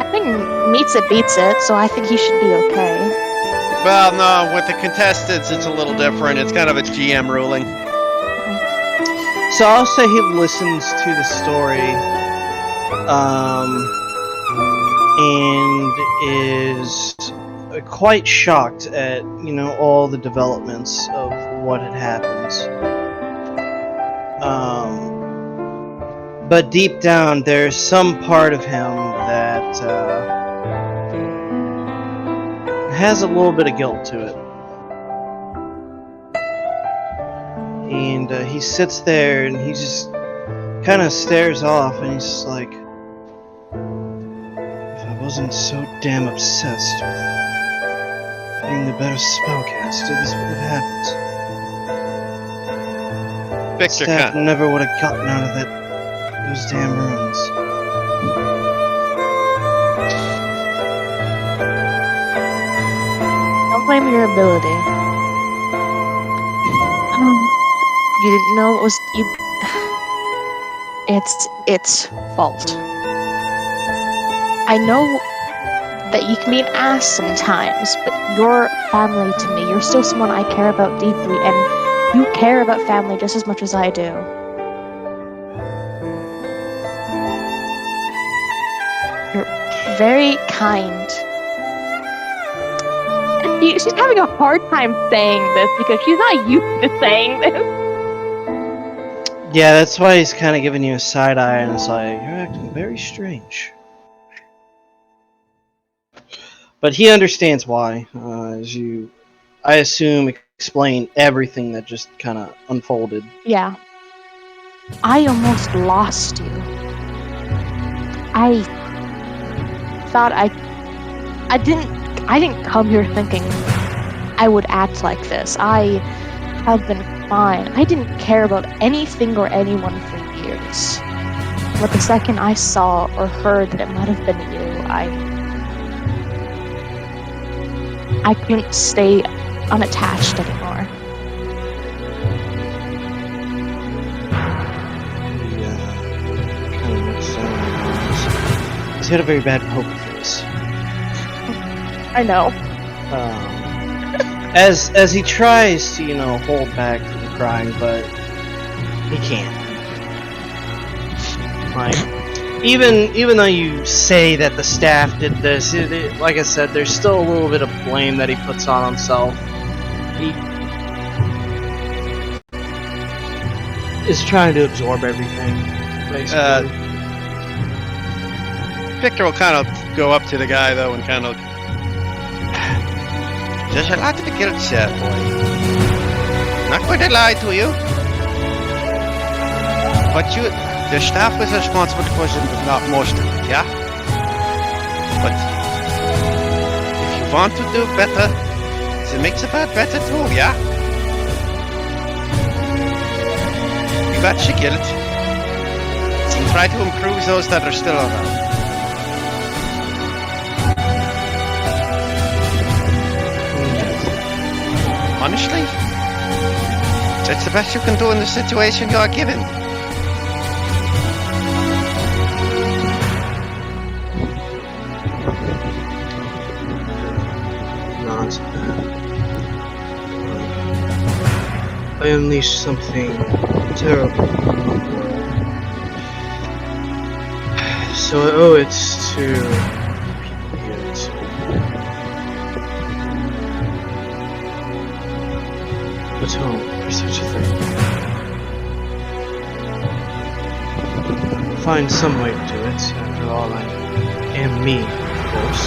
I think meets it beats it, so I think he should be okay. well, no, with the contestants, it's a little different. It's kind of a GM ruling. So I'll say he listens to the story, and is quite shocked at, all the developments of what had happened. But deep down, there's some part of him that has a little bit of guilt to it. And he sits there and he just kind of stares off, and he's just like, if I wasn't so damn obsessed with being the better spellcaster, this would have happened. Victor Staff never would have gotten out of those damn rooms. claim your ability. You didn't know it was you. It's fault. I know that you can be an ass sometimes, but you're family to me. You're still someone I care about deeply, and you care about family just as much as I do. You're very kind. And she's having a hard time saying this because she's not used to saying this. Yeah, that's why he's kind of giving you a side eye and it's like, you're acting very strange. But he understands why, as you, I assume, explain everything that just kind of unfolded. Yeah. I almost lost you. I thought I didn't come here thinking I would act like this. I have been fine. I didn't care about anything or anyone for years. But the second I saw or heard that it might have been you, I couldn't stay unattached anymore. Kind of looks down. He's got a very bad poker face. I know. As he tries to, hold back from crying, but he can't. Like, even though you say that the staff did this, like I said, there's still a little bit of blame that he puts on himself. He is trying to absorb everything, basically. Victor will kind of go up to the guy though and kind of. There's a lot of guilt, sir, boy. Not going to lie to you. But the staff was responsible for not most of it, yeah? But if you want to do better, it makes the bad better too, yeah? You got your guilt. And try to improve those that are still around. Honestly, that's the best you can do in the situation you're given. I unleashed something terrible. So I owe it to people here to atone for such a thing. Find some way to do it. After all, I am me, of course.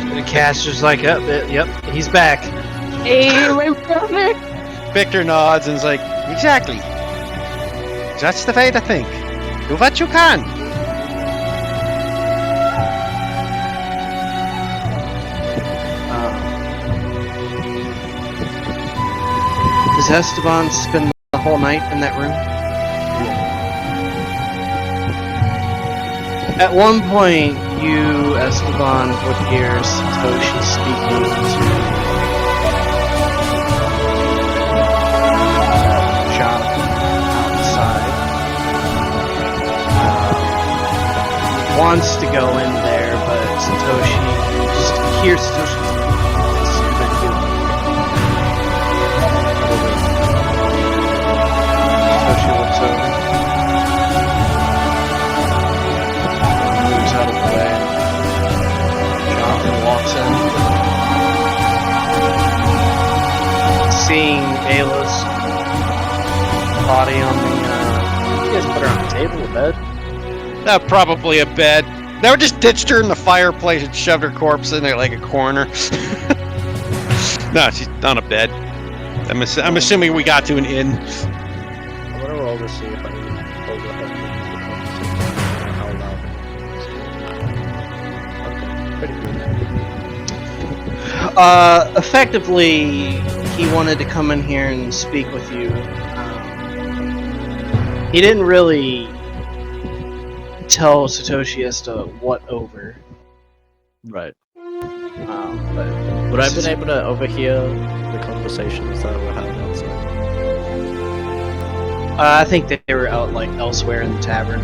The caster's like, yep, he's back. Hey, my brother! Victor nods and is like, exactly. That's the way to think. Do what you can. Does Esteban spend the whole night in that room? At one point, you, Esteban, would hear Satoshi speaking to John outside. Wants to go in there, but Satoshi just hears Satoshi. Satoshi looks over. Moves out of the way. Jonathan walks in. Seeing Ayla's body on the, you guys put her on the table, a bed? Probably a bed. They just ditched her in the fireplace and shoved her corpse in there like a corner. No, she's on a bed. I'm assuming we got to an inn. I'm gonna roll to see if I can close up how loud. Okay, pretty good. Effectively, he wanted to come in here and speak with you. He didn't really tell Satoshi as to what over. Right. But Would I have been able to overhear the conversations that were happening outside? I think they were out like elsewhere in the tavern.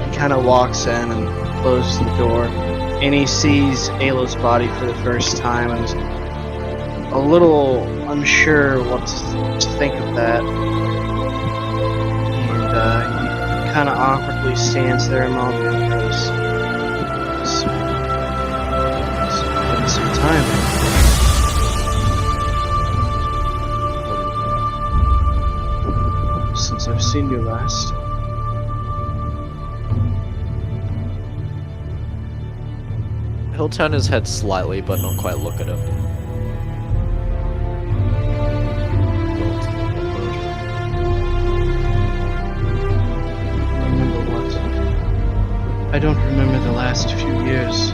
He kind of walks in and closes the door, and he sees Ayla's body for the first time, and is a little unsure what to think of that. And he kind of awkwardly stands there a moment and goes, "It's been some time." Since I've seen you last. He'll turn his head slightly, but not quite look at him. Remember what? I don't remember the last few years.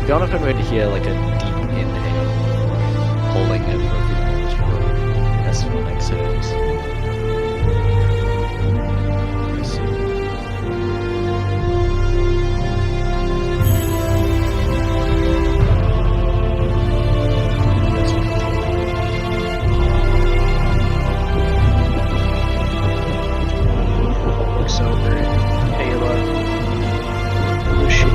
Jonathan would hear like a deep inhale, holding it for a few moments before Esteban exits. Looks over at Ayla. Who's she?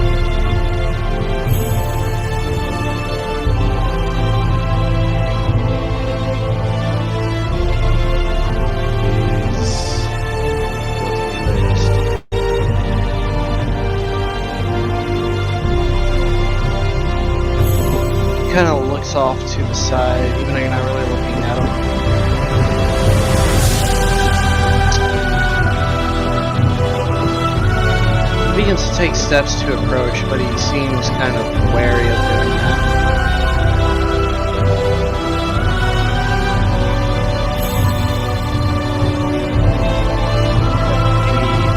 Kind of looks off to the side, even though you're not really looking at him. He begins to take steps to approach, but he seems kind of wary of doing that.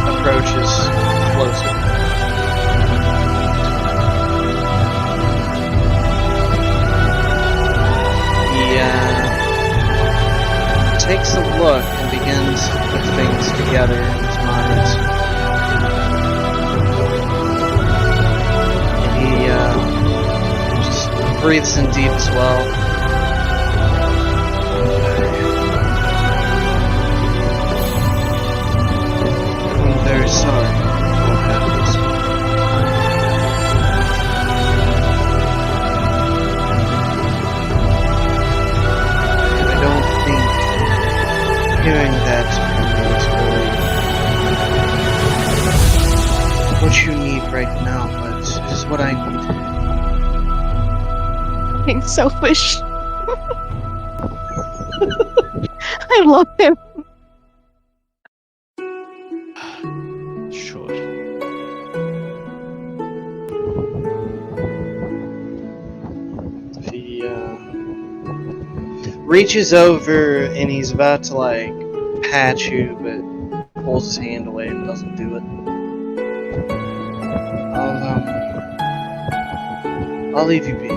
He approaches closer. Takes a look and begins to put things together in his mind. He just breathes in deep as well. I'm very sorry for what happened. I don't think hearing that from you is really what you need right now, but it's what I need. Being selfish. I love him. Sure. He reaches over and he's about to like pat you, but pulls his hand away and doesn't do it. I'll leave you be.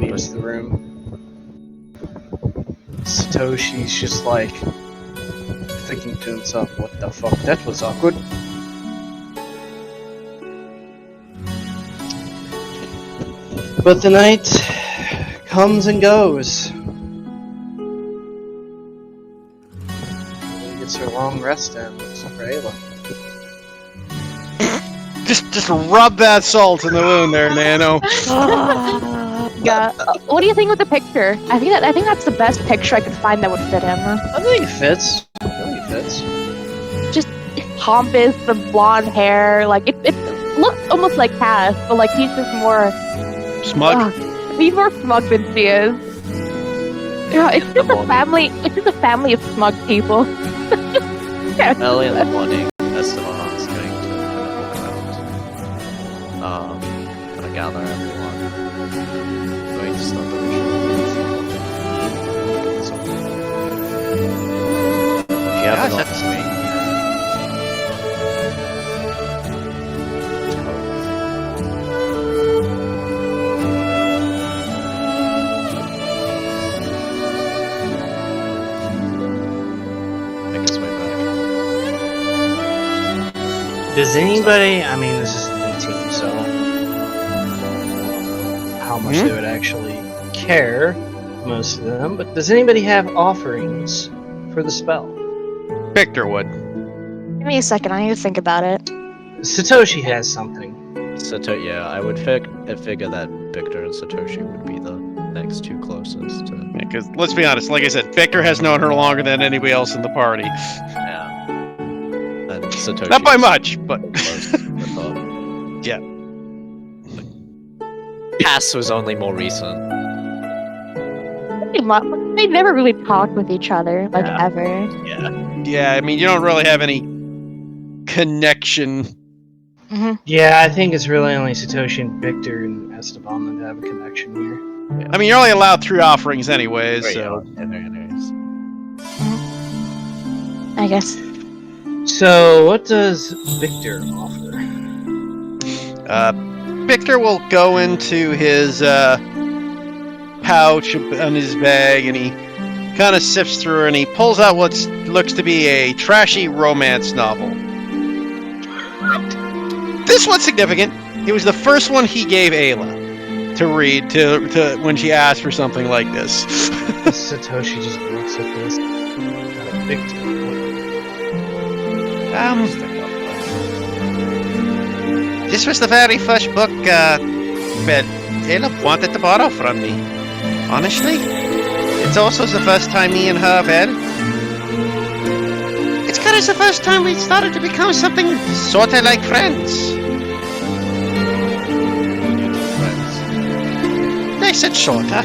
Leaves the room. Satoshi's just like thinking to himself, "What the fuck? That was awkward." But the night comes and goes. Everybody gets her long rest in, except for Ayla. Just rub that salt in the wound there, Nano. Yeah. What do you think of the picture? I think that's the best picture I could find that would fit him. I think it fits. I think it fits. Just pompous, the blonde hair, like it looks almost like Cass, but like he's just more Smug. he's more smug than she is. Yeah, it's just a family. It's just a family of smug people. Early in the morning, Esteban's going to kind of gather everyone. Going to start the ritual. If you haven't that's me. Does anybody? I mean, this is a new team, so how much they would actually care, most of them. But does anybody have offerings for the spell? Victor would. Give me a second. I need to think about it. Satoshi has something. Yeah, I would figure that Victor and Satoshi would be the next two closest to. Because let's be honest, like I said, Victor has known her longer than anybody else in the party. Yeah. And Satoshi. Not by much, but yeah. Cass was only more recent. They never really talked with each other, like, ever. Yeah. Yeah, I mean, you don't really have any connection. Yeah, I think it's really only Satoshi and Victor and Esteban that have a connection here. I mean, you're only allowed 3 offerings anyways, Right, so... I guess. So, what does Victor offer? Victor will go into his pouch on his bag, and he kind of sifts through, and he pulls out what looks to be a trashy romance novel. This one's significant. It was the first one he gave Ayla to read to when she asked for something like this. Satoshi just looks at this. Victor. This was the very first book that Ayla wanted to borrow from me. Honestly, it's also the first time me and her, it's kind of the first time we started to become something sort of like friends. I said sorta.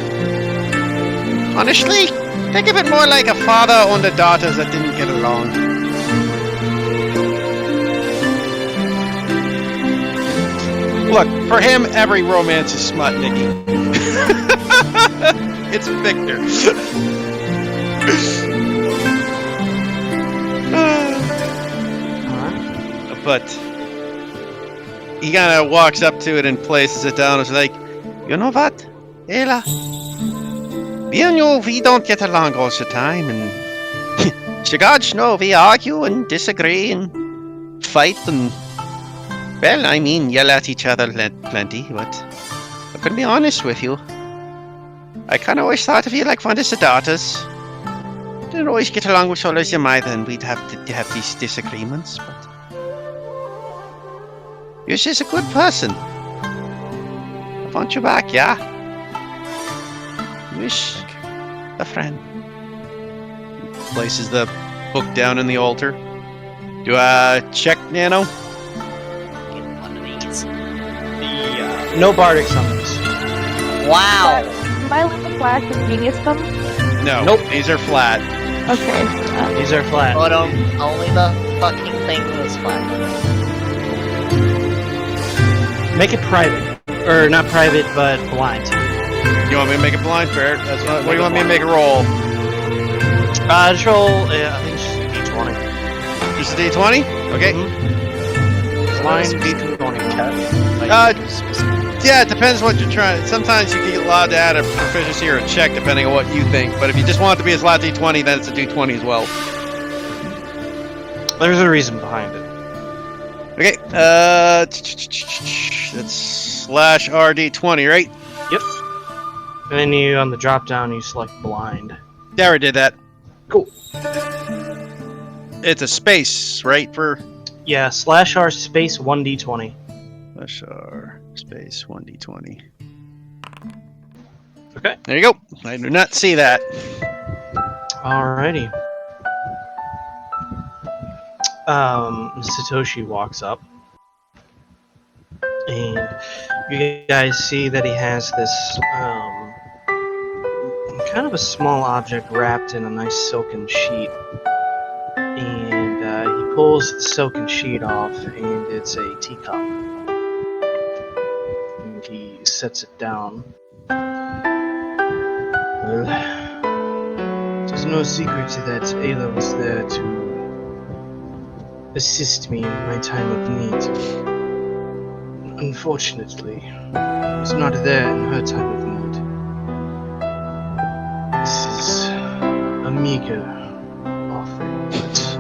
Honestly, think of it more like a father and a daughter that didn't get along. Look, for him, every romance is smut, Nikki. It's Victor. But he kind of walks up to it and places it down. It's like, you know what, Ayla? Me and you, we don't get along all the time, and gosh, no, we argue and disagree and fight and, well, I mean, yell at each other plenty, but I can be honest with you. I kind of always thought of you like one of the daughters. Didn't always get along with all of your mother, and we'd have to have these disagreements, but you're just a good person. I want you back, yeah? Wish a friend. Places the book down in the altar. Do I check, Nano? One of these. No bardic summons. Wow. Am I allowed to flash and genius them? No. Nope. These are flat. Okay. These are flat. But only the fucking thing was flat. Make it private. Or not private, but blind. You want me to make it blind, Barrett? What do you want me to make a roll? Just roll, I think it's just a d20. Just a d20? Okay. Blind d20 Yeah, it depends what you're trying. Sometimes you can get allowed to add a proficiency or a check depending on what you think. But if you just want it to be a flat d20, then it's a d20 as well. There's a reason behind it. Okay, that's slash RD20, right? Yep. And then you, on the drop down, you select blind. Yeah, I did that. Cool. It's a space, right? For Yeah, /R space 1d20. /R space 1d20. Okay. There you go. I do not see that. Alrighty. Satoshi walks up, and you guys see that he has this kind of a small object wrapped in a nice silken sheet, and he pulls the silken sheet off, and it's a teacup, and he sets it down. Well, there's no secret that Ayla was there to assist me in my time of need. Unfortunately, I was not there in her time of need. This is a meager offering, but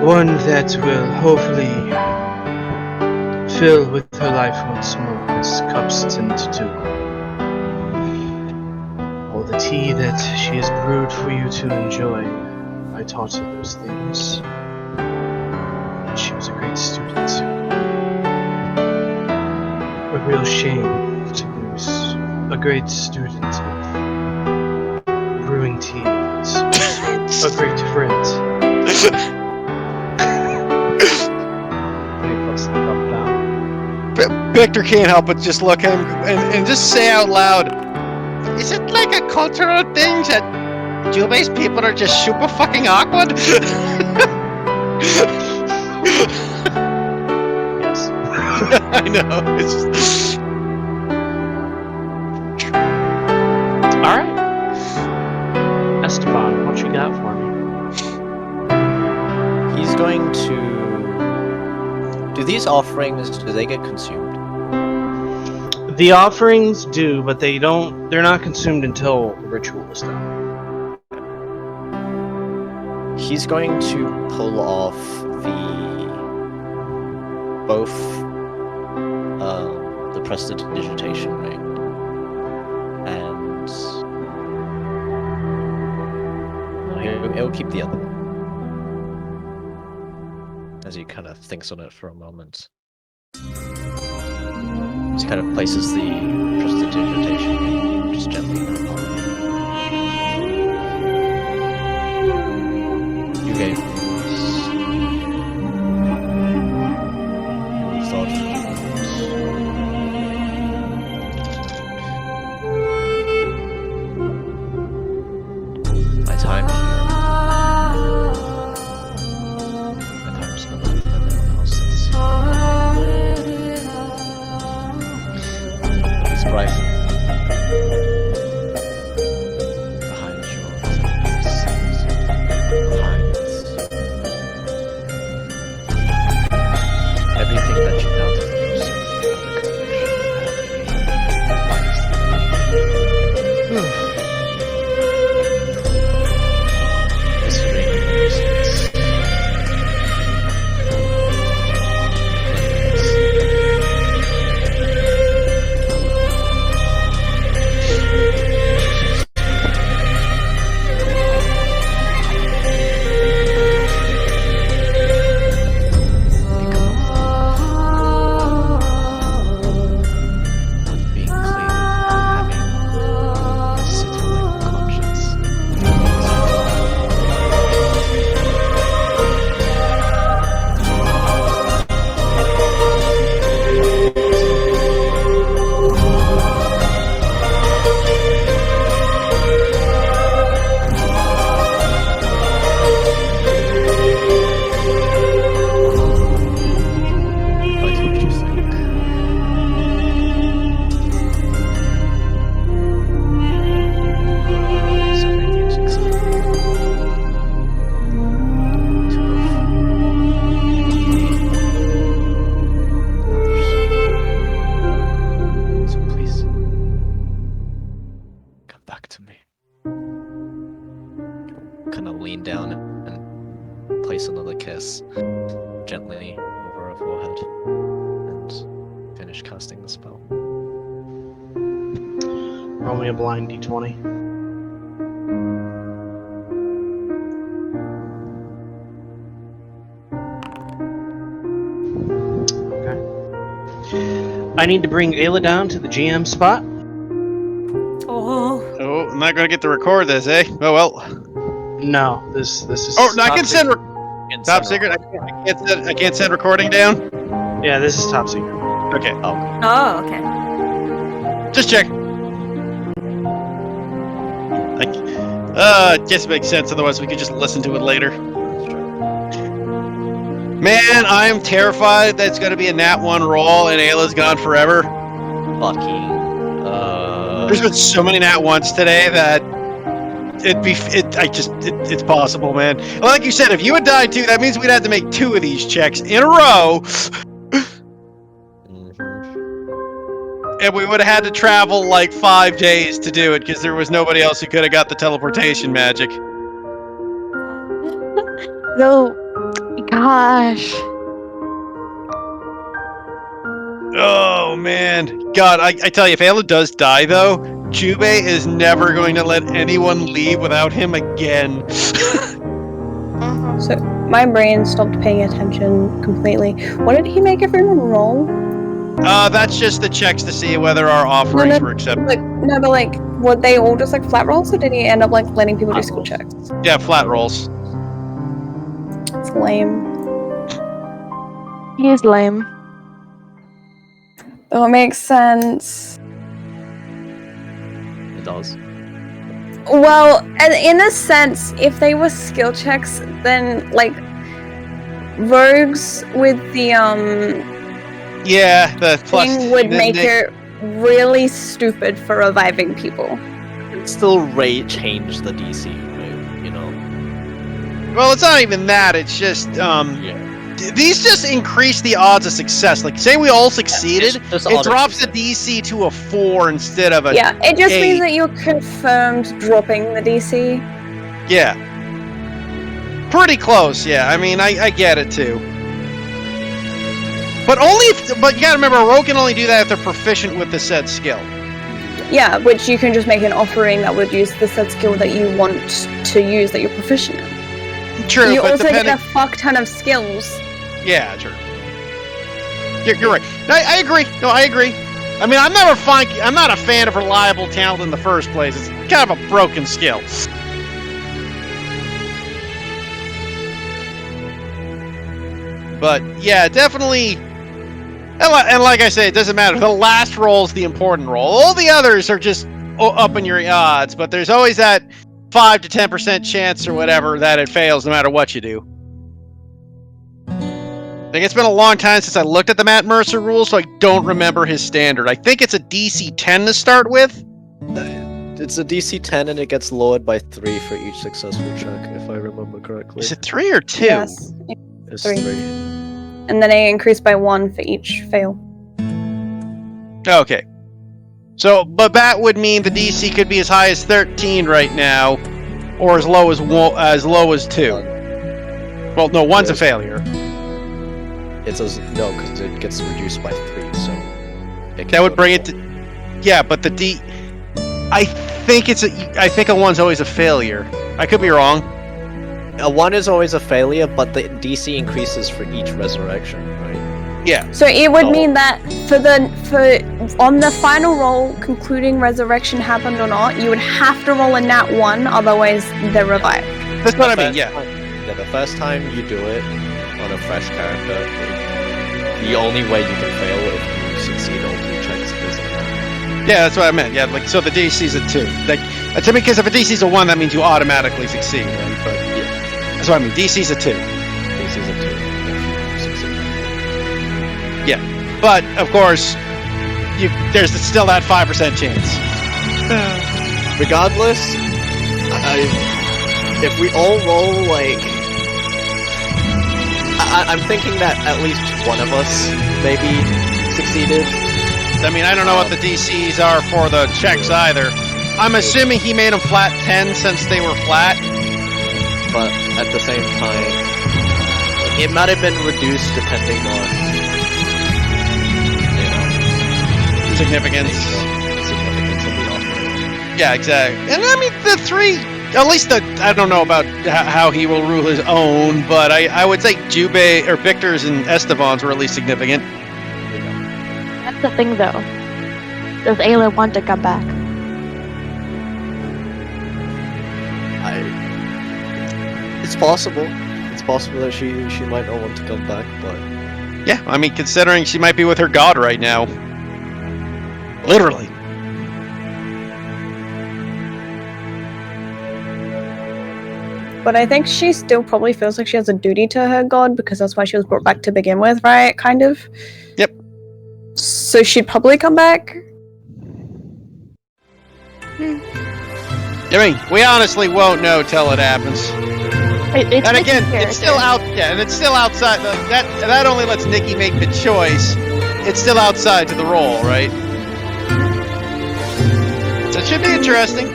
One that will hopefully fill with her life once more, as cups tend to do. All the tea that she has brewed for you to enjoy, I taught her those things. And she was a great student. A real shame to lose a great student of brewing tea, but a great friend. And he puts the cup down. Victor can't help but just look at him and just say out loud, is it like a cultural thing that Jew-based people are just super fucking awkward? Yes. I know. It's just... Alright. Esteban, what you got for me? He's going to. Do these offerings, do they get consumed? The offerings do, but they're not consumed until the ritual is done. He's going to pull off both the prestidigitation ring and he'll keep the other one. As he kind of thinks on it for a moment. He kind of places the prestidigitation ring just gently in her palm. You gave me this. You thought for my time here. My time spent with everyone else's. It's bright. Behind your sins. Behind everything that you doubt of yourself, you have a conviction. This ring represents being clean, having a citadel conscience. What would you think? So many things exciting. To both others. So please, come back to me. Kind of lean down and place another kiss gently over her forehead and finish casting the spell. Roll me a blind d20. Okay. I need to bring Ayla down to the GM spot. Oh. Oh, I'm not gonna get to record this, eh? Oh well. No, this is. Oh, no, I Top can send In top center. secret. I can't send recording down. Yeah, this is top secret. Okay, Oh, okay. just check. It just makes sense. Otherwise, we could just listen to it later. Man, I am terrified that it's gonna be a nat 1 roll and Ayla's gone forever. Fucking. There's been so many nat 1s today that it's possible, man. Well, like you said, if you had died too, that means we'd have to make 2 of these checks in a row. And we would have had to travel like 5 days to do it because there was nobody else who could have got the teleportation magic. Though, Gosh. Oh man, God! I tell you, if Ayla does die though, Jubei is never going to let anyone leave without him again. So my brain stopped paying attention completely. What did he make everyone roll? That's just the checks to see whether our offerings were accepted. But were they all just like flat rolls, or did he end up like letting people do skill checks? Yeah, flat rolls. It's lame. He is lame. Oh, it makes sense. It does. Well, in a sense, if they were skill checks, then like rogues with the Yeah, the plus thing would make it really stupid for reviving people. It still change the DC, right? You know. Well, it's not even that. It's just these just increase the odds of success. Like, say we all succeeded, just it drops the DC to a 4 instead of a it just 8. means that you're confirmed dropping the DC. Yeah. Pretty close, yeah. I mean, I get it too. But you gotta remember, a rogue can only do that if they're proficient with the said skill. Yeah, which you can just make an offering that would use the said skill that you want to use that you're proficient in. True, You but also depending... get a fuck ton of skills. Yeah, true. You're right. I agree. No, I agree. I mean, I'm not a fan of reliable talent in the first place. It's kind of a broken skill. But yeah, definitely. And like I say, it doesn't matter. The last roll is the important roll. All the others are just up in your odds. But there's always that 5 to 10% chance or whatever that it fails, no matter what you do. I think it's been a long time since I looked at the Matt Mercer rules, so I don't remember his standard. I think it's a DC 10 to start with. It's a DC 10 and it gets lowered by 3 for each successful check, if I remember correctly. Is it 3 or 2? Yes. It's 3. 3. And then they increase by 1 for each fail. Okay. So, but that would mean the DC could be as high as 13 right now, or as low as 2. Well, no, 1's a failure. It's no, because it gets reduced by 3, so that would bring it to. Yeah, but the D. I think a 1's always a failure. I could be wrong. A 1 is always a failure, but the DC increases for each resurrection, right? Yeah. So it would mean that on the final roll, concluding resurrection happened or not, you would have to roll a nat 1, otherwise they're revived. That's what I mean. Yeah. Yeah, the first time you do it on a fresh character, the only way you can fail if you succeed all 3 checks is a nat. Yeah, that's what I meant. Yeah, like so the DC's a 2. Like to me, because if a DC's a 1, that means you automatically succeed, right? But yeah, that's what I mean. DC's a 2. DC's a 2 if you succeed. Yeah, but of course, there's still that 5% chance. Regardless, if we all roll like, I'm thinking that at least one of us maybe succeeded. I mean, I don't know what the DCs are for the checks either. I'm assuming he made them flat 10 since they were flat. But at the same time, it might have been reduced depending on, significance of the offering. Yeah, exactly. And I mean, the 3, at least I don't know about how he will rule his own, but I would say Jubei or Victor's and Esteban's were at least significant. That's the thing, though. Does Ayla want to come back? It's possible. It's possible that she might not want to come back, but yeah, I mean, considering she might be with her god right now, literally. But I think she still probably feels like she has a duty to her god because that's why she was brought back to begin with, right? Kind of. Yep. So she'd probably come back. I mean, we honestly won't know till it happens. And again, it's still out. Yeah, and it's still outside. That only lets Nikki make the choice. It's still outside to the roll, right? So it should be interesting.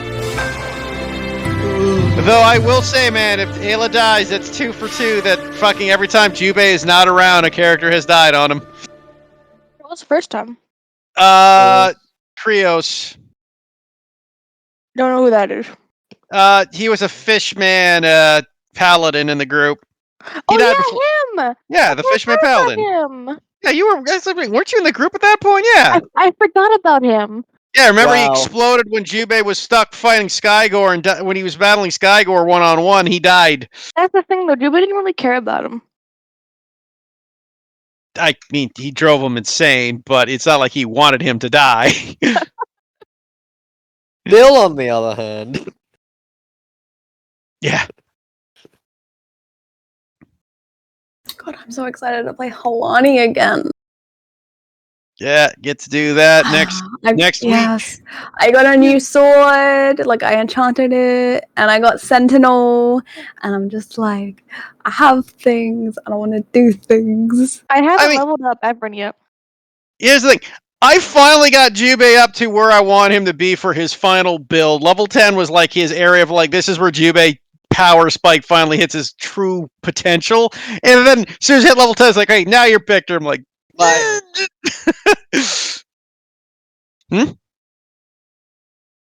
Though I will say, man, if Ayla dies, that's 2 for 2. That fucking every time Jubei is not around, a character has died on him. What was the first time? Krios. Don't know who that is. He was a fishman paladin in the group. Oh died yeah, before- him. Yeah, the fishman paladin. Him. Yeah, you were. Weren't you in the group at that point? Yeah. I forgot about him. Yeah, remember he Wow. exploded when Jubei was stuck fighting Skygore, and when he was battling Skygore one-on-one, he died. That's the thing though. Juba didn't really care about him. I mean, he drove him insane, but it's not like he wanted him to die. Bill, on the other hand, yeah. God, I'm so excited to play Halani again. Yeah, get to do that next week. Yes. I got a new sword, like I enchanted it, and I got Sentinel, and I'm just like, I have things, and I want to do things. I haven't leveled up Ebron yet. Here's the thing. I finally got Jubei up to where I want him to be for his final build. Level 10 was like his area of like, this is where Jubei power spike finally hits his true potential. And then as soon as I hit level 10, it's like, hey, now you're Victor. I'm like, bye.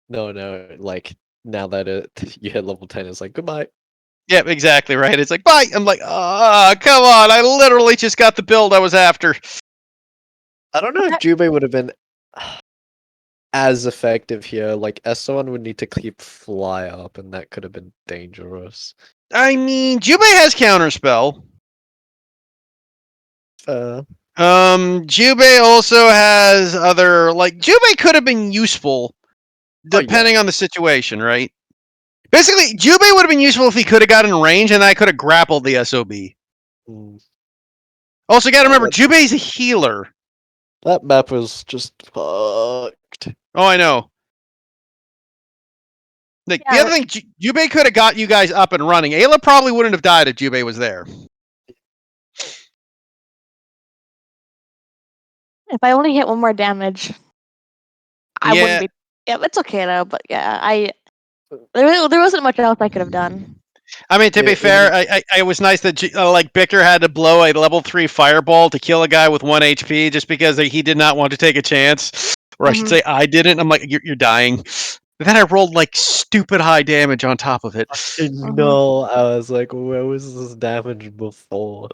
No, like now that you hit level 10, it's like goodbye. Yep, exactly right. It's like bye. I'm like, come on! I literally just got the build I was after. I don't know if Jubei would have been as effective here. Like S1 would need to keep fly up, and that could have been dangerous. I mean, Jubei has counterspell. Jubei also has other Jubei could have been useful depending on the situation, right? Basically, Jubei would have been useful if he could have got in range and I could have grappled the SOB. Also, got to remember, Jubei's a healer. That map was just fucked. Oh, I know. The other thing, Jubei could have got you guys up and running. Ayla probably wouldn't have died if Jubei was there. If I only hit 1 more damage, I wouldn't be. Yeah, it's okay though. But yeah, there wasn't much else I could have done. I mean, to be fair, it was nice that Victor had to blow a level 3 fireball to kill a guy with 1 HP just because he did not want to take a chance. Or I should say, I didn't. I'm like, you're dying. And then I rolled stupid high damage on top of it. No, I was like, where was this damage before?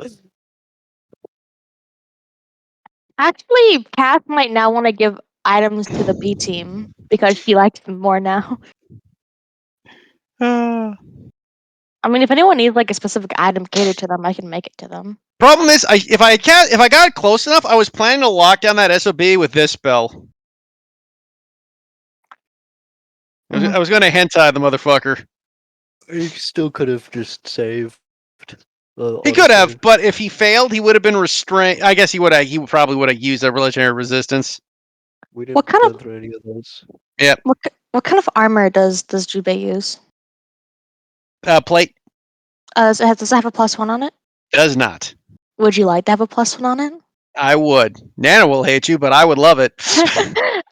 Actually, Cass might now want to give items to the B team because she likes them more now. I mean, if anyone needs a specific item catered to them, I can make it to them. Problem is, if I got close enough, I was planning to lock down that SOB with this spell. I was going to hentai the motherfucker. You still could have just saved. He could have, but if he failed, he would have been restrained. I guess he would have. He probably would have used a legendary resistance. We didn't go through any of those. Yep. What kind of armor does Jubei use? Plate. Does it have a +1 on it? Does not. Would you like to have a +1 on it? I would. Nana will hate you, but I would love it.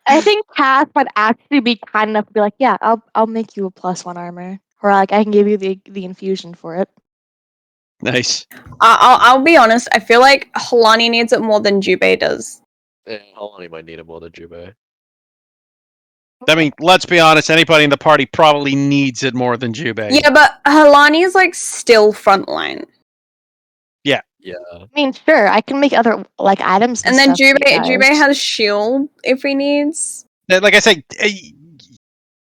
I think Cass might actually be kind enough to be like, yeah, I'll make you a +1 armor, or I can give you the infusion for it. Nice. I'll be honest. I feel like Halani needs it more than Jubei does. Yeah, Halani might need it more than Jubei. I mean, let's be honest. Anybody in the party probably needs it more than Jubei. Yeah, but Halani is still frontline. Yeah. Yeah. I mean, sure, I can make other items. And then Jubei has shield if he needs. Like I say,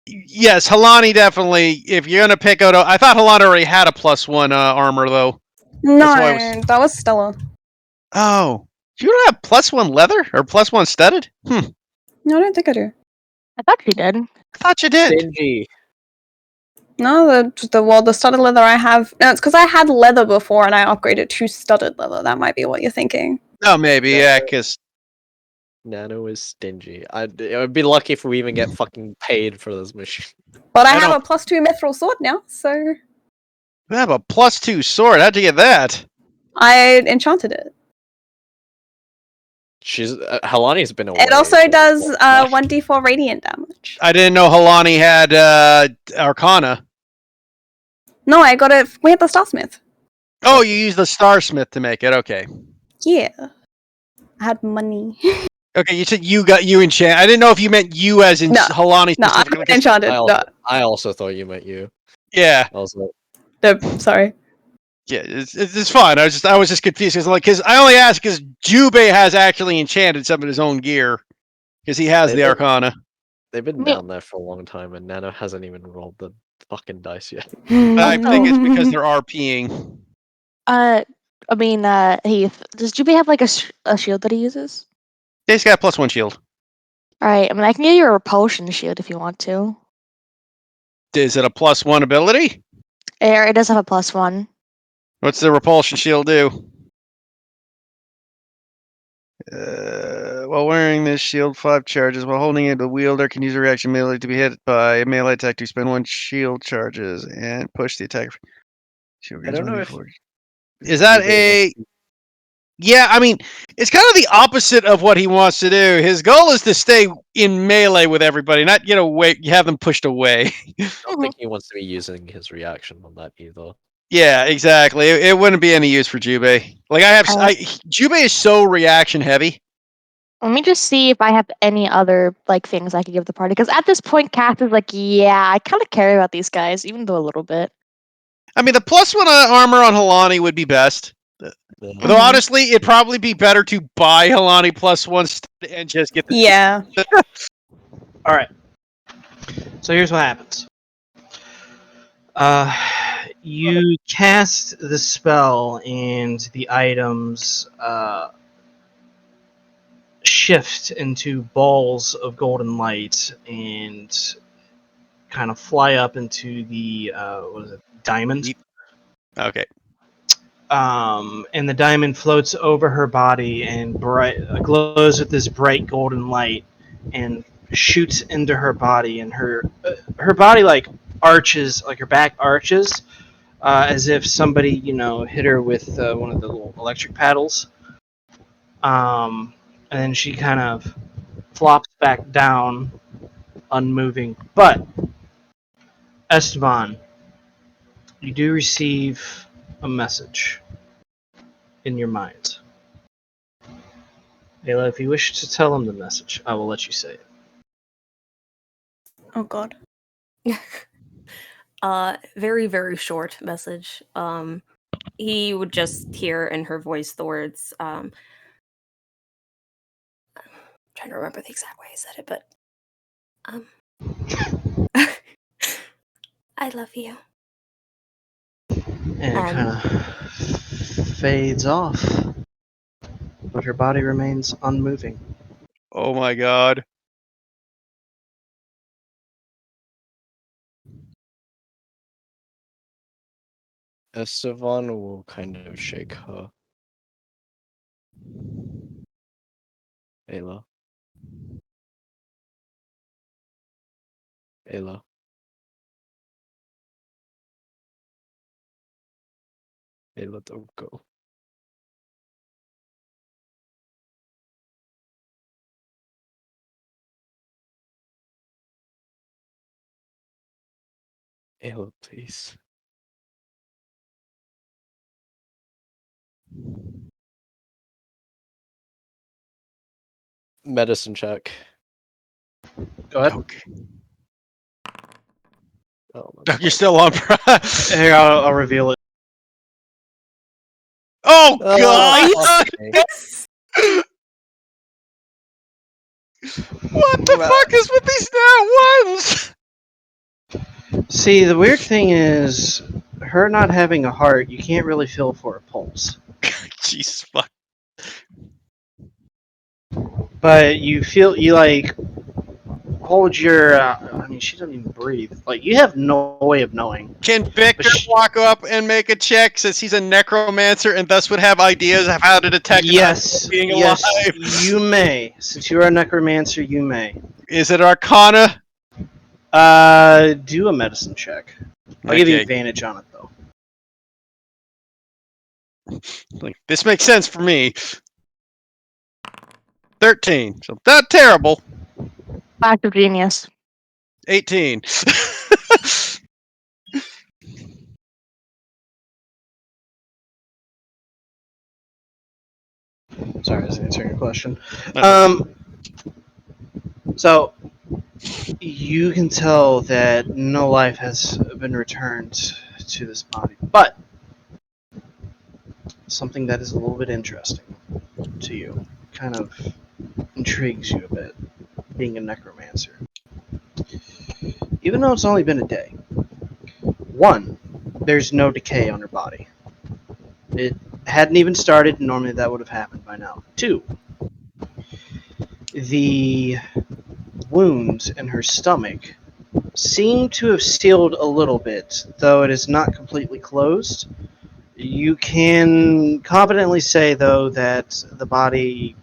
yes, Halani definitely. If you're gonna pick out, I thought Halani already had a +1 armor though. No, that was Stella. Oh, you don't have +1 leather or +1 studded? No, I don't think I do. I thought you did. I thought you did. Stingy. No, the studded leather I have. No, it's because I had leather before and I upgraded to studded leather. That might be what you're thinking. Oh, maybe, yeah, because Nano is stingy. I would be lucky if we even get fucking paid for this machine. But I have a +2 mithril sword now, so. You have a +2 sword. How'd you get that? I enchanted it. Halani's been away. It also does 1d4 radiant damage. I didn't know Halani had Arcana. No, I got it. We had the Starsmith. Oh, you use the Starsmith to make it. Okay. Yeah. I had money. Okay, you said you enchant. I didn't know if you meant you as in No. Halani No, I'm specifically. 'cause- enchanted. No. I also thought you meant you. Yeah, I was like, No, sorry. yeah, it's fine. I was just confused because I only asked because Jubei has actually enchanted some of his own gear because he has They've the been- Arcana. they've been Me- down there for a long time, and Nano hasn't even rolled the fucking dice yet. I think it's because Also- they're RPing. Heath, does Juby have like a shield that he uses? He's got +1 shield. Alright, I mean, I can give you a repulsion shield if you want to. Is it a +1 ability? It does have a +1. What's the repulsion shield do? While wearing this shield, 5 charges. While holding it, the wielder can use a reaction melee to be hit by a melee attack to spend 1 shield charges and push the attack. I don't know if Is that a? Yeah, I mean, it's kind of the opposite of what he wants to do. His goal is to stay in melee with everybody, not get away. Have them pushed away. I don't think he wants to be using his reaction on that either. Yeah, exactly. It wouldn't be any use for Jubei. Like Jubei is so reaction heavy. Let me just see if I have any other like things I could give the party. Because at this point, Kath is like, yeah, I kind of care about these guys, even though a little bit. I mean, the +1 armor on Halani would be best. Though honestly, it'd probably be better to buy Halani +1 and just get the. Yeah. All right. So here's what happens. You cast the spell, and the items shift into balls of golden light and kind of fly up into the what is it, diamond? Okay. And the diamond floats over her body and glows with this bright golden light and shoots into her body, and her body like arches, like her back arches, as if somebody hit her with one of the little electric paddles. And then she kind of flops back down, unmoving. But Esteban, you do receive a message in your mind. Ayla, if you wish to tell him the message, I will let you say it. Oh god. Very, very short message. He would just hear in her voice the words, trying to remember the exact way I said it, but I love you. And it kind of fades off, but her body remains unmoving. Oh my god. Estevan will kind of shake her. Ayla. Ayla. Ayla, don't go. Ayla, please. Medicine check. Go ahead. Okay. Oh, my You're still on. Here, I'll reveal it. Oh Oh, god! okay. What the fuck is with these nat ones? See, the weird thing is, her not having a heart, you can't really feel for a pulse. Jesus fuck. But you like hold your. I mean, she doesn't even breathe. Like, you have no way of knowing. Can Victor walk up and make a check since he's a necromancer and thus would have ideas of how to detect Yes, being yes, alive? you may. Since you are a necromancer, you may. Is it Arcana? Do a medicine check. I'll give you Okay. advantage on it though. Like, this makes sense for me. 13. So not terrible. Act of genius. 18. sorry, I was answering your question. Okay. So you can tell that no life has been returned to this body, but something that is a little bit interesting to you, kind of intrigues you a bit, being a necromancer. Even though it's only been a day, one, there's no decay on her body. It hadn't even started, normally that would have happened by now. Two, the wounds in her stomach seem to have sealed a little bit, though it is not completely closed. You can confidently say, though, that the body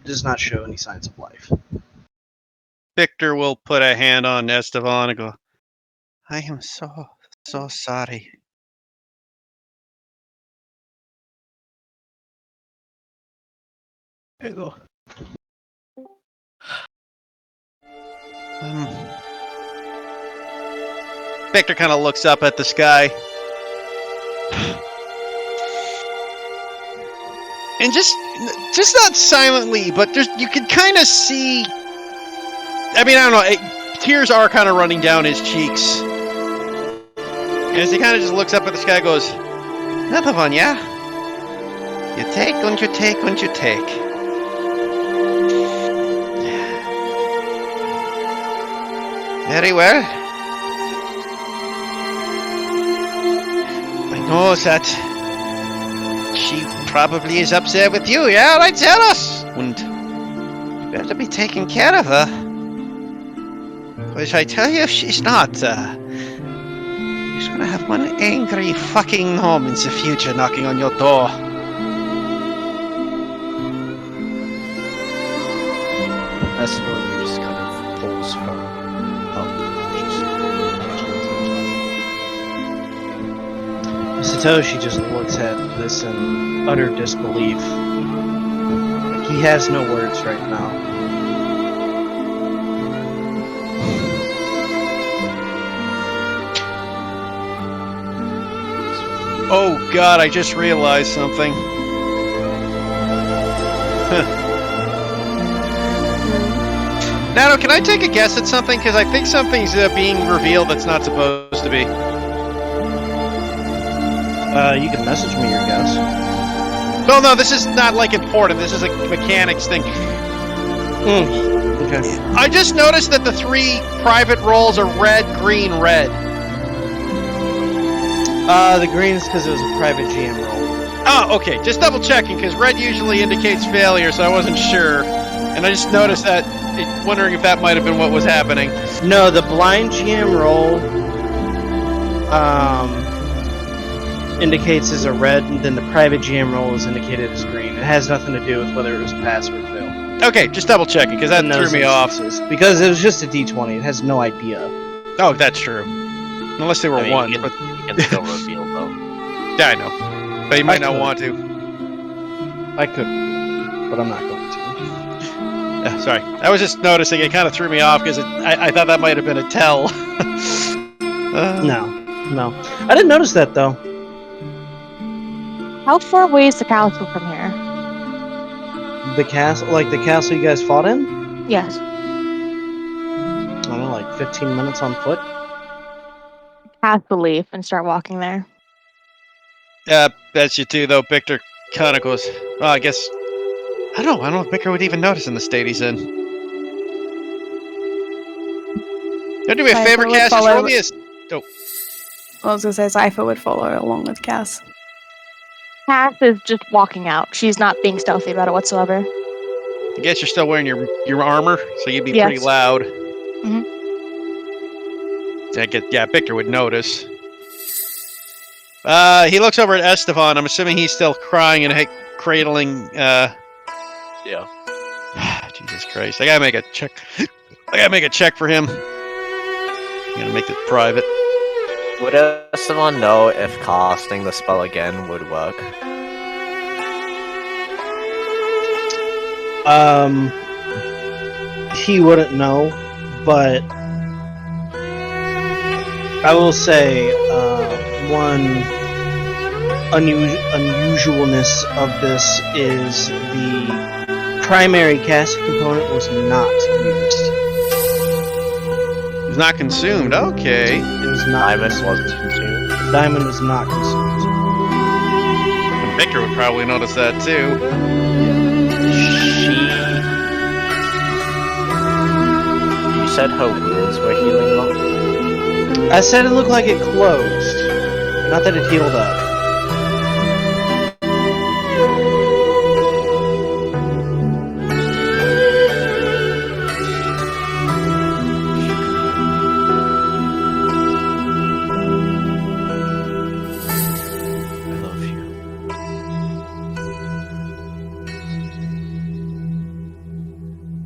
does not show any signs of life. Victor will put a hand on Esteban and go, I am so sorry. There you go. Victor kind of looks up at the sky. And just not silently, but you can kind of see. I mean, I don't know. Tears are kind of running down his cheeks. And as he kind of just looks up at the sky, goes, "Another one, yeah? You take, and you take, and you take." Very well. I know that she probably is upset with you, yeah? Right, tell us. And you better be taking care of her. Because I tell you, if she's not, she's gonna have one angry fucking gnome in the future knocking on your door. That's when he just kind of pulls her up. Satoshi just looks at this in utter disbelief. Like he has no words right now. Oh god, I just realized something. Nano, can I take a guess at something? Because I think something's being revealed that's not supposed to be. You can message me your guess. No, this is not like important. This is a mechanics thing. Okay. I just noticed that the 3 private roles are red, green, red. The green is because it was a private GM roll. Oh, okay. Just double checking, because red usually indicates failure, so I wasn't sure. And I just noticed that, wondering if that might have been what was happening. No, the blind GM roll indicates as a red, and then the private GM roll is indicated as green. It has nothing to do with whether it was a pass or a fail. Okay, just double checking, because that threw me off. Because it was just a D20. It has no idea. Oh, that's true. Unless they were one. You But can still reveal though. yeah, I know. But you might not want to. I could, but I'm not going to. Sorry. I was just noticing it kind of threw me off because I thought that might have been a tell. No. I didn't notice that, though. How far away is the castle from here? The castle, like the castle you guys fought in? Yes. I don't know, like 15 minutes on foot? Castle leave and start walking there. Yeah, that's you too, though. Victor kind of goes, well, I guess, I don't know if Victor would even notice in the state he's in. Don't do me a Right, favor, so we'll Cass, just follow- roll me a... I was gonna say Zypher would follow along with Cass. Cass is just walking out. She's not being stealthy about it whatsoever. I guess you're still wearing your armor, so you'd be pretty Yes. loud. Mhm. Yeah, Victor would notice. He looks over at Esteban. I'm assuming he's still crying and cradling. Yeah. Jesus Christ! I gotta make a check. I gotta make a check for him. I'm gonna make it private. Would Esteban know if casting the spell again would work? He wouldn't know, but I will say, one, unusualness of this is the primary casting component was not used. It was not consumed. Okay. It was not Diamond consumed. wasn't consumed. Diamond was not consumed. And Victor would probably notice that too. You said her wounds were healing up? I said it looked like it closed, not that it healed up. I love you.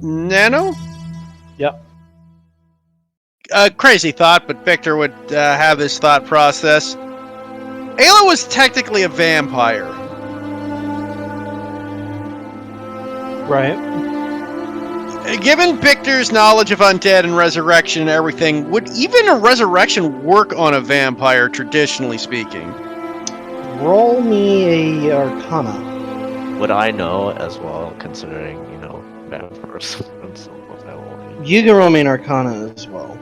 Nano? Yep. Crazy thought, but Victor would have this thought process. Ayla was technically a vampire. Right. Given Victor's knowledge of undead and resurrection and everything, would even a resurrection work on a vampire, traditionally speaking? Roll me a Arcana. Would I know as well, considering, you know, vampires and so forth? You can roll me an Arcana as well.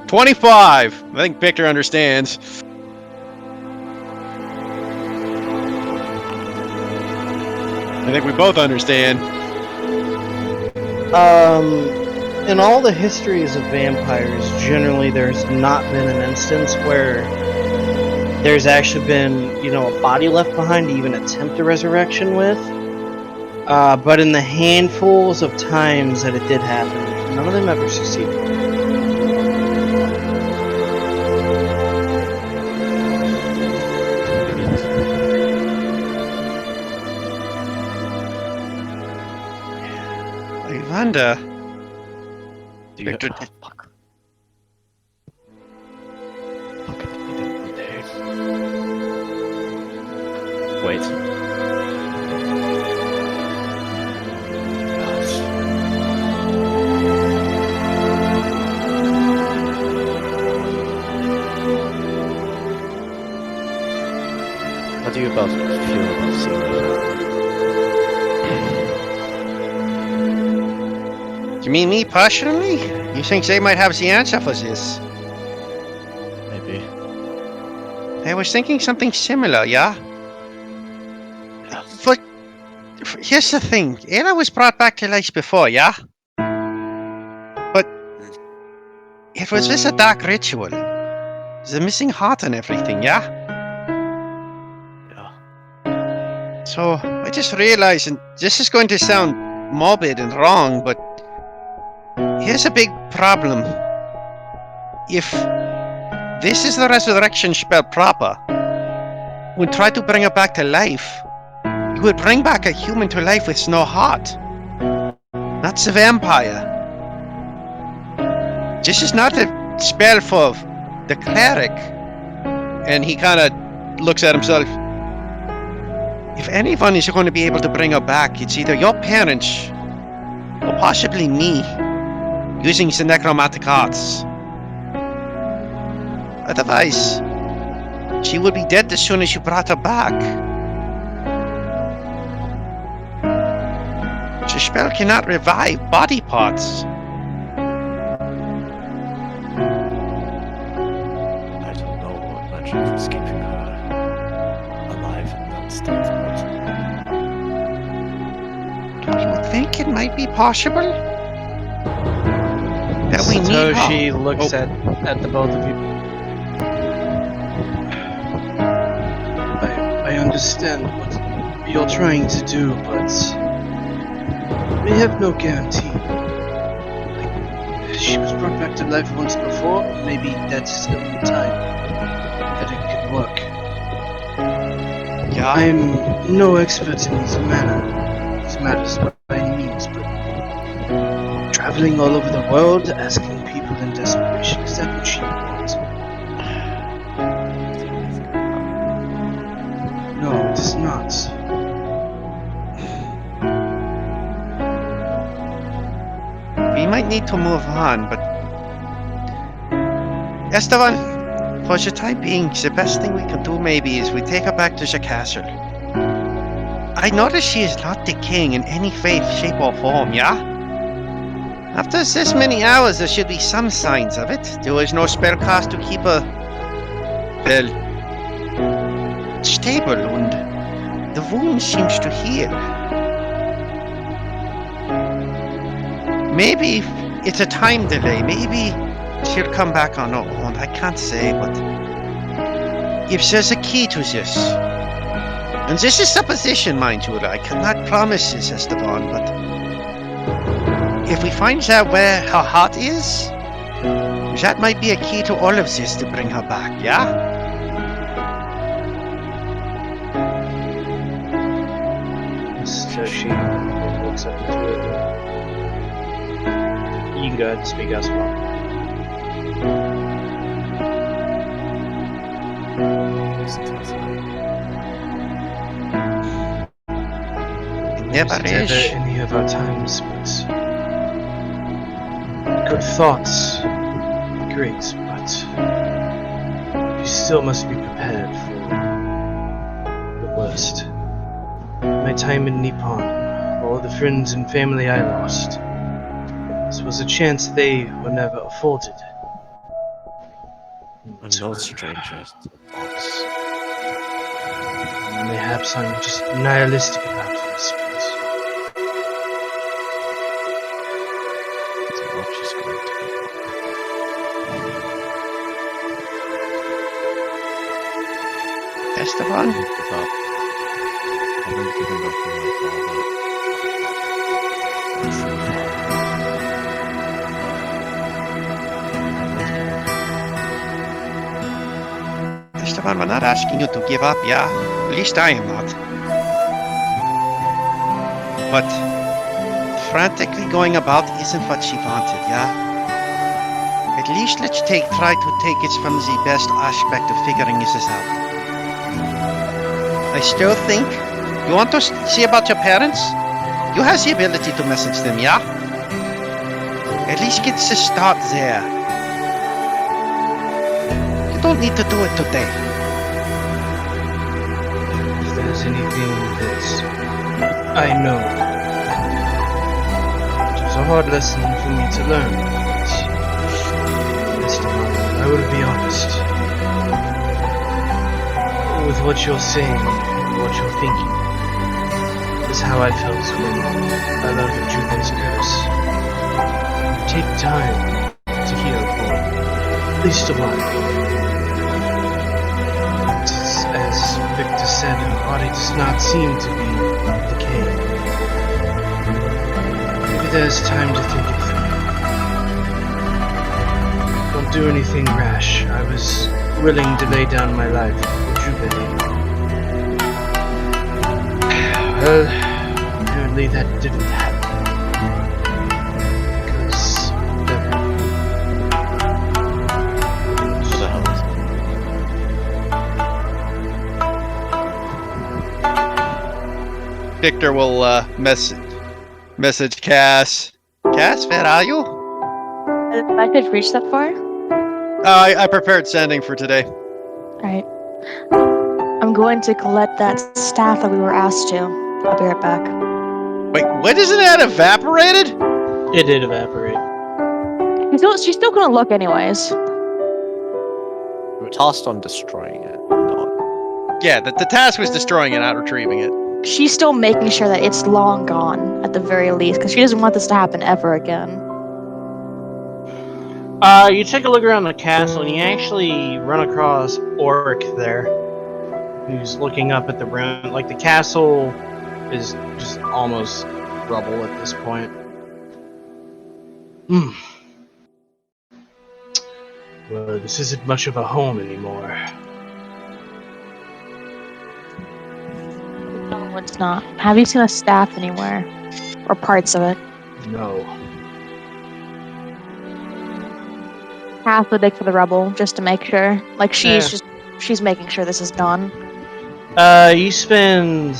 25. I think Victor understands. I think we both understand. In all the histories of vampires, generally there's not been an instance where there's actually been, you know, a body left behind to even attempt a resurrection with. But in the handfuls of times that it did happen, none of them ever succeeded. I wonder. Do you... Victor- Oh, fuck. Fuck, I didn't put there. Wait. Gosh. What do you about feel about seeing me? You mean me personally? You think they might have the answer for this? Maybe. I was thinking something similar, yeah? But here's the thing. Ayla was brought back to life before, yeah? But it was just a dark ritual. The missing heart and everything, yeah? Yeah. So I just realized, and this is going to sound morbid and wrong, but here's a big problem. If this is the resurrection spell proper, when try to bring her back to life, you would bring back a human to life with no heart. That's a vampire. This is not a spell for the cleric. And he kind of looks at himself. If anyone is going to be able to bring her back, it's either your parents or possibly me, using the necromantic arts. Otherwise, she would be dead as soon as you brought her back. The spell cannot revive body parts. I don't know what magic is keeping her alive in that state, but Do you think it might be possible? That we need Satoshi her? looks Oh. at the both of you. I understand what you're trying to do, but we have no guarantee. Like, she was brought back to life once before. Maybe that's the only time that it could work. Yeah. I'm no expert in these matters by any means, but traveling all over the world, asking people in desperation, is that what she wants? No, it is not. We might need to move on, but Esteban, For the time being, the best thing we can do maybe is we take her back to the castle. I notice she is not decaying in any shape or form, yeah? After this many hours, there should be some signs of it. There is no spell cast to keep her, well, stable, and the wound seems to heal. Maybe it's a time delay. Maybe she'll come back on her own. I can't say, but if there's a key to this, and this is supposition, mind you, I cannot promise this, Esteban, but if we find out where her heart is, that might be a key to all of this to bring her back, yeah? So she looks up into it. You can go ahead and speak as well. Never is. Any of our times, but good thoughts, great, but you still must be prepared for the worst. My time in Nippon, all the friends and family I lost. This was a chance they were never afforded. And no strangers to thoughts. Mayhaps I'm just nihilistic about this, but So much is going to be Esteban? give up. I haven't given up on my father. Esteban, we're not asking you to give up, yeah? At least I am not. But frantically going about isn't what she wanted, yeah? At least let's try to take it from the best aspect of figuring this out. I still think... You want to see about your parents? You have the ability to message them, yeah? At least get the start there. You don't need to do it today. if there's anything that I know, it was a hard lesson for me to learn, but this time I will be honest. With what you're saying, what you're thinking, is how I felt when I learned of Jupiter's curse. Take time to heal for at least a while. As Victor said, her body does not seem to be decaying. Maybe there's time to think it through. Don't do anything rash. I was willing to lay down my life for Jupiter. Well, apparently that didn't happen. Because Who the hell is it? Victor will message Cass. Cass, where are you? Did the message reach that far? I prepared sending for today. Alright. I'm going to collect that staff that we were asked to. I'll be right back. Wait, what isn't that evaporated? it did evaporate. She's still gonna look anyways. We were tasked on destroying it. Not... Yeah, the task was destroying it, not retrieving it. She's still making sure that it's long gone, at the very least, because she doesn't want this to happen ever again. You take a look around the castle and you actually run across Oric there, who's looking up at the room. Like, the castle is just almost rubble at this point. Well, this isn't much of a home anymore. No, it's not. Have you seen a staff anywhere? Or parts of it? No. Half would dig for the rubble, just to make sure. Like, she's making sure this is done. You spend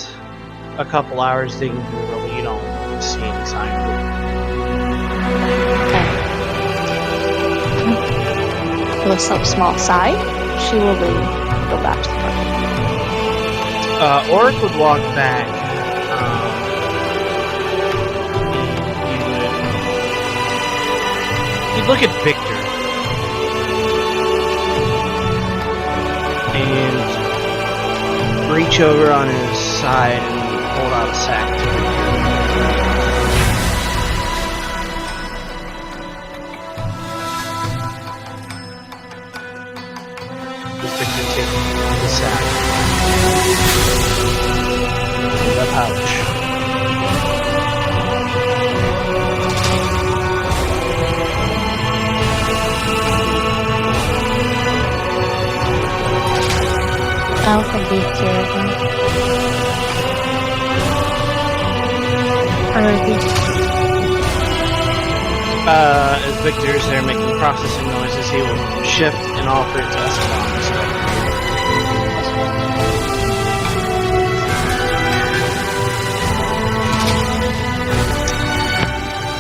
a couple hours digging through the rubble. You don't see any sign of it. with some small sigh, she will leave and go back to the party. Oric would walk back. He'd look at Victor. And reach over on his side and hold out a sack to Victor. Victor take the sack. The pouch. I'll come take care of him. As Victor's there making processing noises, he will shift and offer it to Esteban.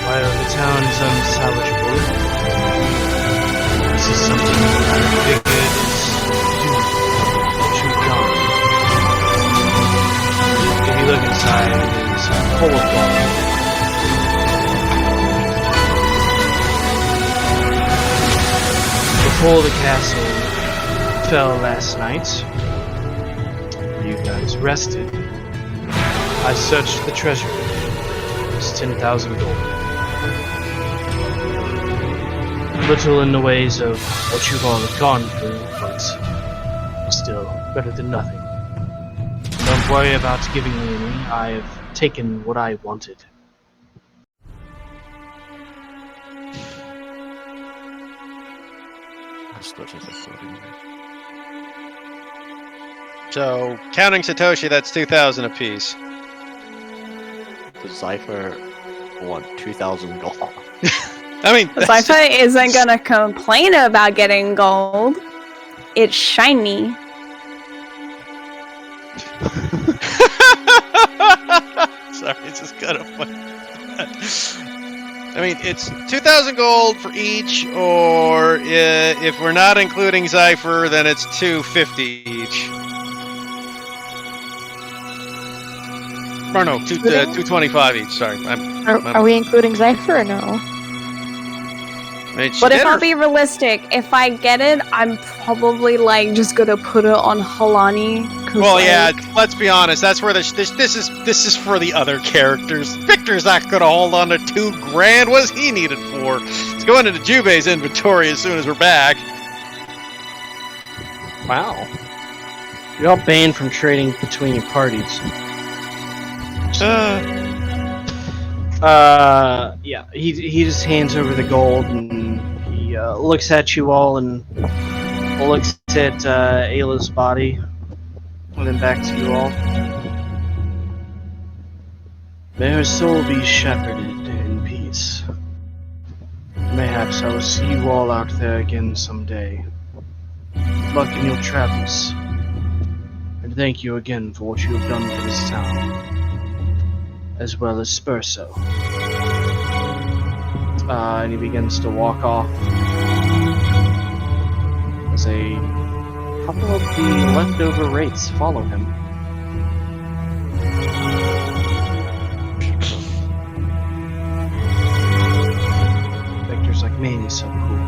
While the town is unsalvageable, this is something that I figured is due to God. If you look inside, it is full of gold. Before the castle fell last night, you guys rested. I searched the treasury. It's 10,000 gold. Little in the ways of what you've all gone through, but still better than nothing. Don't worry about giving me any. I've taken what I wanted. So, counting Satoshi, that's 2,000 apiece. The Cypher want 2,000 gold. I mean, Cypher isn't gonna complain about getting gold. It's shiny. Sorry, it's just kind of funny. I mean, it's 2,000 gold for each, or if we're not including Cypher, then it's 250 each. Or no, 225 each. Sorry, Are we including Cypher or no? But if I'll be realistic, if I get it, I'm probably like just gonna put it on Halani. Well, yeah. Let's be honest. That's where this is for the other characters. Victor's not gonna hold on to $2,000. What does he need it for? It's going into Jubei's inventory as soon as we're back. Wow. You're all banned from trading between your parties. Yeah, he just hands over the gold and he looks at you all and looks at Ayla's body and then back to you all. May her soul be shepherded in peace. Mayhaps I will see you all out there again someday. Good luck in your travels. And thank you again for what you have done for this town, as well as Spurso. And he begins to walk off as a couple of the leftover wraiths follow him. Victor's like, man, he's so cool.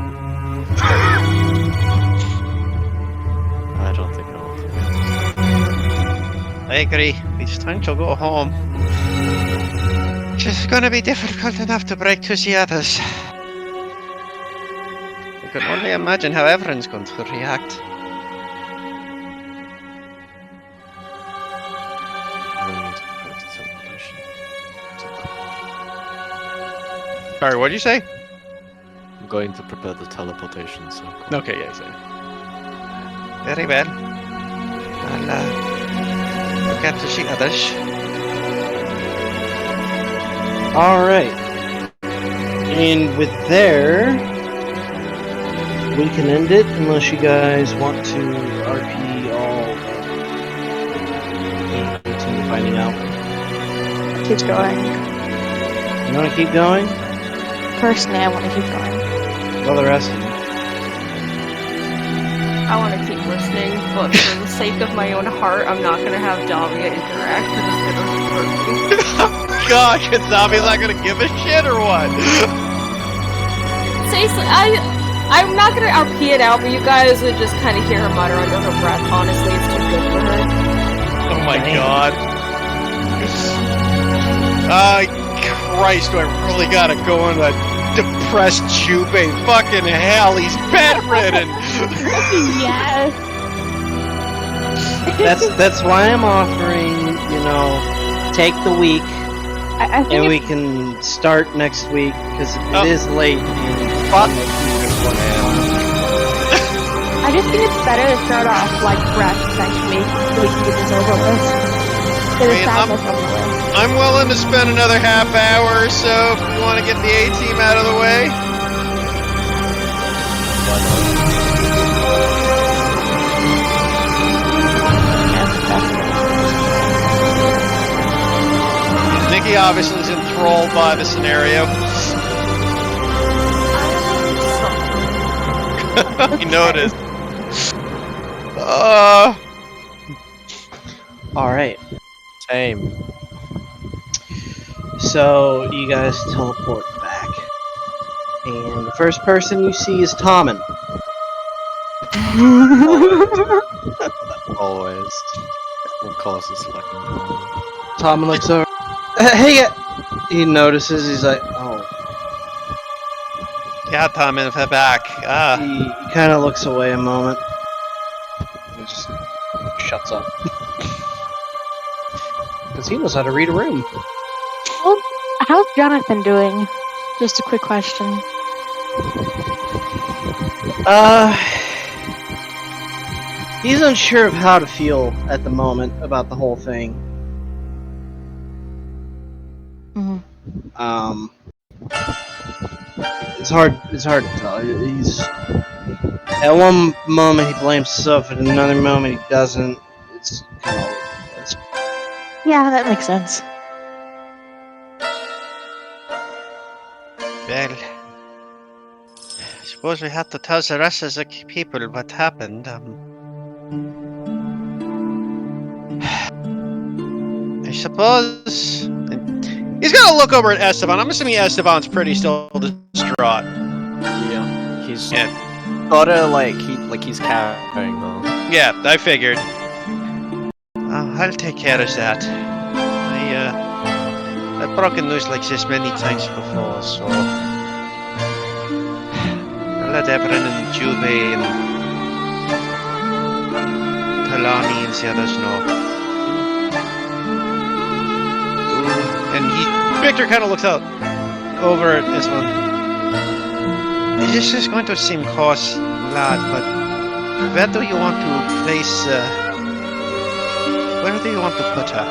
I don't think I will. I agree. It's time to go home. It's gonna be difficult enough to break to the others. I can only imagine how everyone's going to react. Sorry, what did you say? I'm going to prepare the teleportation circle. Okay, yeah, sorry. Very well. I'll look at to see others. Alright. And with there, we can end it unless you guys want to RP all and continue finding out. Keeps going. You want to keep going? Personally, I want to keep going. Well, the rest of you. I want to keep listening, but for the sake of my own heart, I'm not gonna have Dahlia interact because it's gonna hurt me. God, Kazami's not gonna give a shit or what? Seriously, I'm not gonna RP it out, but you guys would just kind of hear her mutter under her breath. Honestly, it's too good for her. Oh my god. Christ, do I really gotta go on a depressed Jubei? Fucking hell, he's bedridden! Yes. That's why I'm offering, take the week, I think and we it's, can start next week, because Oh. it is late. I just think it's better to start off like fresh next week so we can get this over with. Get this sadness over with. I'm willing to spend another half hour or so if you want to get the A-team out of the way. Nikki obviously is enthralled by the scenario. You noticed. Alright, Same. so you guys teleport back. And the first person you see is Tommen. Always. Of course, it's fucking. Tommen looks over. Hey! He notices, he's like, oh. Yeah, Tom, if I'm back. He kind of looks away a moment. And just shuts up. Because he knows how to read a room. How's Jonathan doing? Just a quick question. He's unsure of how to feel at the moment about the whole thing. Mhm. It's hard to tell. He's at one moment he blames himself, at another moment he doesn't. It's kind of Yeah, that makes sense. Well, I suppose we have to tell the rest of the people what happened. I suppose he's gonna look over at Esteban. I'm assuming Esteban's pretty still distraught. Yeah. He's Yeah, gotta he's carrying though. yeah, I figured. I'll take care of that. I've broken news like this many times before, so I'll let Everin and Jubei and Talani and the others know. And Victor kind of looks out over at this one. This is going to seem coarse, lad, but where do you want to place, where do you want to put her?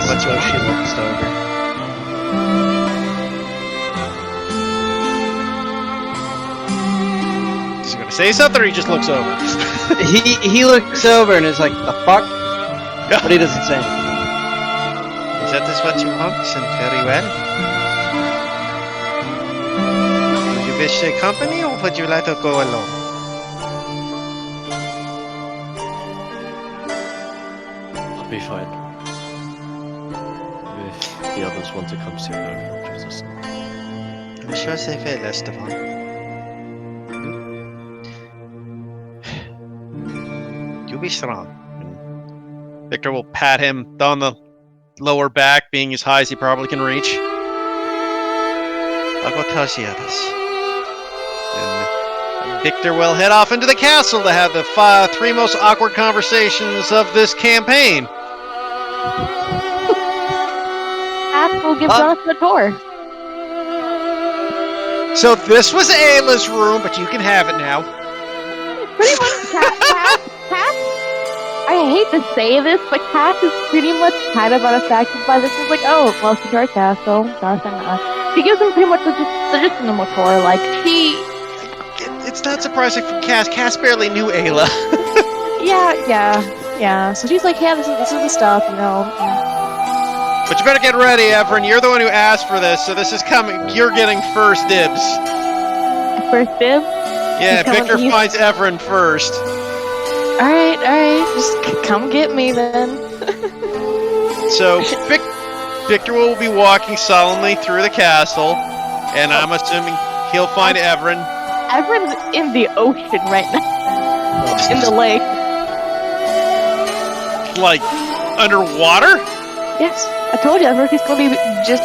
that's what she looks over. Is he gonna say something or he just looks over? He looks over and is like, the fuck? But he doesn't say anything. Is that what you want? And very well. Do you wish a company or would you like to go alone? I'll be fine. If the others want to come soon, I'll just I'm sure they will, Esteban. You be strong. And Victor will pat him down the lower back, being as high as he probably can reach. I'll go tell the others. And Victor will head off into the castle to have the three most awkward conversations of this campaign. We'll give Jonathan a tour. So this was Ayla's room, but you can have it now. Pretty much, Cass, I hate to say this, but Cass is pretty much kind of unaffected by this. It's like, oh, welcome to our castle, Jonathan. She gives him pretty much just a normal tour, like, It's not surprising for Cass. Cass barely knew Ayla. yeah. So she's like, yeah, this is the stuff, you know. But you better get ready, Everin. You're the one who asked for this, so this is coming. You're getting first dibs. first dib? Yeah, He's coming- Victor he's- finds Everin first. Alright, just come get me then. So Victor will be walking solemnly through the castle, and I'm assuming he'll find Everin. Everyone's in the ocean right now. In the lake. Like, underwater? Yes, I told you, he's gonna be he's just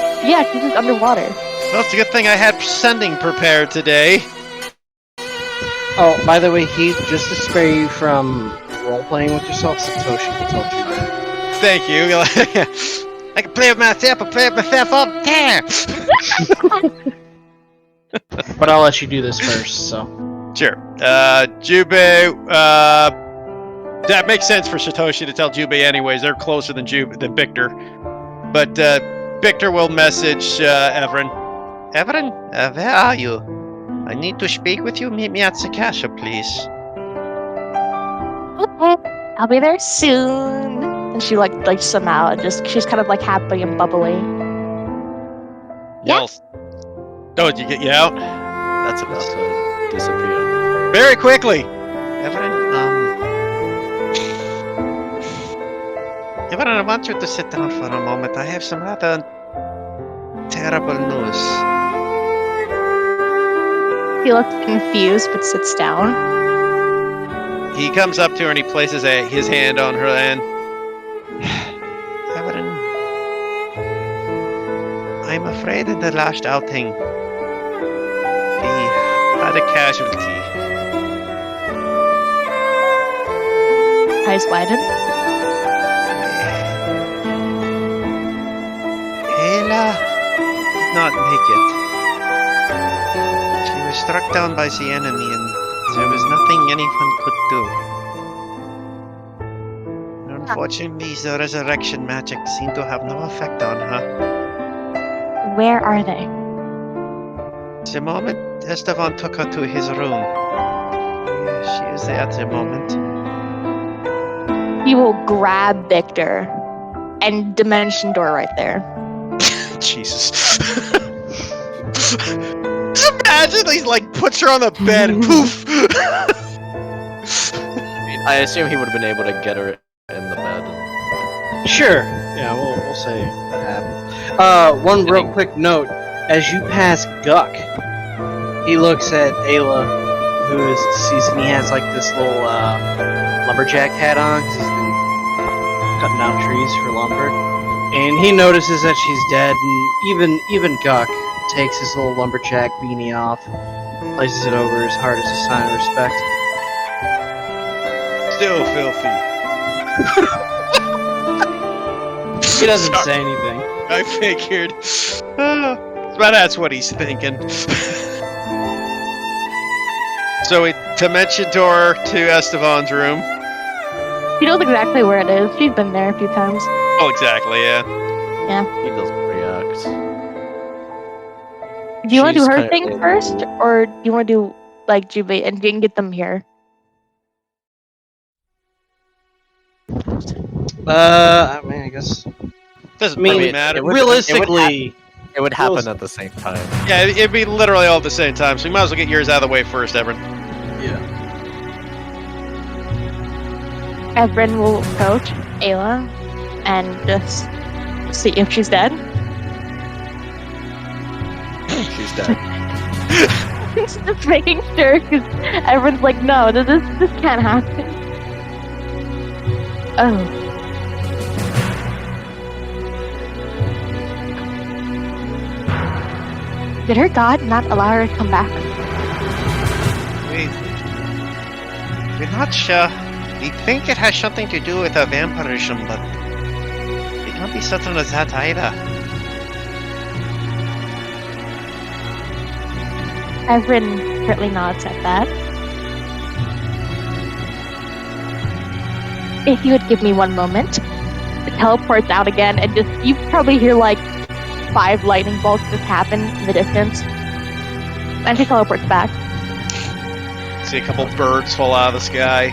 underwater. Well, it's a good thing I had sending prepared today. Oh, by the way, Heath, just to spare you from role-playing with yourself, Satoshi will tell you that. Thank you. I can play with myself, I play with myself all the time. But I'll let you do this first, so. Sure. Jubei, that makes sense for Satoshi to tell Jubei anyways. They're closer than Victor. But Victor will message Everin. Everin, where are you? I need to speak with you. Meet me at Sakasha, please. Okay, I'll be there soon. And she like somehow she's kind of like happy and bubbly. Yeah. Yes. Don't you get you out? That's about to disappear. Very quickly. Everin, I want you to sit down for a moment. I have some rather terrible news. He looks confused but sits down. He comes up to her and he places his hand on her hand. Everin, I'm afraid in the last outing, we had a casualty. Eyes widen. Ayla did not make it. She was struck down by the enemy and there was nothing anyone could do. Unfortunately, the resurrection magic seemed to have no effect on her. Where are they? The moment Esteban took her to his room. She is there at the moment. He will grab Victor and dimension door right there. Jesus. Just imagine he puts her on the bed and poof. I assume he would have been able to get her in the bed. Sure. Yeah, we'll say that happened. One real quick note. As you pass Guck, he looks at Ayla, who is deceased, and he has this little lumberjack hat on, because he's been cutting down trees for lumber. And he notices that she's dead, and even Guck takes his little lumberjack beanie off, places it over his heart as a sign of respect. Still filthy. He doesn't say anything. I figured. But that's what he's thinking. So we dimension door to Esteban's room. She knows exactly where it is. She's been there a few times. Oh, exactly, yeah. He doesn't react. Do you want to do She's her kinda- thing first, or do you want to do Jubei and you can get them here? I mean, I guess. Doesn't I mean, really matter. Realistically, It would happen at the same time. Yeah, it'd be literally all at the same time, so you might as well get yours out of the way first, Everin. yeah. Everin will approach Ayla and just see if she's dead. She's dead. Just making sure, because everyone's like, no, this can't happen. Oh. Did her god not allow her to come back? We're not sure. We think it has something to do with her vampirism, but we can't be certain of that either. Everin curtly nods at that. If you would give me one moment, it teleports out again, and just you probably hear 5 lightning bolts just happen in the distance, and she teleports back. See a couple birds fall out of the sky.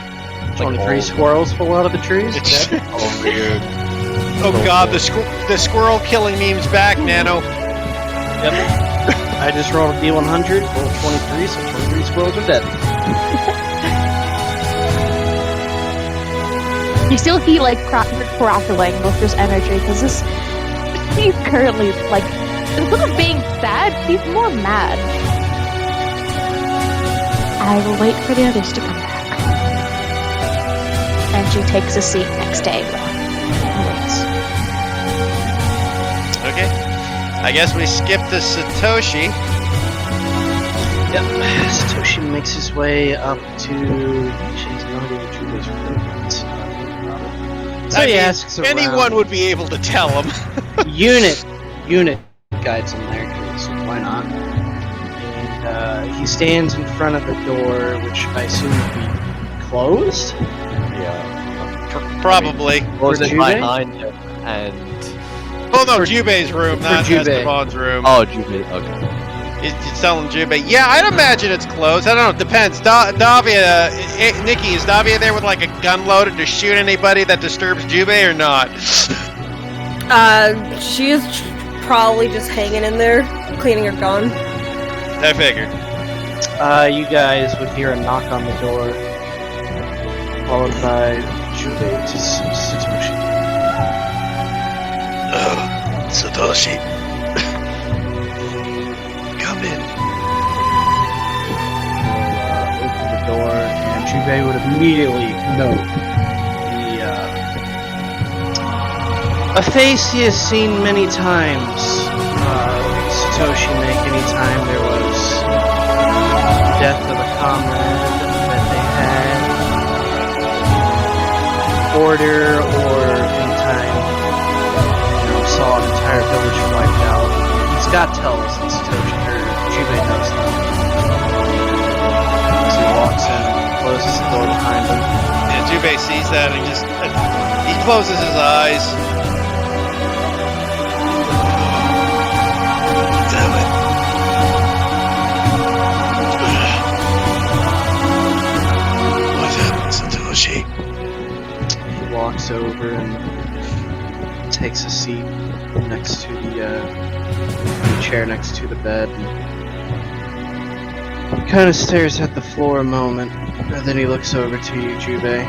23 squirrels fall out of the trees. Oh, weird. Oh god, the squirrel killing meme's back, Nano. Yep. I just rolled a D100, rolled 23, so 23 squirrels are dead. You still feel like crackling with this energy because this. He's currently like instead of being sad, he's more mad. I will wait for the others to come back. And she takes a seat next to Ava. Okay. I guess we skip to Satoshi. Yep. Satoshi makes his way up to. She's not even Juba's room. So he asks around. Anyone would be able to tell him. Unit guides him there, because why not? And he stands in front of the door, which I assume would be closed. Yeah. Probably. Closed For Jubei? behind him, and. Oh no, Jubei's room, not Jubei. Esteban's room. Oh, Jubei. Okay. He's telling Jubei. Yeah, I'd imagine it's closed. I don't know. It depends. Davia, Nikki, is Davia there with like a gun loaded to shoot anybody that disturbs Jubei or not? She is probably just hanging in there, cleaning her gun. I figured. You guys would hear a knock on the door, followed by Jubei to Satoshi. Satoshi. Come in. Open the door, and Jubei would immediately note a face he has seen many times. Satoshi make anytime there was death of a comrade that they had, order, or anytime saw an entire village wiped out. He's got tells that Satoshi or Jubei knows them. So he walks in, closes the door behind him. Yeah, Jubei sees that and he closes his eyes. Damn it. What happened, Satoshi? He walks over and takes a seat next to the chair next to the bed. And kind of stares at the floor a moment, and then he looks over to you, Jubei.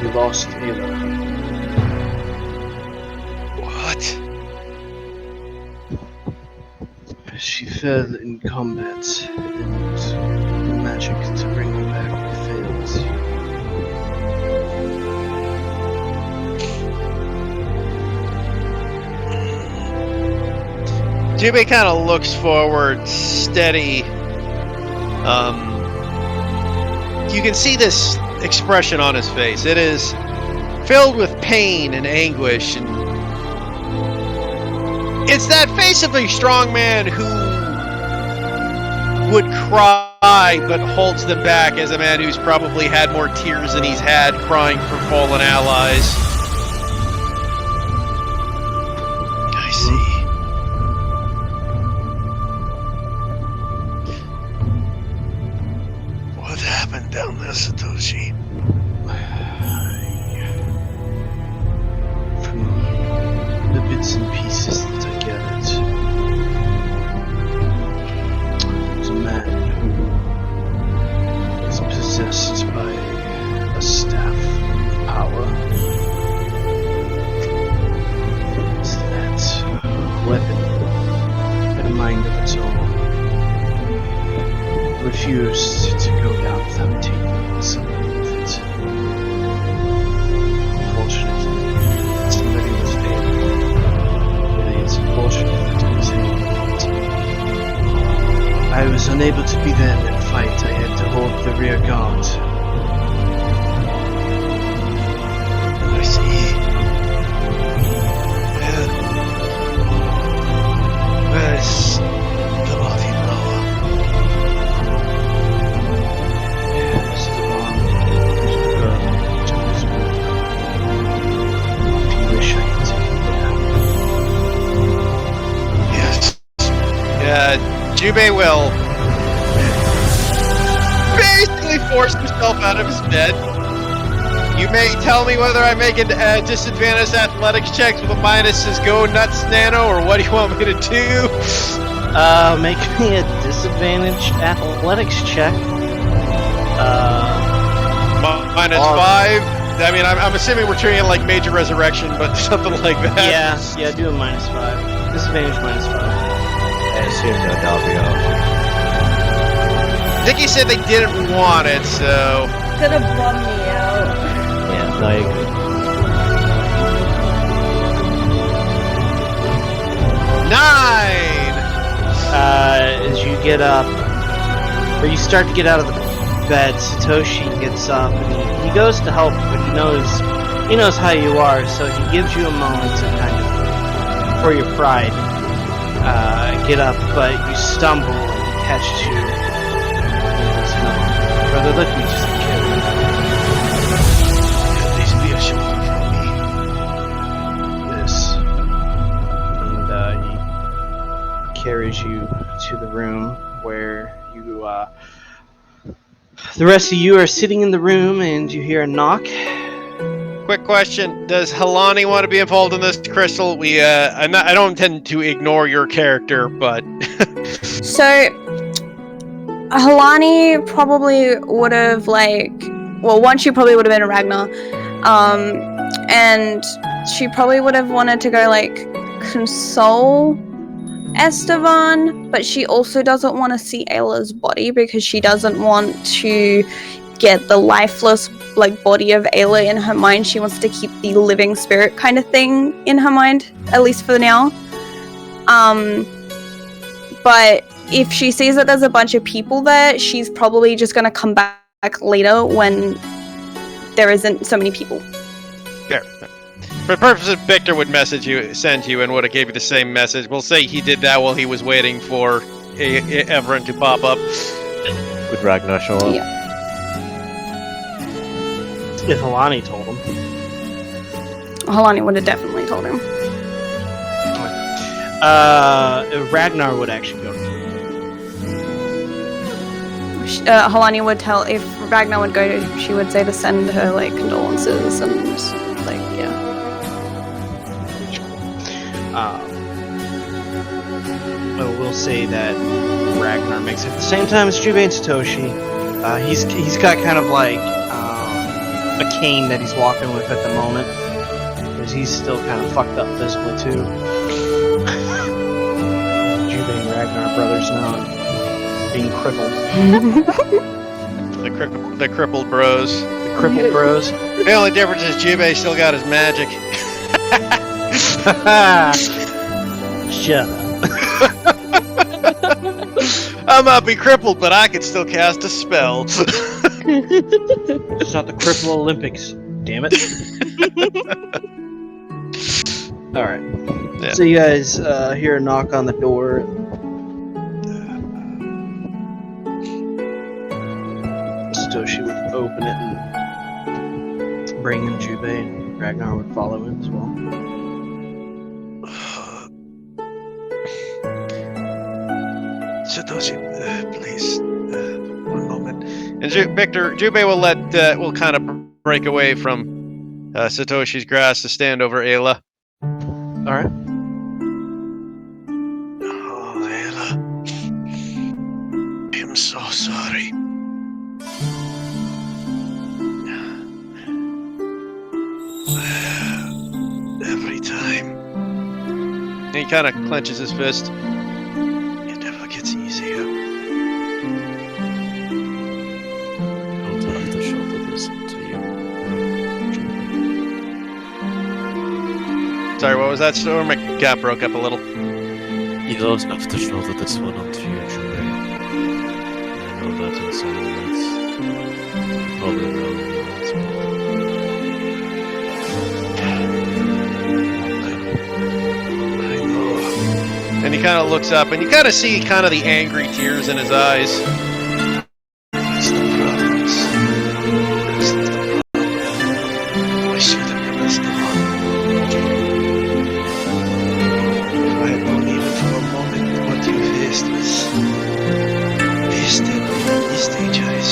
We lost Ayla. What? She fell in combat, and the magic to bring her back failed. Jubei kind of looks forward, steady. You can see this expression on his face. It is filled with pain and anguish, and it's that face of a strong man who would cry but holds them back, as a man who's probably had more tears than he's had crying for fallen allies. I see. What happened down there, Satoshi? From the bits and pieces that I gathered, was a man who was possessed by a staff of power. That weapon had a mind of its own. Refused to go down without taking something with it. Unfortunately, somebody was dead. It's unfortunate that it was able to. I was unable to be there in that fight. I had to hold the rear guard. I see. Where's the body now? Jubei will basically force himself out of his bed. You may tell me whether I make a disadvantaged athletics checks with a minus says go nuts nano, or what do you want me to do? Make me a disadvantaged athletics check. Minus 5. I mean, I'm assuming we're treating it like major resurrection, but something like that. Yeah, do a minus 5. Disadvantage minus 5. I assume no W. Dickie said they didn't want it, so... Could have bummed me out. Yeah, no, I agree. 9! As you get up, or you start to get out of the bed, Satoshi gets up and he goes to help, but he knows how you are, so he gives you a moment to kind of, for your pride, get up, but you stumble and catch two. Brother, look, me just a kid. At least be a shoulder for me. This. And he carries you to the room where you, the rest of you are sitting in the room and you hear a knock. Quick question: does Halani want to be involved in this, Crystal? I don't intend to ignore your character, but So, Halani probably would have, one, she probably would have been Ragnar. And she probably would have wanted to go, console Esteban, but she also doesn't want to see Ayla's body because she doesn't want to get the lifeless body of Ayla in her mind. She wants to keep the living spirit kind of thing in her mind, at least for now. But if she sees that there's a bunch of people there, she's probably just going to come back later when there isn't so many people. Fair. For the purpose of Victor would send you, and would have gave you the same message. We'll say he did that while he was waiting for Everin to pop up. Would Ragnar show up? Yeah. If Halani told him. Halani would have definitely told him. Ragnar would actually go. Halani would tell, if Ragnar would go, she would say to send her, condolences and, yeah. I will say that Ragnar makes it at the same time as Jubei and Satoshi. He's got kind of a cane that he's walking with at the moment, because he's still kind of fucked up physically too. Jubei and Ragnar brothers now, being crippled. The crippled bros. The crippled bros. The only difference is Jubei still got his magic. Shut up. I might be crippled, but I can still cast a spell. It's not the Cripple Olympics. Damn it. Alright. Yeah. So you guys hear a knock on the door. Satoshi would open it and bring in Jubei, and Ragnar would follow him as well. Satoshi, please, one moment. And Jubei will kind of break away from Satoshi's grasp to stand over Ayla. Alright. Oh, Ayla. I'm so sorry. Every time. And he kind of clenches his fist. It never gets easier. I'll have to shoulder this to you. Sorry, what was that, Storm? My gap broke up a little. You don't have to shoulder this one onto you, Jubei. I know that in some ways. Probably wrong words, I know. And he kind of looks up, and you kind of see kind of the angry tears in his eyes. It's the brothers. It's the problem. I should have missed them all. If I had known even for a moment what you faced was wasted in these stages.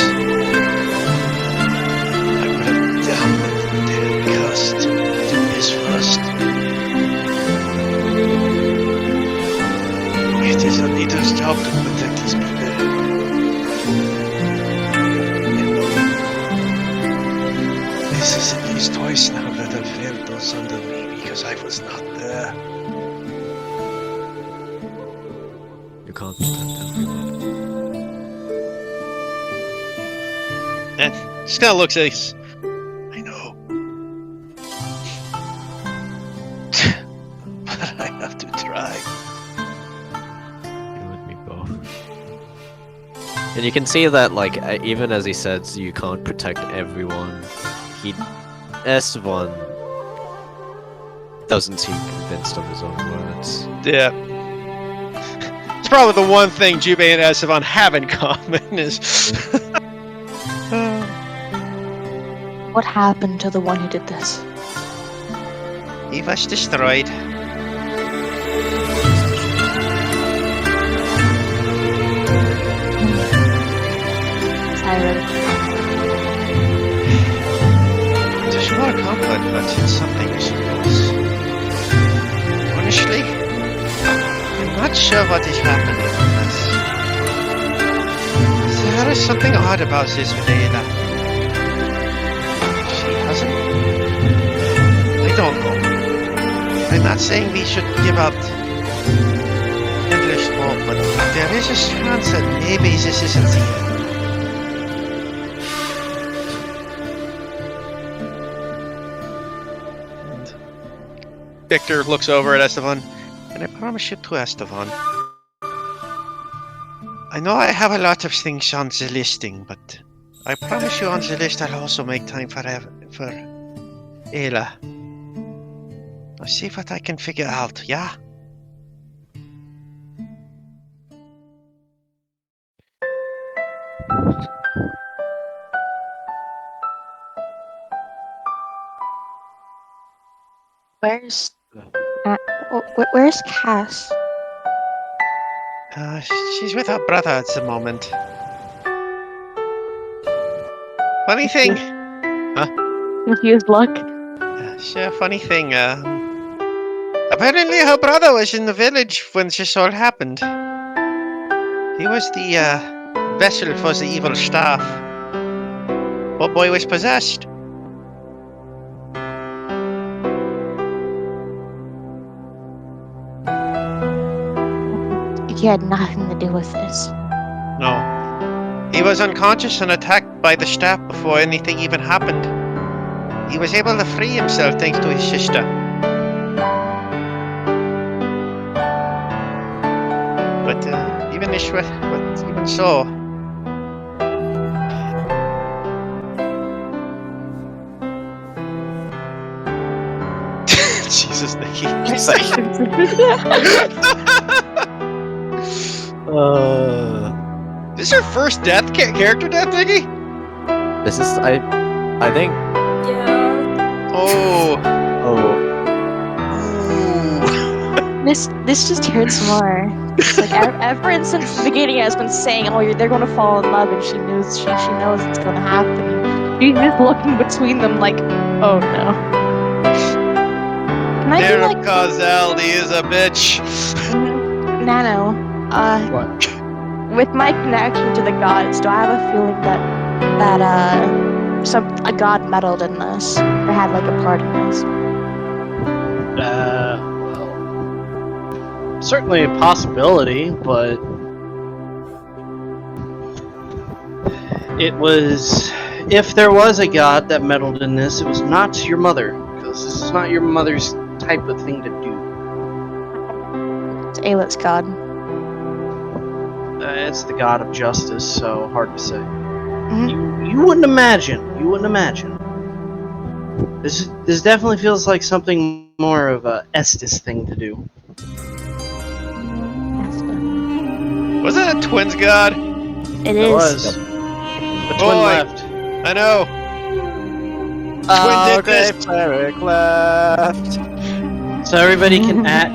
now that I felt those under me because I was not there. You can't protect everyone. And still looks at us. I know. But I have to try. You and me both. And you can see that, like, even as he says you can't protect everyone, Esteban doesn't seem convinced of his own words. Yeah. It's probably the one thing Jubei and Esteban have in common is... What happened to the one who did this? He was destroyed. It's a short conflict, but it's something I suppose. Honestly, I'm not sure what is happening with us. There is something odd about this with Ayla. She hasn't... I don't know. I'm not saying we should give up endless hope, but there is a chance that maybe this isn't the end. Victor looks over at Esteban, and I promise you to Esteban. I know I have a lot of things on the listing, but I promise you on the list I'll also make time for Ayla. I'll see what I can figure out, yeah? Where's Cass? She's with her brother at the moment. Funny thing. Confused look. Sure, funny thing. Apparently her brother was in the village when this all happened. He was the vessel for the evil staff. Poor boy was possessed. He had nothing to do with this. No. He was unconscious and attacked by the staff before anything even happened. He was able to free himself thanks to his sister. But even so... Jesus, Nikki. This is your first character death, Nikki? This is, I think... Yeah. Oh. This just hurts more. It's like everyone since the beginning has been saying, "Oh, they're going to fall in love," and she knows it's going to happen. She's just looking between them, like, "Oh no." Can I be Derek like Causaldi is a bitch. Nano? What? With my connection to the gods, do I have a feeling that a god meddled in this or had like a part in this? Well, certainly a possibility, but it was... If there was a god that meddled in this, it was not your mother, because this is not your mother's type of thing to do. It's Ayla's god. It's the god of justice, so hard to say. Mm-hmm. You wouldn't imagine. You wouldn't imagine. This definitely feels like something more of a Estes thing to do. Was that a twins god? It It is. was. The twin Boy. left. I know. Oh, Twin did great cleric left. So everybody can at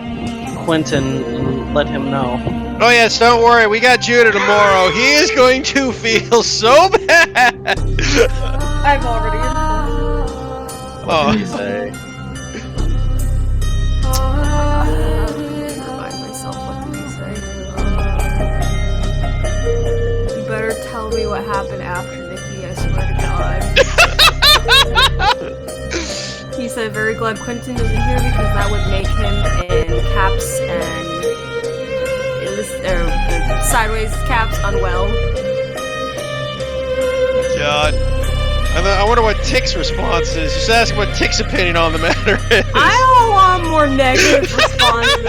Quentin and let him know. Oh yes, don't worry. We got Judah tomorrow. He is going to feel so bad. I'm already informed. Oh. Say. Remind myself, what did he say? You better tell me what happened after Nikki, I swear to God. He said, very glad Quentin isn't here because that would make him in caps and sideways caps unwell. God. I wonder what Tick's response is. Just ask what Tick's opinion on the matter is. I don't want more negative responses.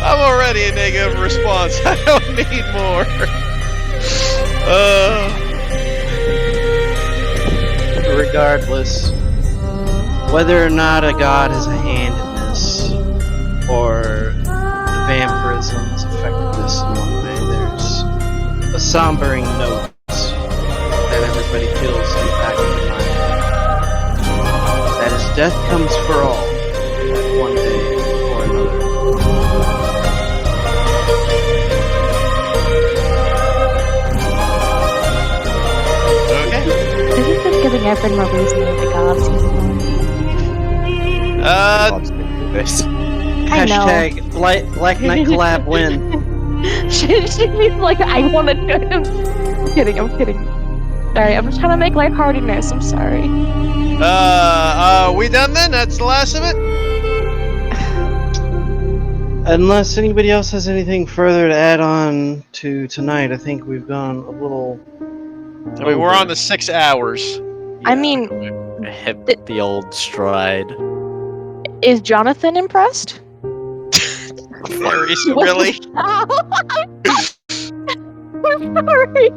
I'm already a negative response. I don't need more. Regardless, whether or not a god has a hand in this, or the vampirism's affected this in one way, there's a sombering note that everybody feels in the back of their mind. That as death comes for all, one day or another. Isn't this giving everyone more reason to the gods even more? I know. Hashtag like night collab win. she means like I want to do it. I'm kidding. Sorry, I'm just trying to make lightheartedness. I'm sorry. We done then? That's the last of it? Unless anybody else has anything further to add on to tonight, I think we've gone a little. I mean, we're on the 6 hours. I mean, Hit the old stride. is Jonathan impressed? Really? I'm sorry.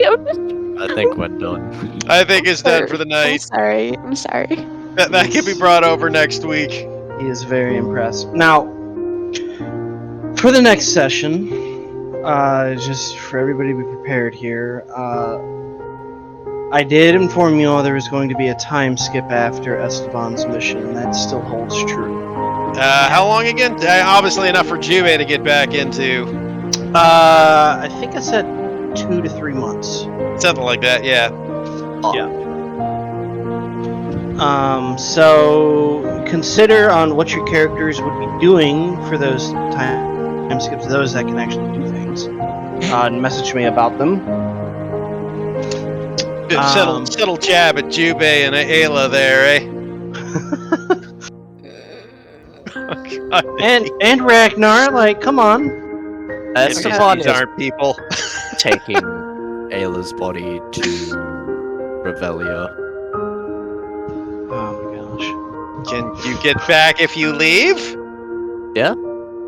I think we're done. I think it's done for the night. I'm sorry. That can be brought over next week. He is very impressed. Now, for the next session, just for everybody to be prepared here, I did inform you all there was going to be a time skip after Esteban's mission, and that still holds true. How long again? Obviously enough for Juve to get back into. I think I said 2 to 3 months. Something like that, yeah. So consider on what your characters would be doing for those time skips, those that can actually do things. And message me about them. Subtle jab at Juve and Ayla there, eh? and Ragnar, like, come on. Esteban These aren't people. taking Ayla's body to Revelia. Oh my gosh. Can you get back if you leave? Yeah.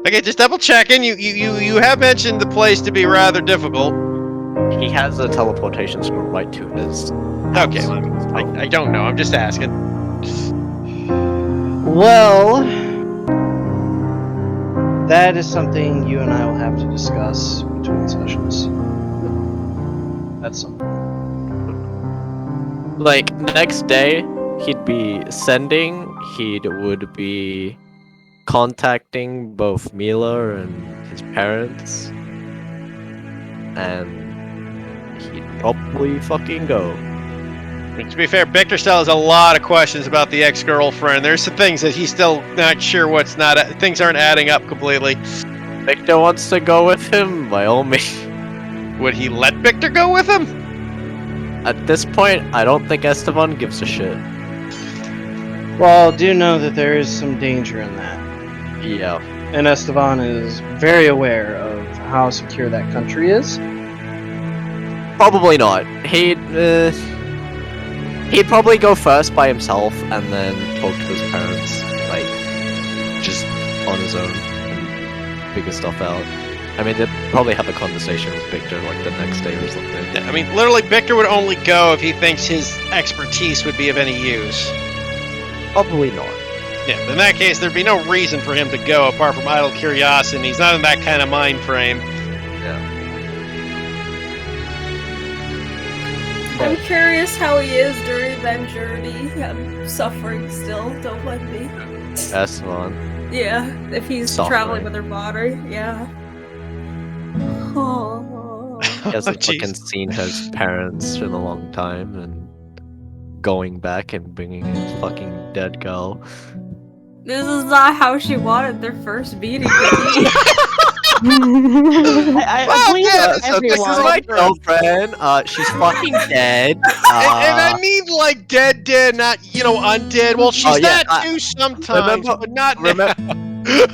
Okay, just double checking. You have mentioned the place to be rather difficult. He has a teleportation scroll right to his. Okay, I don't know. I'm just asking. Well, that is something you and I will have to discuss between sessions. That's something. Like, next day, he'd be sending, he would be contacting both Mila and his parents, and he'd probably fucking go. To be fair, Victor still has a lot of questions about the ex-girlfriend. There's some things that he's still not sure things aren't adding up completely. Victor wants to go with him, by all means. Would he let Victor go with him? At this point, I don't think Esteban gives a shit. Well, do know that there is some danger in that. Yeah. And Esteban is very aware of how secure that country is. Probably not. He'd probably go first by himself and then talk to his parents, like, just on his own and figure stuff out. I mean, they'd probably have a conversation with Victor, like, the next day or something. I mean, literally, Victor would only go if he thinks his expertise would be of any use. Probably not. Yeah, in that case, there'd be no reason for him to go apart from idle curiosity. He's not in that kind of mind frame. Yeah. I'm curious how he is during that journey. I'm suffering still, don't let me. Esteban. Yeah, if he's Suffering. traveling with her body, yeah. Oh. He hasn't fucking seen his parents in a long time, and going back and bringing his fucking dead girl. This is not how she wanted their first meeting to be. I believe yeah, This is everyone. my girlfriend. She's fucking dead. And I mean, like, dead, not, undead. Well, she's yeah, that too sometimes, remember- but not remember- now.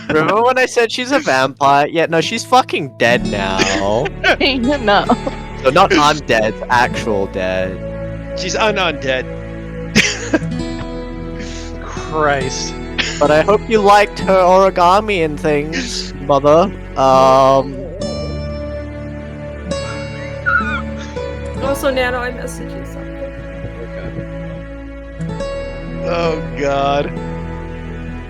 Remember when I said she's a vampire? Yeah, no, she's fucking dead now. No. So not undead, actual dead. She's undead. Christ. But I hope you liked her origami and things, mother. Also, Nano, I messaged you something. Oh God.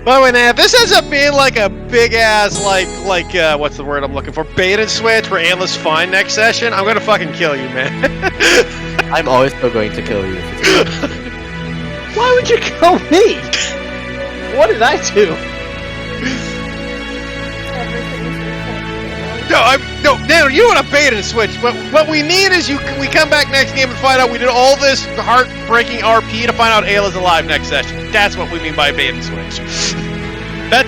By the way, now if this ends up being like a big ass, like what's the word I'm looking for? Bait and switch where Ayla's fine next session, I'm gonna fucking kill you, man. I'm always still going to kill you. Why would you kill me? What did I do? No, you want to bait and switch. What we need is we come back next game and find out we did all this heartbreaking RP to find out Ayla's alive next session. That's what we mean by bait and switch. That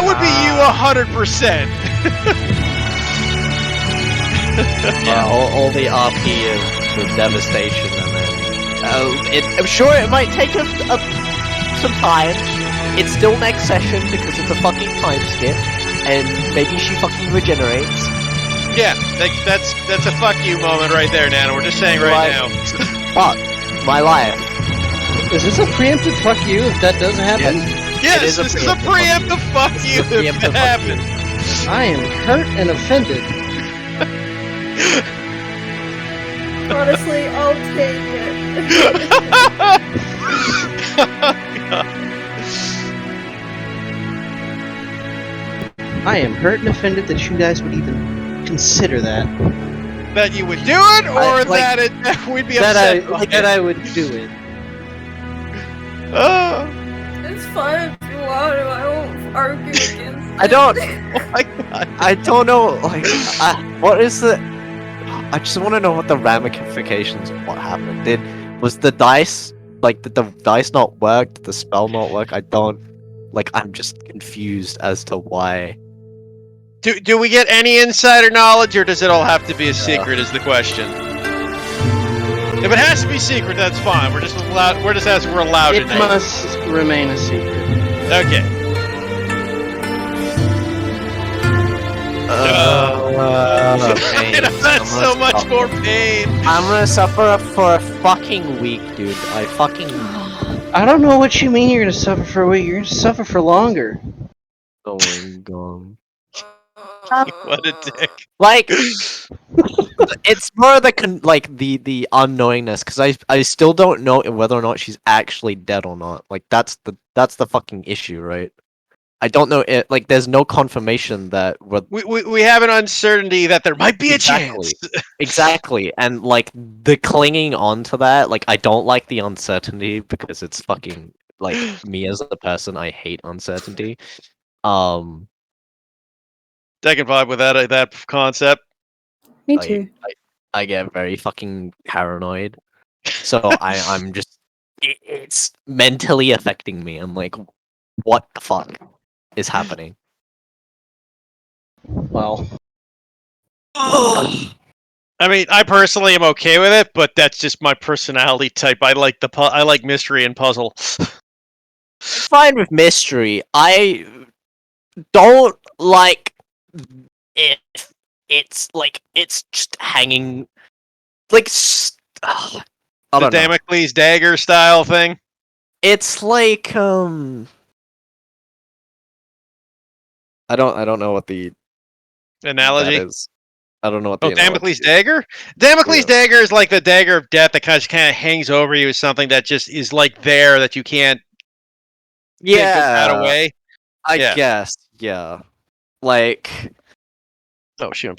would be you 100%. Yeah, all the RP is the devastation, and then I'm sure it might take some time. It's still next session because it's a fucking time skip, and maybe she fucking regenerates. Yeah, that's a fuck you moment right there, Nana. We're just saying right now. Fuck my life. Is this a preemptive fuck you if that doesn't happen? Yes, this is a preemptive fuck you if it happens. I am hurt and offended. Honestly, I'll take I am hurt and offended that you guys would even consider that. That you would do it, or that we'd be upset. That I would do it. Oh. It's fine if you want to. I won't argue against it. I don't. I don't know. Like, what is the? I just want to know what the ramifications of what happened. Was the dice did the dice not work? Did the spell not work? I don't. I'm just confused as to why. Do we get any insider knowledge, or does it all have to be a secret? Is the question. If it has to be secret, that's fine. We're just allowed. We're just as we're allowed. It must remain a secret. Okay. That's so much more pain. I'm gonna suffer for a fucking week, dude. I don't know what you mean you're gonna suffer for a week. You're gonna suffer for longer. Oh my god. What a dick. It's more the unknowingness, because I still don't know whether or not she's actually dead or not. That's the fucking issue, right? I don't know it. There's no confirmation that we have an uncertainty that there might be a chance. Exactly, and the clinging on to that, I don't like the uncertainty because it's fucking me as a person. I hate uncertainty. I can vibe with that concept. Me too. I get very fucking paranoid, so I'm just it's mentally affecting me. I'm like, what the fuck is happening? Well, I mean, I personally am okay with it, but that's just my personality type. I like mystery and puzzle. Fine with mystery. I don't like if it's just hanging I don't know. Damocles dagger style thing. It's I don't know what the analogy is. I don't know what the Damocles dagger? Damocles dagger is like the dagger of death that kind of hangs over you as something that just is there that you can't get out away. I guess, yeah. Oh shoot, I'm